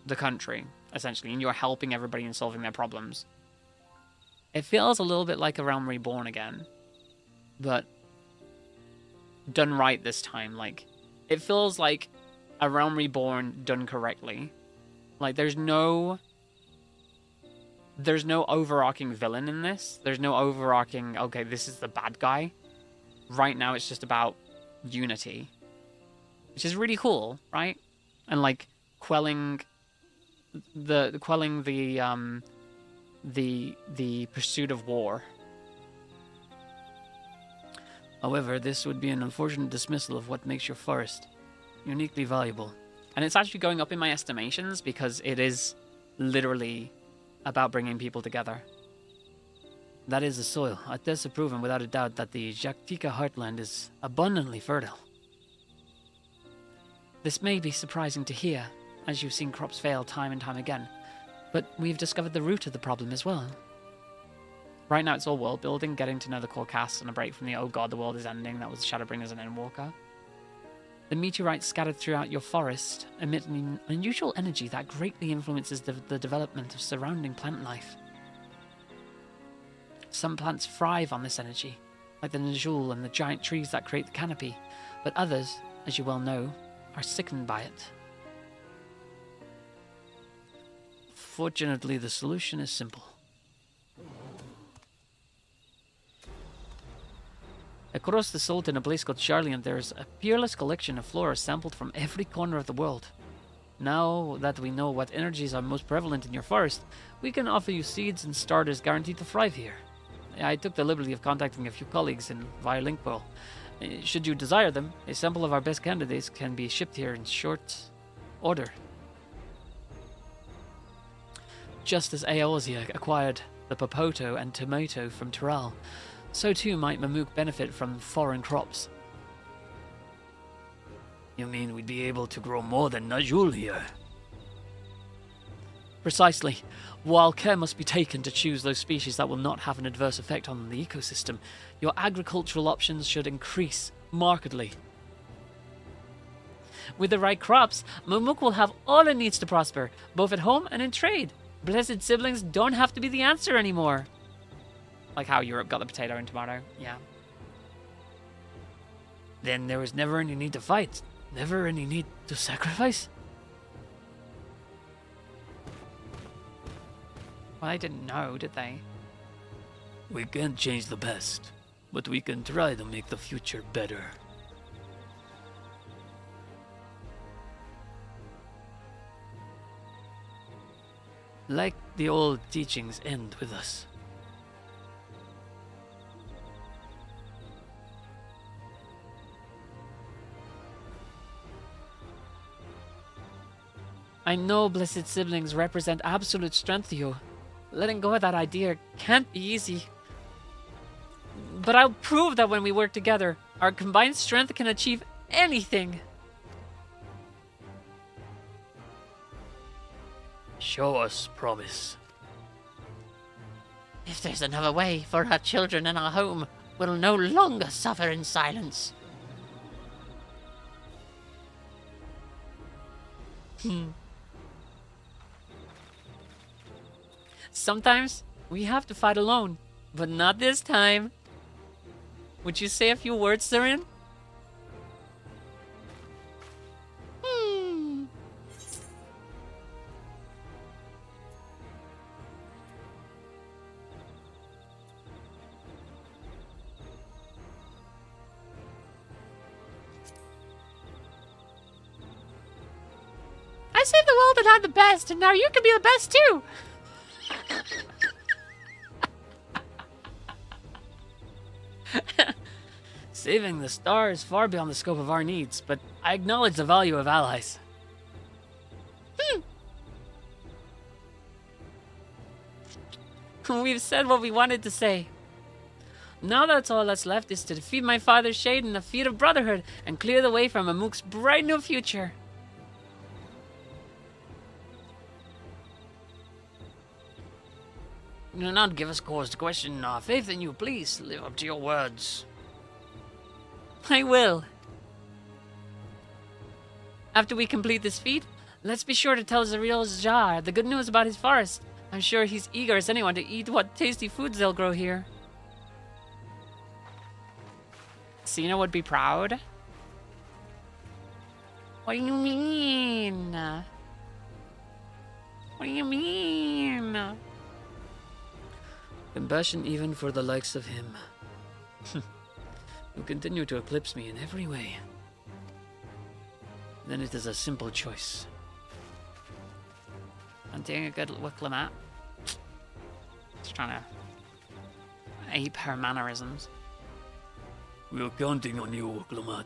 S1: the country, essentially, and you're helping everybody and solving their problems. It feels a little bit like A Realm Reborn again, but done right this time. Like, it feels like A Realm Reborn done correctly. Like, there's no overarching villain in this. There's no overarching, okay, this is the bad guy. Right now it's just about unity, which is really cool, right? And like quelling the pursuit of war.
S5: However, this would be an unfortunate dismissal of what makes your forest uniquely valuable.
S1: And it's actually going up in my estimations because it is literally about bringing people together.
S5: That is the soil. It has proven without a doubt that the Jaktika heartland is abundantly fertile.
S1: This may be surprising to hear, as you've seen crops fail time and time again, but we've discovered the root of the problem as well. Right now it's all world building, getting to know the core cast and a break from the oh god the world is ending that was Shadowbringers and Endwalker. The meteorites scattered throughout your forest emit an unusual energy that greatly influences the development of surrounding plant life. Some plants thrive on this energy, like the Najul and the giant trees that create the canopy, but others, as you well know, are sickened by it.
S5: Fortunately, the solution is simple.
S1: Across the salt in a place called Charlian, there is a peerless collection of flora sampled from every corner of the world. Now that we know what energies are most prevalent in your forest, we can offer you seeds and starters guaranteed to thrive here. I took the liberty of contacting a few colleagues via Linkball. Should you desire them, a sample of our best candidates can be shipped here in short order.
S5: Just as Eorzea acquired the Popoto and tomato from Tiral, so too might Mamook benefit from foreign crops.
S19: You mean we'd be able to grow more than Najul here?
S5: Precisely. While care must be taken to choose those species that will not have an adverse effect on the ecosystem, your agricultural options should increase markedly. With the right crops, Mamook will have all it needs to prosper, both at home and in trade. Blessed siblings don't have to be the answer anymore. Like how Europe got the potato and tomato, yeah.
S19: Then there was never any need to fight, never any need to sacrifice?
S1: Well, they didn't know, did they?
S19: We can't change the past, but we can try to make the future better.
S5: Like the old teachings end with us. I know blessed siblings represent absolute strength to you. Letting go of that idea can't be easy. But I'll prove that when we work together, our combined strength can achieve anything.
S19: Show us, promise.
S20: If there's another way for our children and our home, we'll no longer suffer in silence.
S1: Sometimes we have to fight alone, but not this time. Would you say a few words, Sirin?
S20: I saved the world and I'm the best, and now you can be the best too!
S5: Saving the star is far beyond the scope of our needs, but I acknowledge the value of allies.
S1: We've said what we wanted to say. Now that's all that's left is to defeat my father's shade in the feet of brotherhood and clear the way for Mamook's bright new future.
S19: Do not give us cause to question our faith in you. Please live up to your words.
S1: I will. After we complete this feat, let's be sure to tell Zariel Jar the good news about his forest. I'm sure he's eager as anyone to eat what tasty foods they'll grow here. Cena would be proud. What do you mean? What do you mean?
S5: Compassion even for the likes of him. You continue to eclipse me in every way. Then it is a simple choice.
S1: I'm doing a good Wicklemat. Just trying to ape her mannerisms.
S19: We are counting on you, Wicklemat.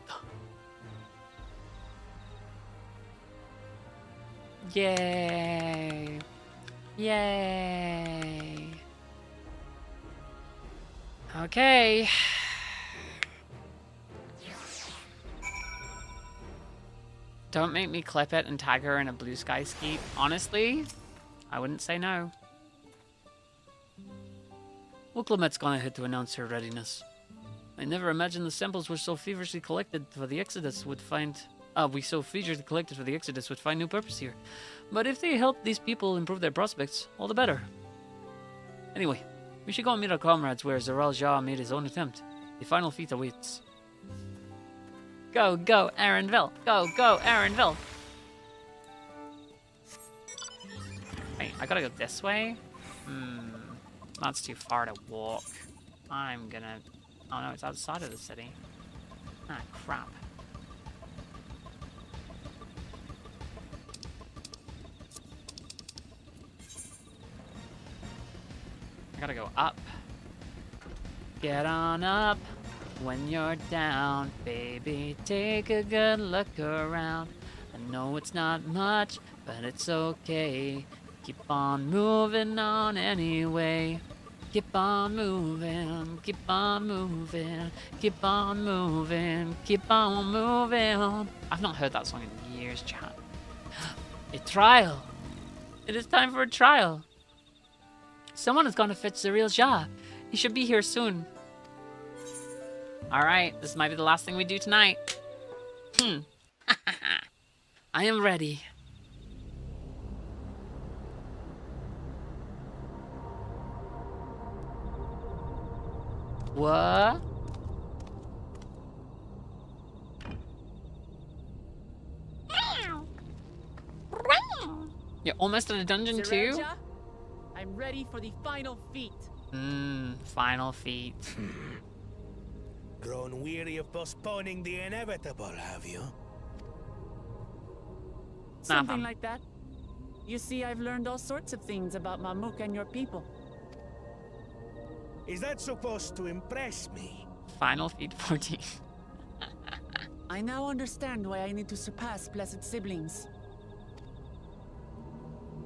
S1: Yay! Yay! Okay. Don't make me clip it and tag her in a blue sky skeet. Honestly, I wouldn't say no.
S5: Wicklemat's gone ahead to announce her readiness. I never imagined the samples were so feverishly collected for the Exodus would find... would find new purpose here. But if they help these people improve their prospects, all the better. Anyway, we should go and meet our comrades where Zaral Jah made his own attempt. The final feat awaits.
S1: Go, go, Aaronville! Go, go, Aaronville! Wait, I gotta go this way? That's too far to walk. I'm gonna... Oh no, it's outside of the city. Ah, crap. I gotta go up. Get on up when you're down, baby. Take a good look around. I know it's not much, but it's okay. Keep on moving on anyway. Keep on moving, keep on moving, keep on moving, keep on moving. I've not heard that song in years, chat. A trial. It is time for a trial. Someone has gone to fetch the real Jah. He should be here soon. Alright, this might be the last thing we do tonight. I am ready. What? You're almost at a dungeon too?
S7: Zereja, I'm ready for the final feat.
S1: Final feat.
S2: Grown weary of postponing the inevitable, have you?
S7: Something like that. You see, I've learned all sorts of things about Mamuk and your people.
S2: Is that supposed to impress me?
S1: Final feat 14.
S7: I now understand why I need to surpass blessed siblings.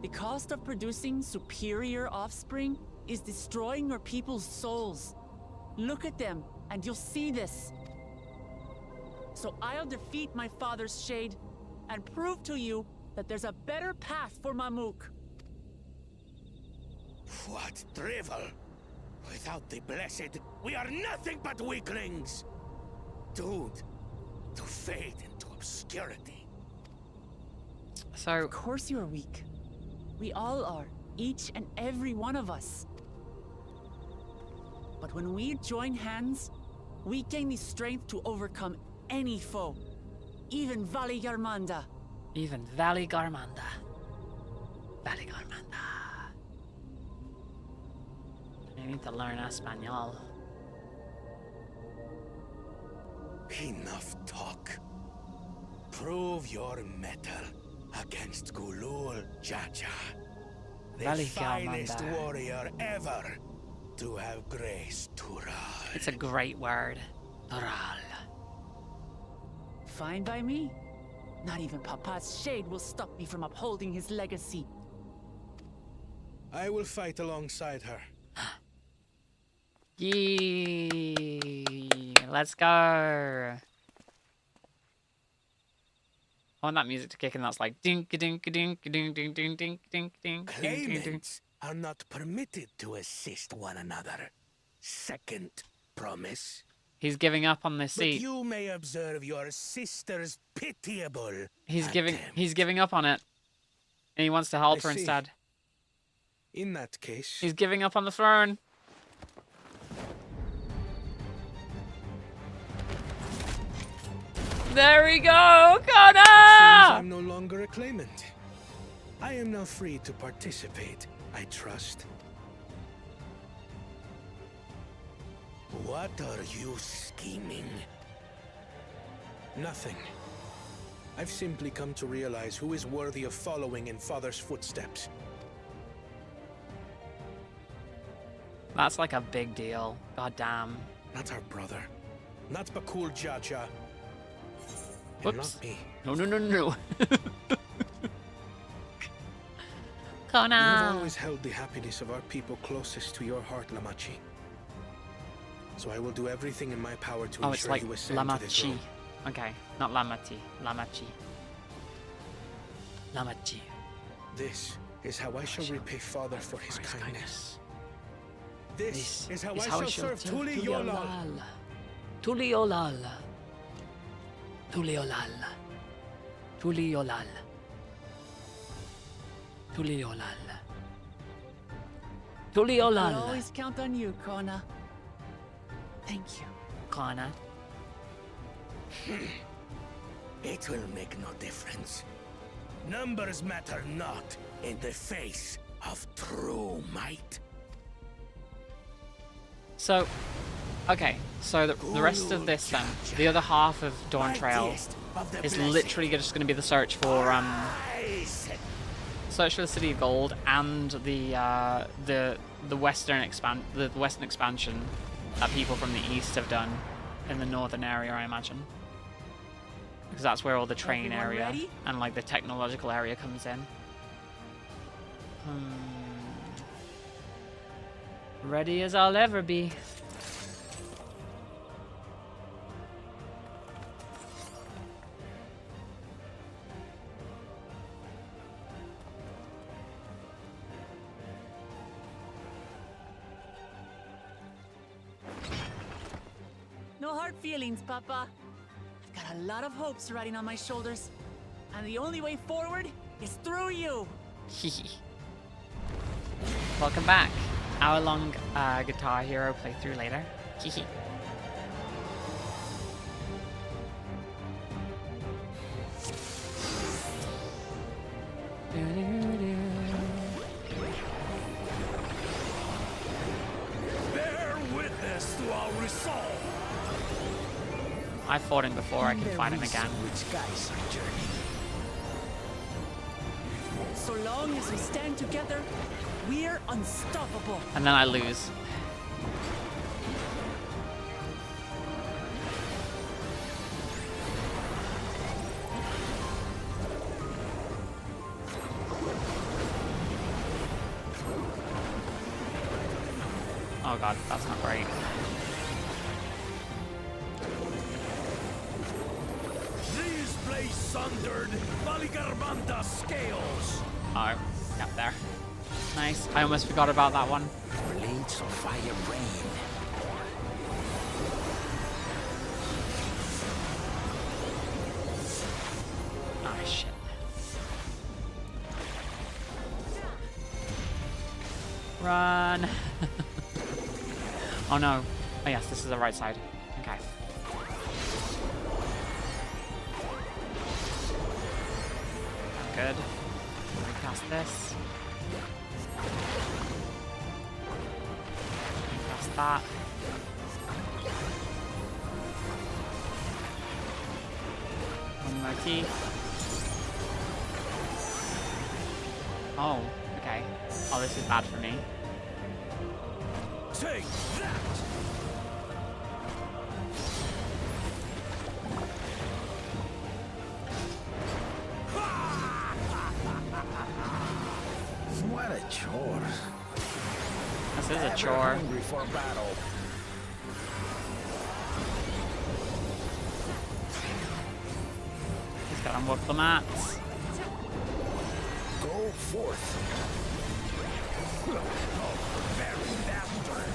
S7: The cost of producing superior offspring is destroying your people's souls. Look at them, and you'll see this. So I'll defeat my father's shade and prove to you that there's a better path for Mamuk.
S2: What drivel! Without the blessed, we are nothing but weaklings! Doomed to fade into obscurity.
S1: So...
S7: Of course you're weak. We all are, each and every one of us. But when we join hands, we gain the strength to overcome any foe. Even Valley Garmanda.
S1: Even Valley Garmanda. Valley Garmanda. I need to learn Espanol.
S2: Enough talk. Prove your mettle against Gulul Jaja, the
S1: Valley
S2: finest
S1: Garmanda.
S2: warrior ever to have graced Tural.
S1: It's a great word. Tural.
S7: Fine by me. Not even Papa's shade will stop me from upholding his legacy.
S2: I will fight alongside her.
S1: Yee! Let's go! I want that music to kick in. That's like dink dink dink dink dink dink dink dink dink.
S2: Claimants are not permitted to assist one another. Second promise.
S1: He's giving up on this
S2: But
S1: seat.
S2: you may observe your sister's pitiable.
S1: He's giving up on it. And he wants to help her
S2: see.
S1: instead.
S2: In that case,
S1: He's giving up on the throne. There we go,
S2: seems
S1: Connor!
S2: I'm no longer a claimant. I am now free to participate, I trust. What are you scheming? Nothing. I've simply come to realize who is worthy of following in Father's footsteps.
S1: That's like a big deal. God damn.
S2: Not our brother. Not Bakul Jaja. And
S1: Whoops.
S2: not me.
S1: No, no, no, no.
S2: You have
S1: Connor!
S2: always held the happiness of our people closest to your heart, Lamachi. So I will do everything in my power to
S1: Oh, it's
S2: ensure
S1: like
S2: you ascend to this
S1: Lamachi.
S2: role.
S1: Okay, not Lamati. Lamachi. Lamachi.
S2: This is how I shall repay Father for his kindness. This is how I shall serve Tuli Yolal.
S5: Tuli Yolal. Tuli Yolal. Tuli Yolal. Tuli Yolal. Tuli
S7: I'll
S5: Yolal.
S7: always count on you, Kona. Thank you.
S1: Connor.
S2: It will make no difference. Numbers matter not in the face of true might.
S1: So, okay, so the rest of this then, the other half of Dawntrail is literally just going to be the search for the City of Gold and the western expansion that people from the east have done in the northern area, I imagine, because that's where all the train
S7: Everyone
S1: area
S7: ready?
S1: and like the technological area comes in. Ready as I'll ever be.
S7: No hard feelings, Papa. I've got a lot of hopes riding on my shoulders. And the only way forward is through you.
S1: Welcome back. Hour-long Guitar Hero playthrough later.
S13: Bear witness to our resolve.
S1: I fought him before, I can fight him again.
S13: Which guys are journeying.
S7: So long as we stand together, we're unstoppable.
S1: And then I lose. Oh god, that's not great.
S13: These blades sundered Valigarbanda scales.
S1: Oh, got there. Nice. I almost forgot about that one.
S13: Blades of fire rain.
S1: Oh shit. Run. Oh no. Oh yes, this is the right side. Okay. Good. Recast this. Recast that. One more key. Oh, okay. Oh, this is bad for me.
S13: Take that! What a chore.
S1: This is a chore.
S13: Hungry for battle.
S1: He's got to unwork the mats.
S13: Go forth. Very bastard.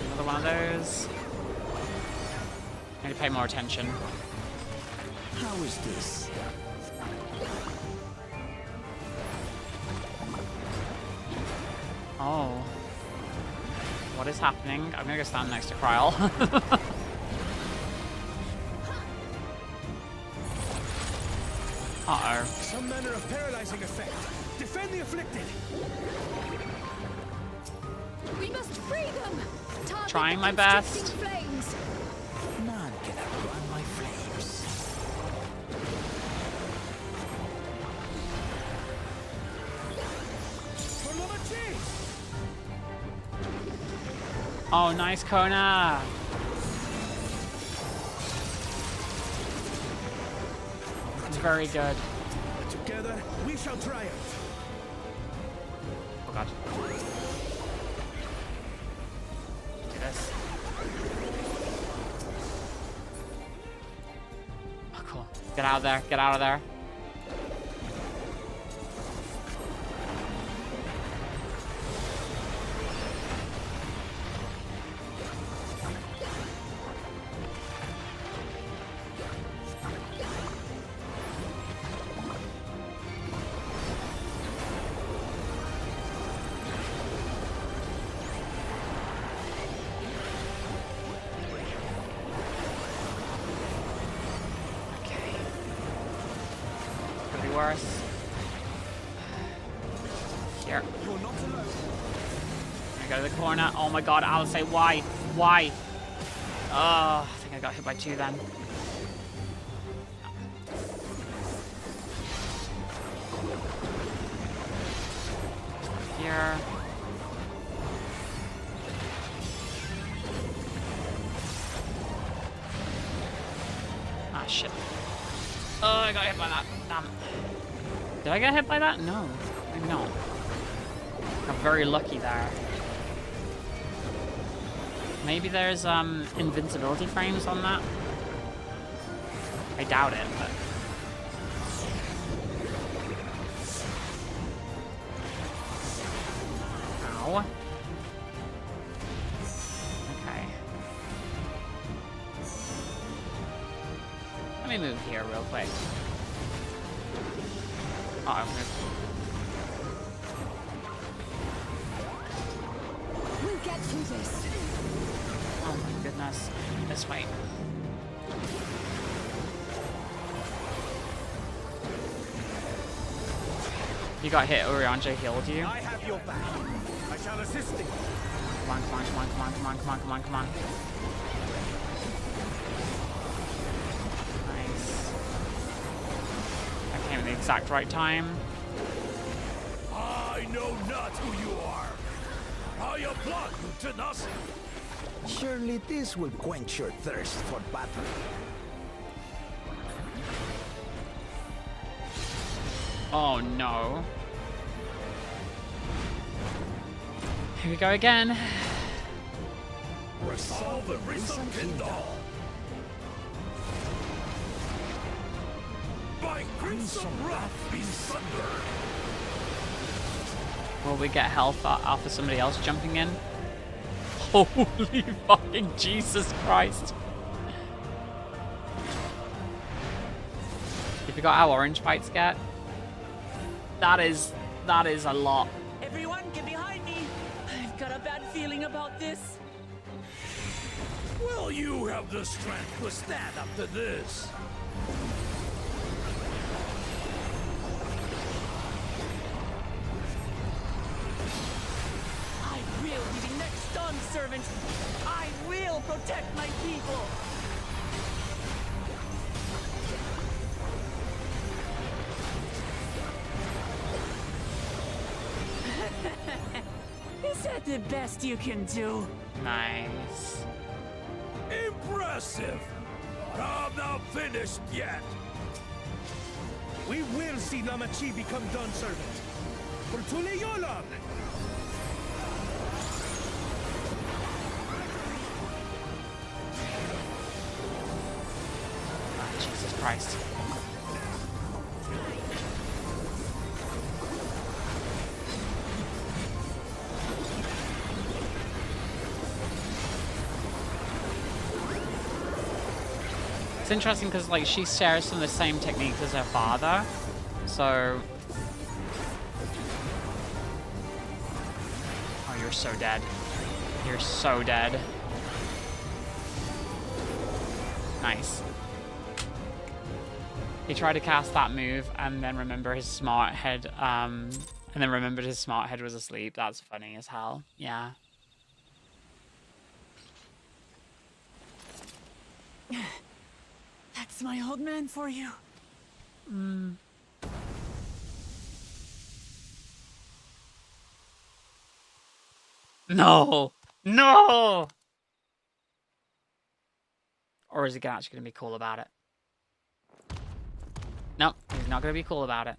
S1: Another one of those. I need to pay more attention.
S13: How is this?
S1: Oh. What is happening? I'm gonna go stand next to Kryl. Uh-oh.
S2: Some manner of paralyzing effect. Defend the afflicted.
S10: We must free them. Target
S1: Trying my
S10: the
S1: best.
S10: constricting flames.
S13: None can outrun my flames.
S1: Oh, nice Kona. It's very good.
S2: Together, we shall triumph.
S1: Oh god. Do this. Oh, cool. Get out of there. Get out of there. Worse. Here. I go to the corner. Oh my god, I'll say why? Why? Oh, I think I got hit by 2 then. Here. Ah, shit. Oh, I got hit by that. Damn. Did I get hit by that? No. Maybe not. I'm very lucky there. Maybe there's invincibility frames on that. I doubt it, but... Ow. Okay. Let me move here real quick. Oh, I'm gonna...
S10: We'll get through this.
S1: Oh my goodness. This way. You got hit, Urianger healed you.
S13: I have your back. I shall assist thee.
S1: Come on, come on, come on, come on, come on, come on, come on, come on. Nice. I came at the exact right time.
S13: I know not who you are. I applaud you, tenacity. Surely this will quench your thirst for battle.
S1: Oh no. Here we go again.
S13: Resolve the recent kindle. By crimson wrath be sundered.
S1: Will we get health off of somebody else jumping in? Holy fucking Jesus Christ. You forgot how orange fights get? That is a lot.
S7: Everyone, get behind me. I've got a bad feeling about this.
S13: Will you have the strength to stand up to this?
S7: I will be the next Dawn servant. I will protect my people. Is that the best you can do?
S1: Nice.
S13: Impressive! But I'm not finished yet.
S2: We will see Namachi become Dawn servant. For Tuleyolang!
S1: Oh, Jesus Christ. It's interesting because like she shares some of the same techniques as her father, so. Oh, you're so dead. You're so dead. Nice. He tried to cast that move and then remember his smart head, and then remembered his smart head was asleep. That's funny as hell. Yeah.
S7: That's my old man for you.
S1: No! No! Or is he actually going to be cool about it? Nope, he's not going to be cool about it.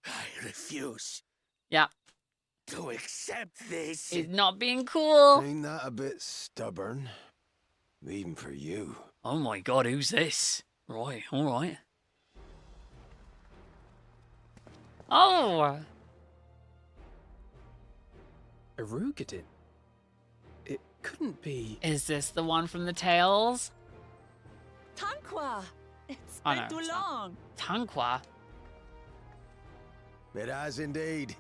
S13: I refuse.
S1: Yeah.
S13: To accept this.
S1: He's not being cool.
S9: Ain't that a bit stubborn? Even for you.
S5: Oh my god, who's this? Right, alright.
S1: Oh!
S8: Erugadin? It couldn't be...
S1: Is this the one from the Tales?
S7: Tanqua! It's
S1: Oh,
S7: been
S1: no,
S7: too
S1: it's not.
S7: long.
S1: Tanqua?
S9: It has indeed.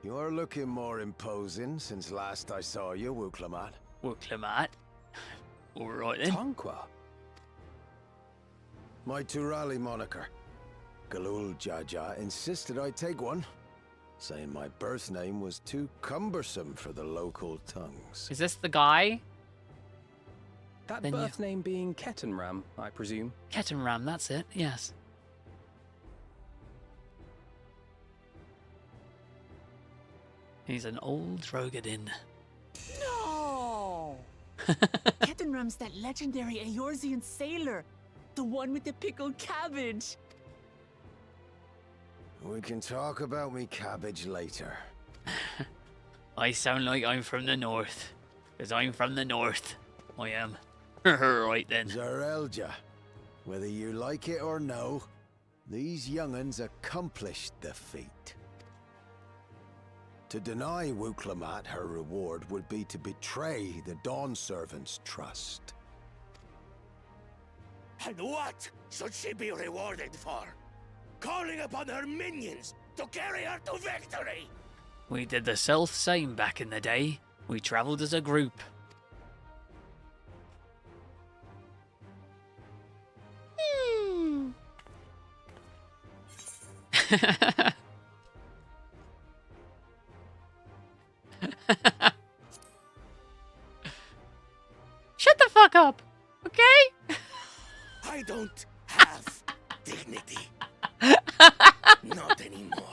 S9: You're looking more imposing since last I saw you, Wuklamat.
S5: Wuklamat? Alright then.
S8: Tanqua?
S9: My Turali moniker. Galul Jaja insisted I take one, saying my birth name was too cumbersome for the local tongues.
S1: Is this the guy?
S8: That
S1: Then
S8: birth name being Ketenram, I presume.
S5: Ketenram, that's it, yes. He's an old Rogadin.
S7: Kettenram's that legendary Eorzean sailor. The one with the pickled cabbage.
S13: We can talk about me cabbage later.
S5: I sound like I'm from the north. Because I'm from the north. I am. Right then.
S13: Zarelja, whether you like it or no, these young'uns accomplished the feat. To deny Wuklamat her reward would be to betray the Dawn Servant's trust.
S2: And what should she be rewarded for? Calling upon her minions to carry her to victory!
S5: We did the self-same back in the day. We travelled as a group.
S20: Shut the fuck up, okay?
S2: I don't have dignity. Not anymore.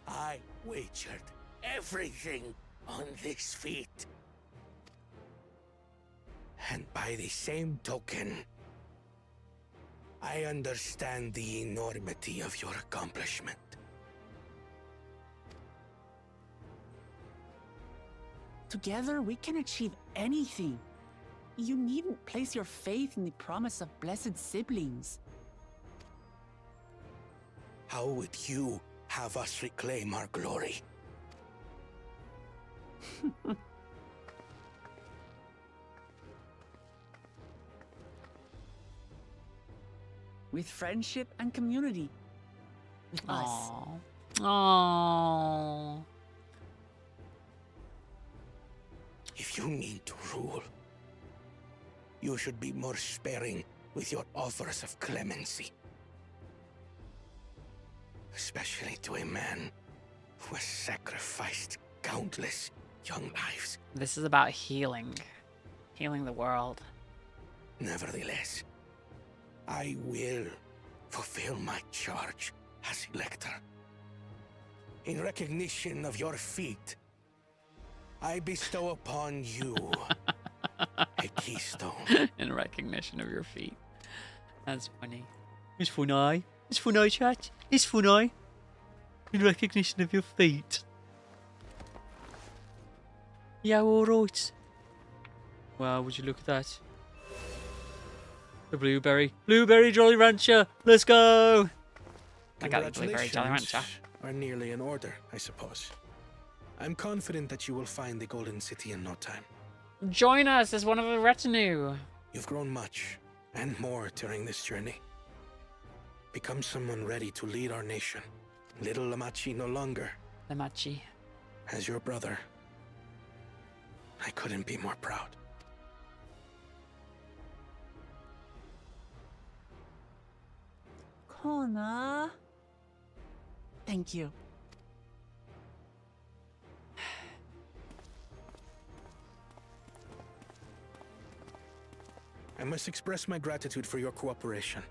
S2: I wagered everything on this feat. And by the same token, I understand the enormity of your accomplishment.
S7: Together, we can achieve anything. You needn't place your faith in the promise of blessed siblings.
S2: How would you have us reclaim our glory?
S7: With friendship and community. With us.
S20: Aww.
S2: If you need to rule, you should be more sparing with your offers of clemency. Especially to a man who has sacrificed countless young lives.
S1: This is about healing. Healing the world.
S2: Nevertheless, I will fulfill my charge as Elector. In recognition of your feat, I bestow upon you a keystone.
S1: In recognition of your feat. That's funny. It's funny. It's funny, chat. It's funny. In recognition of your feat. Yeah, alright. Wow, would you look at that? The blueberry. Blueberry Jolly Rancher. Let's go. I got the blueberry Jolly Rancher.
S2: Are nearly in order, I suppose. I'm confident that you will find the Golden City in no time.
S1: Join us as one of the retinue.
S2: You've grown much, and more during this journey. Become someone ready to lead our nation. Little Lamachi no longer.
S1: Lamachi.
S2: As your brother, I couldn't be more proud.
S7: Kona. Thank you.
S2: I must express my gratitude for your cooperation.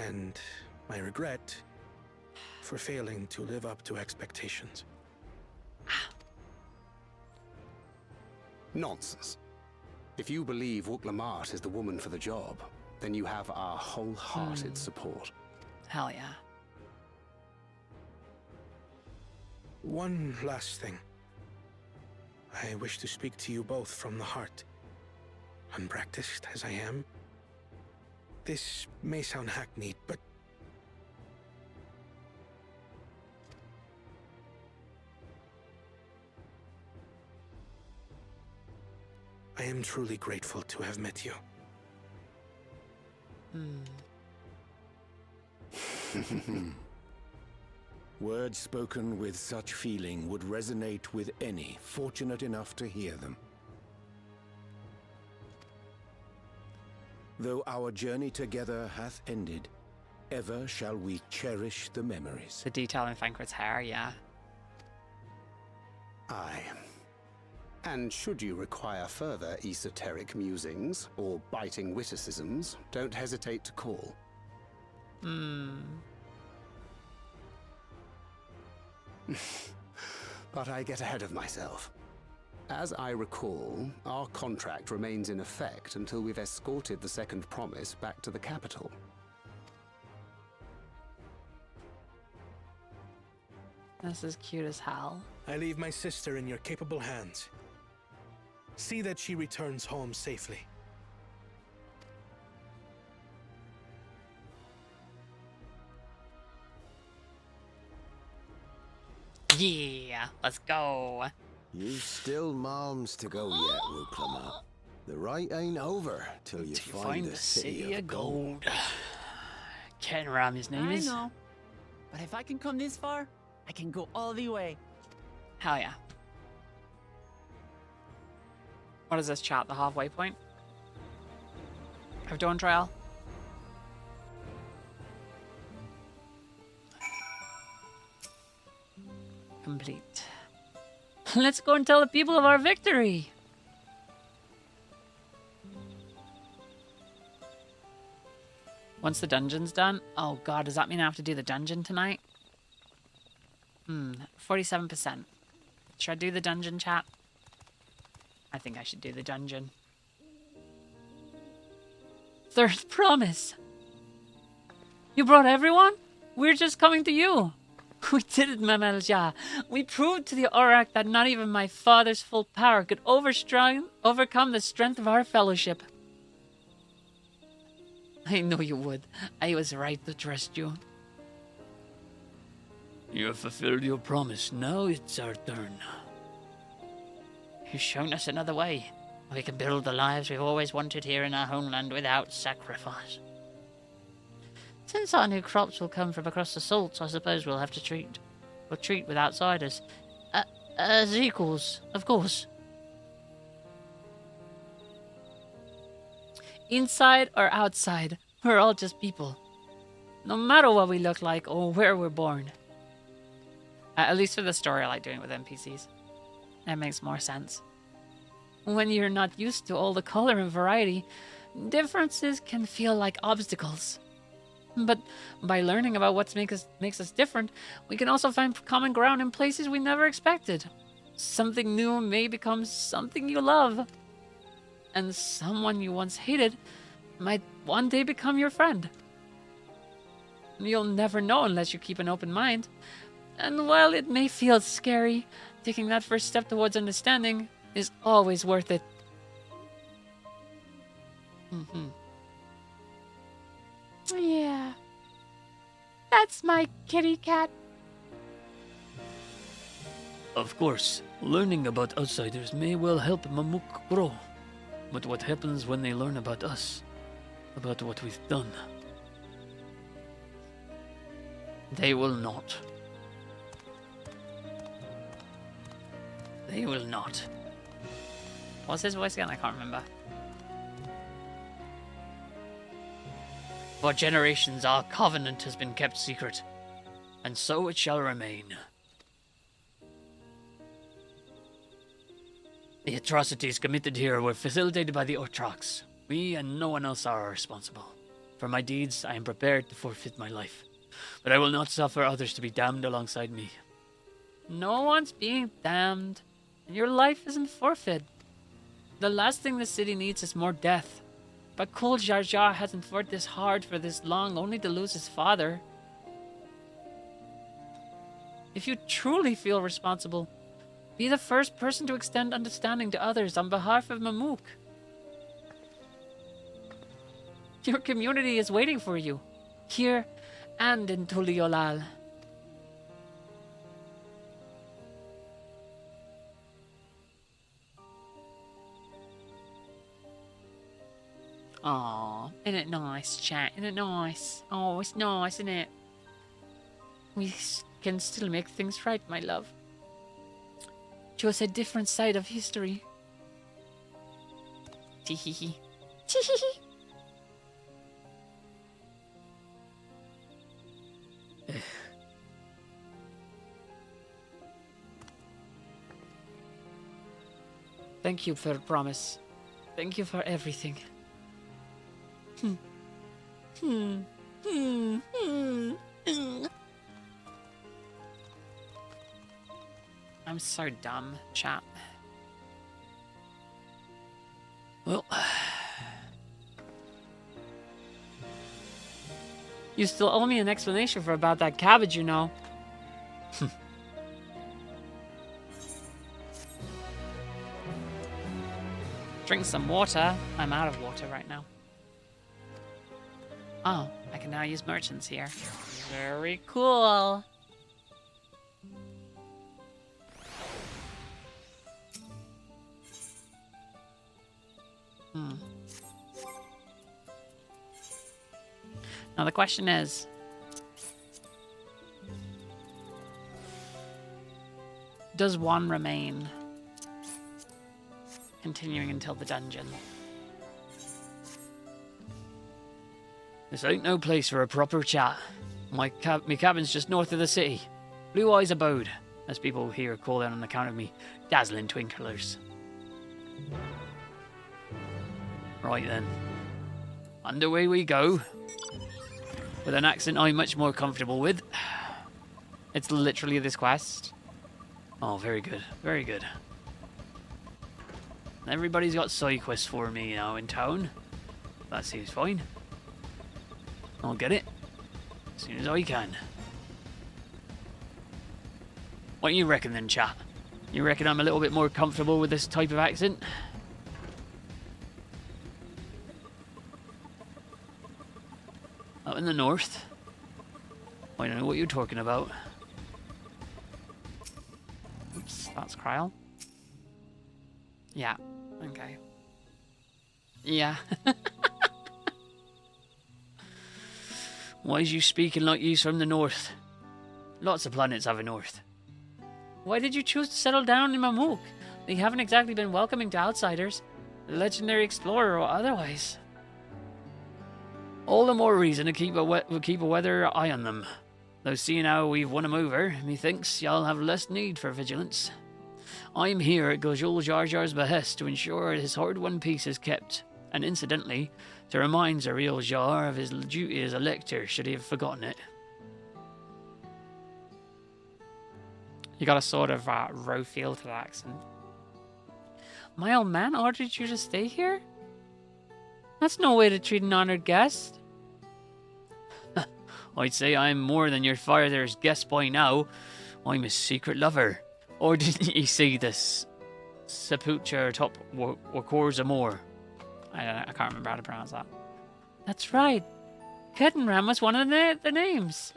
S2: And my regret for failing to live up to expectations.
S9: Nonsense. If you believe Wuklamat is the woman for the job, then you have our wholehearted support.
S1: Hell yeah.
S2: One last thing. I wish to speak to you both from the heart. Unpracticed as I am, this may sound hackneyed, but I am truly grateful to have met you.
S6: Words spoken with such feeling would resonate with any fortunate enough to hear them. Though our journey together hath ended, ever shall we cherish the memories.
S1: The detail in Thancred's hair, yeah.
S9: Aye. And should you require further esoteric musings or biting witticisms, don't hesitate to call.
S1: Hmm.
S9: But I get ahead of myself. As I recall, our contract remains in effect until we've escorted the second promise back to the capital.
S1: This is cute as hell.
S2: I leave my sister in your capable hands. See that she returns home safely.
S1: Yeah, let's go.
S6: You've still moms to go yet, Ruklama. The rite ain't over till you find the city of gold.
S1: Kenram, his name is.
S7: I know. But if I can come this far, I can go all the way.
S1: Hell yeah. What is this chat? The halfway point? Of Dawntrail? Complete. Let's go and tell the people of our victory! Once the dungeon's done... Oh god, does that mean I have to do the dungeon tonight? 47%. Should I do the dungeon, chat? I think I should do the dungeon. Third promise! You brought everyone? We're just coming to you! We did it, Mamelja. We proved to the Aurak that not even my father's full power could overcome the strength of our fellowship. I know you would. I was right to trust you.
S5: You have fulfilled your promise. Now it's our turn.
S20: You've shown us another way. We can build the lives we've always wanted here in our homeland without sacrifice. Since our new crops will come from across the salts, I suppose we'll have to treat with outsiders. As equals, of course.
S1: Inside or outside, we're all just people. No matter what we look like or where we're born. At least for the story, I like doing it with NPCs. That makes more sense. When you're not used to all the color and variety, differences can feel like obstacles. But by learning about what makes us different, we can also find common ground in places we never expected. Something new may become something you love. And someone you once hated might one day become your friend. You'll never know unless you keep an open mind. And while it may feel scary, taking that first step towards understanding is always worth it.
S10: Yeah. That's my kitty cat.
S5: Of course, learning about outsiders may well help Mamuk grow. But what happens when they learn about us? About what we've done? They will not.
S1: They will not. What's his voice again? I can't remember.
S5: For generations our covenant has been kept secret, and so it shall remain. The atrocities committed here were facilitated by the Ortrox. We and no one else are responsible. For my deeds, I am prepared to forfeit my life, but I will not suffer others to be damned alongside me.
S1: No one's being damned. Your life isn't forfeit. The last thing the city needs is more death. But Kul Jar Jar hasn't fought this hard for this long only to lose his father. If you truly feel responsible, be the first person to extend understanding to others on behalf of Mamuk. Your community is waiting for you, here and in Tuliolal. Aw, isn't it nice, chat? Isn't it nice? Oh, it's nice, isn't it? We can still make things right, my love. Shows a different side of history. Teehee. Teehee. Thank you for the promise. Thank you for everything. I'm so dumb, chat.
S5: Well,
S1: you still owe me an explanation for about that cabbage, you know. Drink some water. I'm out of water right now. Oh, I can now use merchants here. Very cool. Now the question is, does one remain continuing until the dungeon?
S5: this ain't no place for a proper chat. My cabin's just north of the city. Blue Eyes Abode, as people here call it on account of me dazzling twinklers. Right then. Underway we go. With an accent I'm much more comfortable with.
S1: It's literally this quest.
S5: Oh, very good. Very good. Everybody's got side quests for me now in town. That seems fine. I'll get it as soon as I can. What do you reckon then, chat? You reckon I'm a little bit more comfortable with this type of accent? Up in the north? I don't know what you're talking about.
S1: Oops, that's Kryl. Yeah, okay. Yeah.
S5: Why is you speaking like you's from the north? Lots of planets have a north.
S1: Why did you choose to settle down in Mamuk? They haven't exactly been welcoming to outsiders, legendary explorer or otherwise.
S5: All the more reason to keep a weather eye on them. Though seeing how we've won 'em over, methinks y'all have less need for vigilance. I'm here at Gojul Jar Jar's behest to ensure his hard-won peace is kept, and incidentally, to remind Zariel Jar of his duty as a lector should he have forgotten it.
S1: You got a sort of raw feel to that accent. My old man ordered you to stay here? That's no way to treat an honored guest.
S5: I'd say I'm more than your father's guest by now. I'm his secret lover. Or didn't you see this Sepulcher top Wakorzamor?
S1: I can't remember how to pronounce that. That's right. Ketenram was one of the names.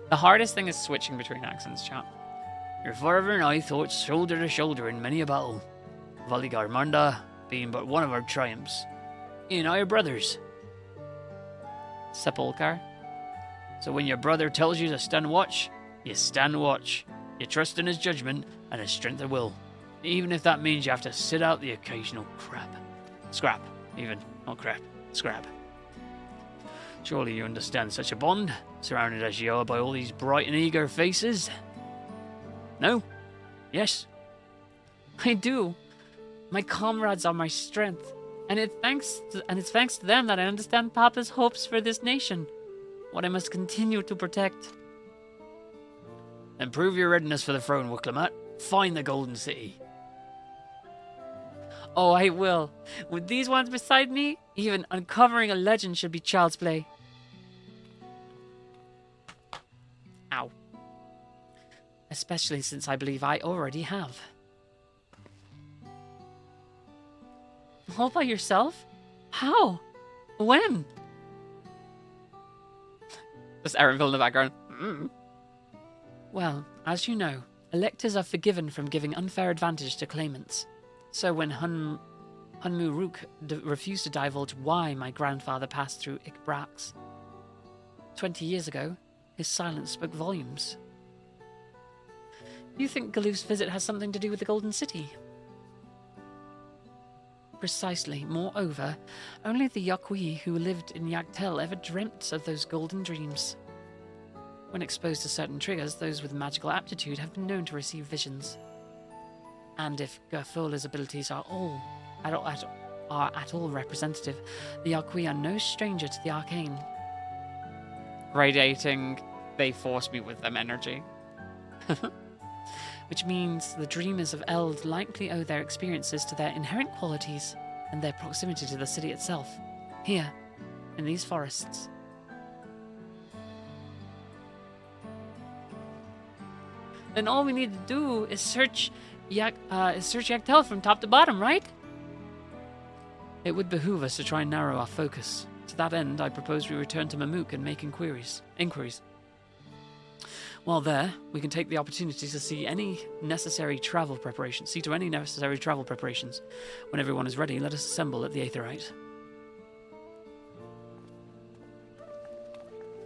S1: The hardest thing is switching between accents, chat.
S5: Your father and I fought shoulder to shoulder in many a battle. Valigarmanda being but one of our triumphs. He and I are brothers.
S1: Sepulchre.
S5: So when your brother tells you to stand watch, you stand watch. You trust in his judgment and his strength of will. Even if that means you have to sit out the occasional crap. Scrap, even. Not crap. Scrap. Surely you understand such a bond, surrounded as you are by all these bright and eager faces? No? Yes?
S1: I do. My comrades are my strength, and it's thanks to them that I understand Papa's hopes for this nation, what I must continue to protect.
S5: Then prove your readiness for the throne, Wuklamat. Find the Golden City.
S1: Oh, I will. With these ones beside me, even uncovering a legend should be child's play. Ow. Especially since I believe I already have. All by yourself? How? When? Just Aaronville in the background. Well, as you know, electors are forgiven from giving unfair advantage to claimants. So when Hunmuruk refused to divulge why my grandfather passed through Ikbrax 20 years ago, his silence spoke volumes. You think Galuf's visit has something to do with the Golden City? Precisely. Moreover, only the Yakui who lived in Yagtel ever dreamt of those golden dreams. When exposed to certain triggers, those with magical aptitude have been known to receive visions. And if Gerfola's abilities are at all representative, the Yakui are no stranger to the arcane. Radiating, they force me with them energy. which means the dreamers of Eld likely owe their experiences to their inherent qualities and their proximity to the city itself, here, in these forests. Then all we need to do is search Yaktel from top to bottom, right? It would behoove us to try and narrow our focus. To that end, I propose we return to Mamook and make inquiries. While there, we can take the opportunity to see any necessary travel preparations. See to any necessary travel preparations. When everyone is ready, let us assemble at the Aetherite.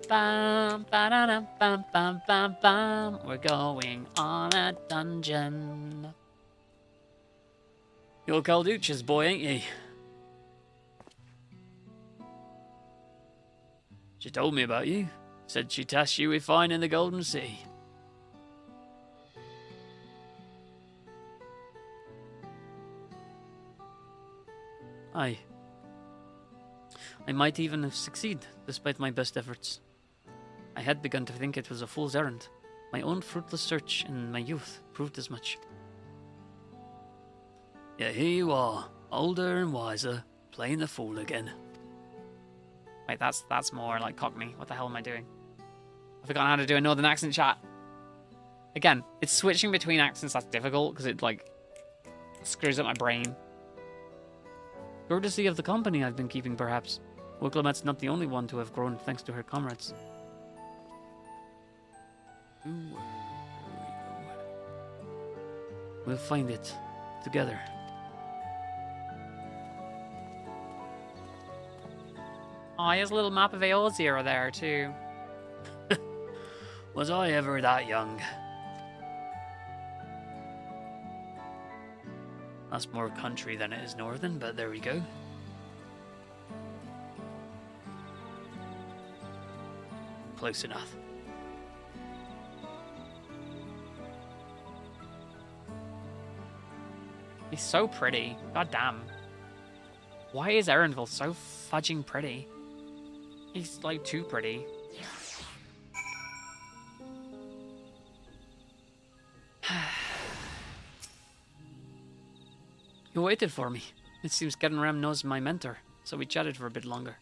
S1: Bam, ba-da-dum, bam, bam, bam, bam. We're going on a dungeon.
S5: You're Calducha's boy, ain't ye? She told me about you. Said she tasked you with finding the Golden Sea. Aye. I might even have succeeded, despite my best efforts. I had begun to think it was a fool's errand. My own fruitless search in my youth proved as much. Yet here you are, older and wiser, playing the fool again.
S1: Wait, that's more like Cockney. What the hell am I doing? I've forgotten how to do a northern accent, chat. Again, it's switching between accents that's difficult because it like screws up my brain.
S5: Courtesy of the company I've been keeping, perhaps. Wilklamet's not the only one to have grown thanks to her comrades. We'll find it together.
S1: Oh, here's a little map of Eorzea there too.
S5: Was I ever that young? That's more country than it is northern, but there we go. Close enough.
S1: He's so pretty. God damn. Why is Erenville so fudging pretty? He's like too pretty.
S5: You waited for me. It seems Gerenram knows my mentor, so we chatted for a bit longer.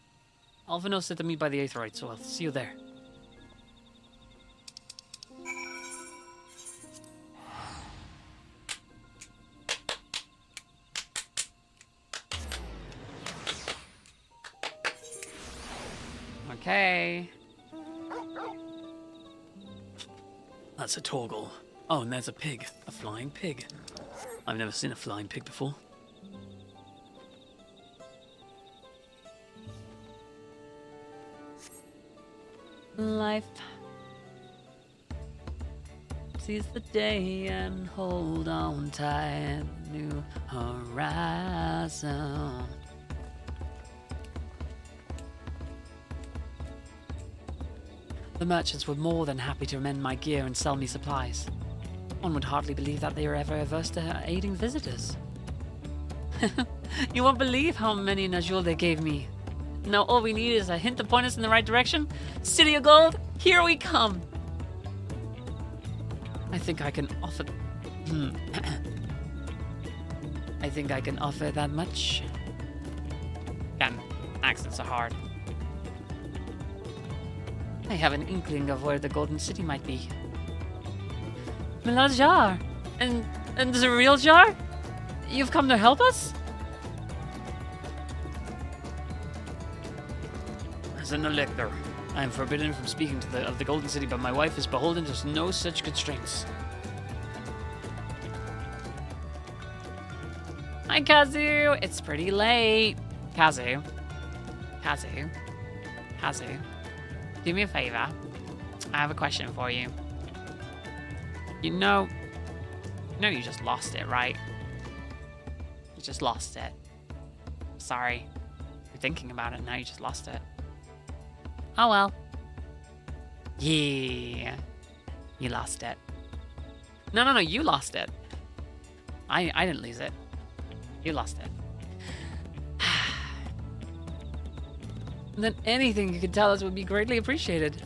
S5: Alphino said to meet by the Aetherite, so I'll see you there.
S1: Okay.
S5: That's a Torgal. Oh, and there's a pig. A flying pig. I've never seen a flying pig before.
S1: Life seize the day and hold on tight. New horizon. The merchants were more than happy to mend my gear and sell me supplies. One would hardly believe that they were ever averse to aiding visitors. You won't believe how many Najul they gave me. Now all we need is a hint to point us in the right direction. City of Gold, here we come. I think I can offer... I think I can offer that much. Again, accents are hard. I have an inkling of where the Golden City might be. Milajar! And the real Jar? You've come to help us?
S5: As an elector, I am forbidden from speaking of the Golden City, but my wife is beholden to no such constraints.
S1: Hi, Kazu! It's pretty late. Kazu. Do me a favor. I have a question for you. You know you just lost it, right? You just lost it. Sorry. You're thinking about it now, you just lost it. Oh well. Yeah. You lost it. No, you lost it. I didn't lose it. You lost it. Then anything you could tell us would be greatly appreciated.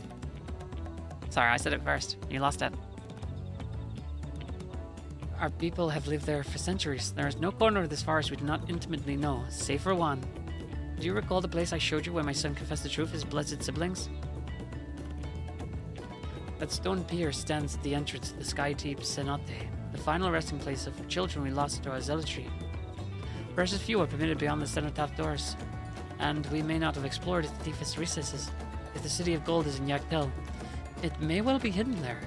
S1: Sorry, I said it first. You lost it. Our people have lived there for centuries. There is no corner of this forest we do not intimately know, save for one. Do you recall the place I showed you where my son confessed the truth of his blessed siblings? That stone pier stands at the entrance to the Sky Deep Cenote, the final resting place of children we lost to our zealotry. Precious few are permitted beyond the cenotaph doors, and we may not have explored its deepest recesses. If the City of Gold is in Yaktel, it may well be hidden there.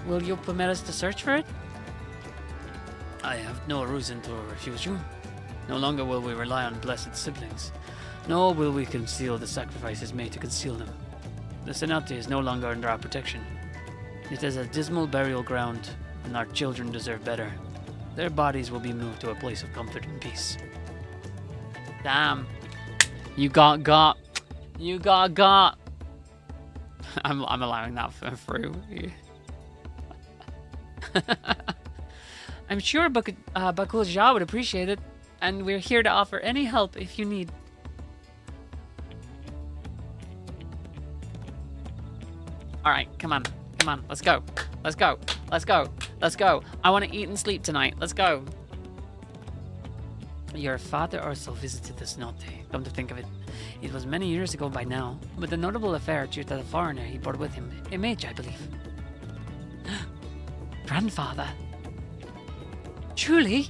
S1: Will you permit us to search for it?
S5: I have no reason to refuse you. No longer will we rely on blessed siblings, nor will we conceal the sacrifices made to conceal them. The Cenote is no longer under our protection. It is a dismal burial ground, and our children deserve better. Their bodies will be moved to a place of comfort and peace.
S1: Damn. You got. You got. I'm allowing that through. I'm sure Bakul Jia would appreciate it, and we're here to offer any help if you need. Alright, come on, let's go. I want to eat and sleep tonight, let's go. Your father also visited the Cenote, come to think of it. It was many years ago by now, but the notable affair due to the foreigner he brought with him, a mage, I believe. Grandfather? Truly?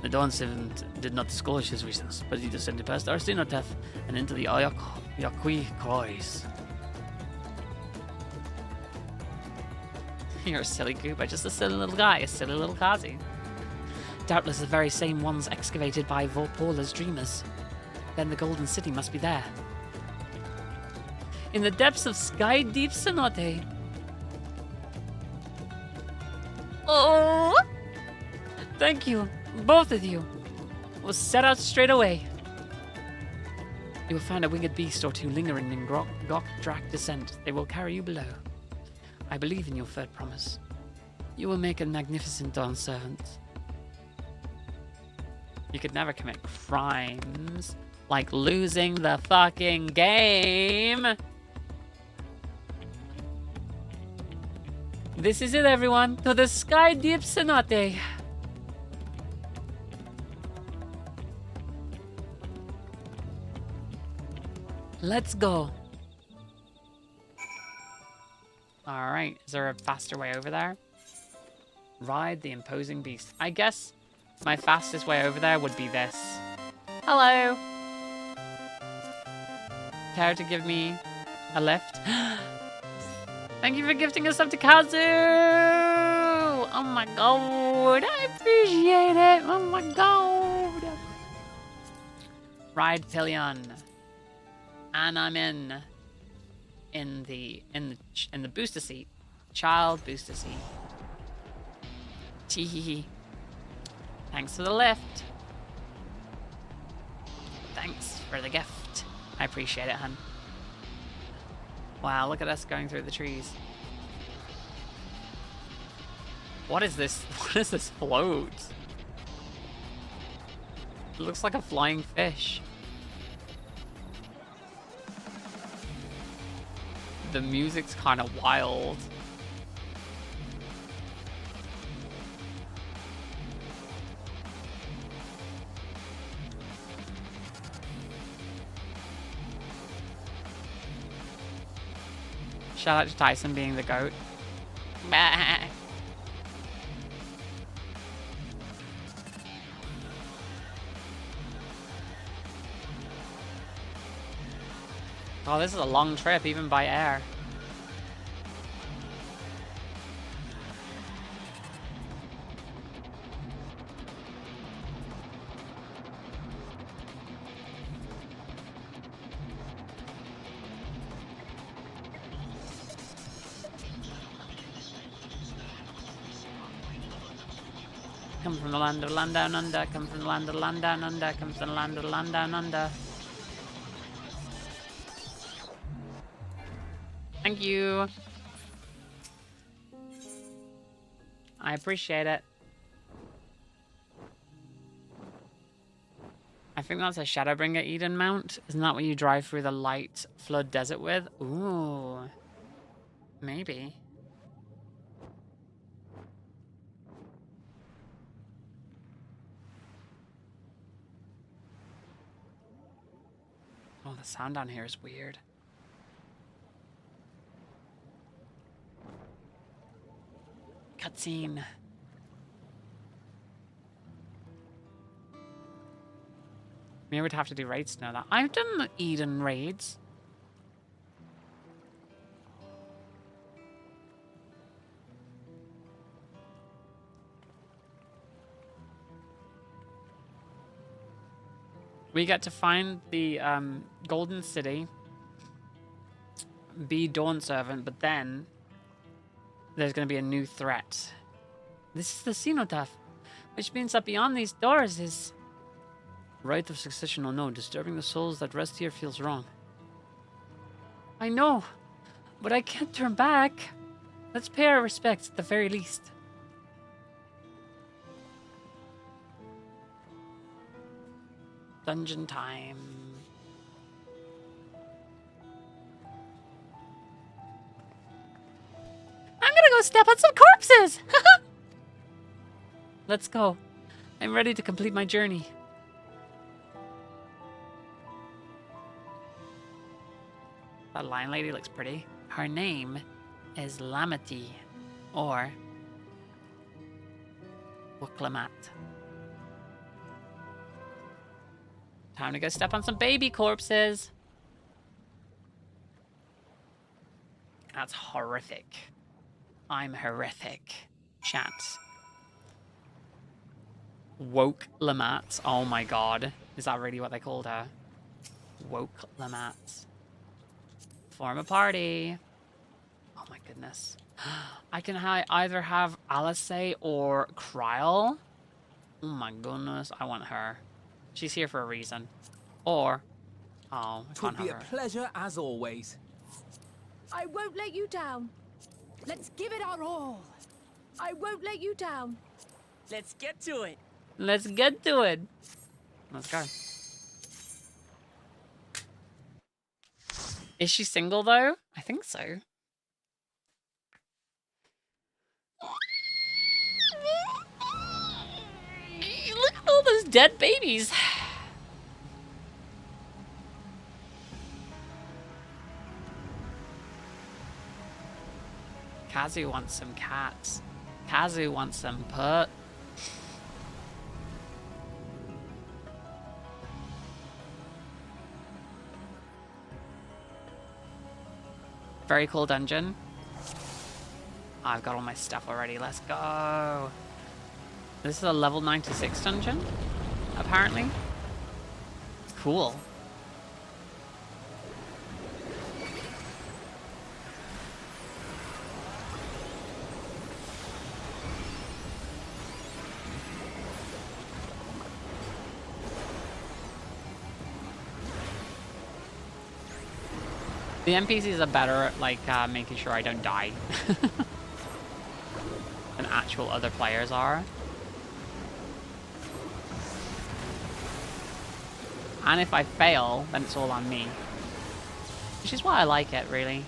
S5: The Dawn Servant did not disclose his reasons, but he descended past our cenotaph and into the Yakui quarries.
S1: You're a silly goober, just a silly little guy, a silly little Kazi. Doubtless the very same ones excavated by Vorpola's dreamers. Then the Golden City must be there. In the depths of Sky Deep Cenote. Oh! Thank you, both of you. We'll set out straight away. You will find a winged beast or two lingering in Gok-Drak descent. They will carry you below. I believe in your third promise. You will make a magnificent Dawn servant. You could never commit crimes like losing the fucking game. This is it, everyone. To the Sky Deep Cenote. Let's go. Alright, is there a faster way over there? Ride the imposing beast. I guess my fastest way over there would be this. Hello. Care to give me a lift? Thank you for gifting us up to Kazu! Oh my god, I appreciate it! Oh my god! Ride Pillion. And I'm in the booster seat. Child booster seat. Tee. Thanks for the lift. Thanks for the gift. I appreciate it, hun. Wow, look at us going through the trees. What is this? What is this float? It looks like a flying fish. The music's kind of wild. Shout out to Tyson being the goat. Bah. Oh, this is a long trip, even by air. Come from the land of land down under, come from the land of land down under, come from the land of land down under. Thank you. I appreciate it. I think that's a Shadowbringer Eden mount. Isn't that what you drive through the light flood desert with? Ooh. Maybe. Oh, the sound down here is weird. Cutscene. Maybe we'd have to do raids to know that. I've done the Eden raids. We get to find the Golden City, be Dawn Servant, but then there's going to be a new threat. This is the Cenotaph, which means that beyond these doors is... Right of succession or no, disturbing the souls that rest here feels wrong. I know, but I can't turn back. Let's pay our respects at the very least. Dungeon time. I'm gonna go step on some corpses! Let's go. I'm ready to complete my journey. That lion lady looks pretty. Her name is Lamati, or Wuklamat. Time to go step on some baby corpses. That's horrific. I'm horrific. Chat. Woke Lamat. Oh my god. Is that really what they called her? Woke Lamat. Form a party. Oh my goodness. I can either have Alice or Kryl. Oh my goodness. I want her. She's here for a reason. Or... Oh, I can't have her.
S8: It would be a pleasure as always.
S10: I won't let you down. Let's give it our all. I won't let you down.
S16: Let's get to it.
S1: Let's get to it. Let's go. Is she single though? I think so. Look at all those dead babies. Kazu wants some cats. Kazu wants some put. Very cool dungeon. I've got all my stuff already. Let's go. This is a level 96 dungeon, apparently. Cool. The NPCs are better at, like, making sure I don't die than actual other players are. And if I fail, then it's all on me. Which is why I like it, really.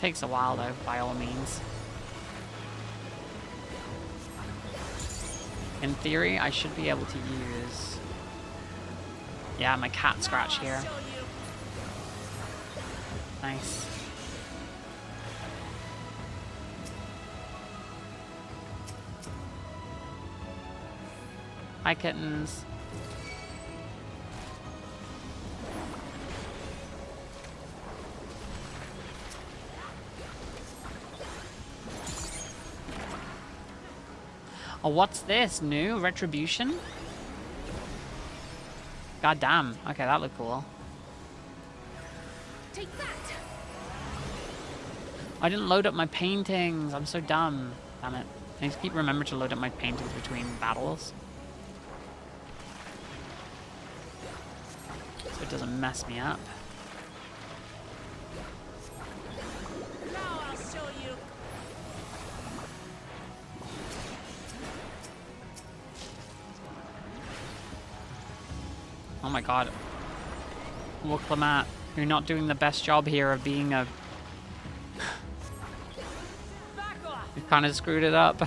S1: Takes a while though, by all means. In theory, I should be able to use... Yeah, my cat scratch here. Nice. Hi, kittens. Oh, what's this? New retribution? God damn. Okay, that looked cool.
S10: Take that.
S1: I didn't load up my paintings. I'm so dumb. Damn it. I need to keep remembering to load up my paintings between battles, so it doesn't mess me up.
S16: Now I'll show you.
S1: Oh my god. Wooklamat, you're not doing the best job here of being a... You kind of screwed it up.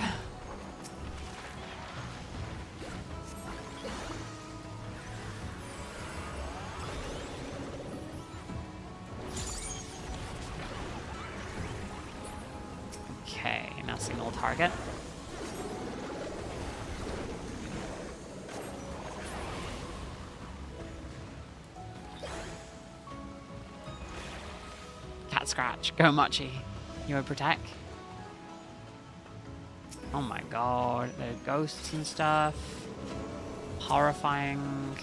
S1: Okay, now single target. Cat scratch, go Machi. You would protect. Oh my god, the ghosts and stuff. Horrifying.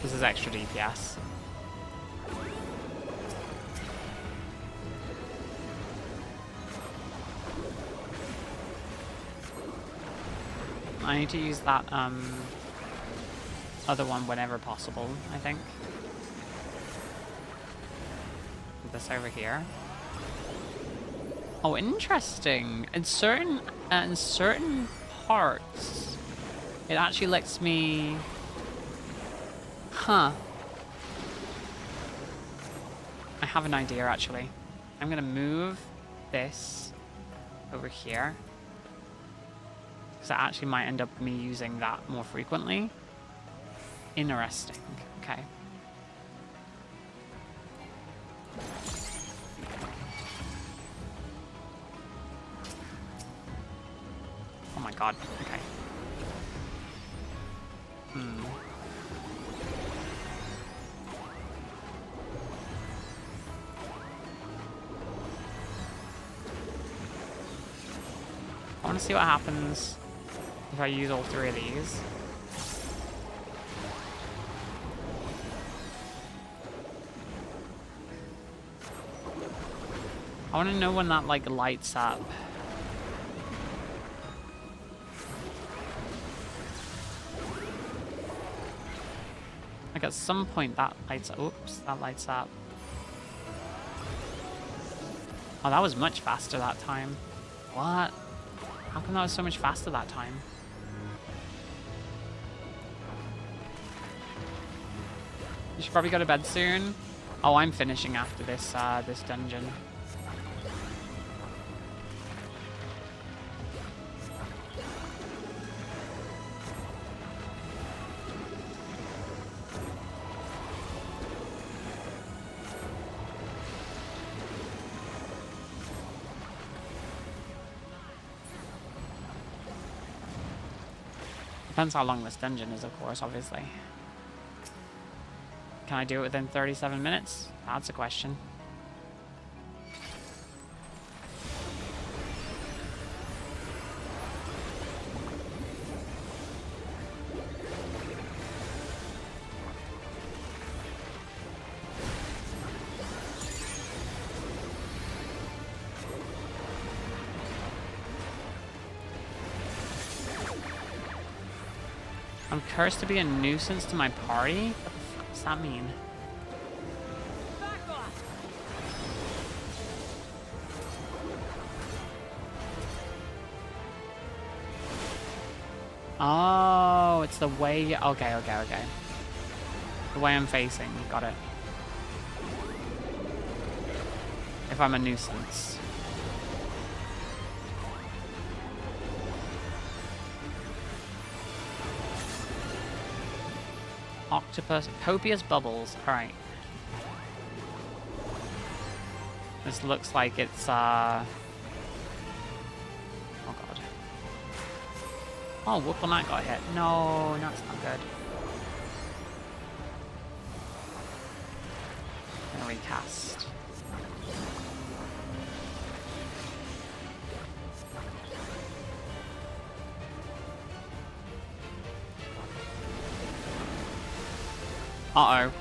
S1: This is extra DPS. I need to use that other one whenever possible, I think. Put this over here. Oh, interesting. In certain parts, it actually lets me... Huh. I have an idea, actually. I'm gonna move this over here. Because that actually might end up me using that more frequently. Interesting. Okay. Oh my god. Okay. I want to see what happens if I use all three of these. I want to know when that, like, lights up. Like, at some point that lights up. Oops, that lights up. Oh, that was much faster that time. What? How come that was so much faster that time? You should probably go to bed soon. Oh, I'm finishing after this this dungeon. Depends how long this dungeon is, of course, obviously. Can I do it within 37 minutes? That's a question. I'm cursed to be a nuisance to my party? What the fuck does that mean? Oh, it's the way... Okay. The way I'm facing. Got it. If I'm a nuisance. Octopus, copious bubbles. Alright. This looks like it's, oh god. Oh, Wooklamat got hit. No, that's not good. Then recast. Uh-oh.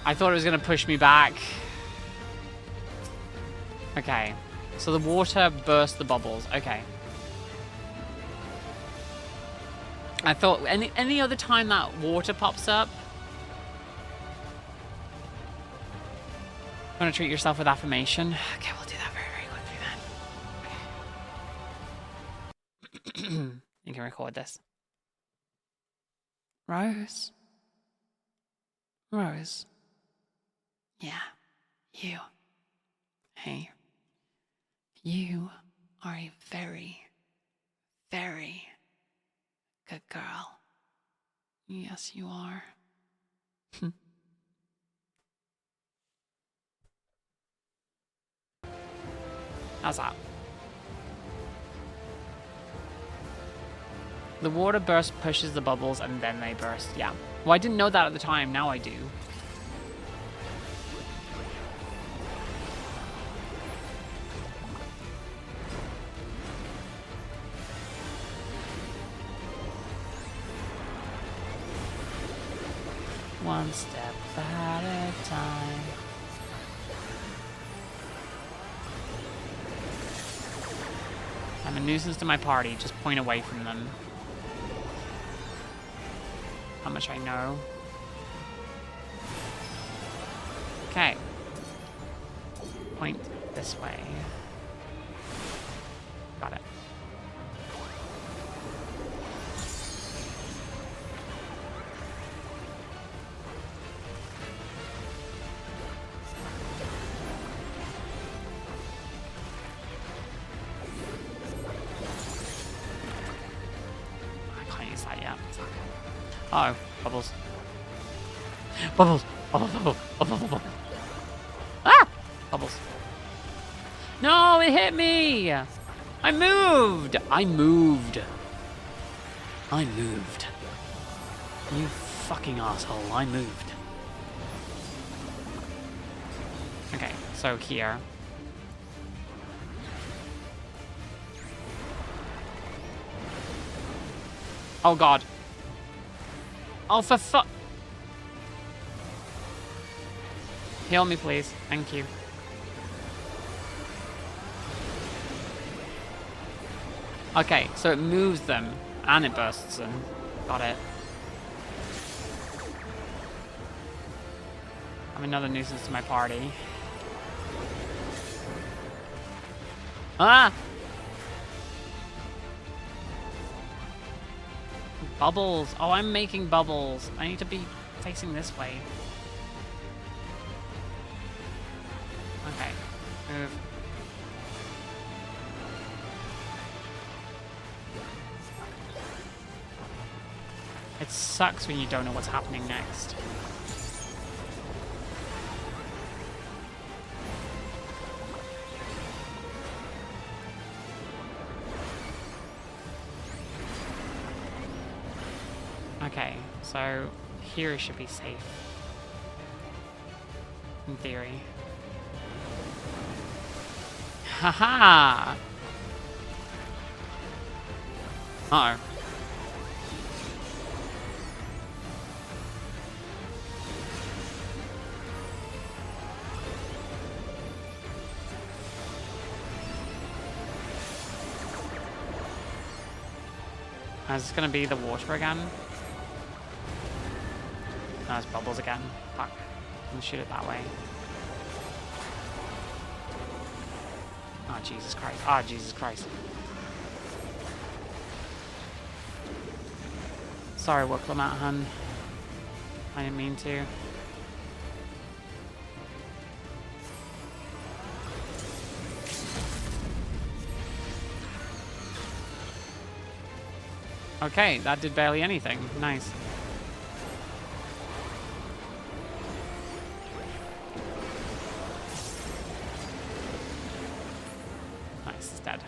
S1: I thought it was going to push me back. Okay. So the water burst the bubbles. Okay. I thought any other time that water pops up, want to treat yourself with affirmation? Okay, we'll do that very, very quickly then. You can record this. Rose? Rose? Yeah, you. Hey. You are a very, very good girl. Yes, you are. How's that? The water burst pushes the bubbles and then they burst. Yeah. Well, I didn't know that at the time. Now I do. One step at a time. I'm a nuisance to my party. Just point away from them. How much I know. Okay. Point this way. Got it. Uh oh, bubbles. Bubbles! Bubbles, bubbles, bubbles, bubbles. Ah! Bubbles. No, it hit me! I moved! I moved. I moved. You fucking asshole, I moved. Okay, so here. Oh god. Oh, for fuck. Heal me, please. Thank you. Okay, so it moves them and it bursts them. Got it. I'm another nuisance to my party. Ah! Bubbles. Oh, I'm making bubbles. I need to be facing this way. Okay. Move. It sucks when you don't know what's happening next. Okay, so here it should be safe. In theory. Haha! Uh-oh. Is this gonna be the water again? No, it's bubbles again. Fuck. I'm gonna shoot it that way. Oh, Jesus Christ. Oh, Jesus Christ. Sorry, Wooklamat, hun. I didn't mean to. Okay, that did barely anything. Nice. Nice, it's dead.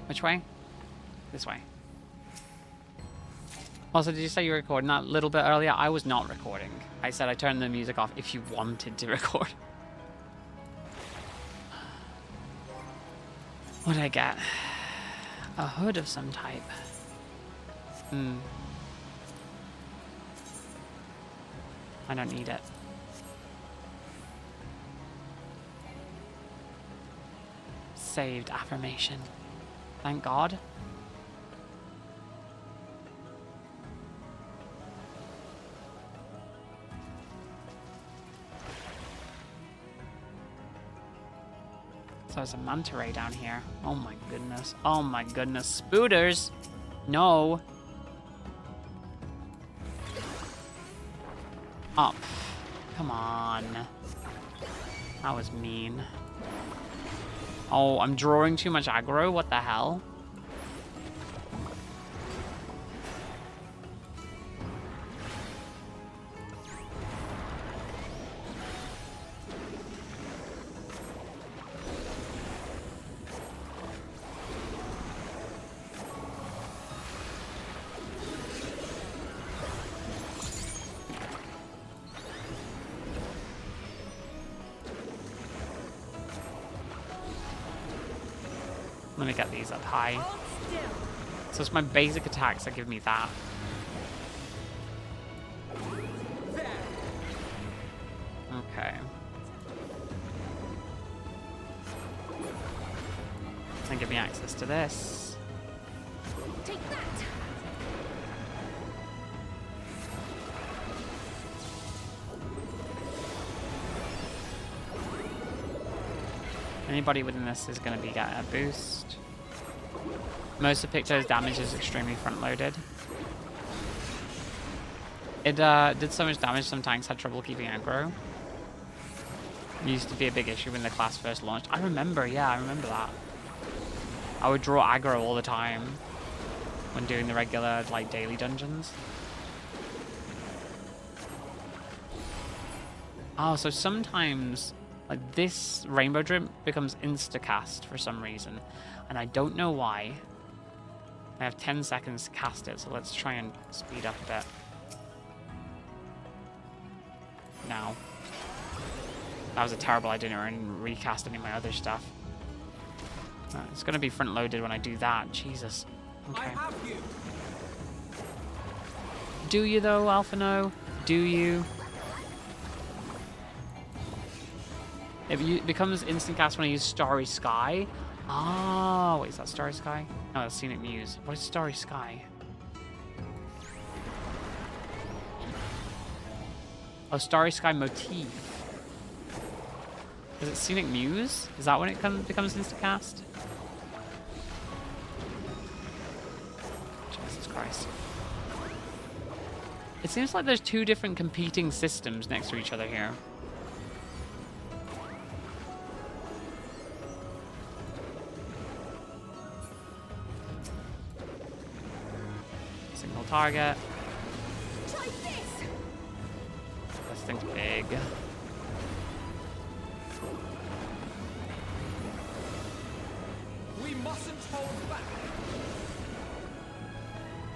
S1: Which way? This way. Also, did you say you were recording that a little bit earlier? I was not recording. I said I turned the music off if you wanted to record. What did I get? A hood of some type. I don't need it. saved. Affirmation. Thank God. So there's a manta ray down here. Oh my goodness. Oh my goodness. Spooters! No. Oh, come on. That was mean. Oh, I'm drawing too much aggro? What the hell? Let me get these up high. So it's my basic attacks that give me that. Okay. And give me access to this.
S10: Take that.
S1: Anybody within this is going to be getting a boost. Most of Picto's damage is extremely front-loaded. It did so much damage some tanks had trouble keeping aggro. It used to be a big issue when the class first launched. I remember, yeah, I remember that. I would draw aggro all the time when doing the regular, like, daily dungeons. Oh, so sometimes... like, this Rainbow Drip becomes insta-cast for some reason. And I don't know why. I have 10 seconds to cast it, so let's try and speed up a bit. Now. That was a terrible idea, I didn't recast any of my other stuff. It's going to be front-loaded when I do that. Jesus. Okay. Do you, though, Alphino? Do you? It becomes instant cast when I use Starry Sky. Oh, wait, is that Starry Sky? No, that's Scenic Muse. What is Starry Sky? Oh, Starry Sky motif. Is it Scenic Muse? Is that when it becomes instant cast? Jesus Christ. It seems like there's two different competing systems next to each other here. Single target. This thing's big.
S8: We mustn't hold back.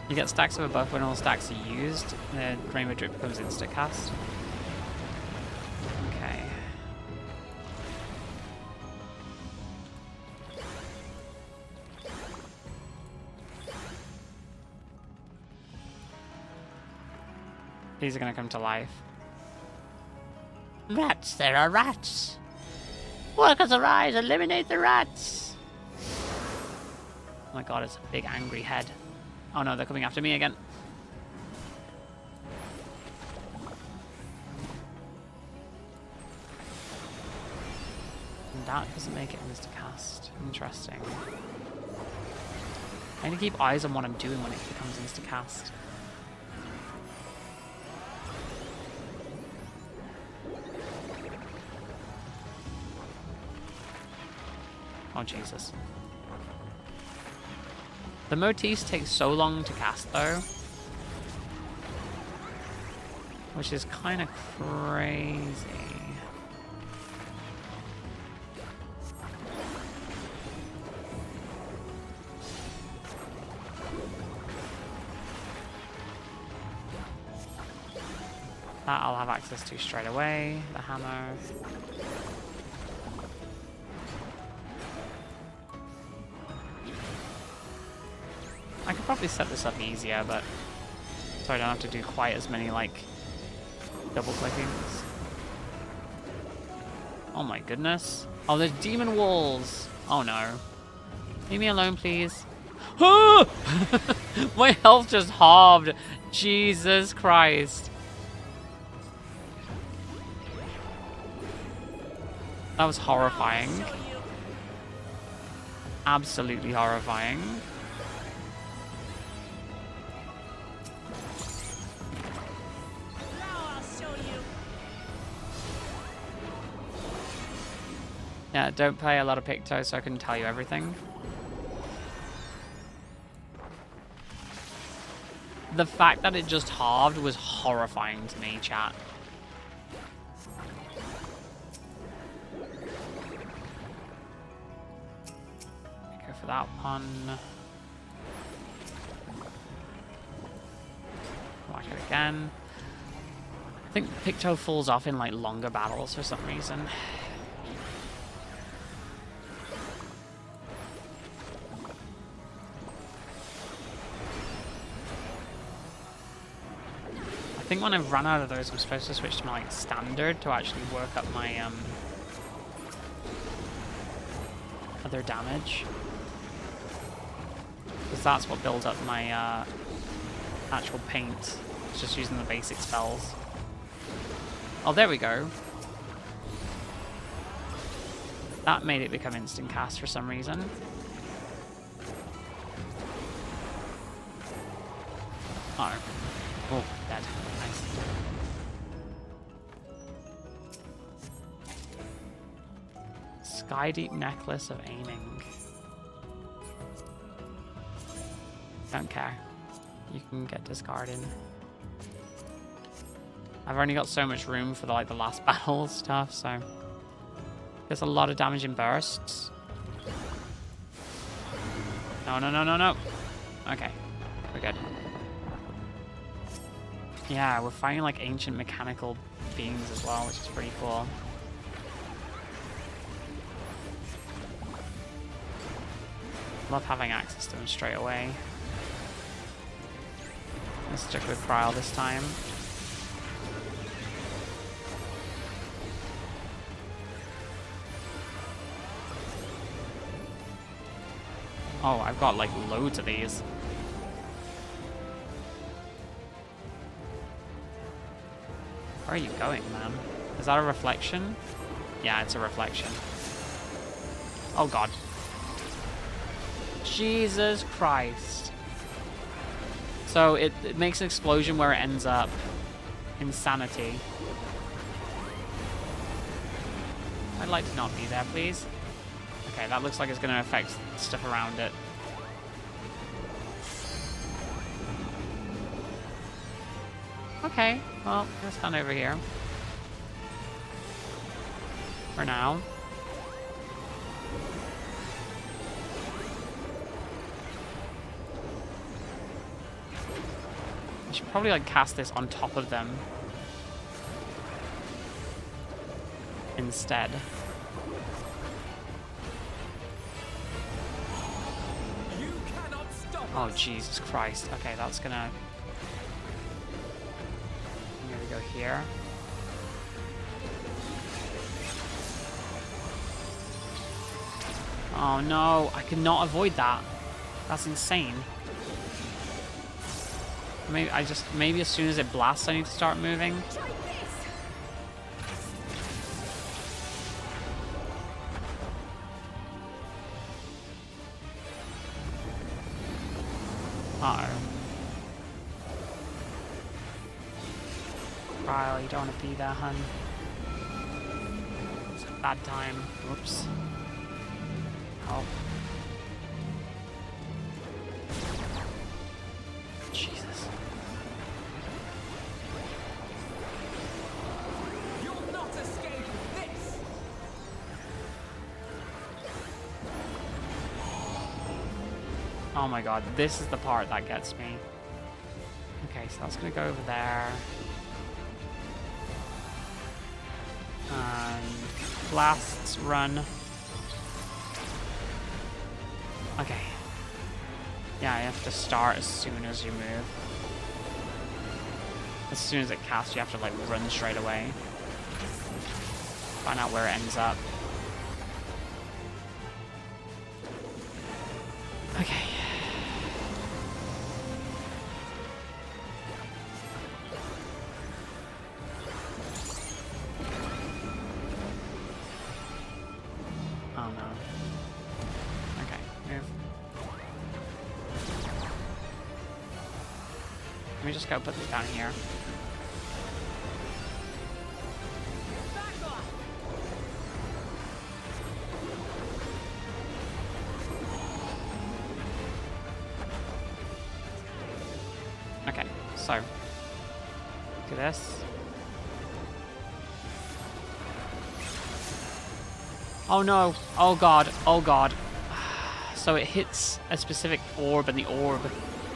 S1: You get stacks of a buff when all stacks are used. The Rainbow Drip becomes instant cast. Okay. These are gonna come to life.
S20: Rats, there are rats. Workers arise, eliminate the rats.
S1: Oh my god, it's a big angry head. Oh no, they're coming after me again. And that doesn't make it insta-cast. Interesting. I need to keep eyes on what I'm doing when it becomes insta-cast. Oh, Jesus. The motifs take so long to cast, though. Which is kind of crazy. That I'll have access to straight away. The hammer. I could probably set this up easier, but so I don't have to do quite as many, like, double clickings. Oh my goodness. Oh, there's demon walls. Oh no. Leave me alone, please. My health just halved. Jesus Christ. That was horrifying. Absolutely horrifying. Yeah, don't play a lot of Picto so I can tell you everything. The fact that it just halved was horrifying to me, chat. Go for that one. Whack it again. I think Picto falls off in like longer battles for some reason. I think when I've run out of those, I'm supposed to switch to my like standard to actually work up my other damage, because that's what builds up my actual paint. It's just using the basic spells. Oh, there we go. That made it become instant cast for some reason. Oh, oh, dead. Nice. Sky Deep Necklace of Aiming. Don't care. You can get discarded. I've only got so much room for the last battle stuff, so there's a lot of damage in bursts. No, no, no, no, no. Okay, we're good. Yeah, we're fighting like ancient mechanical beings as well, which is pretty cool. Love having access to them straight away. Let's stick with Cryle this time. Oh, I've got like loads of these. Where are you going, man? Is that a reflection? Yeah, it's a reflection. Oh god. Jesus Christ. So it makes an explosion where it ends up. Insanity. I'd like to not be there, please. Okay, that looks like it's going to affect stuff around it. Okay, well, let's stand over here. For now. I should probably like cast this on top of them instead. Oh, Jesus Christ. Okay, that's gonna... Here we go here. Oh no, I cannot avoid that. That's insane. Maybe as soon as it blasts I need to start moving. Uh-oh. Cryle, you don't want to be there, hun. It's a bad time. Whoops. Oh. Jesus.
S8: You'll not escape this!
S1: Oh my god, this is the part that gets me. Okay, so that's gonna go over there. And blasts run. Okay. Yeah, you have to start as soon as you move. As soon as it casts, you have to like run straight away. Find out where it ends up. Let me just go put this down here. Okay, so do this. Oh no! Oh god! Oh god! So it hits a specific orb and the orb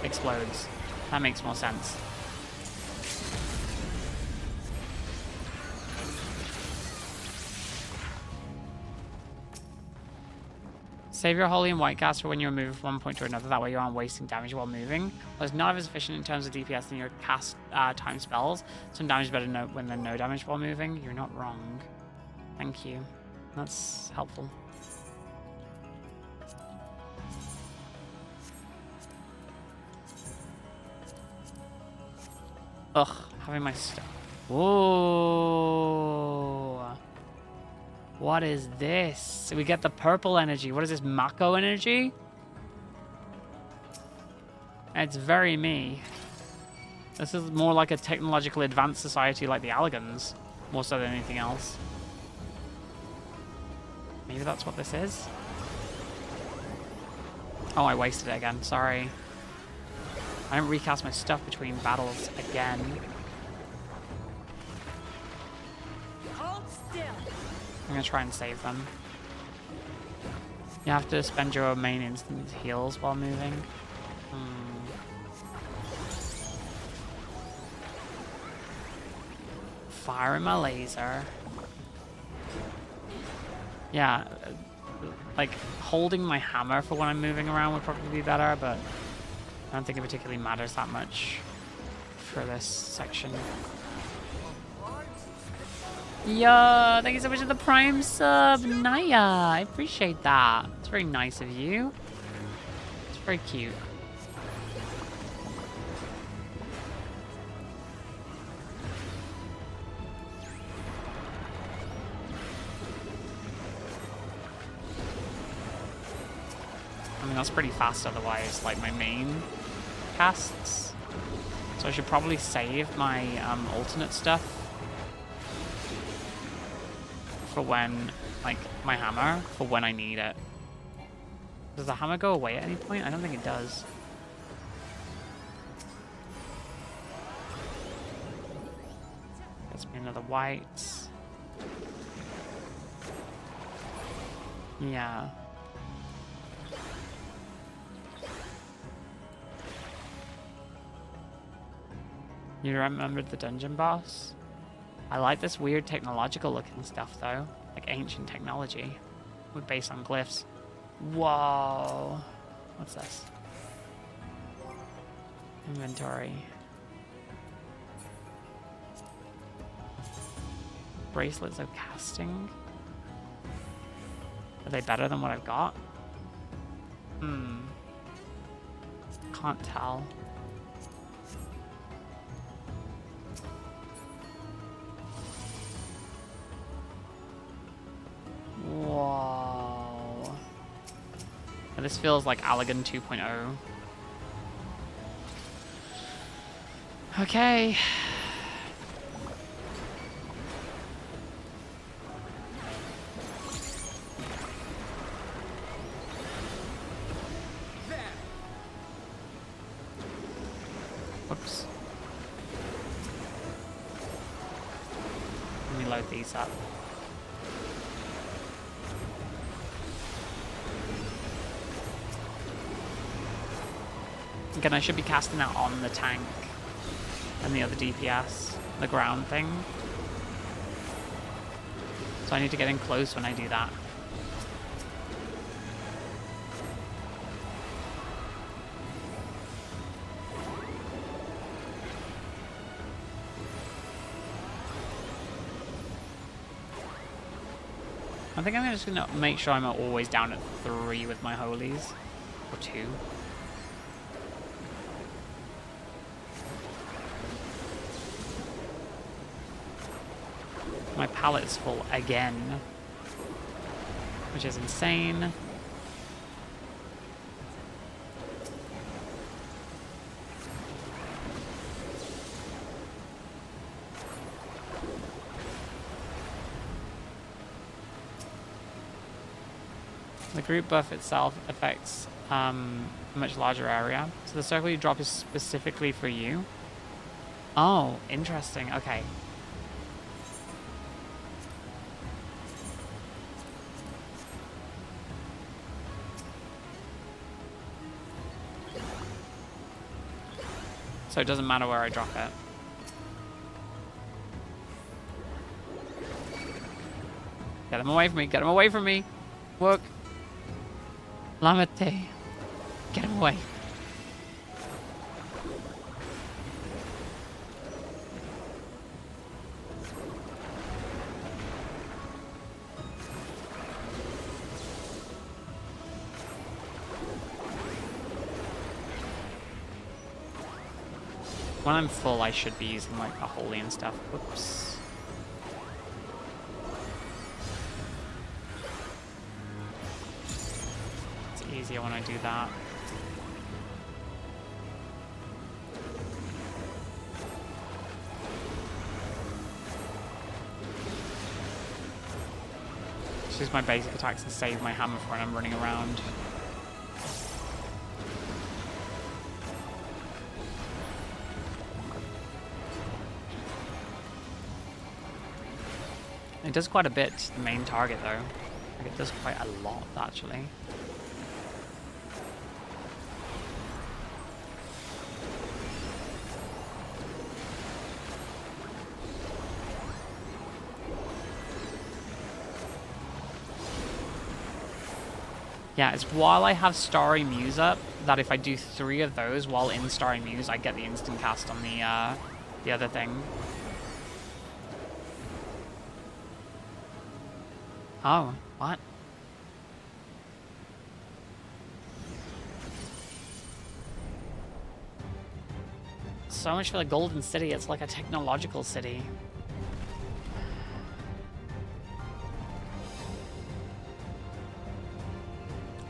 S1: explodes. That makes more sense. Save your holy and white cast for when you move from one point to another. That way you aren't wasting damage while moving. Well, it's not as efficient in terms of DPS than your cast time spells. Some damage is better when there's no damage while moving. You're not wrong. Thank you. That's helpful. Ugh, having my stuff. Whoa. What is this? So we get the purple energy. What is this, Mako energy? It's very me. This is more like a technologically advanced society like the Allagans, more so than anything else. Maybe that's what this is? Oh, I wasted it again. Sorry. I didn't recast my stuff between battles again.
S16: Hold still.
S1: I'm gonna try and save them. You have to spend your main instant heals while moving. Firing my laser. Yeah, like holding my hammer for when I'm moving around would probably be better, but I don't think it particularly matters that much for this section. Yo, thank you so much for the Prime sub, Naya. I appreciate that. It's very nice of you. It's very cute. I mean, that's pretty fast otherwise, like my main casts. So I should probably save my alternate stuff for when, like, my hammer, for when I need it. Does the hammer go away at any point? I don't think it does. Gets me another white. Yeah. You remembered the dungeon boss? I like this weird technological looking stuff though. Like ancient technology. Based on glyphs. Whoa. What's this? Inventory. Bracelets of casting? Are they better than what I've got? Can't tell. Whoa. This feels like Allagan 2.0. Okay. Whoops. Let me load these up. Again, I should be casting that on the tank and the other DPS, the ground thing. So I need to get in close when I do that. I think I'm just gonna make sure I'm always down at 3 with my holies, or 2. My palette is full again, which is insane. The group buff itself affects a much larger area. So the circle you drop is specifically for you. Oh, interesting. Okay. So it doesn't matter where I drop it. Get him away from me. Get him away from me. Work. Lamete. Get him away. When I'm full, I should be using like the holy and stuff. Whoops. It's easier when I do that. Just use my basic attacks and save my hammer for when I'm running around. It does quite a bit to the main target though. Like it does quite a lot actually. Yeah, it's while I have Starry Muse up that if I do 3 of those while in Starry Muse, I get the instant cast on the other thing. Oh, what? So much for the Golden City, it's like a technological city.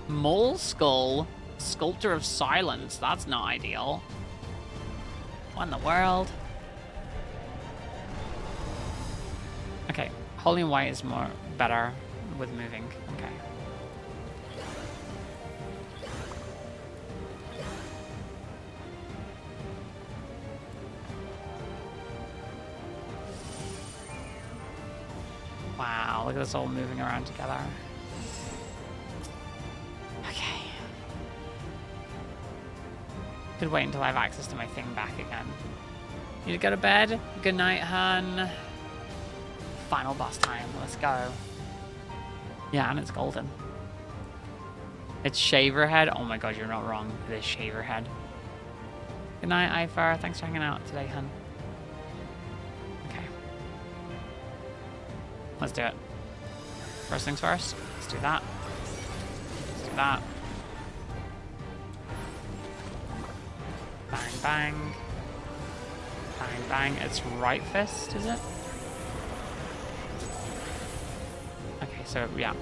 S1: Mole Skull, Sculptor of Silence, that's not ideal. What in the world? Okay, Holy and White is more better with moving. Okay. Wow, look at us all moving around together. Okay. Could wait until I have access to my thing back again. Need to go to bed? Good night, hun. Final boss time. Let's go. Yeah, and it's golden. It's Shaverhead. Oh my god, you're not wrong. It is Shaverhead. Good night, Ifar. Thanks for hanging out today, hun. Okay. Let's do it. First things first. Let's do that. Let's do that. Bang, bang. Bang, bang. It's right fist, is it? Okay, so, yeah.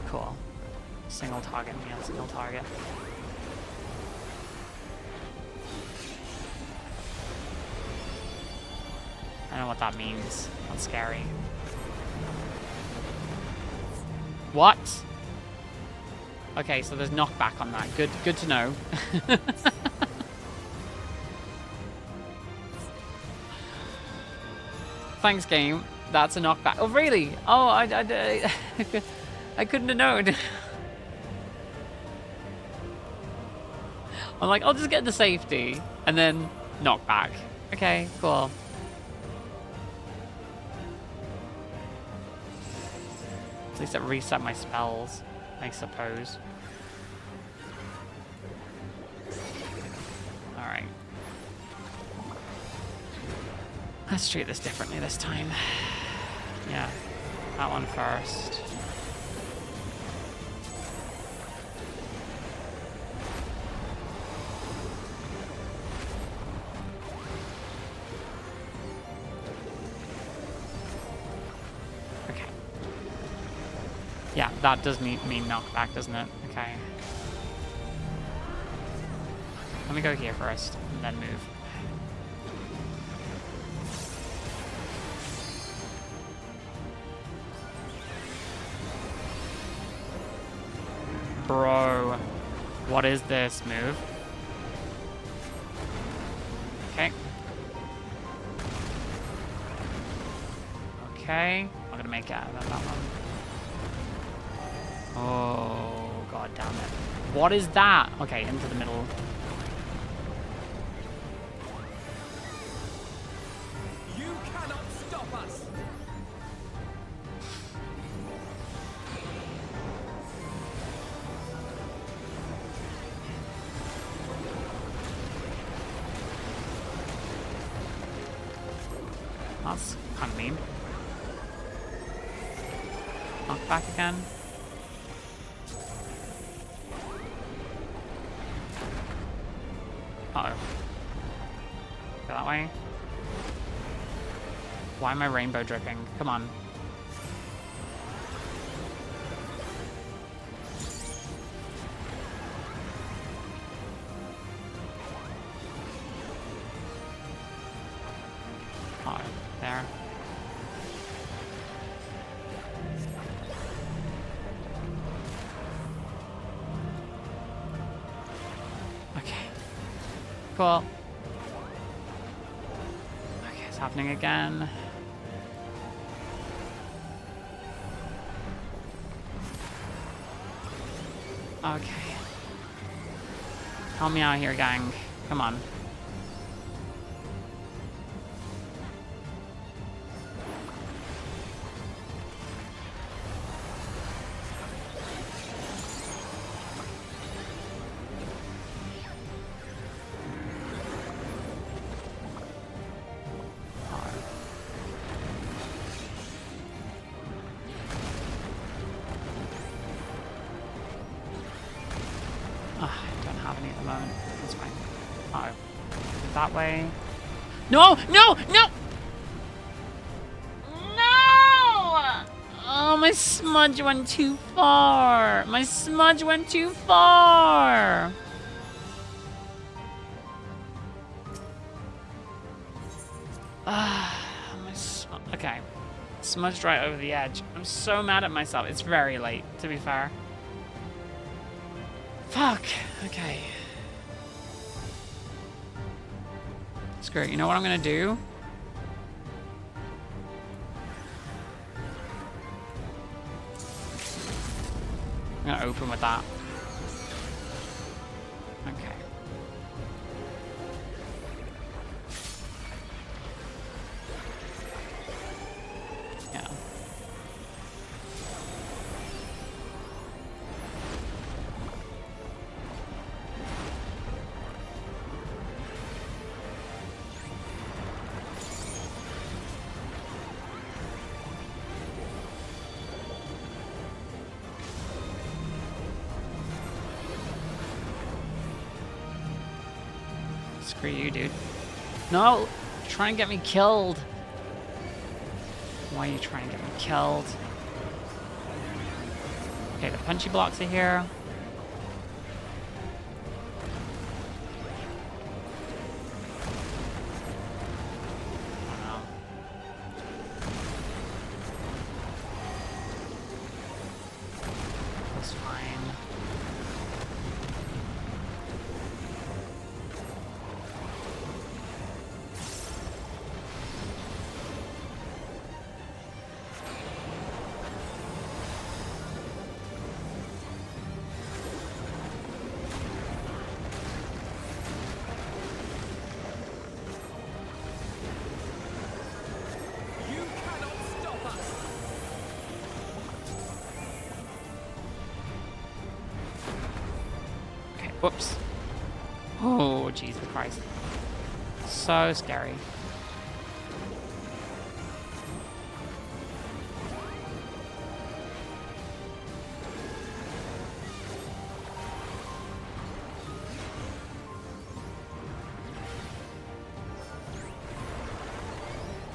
S1: Cool. Single target, yeah, single target. I don't know what that means. That's scary. What? Okay, so there's knockback on that. Good to know. Thanks, game. That's a knockback. Oh, really? Oh, I couldn't have known. I'm like, I'll just get the safety and then knockback. Okay, cool. At least it reset my spells, I suppose. Alright. Let's treat this differently this time. Yeah, that one first. Okay. Yeah, that does mean knockback, doesn't it? Okay. Let me go here first, and then move. Bro. What is this move? Okay. Okay. I'm gonna make it out of that one. Oh, god damn it. What is that? Okay, into the middle.
S8: You cannot stop us.
S1: That's kind of mean. Knock back again. Uh-oh. Go that way. Why am I rainbow dripping? Come on. Oh, there. Okay. Cool. Okay, it's happening again. Okay. Help me out here, gang. Come on. I don't have any at the moment. That's fine. Uh-oh. That way. No! No! No! No! Oh, my smudge went too far. My smudge went too far. Okay. Smudged right over the edge. I'm so mad at myself. It's very late, to be fair. Fuck. Okay. Screw it. You know what I'm gonna do? I'm gonna open with that. Okay. Yeah. Screw you, dude. No! Try and get me killed. Why are you trying to get me killed? Okay, the punchy blocks are here. Oh no. That's fine. Whoops. Oh, Jesus Christ. So scary.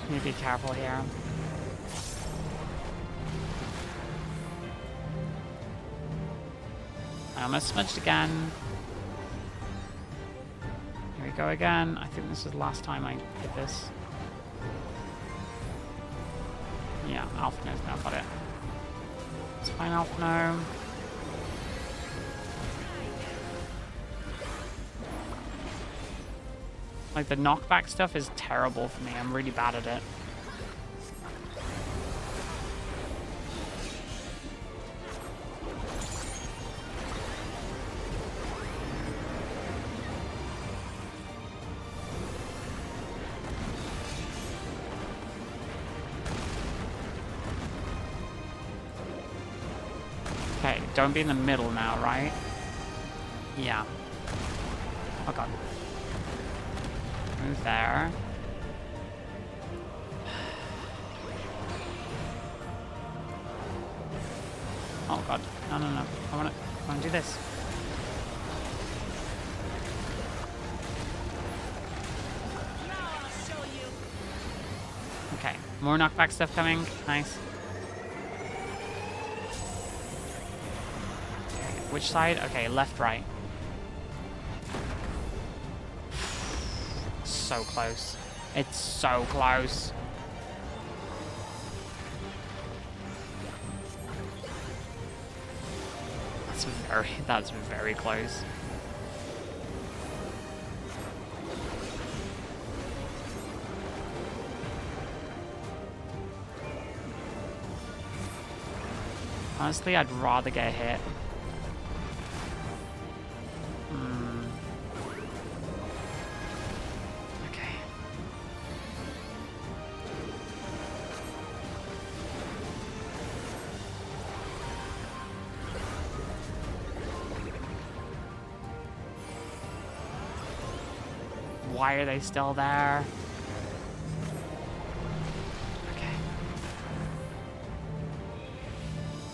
S1: Need to be careful here. I almost smudged again. Here we go again. I think this is the last time I did this. Yeah, Alphino's now got it. It's fine, Alphino. Like, the knockback stuff is terrible for me. I'm really bad at it. Okay, don't be in the middle now, right? Yeah. Oh god. Move there. Oh god. No, no, no. I wanna do this. Okay. More knockback stuff coming. Nice. Okay, which side? Okay, left, right. So close. It's so close. That's very close. Honestly, I'd rather get hit. Okay. Why are they still there? Okay.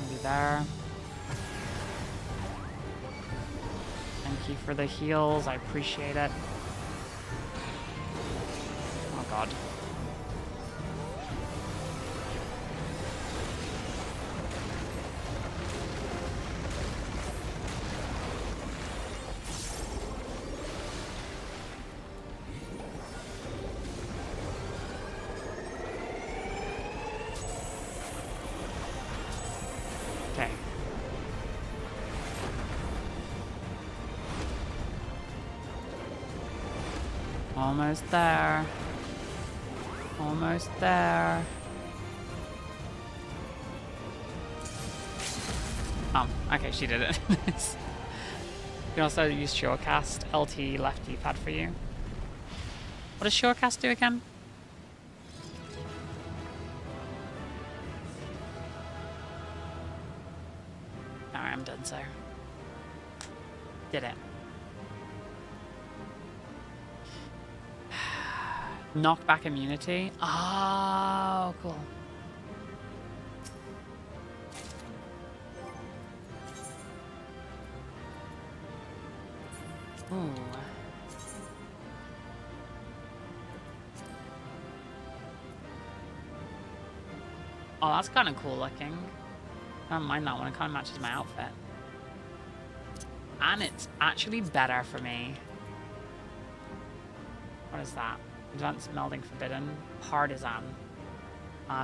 S1: Maybe there. Thank you for the heals. I appreciate it. Oh god. Okay. Almost there. Almost there. Oh, okay, she did it. You can also use Surecast, LT, left D-pad for you. What does Surecast do again? Alright, I'm done, sir. Did it. Knockback immunity. Oh, cool. Ooh. Oh, that's kind of cool looking. I don't mind that one. It kind of matches my outfit. And it's actually better for me. What is that? Advanced Melding Forbidden. Partisan.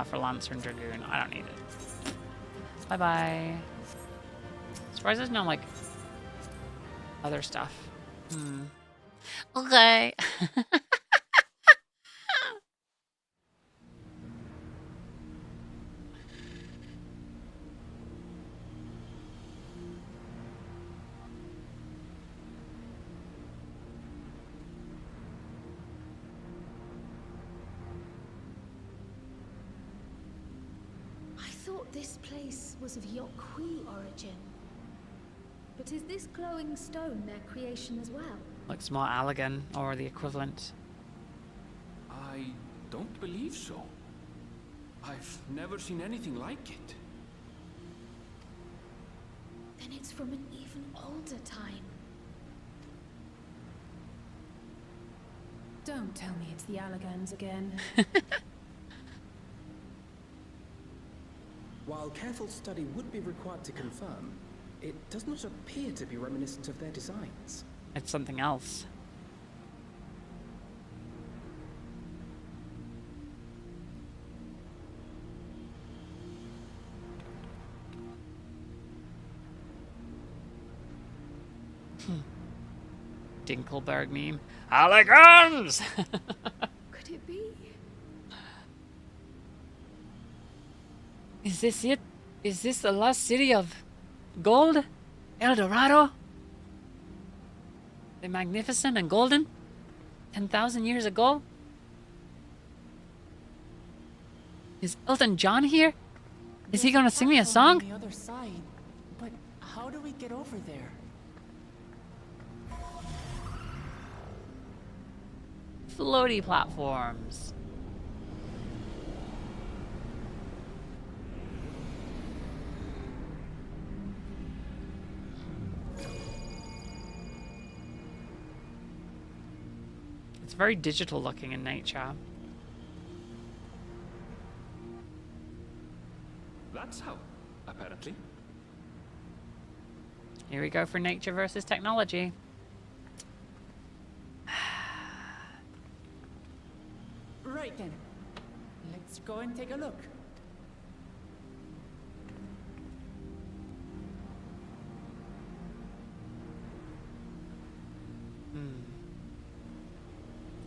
S1: For Lancer and Dragoon. I don't need it. Bye-bye. Surprised there's no, like, other stuff. Okay.
S12: I thought this place was of Yokwi origin. But is this glowing stone their creation as well?
S1: Looks more Allegan, or the equivalent.
S21: I don't believe so. I've never seen anything like it.
S12: Then it's from an even older time.
S10: Don't tell me it's the Allegans again.
S8: While careful study would be required to confirm, it does not appear to be reminiscent of their designs.
S1: It's something else. Dinkelberg meme. Holograms!
S12: Could it be?
S1: Is this it? Is this the lost city of gold? El Dorado? The magnificent and golden? 10,000 years ago? Is Elton John here? Is he gonna sing me a song?
S7: On the other side, but how do we get over there?
S1: Floaty platforms. It's very digital looking in nature.
S21: That's how, apparently.
S1: Here we go for nature versus technology.
S7: Right then. Let's go and take a look.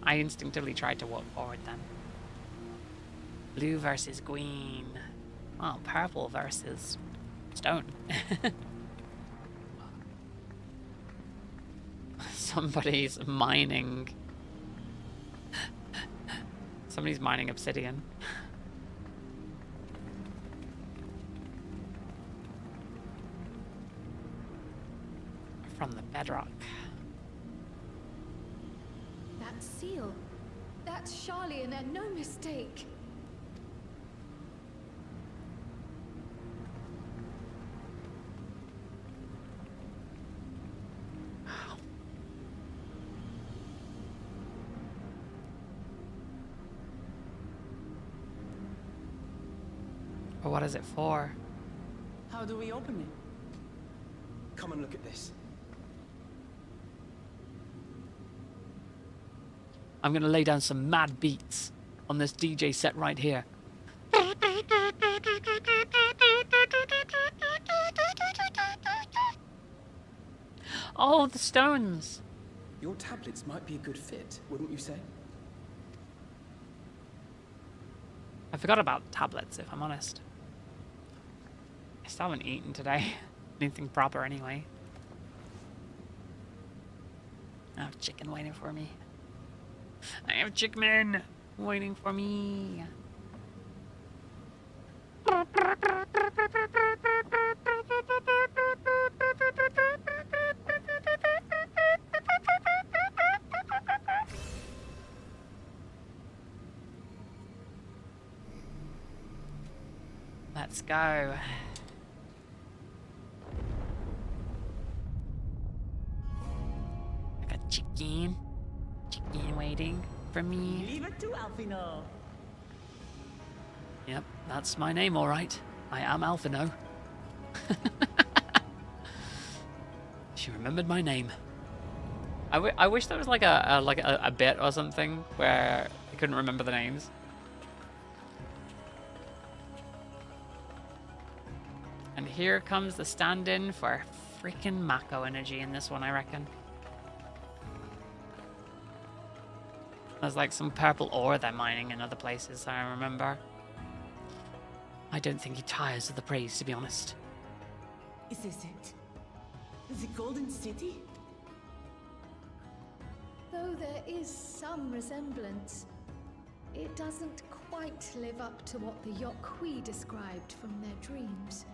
S1: I instinctively tried to walk forward then. Blue versus green. Oh, purple versus stone. Somebody's mining. Somebody's mining obsidian. From the bedrock.
S12: That seal. That's Charlian and no mistake.
S1: But what is it for?
S7: How do we open it?
S8: Come and look at this.
S1: I'm gonna lay down some mad beats on this DJ set right here. Oh, the stones!
S8: Your tablets might be a good fit, wouldn't you say?
S1: I forgot about tablets, if I'm honest. I still haven't eaten today. Anything proper anyway. I have chicken waiting for me. I have chicken waiting for me. Let's go. I got chicken. Chicken waiting for me.
S7: Leave it to Alfino.
S1: Yep, that's my name, all right. I am Alfino. She remembered my name. I wish there was like a bit or something where I couldn't remember the names. And here comes the stand-in for freaking Mako energy in this one, I reckon. There's like some purple ore they're mining in other places, I remember. I don't think he tires of the praise, to be honest.
S7: Is this it? The Golden City?
S12: Though there is some resemblance, it doesn't quite live up to what the Yokwi described from their dreams.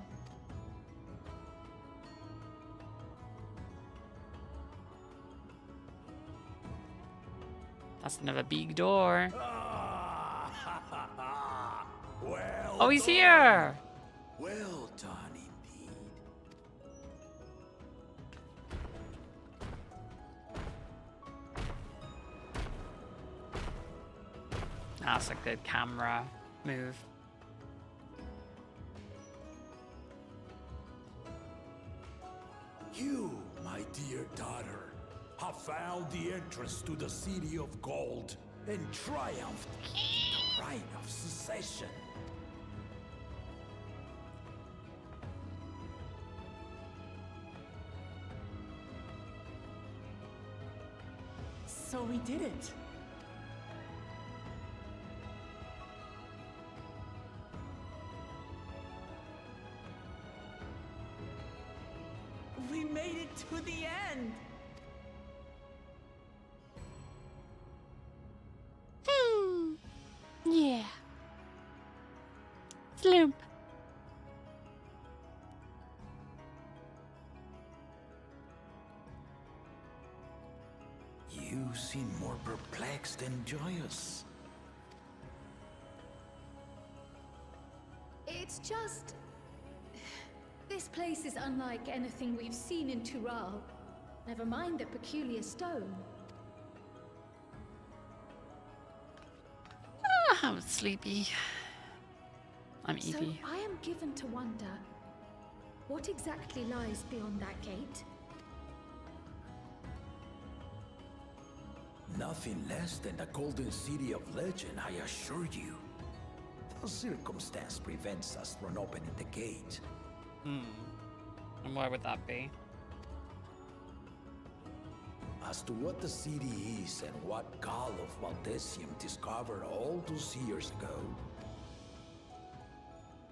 S1: That's another big door.
S13: Well
S1: Oh, he's
S13: done.
S1: here!
S13: Well done indeed.
S1: That's a good camera move.
S13: You, my dear daughter, have found the entrance to the City of Gold and triumphed in the right of secession.
S7: So we did it. We made it to the end.
S20: Yeah. Sloop.
S13: You seem more perplexed than joyous.
S12: It's just... This place is unlike anything we've seen in Tural. Never mind the peculiar stone.
S1: I'm sleepy. I'm
S12: So
S1: eepy.
S12: I am given to wonder, what exactly lies beyond that gate?
S13: Nothing less than the golden city of legend, I assure you. The circumstance prevents us from opening the gate.
S1: And why would that be?
S13: As to what the city is and what Gall of Valdesium discovered all those years ago,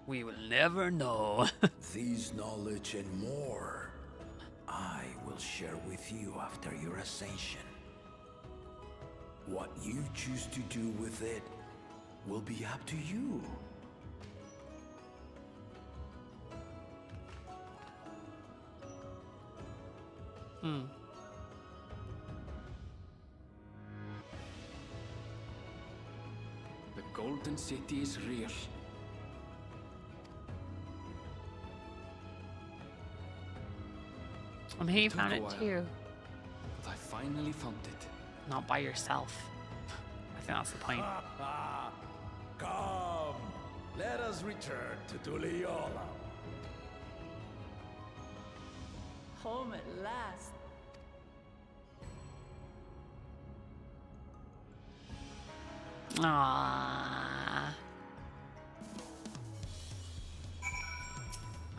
S5: We will never know.
S13: this knowledge and more, I will share with you after your ascension. What you choose to do with it will be up to you.
S21: The Golden City is real.
S1: And he
S21: Took
S1: found
S21: a
S1: it
S21: while,
S1: too.
S21: But I finally found it.
S1: Not by yourself. I think that's the point.
S13: Come, let us return to Tuliola.
S7: Home at last.
S1: Aww.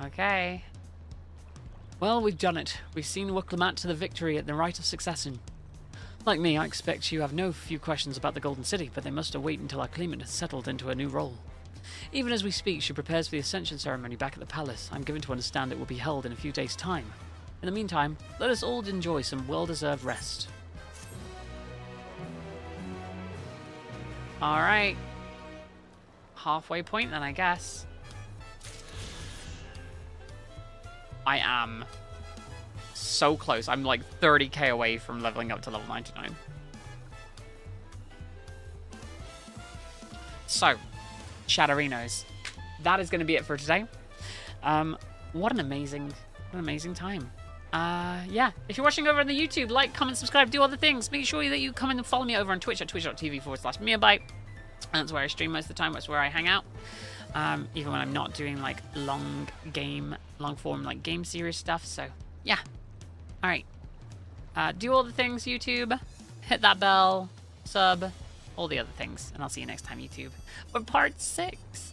S1: Okay. Well, we've done it. We've seen Wuklamat to the victory at the Rite of Succession. Like me, I expect you have no few questions about the Golden City, but they must await until our claimant has settled into a new role. Even as we speak, she prepares for the Ascension ceremony back at the palace. I'm given to understand it will be held in a few days' time. In the meantime, let us all enjoy some well-deserved rest. Alright. Halfway point then, I guess. I am so close. I'm like 30k away from leveling up to level 99. So, Shadowrinos, that is going to be it for today. What an amazing time. Yeah, if you're watching over on the YouTube, like, comment, subscribe, do all the things. Make sure that you come in and follow me over on Twitch at twitch.tv/Miabyte. That's where I stream most of the time. That's where I hang out. Even when I'm not doing like long form like game series stuff. So yeah. All right. Do all the things, YouTube. Hit that bell, sub, all the other things, and I'll see you next time, YouTube, for part 6.